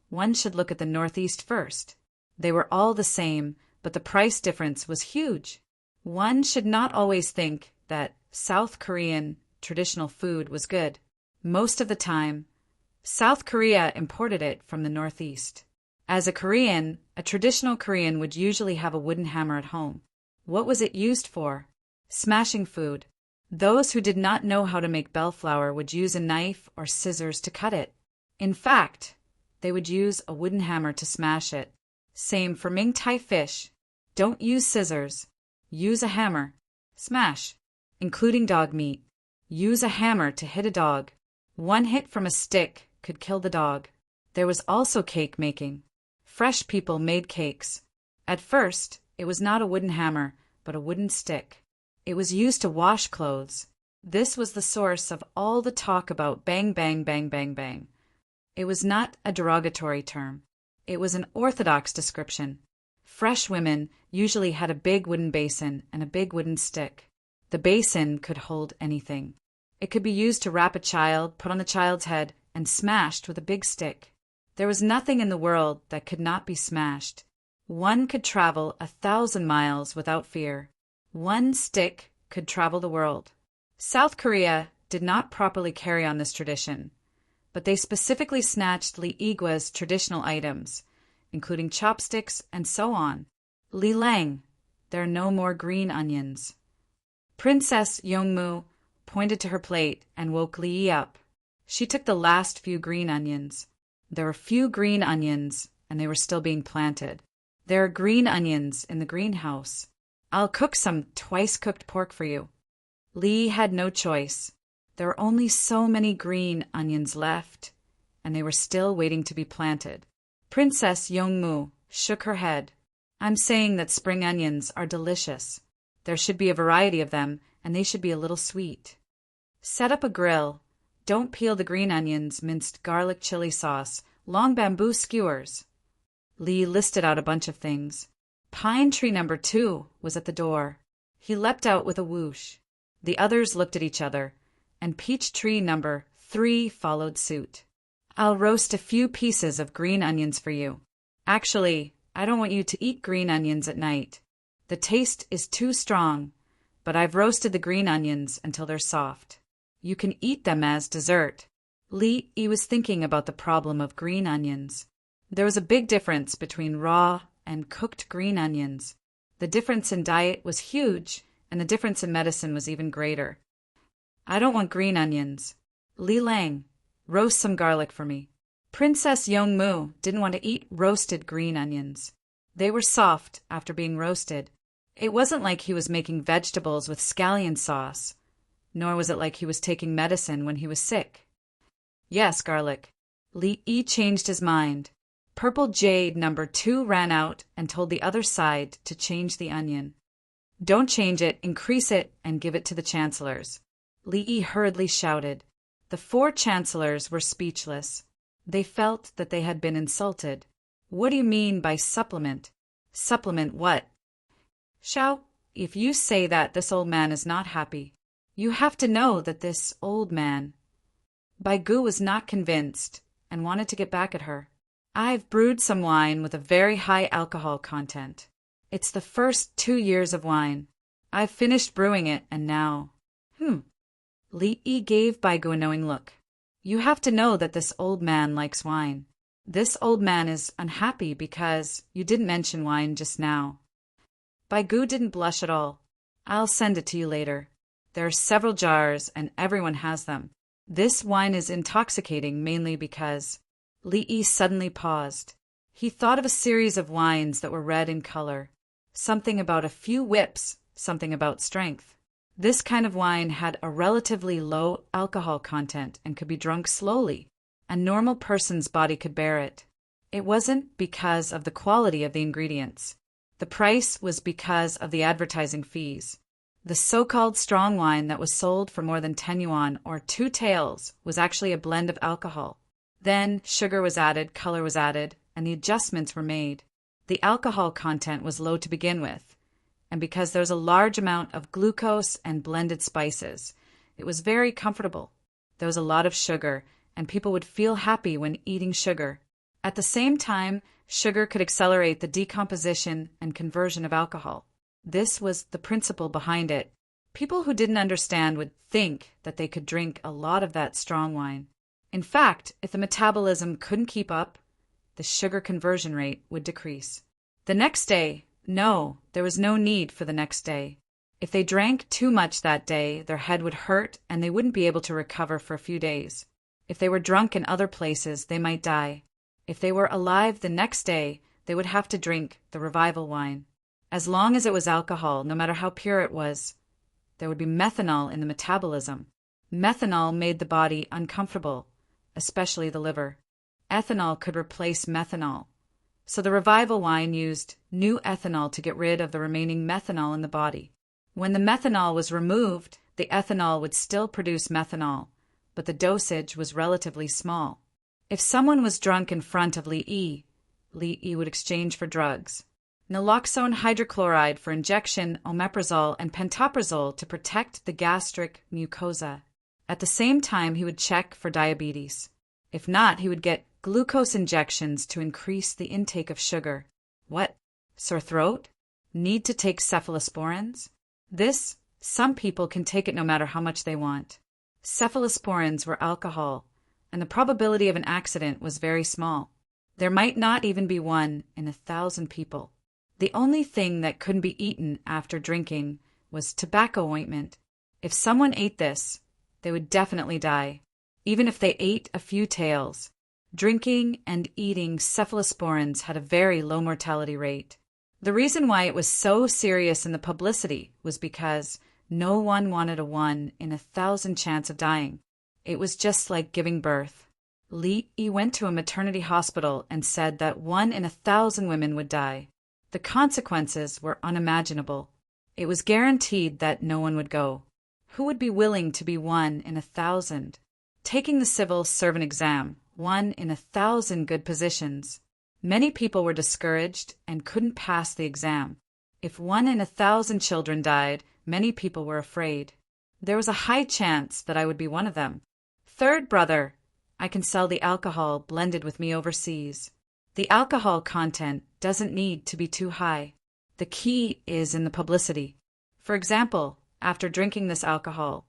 A: one should look at the Northeast first. They were all the same, but the price difference was huge. One should not always think that South Korean traditional food was good. Most of the time, South Korea imported it from the Northeast. As a Korean, a traditional Korean would usually have a wooden hammer at home. What was it used for? Smashing food. Those who did not know how to make bell flour would use a knife or scissors to cut it. In fact, they would use a wooden hammer to smash it. Same for Ming Tai fish. Don't use scissors. Use a hammer. Smash. Including dog meat. Use a hammer to hit a dog. One hit from a stick could kill the dog. There was also cake making. Fresh people made cakes. At first, it was not a wooden hammer, but a wooden stick. It was used to wash clothes. This was the source of all the talk about bang, bang, bang, bang, bang. It was not a derogatory term. It was an orthodox description. Fresh women usually had a big wooden basin and a big wooden stick. The basin could hold anything. It could be used to wrap a child, put on the child's head, and smashed with a big stick. There was nothing in the world that could not be smashed. One could travel 1,000 miles without fear. One stick could travel the world. South Korea did not properly carry on this tradition, but they specifically snatched Lee Igwa's traditional items, including chopsticks and so on. Li Lang, there are no more green onions. Princess Yongmu pointed to her plate and woke Li up. She took the last few green onions. There were few green onions, and they were still being planted. There are green onions in the greenhouse. I'll cook some twice-cooked pork for you. Li had no choice. There were only so many green onions left, and they were still waiting to be planted. Princess Yongmu shook her head. I'm saying that spring onions are delicious. There should be a variety of them, and they should be a little sweet. Set up a grill. Don't peel the green onions, minced garlic chili sauce, long bamboo skewers. Li listed out a bunch of things. Pine tree number 2 was at the door. He leapt out with a whoosh. The others looked at each other, and peach tree number 3 followed suit. I'll roast a few pieces of green onions for you. Actually, I don't want you to eat green onions at night. The taste is too strong, but I've roasted the green onions until they're soft. You can eat them as dessert. Li was thinking about the problem of green onions. There was a big difference between raw and cooked green onions. The difference in diet was huge, and the difference in medicine was even greater. I don't want green onions. Li Lang, roast some garlic for me. Princess Yongmu didn't want to eat roasted green onions. They were soft after being roasted. It wasn't like he was making vegetables with scallion sauce, nor was it like he was taking medicine when he was sick. Yes, garlic. Li changed his mind. Purple jade number 2 ran out and told the other side to change the onion. Don't change it, increase it, and give it to the chancellors. Li hurriedly shouted. The 4 chancellors were speechless. They felt that they had been insulted. What do you mean by supplement? Supplement what? Shao, if you say that this old man is not happy, you have to know that this old man. Baigu was not convinced and wanted to get back at her. I've brewed some wine with a very high alcohol content. It's the first 2 years of wine. I've finished brewing it, and now… Li gave Baigu a knowing look. You have to know that this old man likes wine. This old man is unhappy because you didn't mention wine just now. Baigu didn't blush at all. I'll send it to you later. There are several jars, and everyone has them. This wine is intoxicating mainly because… Li suddenly paused. He thought of a series of wines that were red in color. Something about a few whips, something about strength. This kind of wine had a relatively low alcohol content and could be drunk slowly. A normal person's body could bear it. It wasn't because of the quality of the ingredients. The price was because of the advertising fees. The so-called strong wine that was sold for more than 10 yuan or 2 taels was actually a blend of alcohol. Then sugar was added, color was added, and the adjustments were made. The alcohol content was low to begin with, and because there was a large amount of glucose and blended spices, it was very comfortable. There was a lot of sugar, and people would feel happy when eating sugar. At the same time, sugar could accelerate the decomposition and conversion of alcohol. This was the principle behind it. People who didn't understand would think that they could drink a lot of that strong wine. In fact, if the metabolism couldn't keep up, the sugar conversion rate would decrease. The next day, no, there was no need for the next day. If they drank too much that day, their head would hurt and they wouldn't be able to recover for a few days. If they were drunk in other places, they might die. If they were alive the next day, they would have to drink the revival wine. As long as it was alcohol, no matter how pure it was, there would be methanol in the metabolism. Methanol made the body uncomfortable, especially the liver. Ethanol could replace methanol. So the revival wine used new ethanol to get rid of the remaining methanol in the body. When the methanol was removed, the ethanol would still produce methanol, but the dosage was relatively small. If someone was drunk in front of Li would exchange for drugs. Naloxone hydrochloride for injection, omeprazole, and pantoprazole to protect the gastric mucosa. At the same time, he would check for diabetes. If not, he would get glucose injections to increase the intake of sugar. What? Sore throat? Need to take cephalosporins? Some people can take it no matter how much they want. Cephalosporins were alcohol, and the probability of an accident was very small. There might not even be 1 in 1,000 people. The only thing that couldn't be eaten after drinking was tobacco ointment. If someone ate this, they would definitely die, even if they ate a few tails. Drinking and eating cephalosporins had a very low mortality rate. The reason why it was so serious in the publicity was because no one wanted a 1 in 1,000 chance of dying. It was just like giving birth. Li Yi went to a maternity hospital and said that 1 in 1,000 women would die. The consequences were unimaginable. It was guaranteed that no one would go. Who would be willing to be 1 in 1,000? Taking the civil servant exam, 1 in 1,000 good positions. Many people were discouraged and couldn't pass the exam. If 1 in 1,000 children died, many people were afraid. There was a high chance that I would be one of them. Third brother, I can sell the alcohol blended with me overseas. The alcohol content doesn't need to be too high. The key is in the publicity. For example, after drinking this alcohol,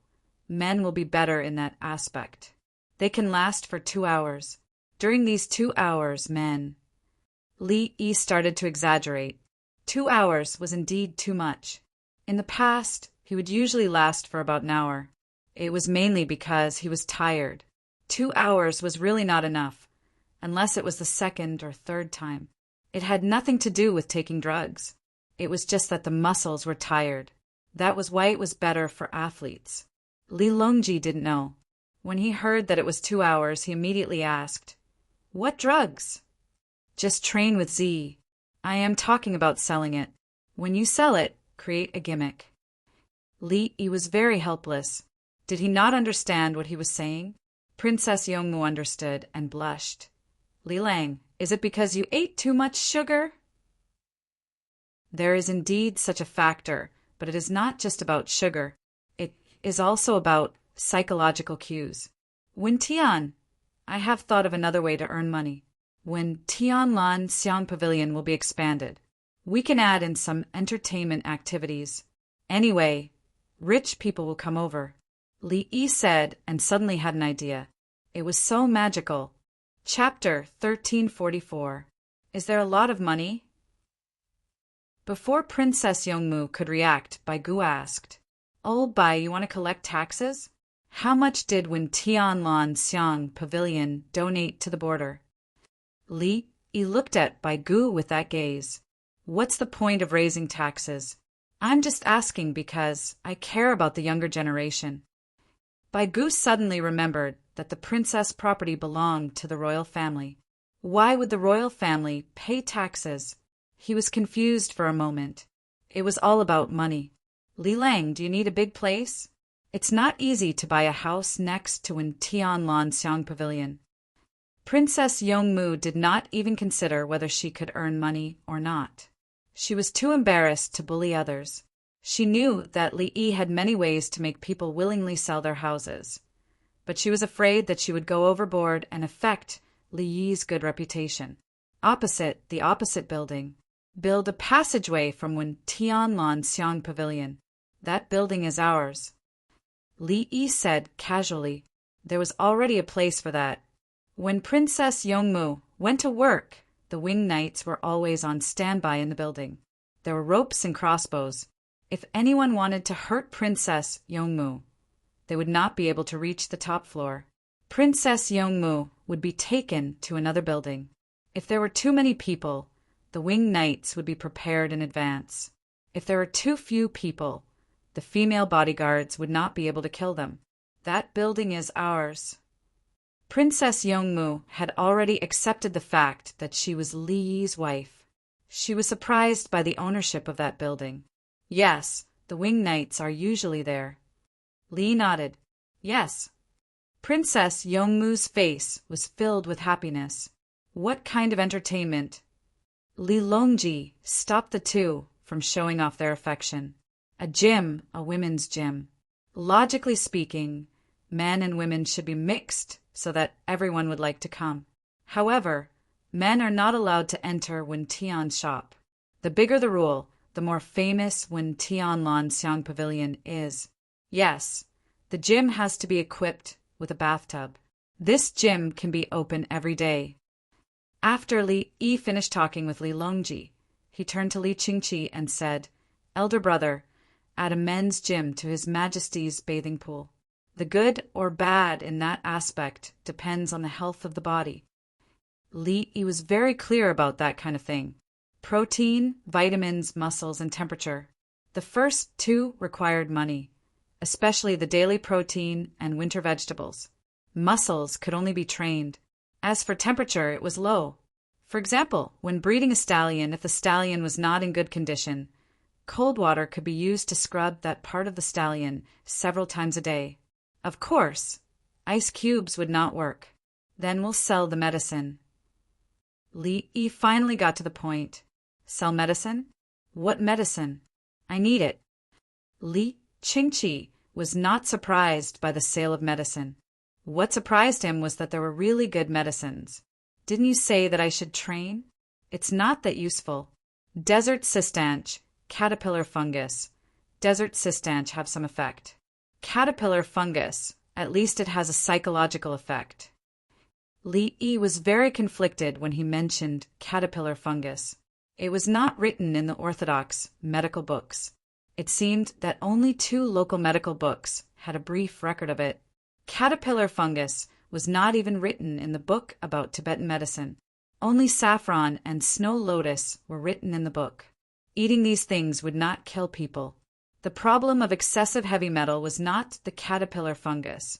A: men will be better in that aspect. They can last for 2 hours. During these 2 hours, Li Yi started to exaggerate. 2 hours was indeed too much. In the past, he would usually last for about an hour. It was mainly because he was tired. 2 hours was really not enough, unless it was the second or third time. It had nothing to do with taking drugs. It was just that the muscles were tired. That was why it was better for athletes. Li Longji didn't know. When he heard that it was 2 hours, he immediately asked, "What drugs?" "Just train with Z. I am talking about selling it. When you sell it, create a gimmick." Li Yi was very helpless. Did he not understand what he was saying? Princess Yongmu understood and blushed. "Li Lang, is it because you ate too much sugar?" There is indeed such a factor, but it is not just about sugar. It is also about psychological cues. When Tian, I have thought of another way to earn money. When Tianlan Xiang Pavilion will be expanded, we can add in some entertainment activities. Anyway, rich people will come over. Li Yi said and suddenly had an idea. It was so magical. Chapter 1344. Is there a lot of money? Before Princess Yongmu could react, Bai Gu asked, "Oh, Bai, you want to collect taxes? How much did Wen Tianlan Xiang Pavilion donate to the border?" Li Yi looked at Bai Gu with that gaze. "What's the point of raising taxes? I'm just asking because I care about the younger generation." Bai Gu suddenly remembered that the princess property belonged to the royal family. Why would the royal family pay taxes? He was confused for a moment. It was all about money. "Li Lang, do you need a big place? It's not easy to buy a house next to Wen Tianlan Xiang Pavilion." Princess Yongmu did not even consider whether she could earn money or not. She was too embarrassed to bully others. She knew that Li Yi had many ways to make people willingly sell their houses, but she was afraid that she would go overboard and affect Li Yi's good reputation. The opposite building. Build a passageway from Wen Tianlan Xiang Pavilion. That building is ours. Li Yi said casually. There was already a place for that. When Princess Yongmu went to work, the wing knights were always on standby in the building. There were ropes and crossbows. If anyone wanted to hurt Princess Yongmu, they would not be able to reach the top floor. Princess Yongmu would be taken to another building. If there were too many people, the wing knights would be prepared in advance. If there were too few people, the female bodyguards would not be able to kill them. That building is ours. Princess Yongmu had already accepted the fact that she was Li Yi's wife. She was surprised by the ownership of that building. "Yes, the wing knights are usually there." Li nodded. "Yes." Princess Yongmu's face was filled with happiness. What kind of entertainment? Li Longji stopped the two from showing off their affection. A gym, a women's gym. Logically speaking, men and women should be mixed so that everyone would like to come. However, men are not allowed to enter Wen Tian's shop. The bigger the rule, the more famous Wen Tian Lan Xiang Pavilion is. Yes, the gym has to be equipped with a bathtub. This gym can be open every day. After Li Yi finished talking with Li Longji, he turned to Li Qingqi and said, "Elder brother, add a men's gym to His Majesty's bathing pool. The good or bad in that aspect depends on the health of the body." Li Yi was very clear about that kind of thing. Protein, vitamins, muscles, and temperature. The first two required money, especially the daily protein and winter vegetables. Muscles could only be trained. As for temperature, it was low. For example, when breeding a stallion, if the stallion was not in good condition, cold water could be used to scrub that part of the stallion several times a day. Of course, ice cubes would not work. Then we'll sell the medicine. Li Yi finally got to the point. Sell medicine? What medicine? I need it. Li Qingqi was not surprised by the sale of medicine. What surprised him was that there were really good medicines. Didn't you say that I should train? It's not that useful. Desert cistanche, caterpillar fungus. Desert cistanche have some effect. Caterpillar fungus, at least it has a psychological effect. Li Yi was very conflicted when he mentioned caterpillar fungus. It was not written in the orthodox medical books. It seemed that only 2 local medical books had a brief record of it. Caterpillar fungus was not even written in the book about Tibetan medicine. Only saffron and snow lotus were written in the book. Eating these things would not kill people. The problem of excessive heavy metal was not the caterpillar fungus,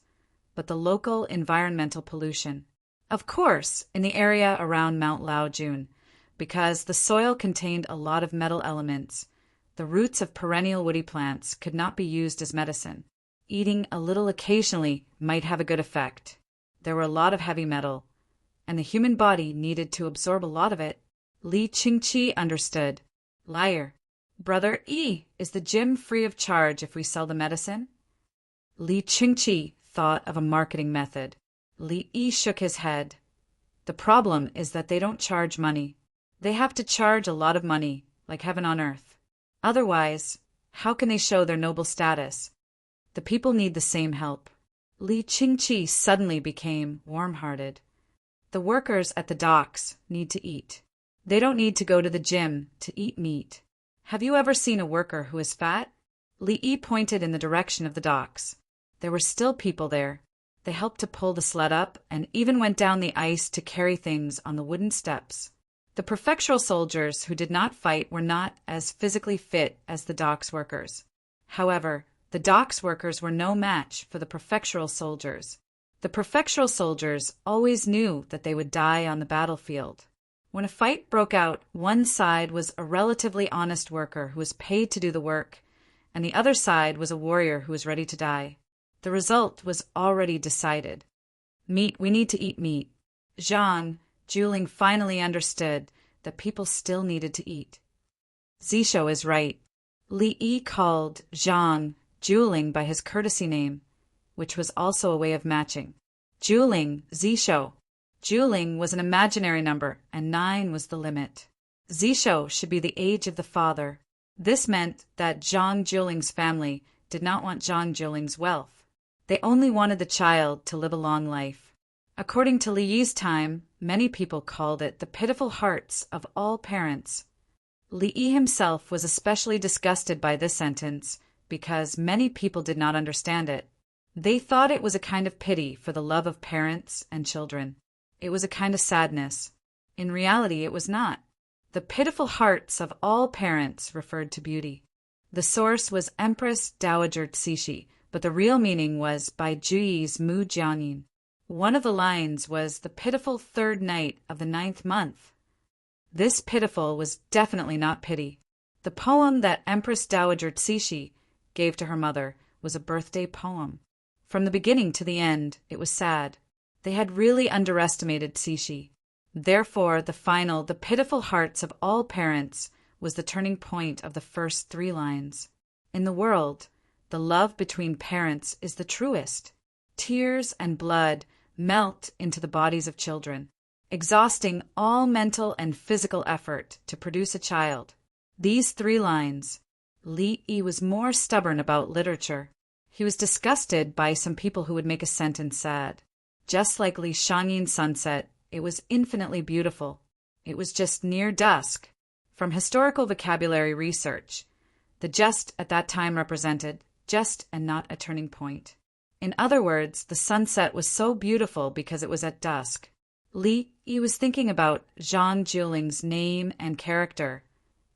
A: but the local environmental pollution. Of course, in the area around Mount Laojun, because the soil contained a lot of metal elements, the roots of perennial woody plants could not be used as medicine. Eating a little occasionally might have a good effect. There were a lot of heavy metal, and the human body needed to absorb a lot of it. Li Qingqi understood. Liar. Brother Yi, is the gym free of charge if we sell the medicine? Li Qingqi thought of a marketing method. Li Yi shook his head. The problem is that they don't charge money. They have to charge a lot of money, like heaven on earth. Otherwise, how can they show their noble status? The people need the same help. Li Qingqi suddenly became warm-hearted. The workers at the docks need to eat. They don't need to go to the gym to eat meat. Have you ever seen a worker who is fat? Li Yi pointed in the direction of the docks. There were still people there. They helped to pull the sled up and even went down the ice to carry things on the wooden steps. The prefectural soldiers who did not fight were not as physically fit as the docks workers. However, the docks workers were no match for the prefectural soldiers. The prefectural soldiers always knew that they would die on the battlefield. When a fight broke out, one side was a relatively honest worker who was paid to do the work, and the other side was a warrior who was ready to die. The result was already decided. Meat, we need to eat meat. Zhang, Juling finally understood that people still needed to eat. Zisho is right. Li Yi called Zhang Juling by his courtesy name, which was also a way of matching. Juling, Zisho. Juling was an imaginary number, and 9 was the limit. Zisho should be the age of the father. This meant that Zhang Juling's family did not want Zhang Juling's wealth. They only wanted the child to live a long life. According to Li Yi's time, many people called it the pitiful hearts of all parents. Li Yi himself was especially disgusted by this sentence because many people did not understand it. They thought it was a kind of pity for the love of parents and children. It was a kind of sadness. In reality, it was not. The pitiful hearts of all parents referred to beauty. The source was Empress Dowager Cixi, but the real meaning was by Juyi's Mu Jianyin. One of the lines was the pitiful 3rd night of the 9th month. This pitiful was definitely not pity. The poem that Empress Dowager Cixi gave to her mother was a birthday poem. From the beginning to the end, it was sad. They had really underestimated Cixi. Therefore, the pitiful hearts of all parents was the turning point of the first 3 lines. In the world, the love between parents is the truest. Tears and blood melt into the bodies of children, exhausting all mental and physical effort to produce a child. These 3 lines. Li Yi was more stubborn about literature. He was disgusted by some people who would make a sentence sad. Just like Li Shangyin's sunset, it was infinitely beautiful. It was just near dusk. From historical vocabulary research, the just at that time represented just and not a turning point. In other words, the sunset was so beautiful because it was at dusk. Li Yi was thinking about Zhang Juling's name and character,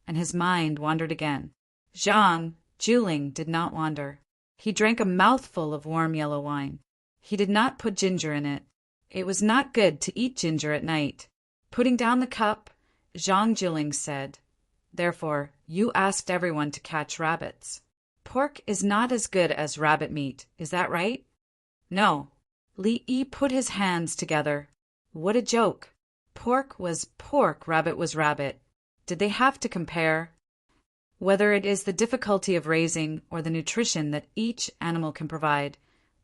A: and his mind wandered again. Zhang Juling did not wander. He drank a mouthful of warm yellow wine. He did not put ginger in it. It was not good to eat ginger at night. Putting down the cup, Zhang Juling said, "Therefore, you asked everyone to catch rabbits. Pork is not as good as rabbit meat, is that right?" "No." Li Yi put his hands together. What a joke. Pork was pork, rabbit was rabbit. Did they have to compare? Whether it is the difficulty of raising or the nutrition that each animal can provide,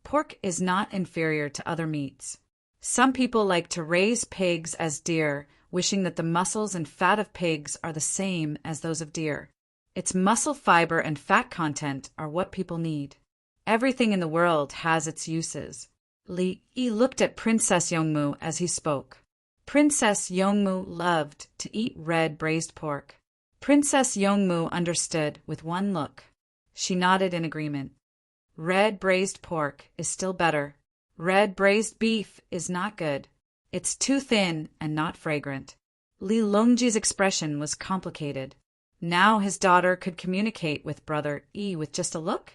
A: pork is not inferior to other meats. Some people like to raise pigs as deer, wishing that the muscles and fat of pigs are the same as those of deer. Its muscle fiber and fat content are what people need. Everything in the world has its uses. Li Yi looked at Princess Yongmu as he spoke. Princess Yongmu loved to eat red braised pork. Princess Yongmu understood with one look. She nodded in agreement. Red braised pork is still better. Red braised beef is not good. It's too thin and not fragrant. Li Longji's expression was complicated. Now his daughter could communicate with Brother Yi with just a look?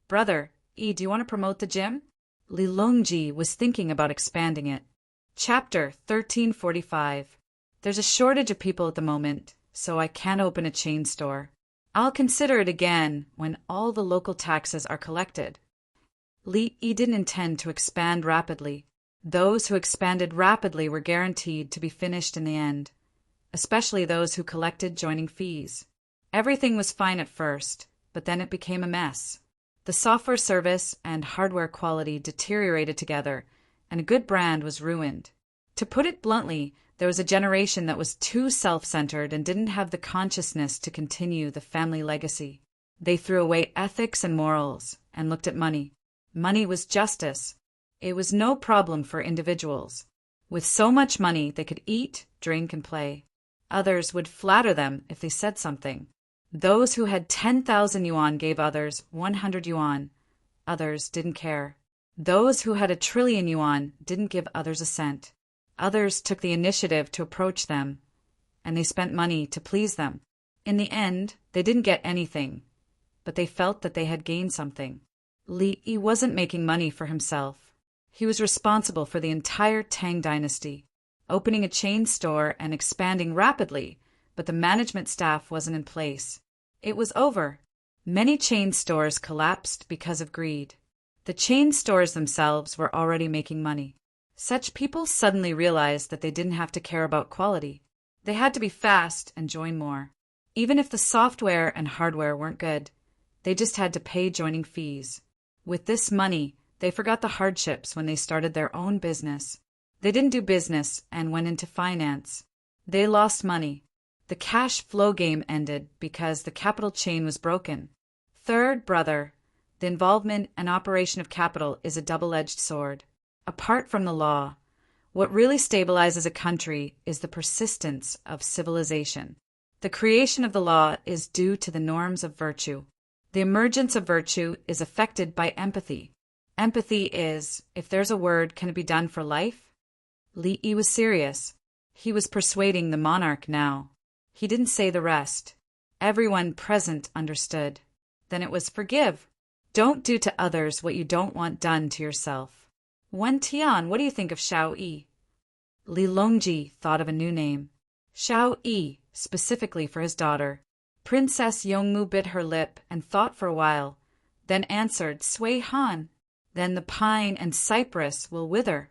A: "Brother Yi, do you want to promote the gym?" Li Longji was thinking about expanding it. Chapter 1345. There's a shortage of people at the moment, so I can't open a chain store. I'll consider it again when all the local taxes are collected. Li Yi didn't intend to expand rapidly. Those who expanded rapidly were guaranteed to be finished in the end, especially those who collected joining fees. Everything was fine at first, but then it became a mess. The software service and hardware quality deteriorated together, and a good brand was ruined. To put it bluntly, there was a generation that was too self-centered and didn't have the consciousness to continue the family legacy. They threw away ethics and morals and looked at money. Money was justice. It was no problem for individuals. With so much money, they could eat, drink, and play. Others would flatter them if they said something. Those who had 10,000 yuan gave others 100 yuan. Others didn't care. Those who had 1,000,000,000,000 yuan didn't give others a cent. Others took the initiative to approach them, and they spent money to please them. In the end, they didn't get anything, but they felt that they had gained something. Li Yi wasn't making money for himself. He was responsible for the entire Tang dynasty, opening a chain store and expanding rapidly, but the management staff wasn't in place. It was over. Many chain stores collapsed because of greed. The chain stores themselves were already making money. Such people suddenly realized that they didn't have to care about quality. They had to be fast and join more. Even if the software and hardware weren't good, they just had to pay joining fees. With this money, they forgot the hardships when they started their own business. They didn't do business and went into finance. They lost money. The cash flow game ended because the capital chain was broken. Third, brother, the involvement and operation of capital is a double-edged sword. Apart from the law, what really stabilizes a country is the persistence of civilization. The creation of the law is due to the norms of virtue. The emergence of virtue is affected by empathy. Empathy is, if there's a word, can it be done for life? Li Yi was serious. He was persuading the monarch now. He didn't say the rest. Everyone present understood. Then it was forgive. Don't do to others what you don't want done to yourself. Wen Tian, what do you think of Shao Yi? Li Longji thought of a new name. Shao Yi, specifically for his daughter. Princess Yongmu bit her lip and thought for a while, then answered, Sui Han. Then the pine and cypress will wither.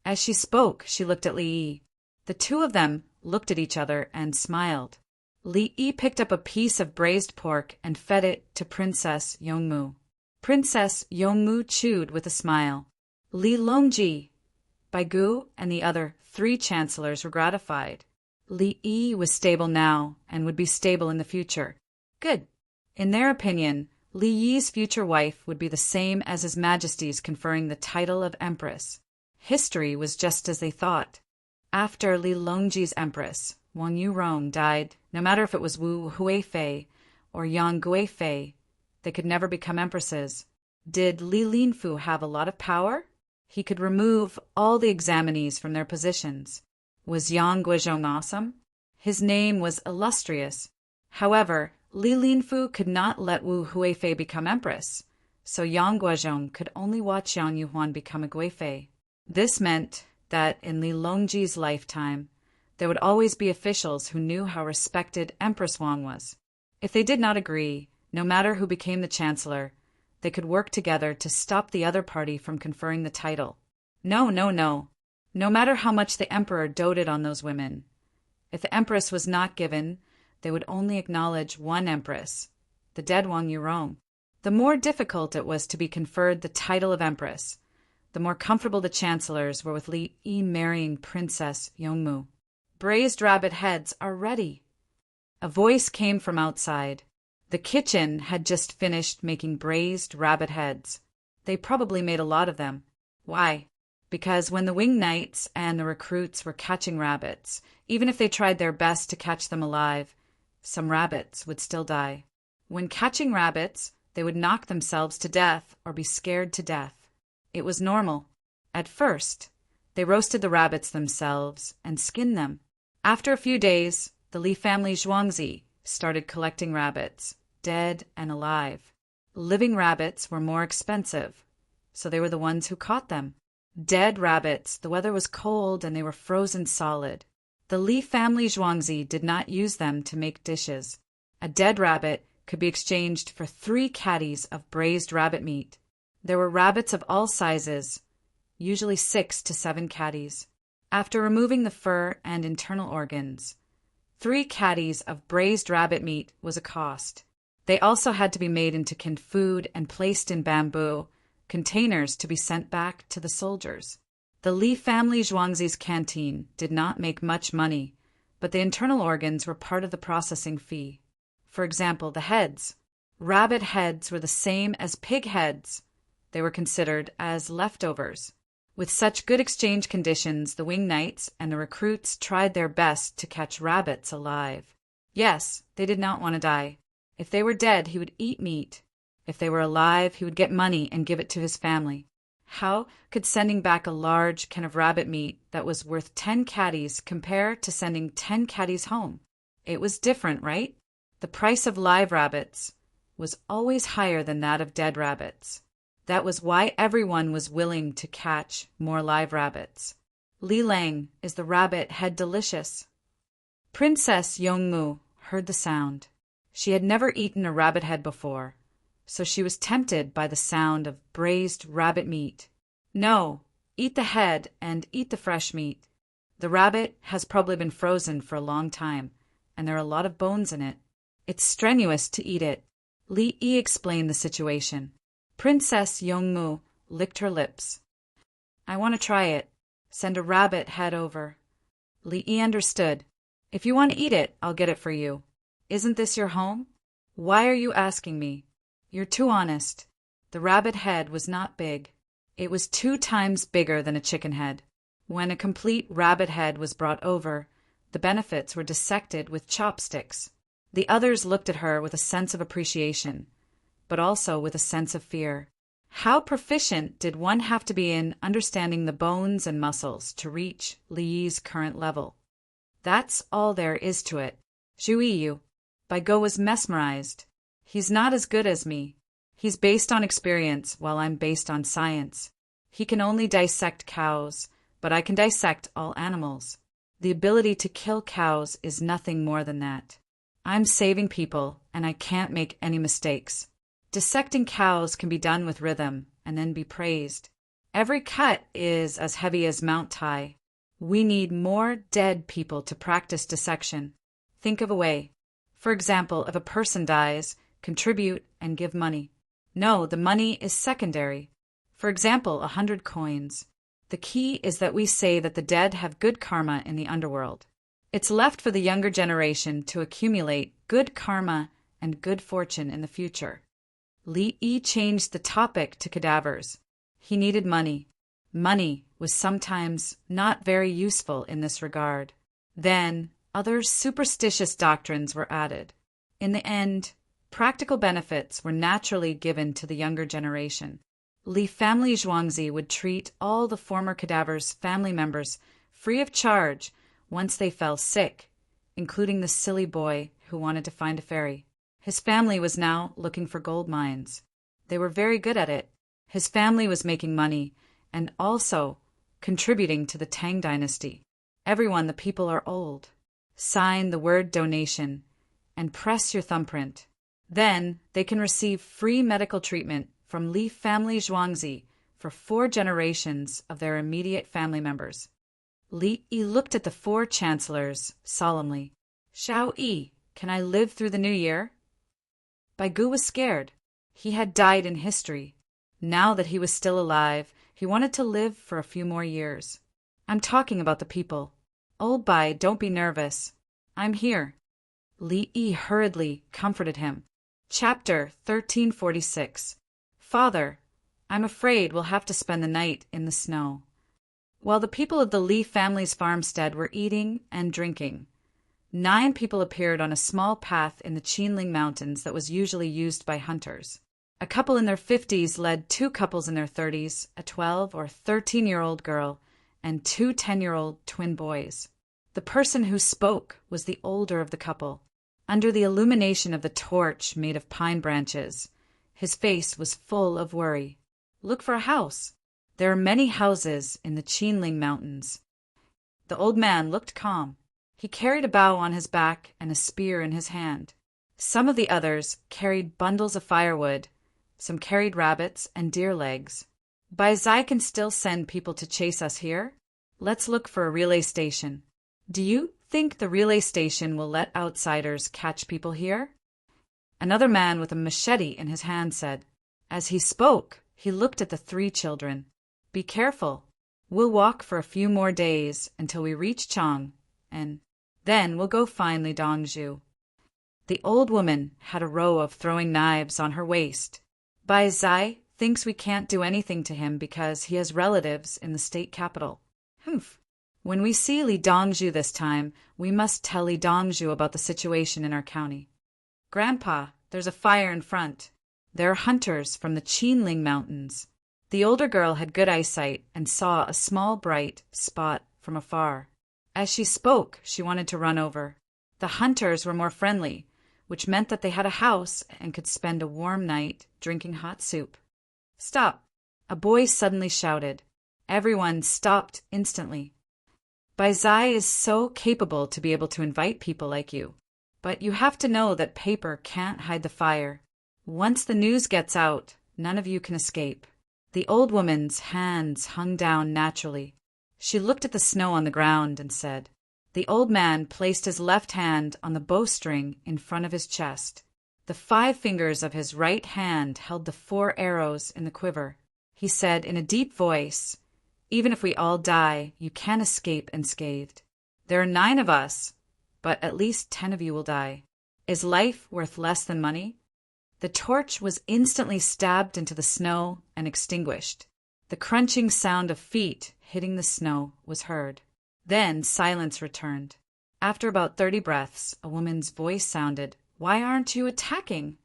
A: As she spoke, she looked at Li Yi. The two of them looked at each other and smiled. Li Yi picked up a piece of braised pork and fed it to Princess Yongmu. Princess Yongmu chewed with a smile. Li Longji, Bai Gu, and the other 3 chancellors were gratified. Li Yi was stable now and would be stable in the future. Good. In their opinion, Li Yi's future wife would be the same as His Majesty's conferring the title of Empress. History was just as they thought. After Li Longji's Empress, Wang Yurong, died, no matter if it was Wu Huifei or Yang Guifei, they could never become empresses. Did Li Linfu have a lot of power? He could remove all the examinees from their positions. Was Yang Guizhong awesome? His name was illustrious. However, Li Linfu could not let Wu Huifei become empress, so Yang Guizhong could only watch Yang Yuhuan become a Guifei. This meant that in Li Longji's lifetime, there would always be officials who knew how respected Empress Wang was. If they did not agree, no matter who became the chancellor, they could work together to stop the other party from conferring the title. No. No matter how much the emperor doted on those women, if the empress was not given, they would only acknowledge one empress, the dead Wang Yurong. The more difficult it was to be conferred the title of empress, the more comfortable the chancellors were with Li Yi marrying Princess Yongmu. Braised rabbit heads are ready. A voice came from outside. The kitchen had just finished making braised rabbit heads. They probably made a lot of them. Why? Because when the wing knights and the recruits were catching rabbits, even if they tried their best to catch them alive, some rabbits would still die. When catching rabbits, they would knock themselves to death or be scared to death. It was normal. At first, they roasted the rabbits themselves and skinned them. After a few days, the Li family Zhuangzi started collecting rabbits, dead and alive. Living rabbits were more expensive, so they were the ones who caught them. Dead rabbits, the weather was cold and they were frozen solid. The Li family Zhuangzi did not use them to make dishes. A dead rabbit could be exchanged for 3 caddies of braised rabbit meat. There were rabbits of all sizes, usually 6 to 7 caddies. After removing the fur and internal organs, 3 caddies of braised rabbit meat was a cost. They also had to be made into canned food and placed in bamboo containers to be sent back to the soldiers. The Li family Zhuangzi's canteen did not make much money, but the internal organs were part of the processing fee. For example, the heads. Rabbit heads were the same as pig heads. They were considered as leftovers. With such good exchange conditions, the wing knights and the recruits tried their best to catch rabbits alive. Yes, they did not want to die. If they were dead, he would eat meat. If they were alive, he would get money and give it to his family. How could sending back a large can of rabbit meat that was worth 10 caddies compare to sending 10 caddies home? It was different, right? The price of live rabbits was always higher than that of dead rabbits. That was why everyone was willing to catch more live rabbits. Li Lang, is the rabbit head delicious? Princess Yongmu heard the sound. She had never eaten a rabbit head before, so she was tempted by the sound of braised rabbit meat. No, eat the head and eat the fresh meat. The rabbit has probably been frozen for a long time, and there are a lot of bones in it. It's strenuous to eat it. Li Yi explained the situation. Princess Yongmu licked her lips. I want to try it. Send a rabbit head over. Li Yi understood. If you want to eat it, I'll get it for you. Isn't this your home? Why are you asking me? You're too honest. The rabbit head was not big. It was 2 times bigger than a chicken head. When a complete rabbit head was brought over, the benefits were dissected with chopsticks. The others looked at her with a sense of appreciation, but also with a sense of fear. How proficient did one have to be in understanding the bones and muscles to reach Li Yi's current level? That's all there is to it. Zhu Yu. Bai Go was mesmerized. He's not as good as me. He's based on experience while I'm based on science. He can only dissect cows, but I can dissect all animals. The ability to kill cows is nothing more than that. I'm saving people, and I can't make any mistakes. Dissecting cows can be done with rhythm and then be praised. Every cut is as heavy as Mount Tai. We need more dead people to practice dissection. Think of a way. For example, if a person dies, contribute and give money. No, the money is secondary. For example, 100 coins. The key is that we say that the dead have good karma in the underworld. It's left for the younger generation to accumulate good karma and good fortune in the future. Li Yi changed the topic to cadavers. He needed money. Money was sometimes not very useful in this regard. Then, other superstitious doctrines were added. In the end, practical benefits were naturally given to the younger generation. Li family Zhuangzi would treat all the former cadavers' family members free of charge once they fell sick, including the silly boy who wanted to find a fairy. His family was now looking for gold mines. They were very good at it. His family was making money and also contributing to the Tang dynasty. Everyone, the people are old. Sign the word donation and press your thumbprint. Then they can receive free medical treatment from Li family Zhuangzi for 4 generations of their immediate family members. Li Yi looked at the 4 chancellors solemnly. Shao Yi, can I live through the new year? Bai Gu was scared. He had died in history. Now that he was still alive, he wanted to live for a few more years. I'm talking about the people. Old Bai, don't be nervous. I'm here. Li Yi hurriedly comforted him. Chapter 1346. Father, I'm afraid we'll have to spend the night in the snow. While the people of the Li family's farmstead were eating and drinking, 9 people appeared on a small path in the Qinling Mountains that was usually used by hunters. A couple in their 50s led 2 couples in their 30s, a 12 or 13-year-old girl, and 2 10-year-old twin boys. The person who spoke was the older of the couple. Under the illumination of the torch made of pine branches, his face was full of worry. Look for a house. There are many houses in the Qinling Mountains. The old man looked calm. He carried a bow on his back and a spear in his hand. Some of the others carried bundles of firewood. Some carried rabbits and deer legs. Bai Zai can still send people to chase us here. Let's look for a relay station. Do you think the relay station will let outsiders catch people here? Another man with a machete in his hand said. As he spoke, he looked at the 3 children. Be careful. We'll walk for a few more days until we reach Chang, and then we'll go find Li Dongzhu. The old woman had a row of throwing knives on her waist. Bai Zai thinks we can't do anything to him because he has relatives in the state capital. Humph. When we see Li Dongzhu this time, we must tell Li Dongzhu about the situation in our county. Grandpa, there's a fire in front. There are hunters from the Qinling Mountains. The older girl had good eyesight and saw a small bright spot from afar. As she spoke, she wanted to run over. The hunters were more friendly, which meant that they had a house and could spend a warm night drinking hot soup. Stop! A boy suddenly shouted. Everyone stopped instantly. Bai Zai is so capable to be able to invite people like you. But you have to know that paper can't hide the fire. Once the news gets out, none of you can escape. The old woman's hands hung down naturally. She looked at the snow on the ground and said. The old man placed his left hand on the bowstring in front of his chest. The 5 fingers of his right hand held the 4 arrows in the quiver. He said in a deep voice, Even if we all die, you can't escape unscathed. There are 9 of us, but at least 10 of you will die. Is life worth less than money? The torch was instantly stabbed into the snow and extinguished. The crunching sound of feet hitting the snow was heard. Then silence returned. After about 30 breaths, a woman's voice sounded, Why aren't you attacking?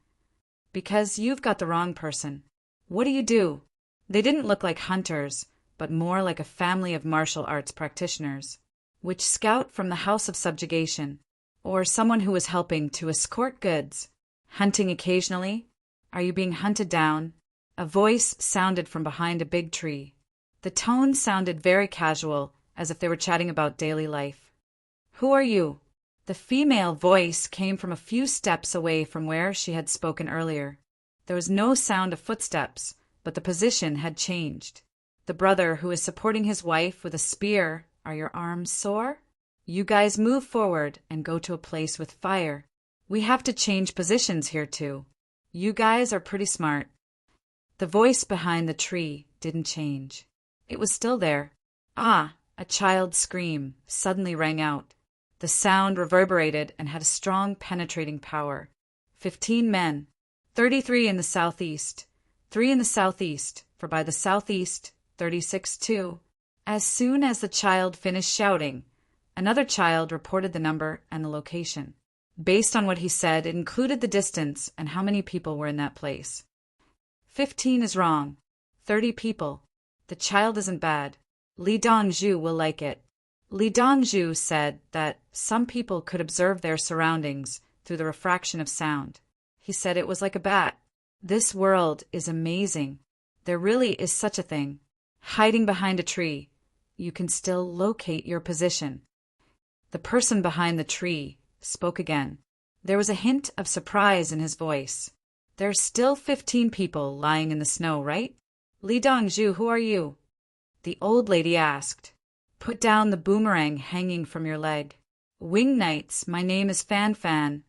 A: Because you've got the wrong person. What do you do? They didn't look like hunters, but more like a family of martial arts practitioners, which scout from the House of Subjugation, or someone who was helping to escort goods. Hunting occasionally? Are you being hunted down? A voice sounded from behind a big tree. The tone sounded very casual, as if they were chatting about daily life. Who are you? The female voice came from a few steps away from where she had spoken earlier. There was no sound of footsteps, but the position had changed. The brother who is supporting his wife with a spear, are your arms sore? You guys move forward and go to a place with fire. We have to change positions here too. You guys are pretty smart. The voice behind the tree didn't change. It was still there. Ah! A child's scream suddenly rang out. The sound reverberated and had a strong penetrating power. 15 men. 33 in the southeast. 3 in the southeast, for by the southeast, 36 too. As soon as the child finished shouting, another child reported the number and the location. Based on what he said, it included the distance and how many people were in that place. 15 is wrong. 30 people. The child isn't bad. Li Dongzhu will like it. Li Dongzhu said that some people could observe their surroundings through the refraction of sound. He said it was like a bat. This world is amazing. There really is such a thing. Hiding behind a tree, you can still locate your position. The person behind the tree spoke again. There was a hint of surprise in his voice. There's still 15 people lying in the snow, right? Li Dongzhu, who are you? The old lady asked. Put down the boomerang hanging from your leg. Wing Knights, my name is Fan Fan,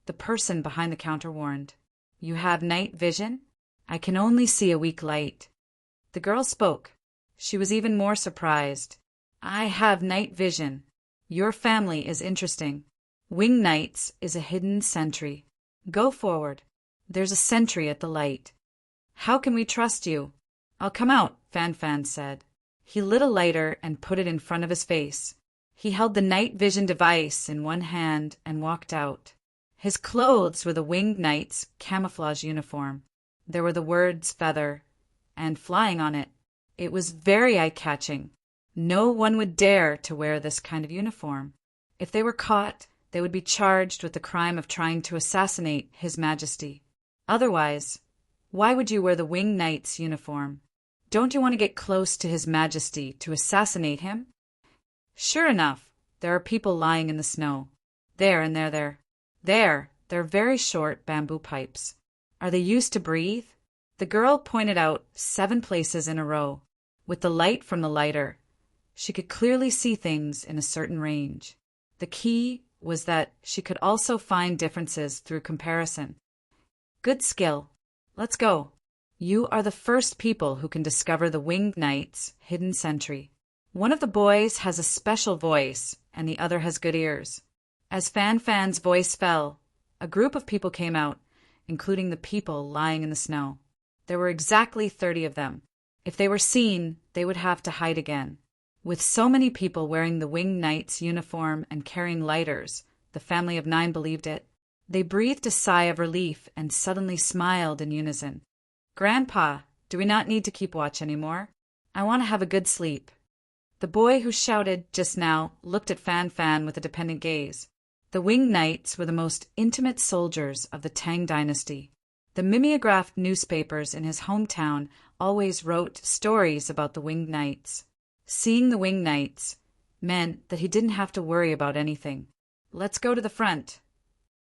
A: the person behind the counter warned. You have night vision? I can only see a weak light. The girl spoke. She was even more surprised. I have night vision. Your family is interesting. Wing Knights is a hidden sentry. Go forward. There's a sentry at the light. How can we trust you? I'll come out, Fan Fan said. He lit a lighter and put it in front of his face. He held the night vision device in one hand and walked out. His clothes were the Winged Knight's camouflage uniform. There were the words feather and flying on it. It was very eye-catching. No one would dare to wear this kind of uniform. If they were caught, they would be charged with the crime of trying to assassinate His Majesty. Otherwise, why would you wear the Winged Knight's uniform? Don't you want to get close to His Majesty to assassinate him? Sure enough, there are people lying in the snow. There and there. They're very short bamboo pipes. Are they used to breathe? The girl pointed out 7 places in a row. With the light from the lighter, she could clearly see things in a certain range. The key was that she could also find differences through comparison. Good skill. Let's go. You are the first people who can discover the Winged Knight's hidden sentry. One of the boys has a special voice, and the other has good ears. As Fan Fan's voice fell, a group of people came out, including the people lying in the snow. There were exactly 30 of them. If they were seen, they would have to hide again. With so many people wearing the Winged Knight's uniform and carrying lighters, the family of 9 believed it. They breathed a sigh of relief and suddenly smiled in unison. Grandpa, do we not need to keep watch anymore? I want to have a good sleep. The boy who shouted just now looked at Fan Fan with a dependent gaze. The Winged Knights were the most intimate soldiers of the Tang dynasty. The mimeographed newspapers in his hometown always wrote stories about the Winged Knights. Seeing the Winged Knights meant that he didn't have to worry about anything. Let's go to the front.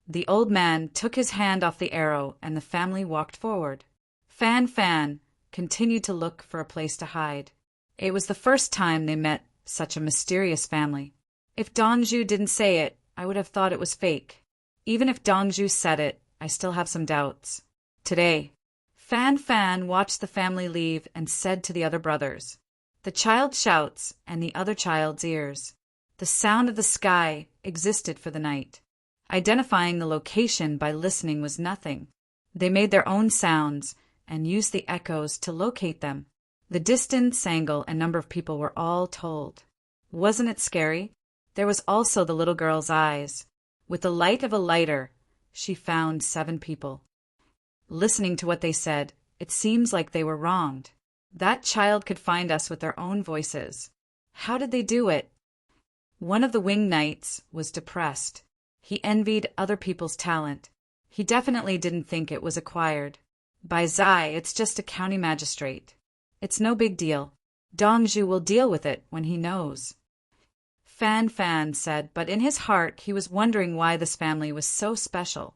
A: The old man took his hand off the arrow and the family walked forward. Fan Fan continued to look for a place to hide. It was the first time they met such a mysterious family. If Dongzhu didn't say it, I would have thought it was fake. Even if Dongzhu said it, I still have some doubts. Today, Fan Fan watched the family leave and said to the other brothers, the child's shouts and the other child's ears. The sound of the sky existed for the night. Identifying the location by listening was nothing. They made their own sounds and used the echoes to locate them. The distance, angle, and number of people were all told. Wasn't it scary? There was also the little girl's eyes. With the light of a lighter, she found 7 people. Listening to what they said, it seems like they were wronged. That child could find us with their own voices. How did they do it? One of the Winged Knights was depressed. He envied other people's talent. He definitely didn't think it was acquired. By Zai, it's just a county magistrate. It's no big deal. Dongzhu will deal with it when he knows. Fan Fan said, but in his heart he was wondering why this family was so special.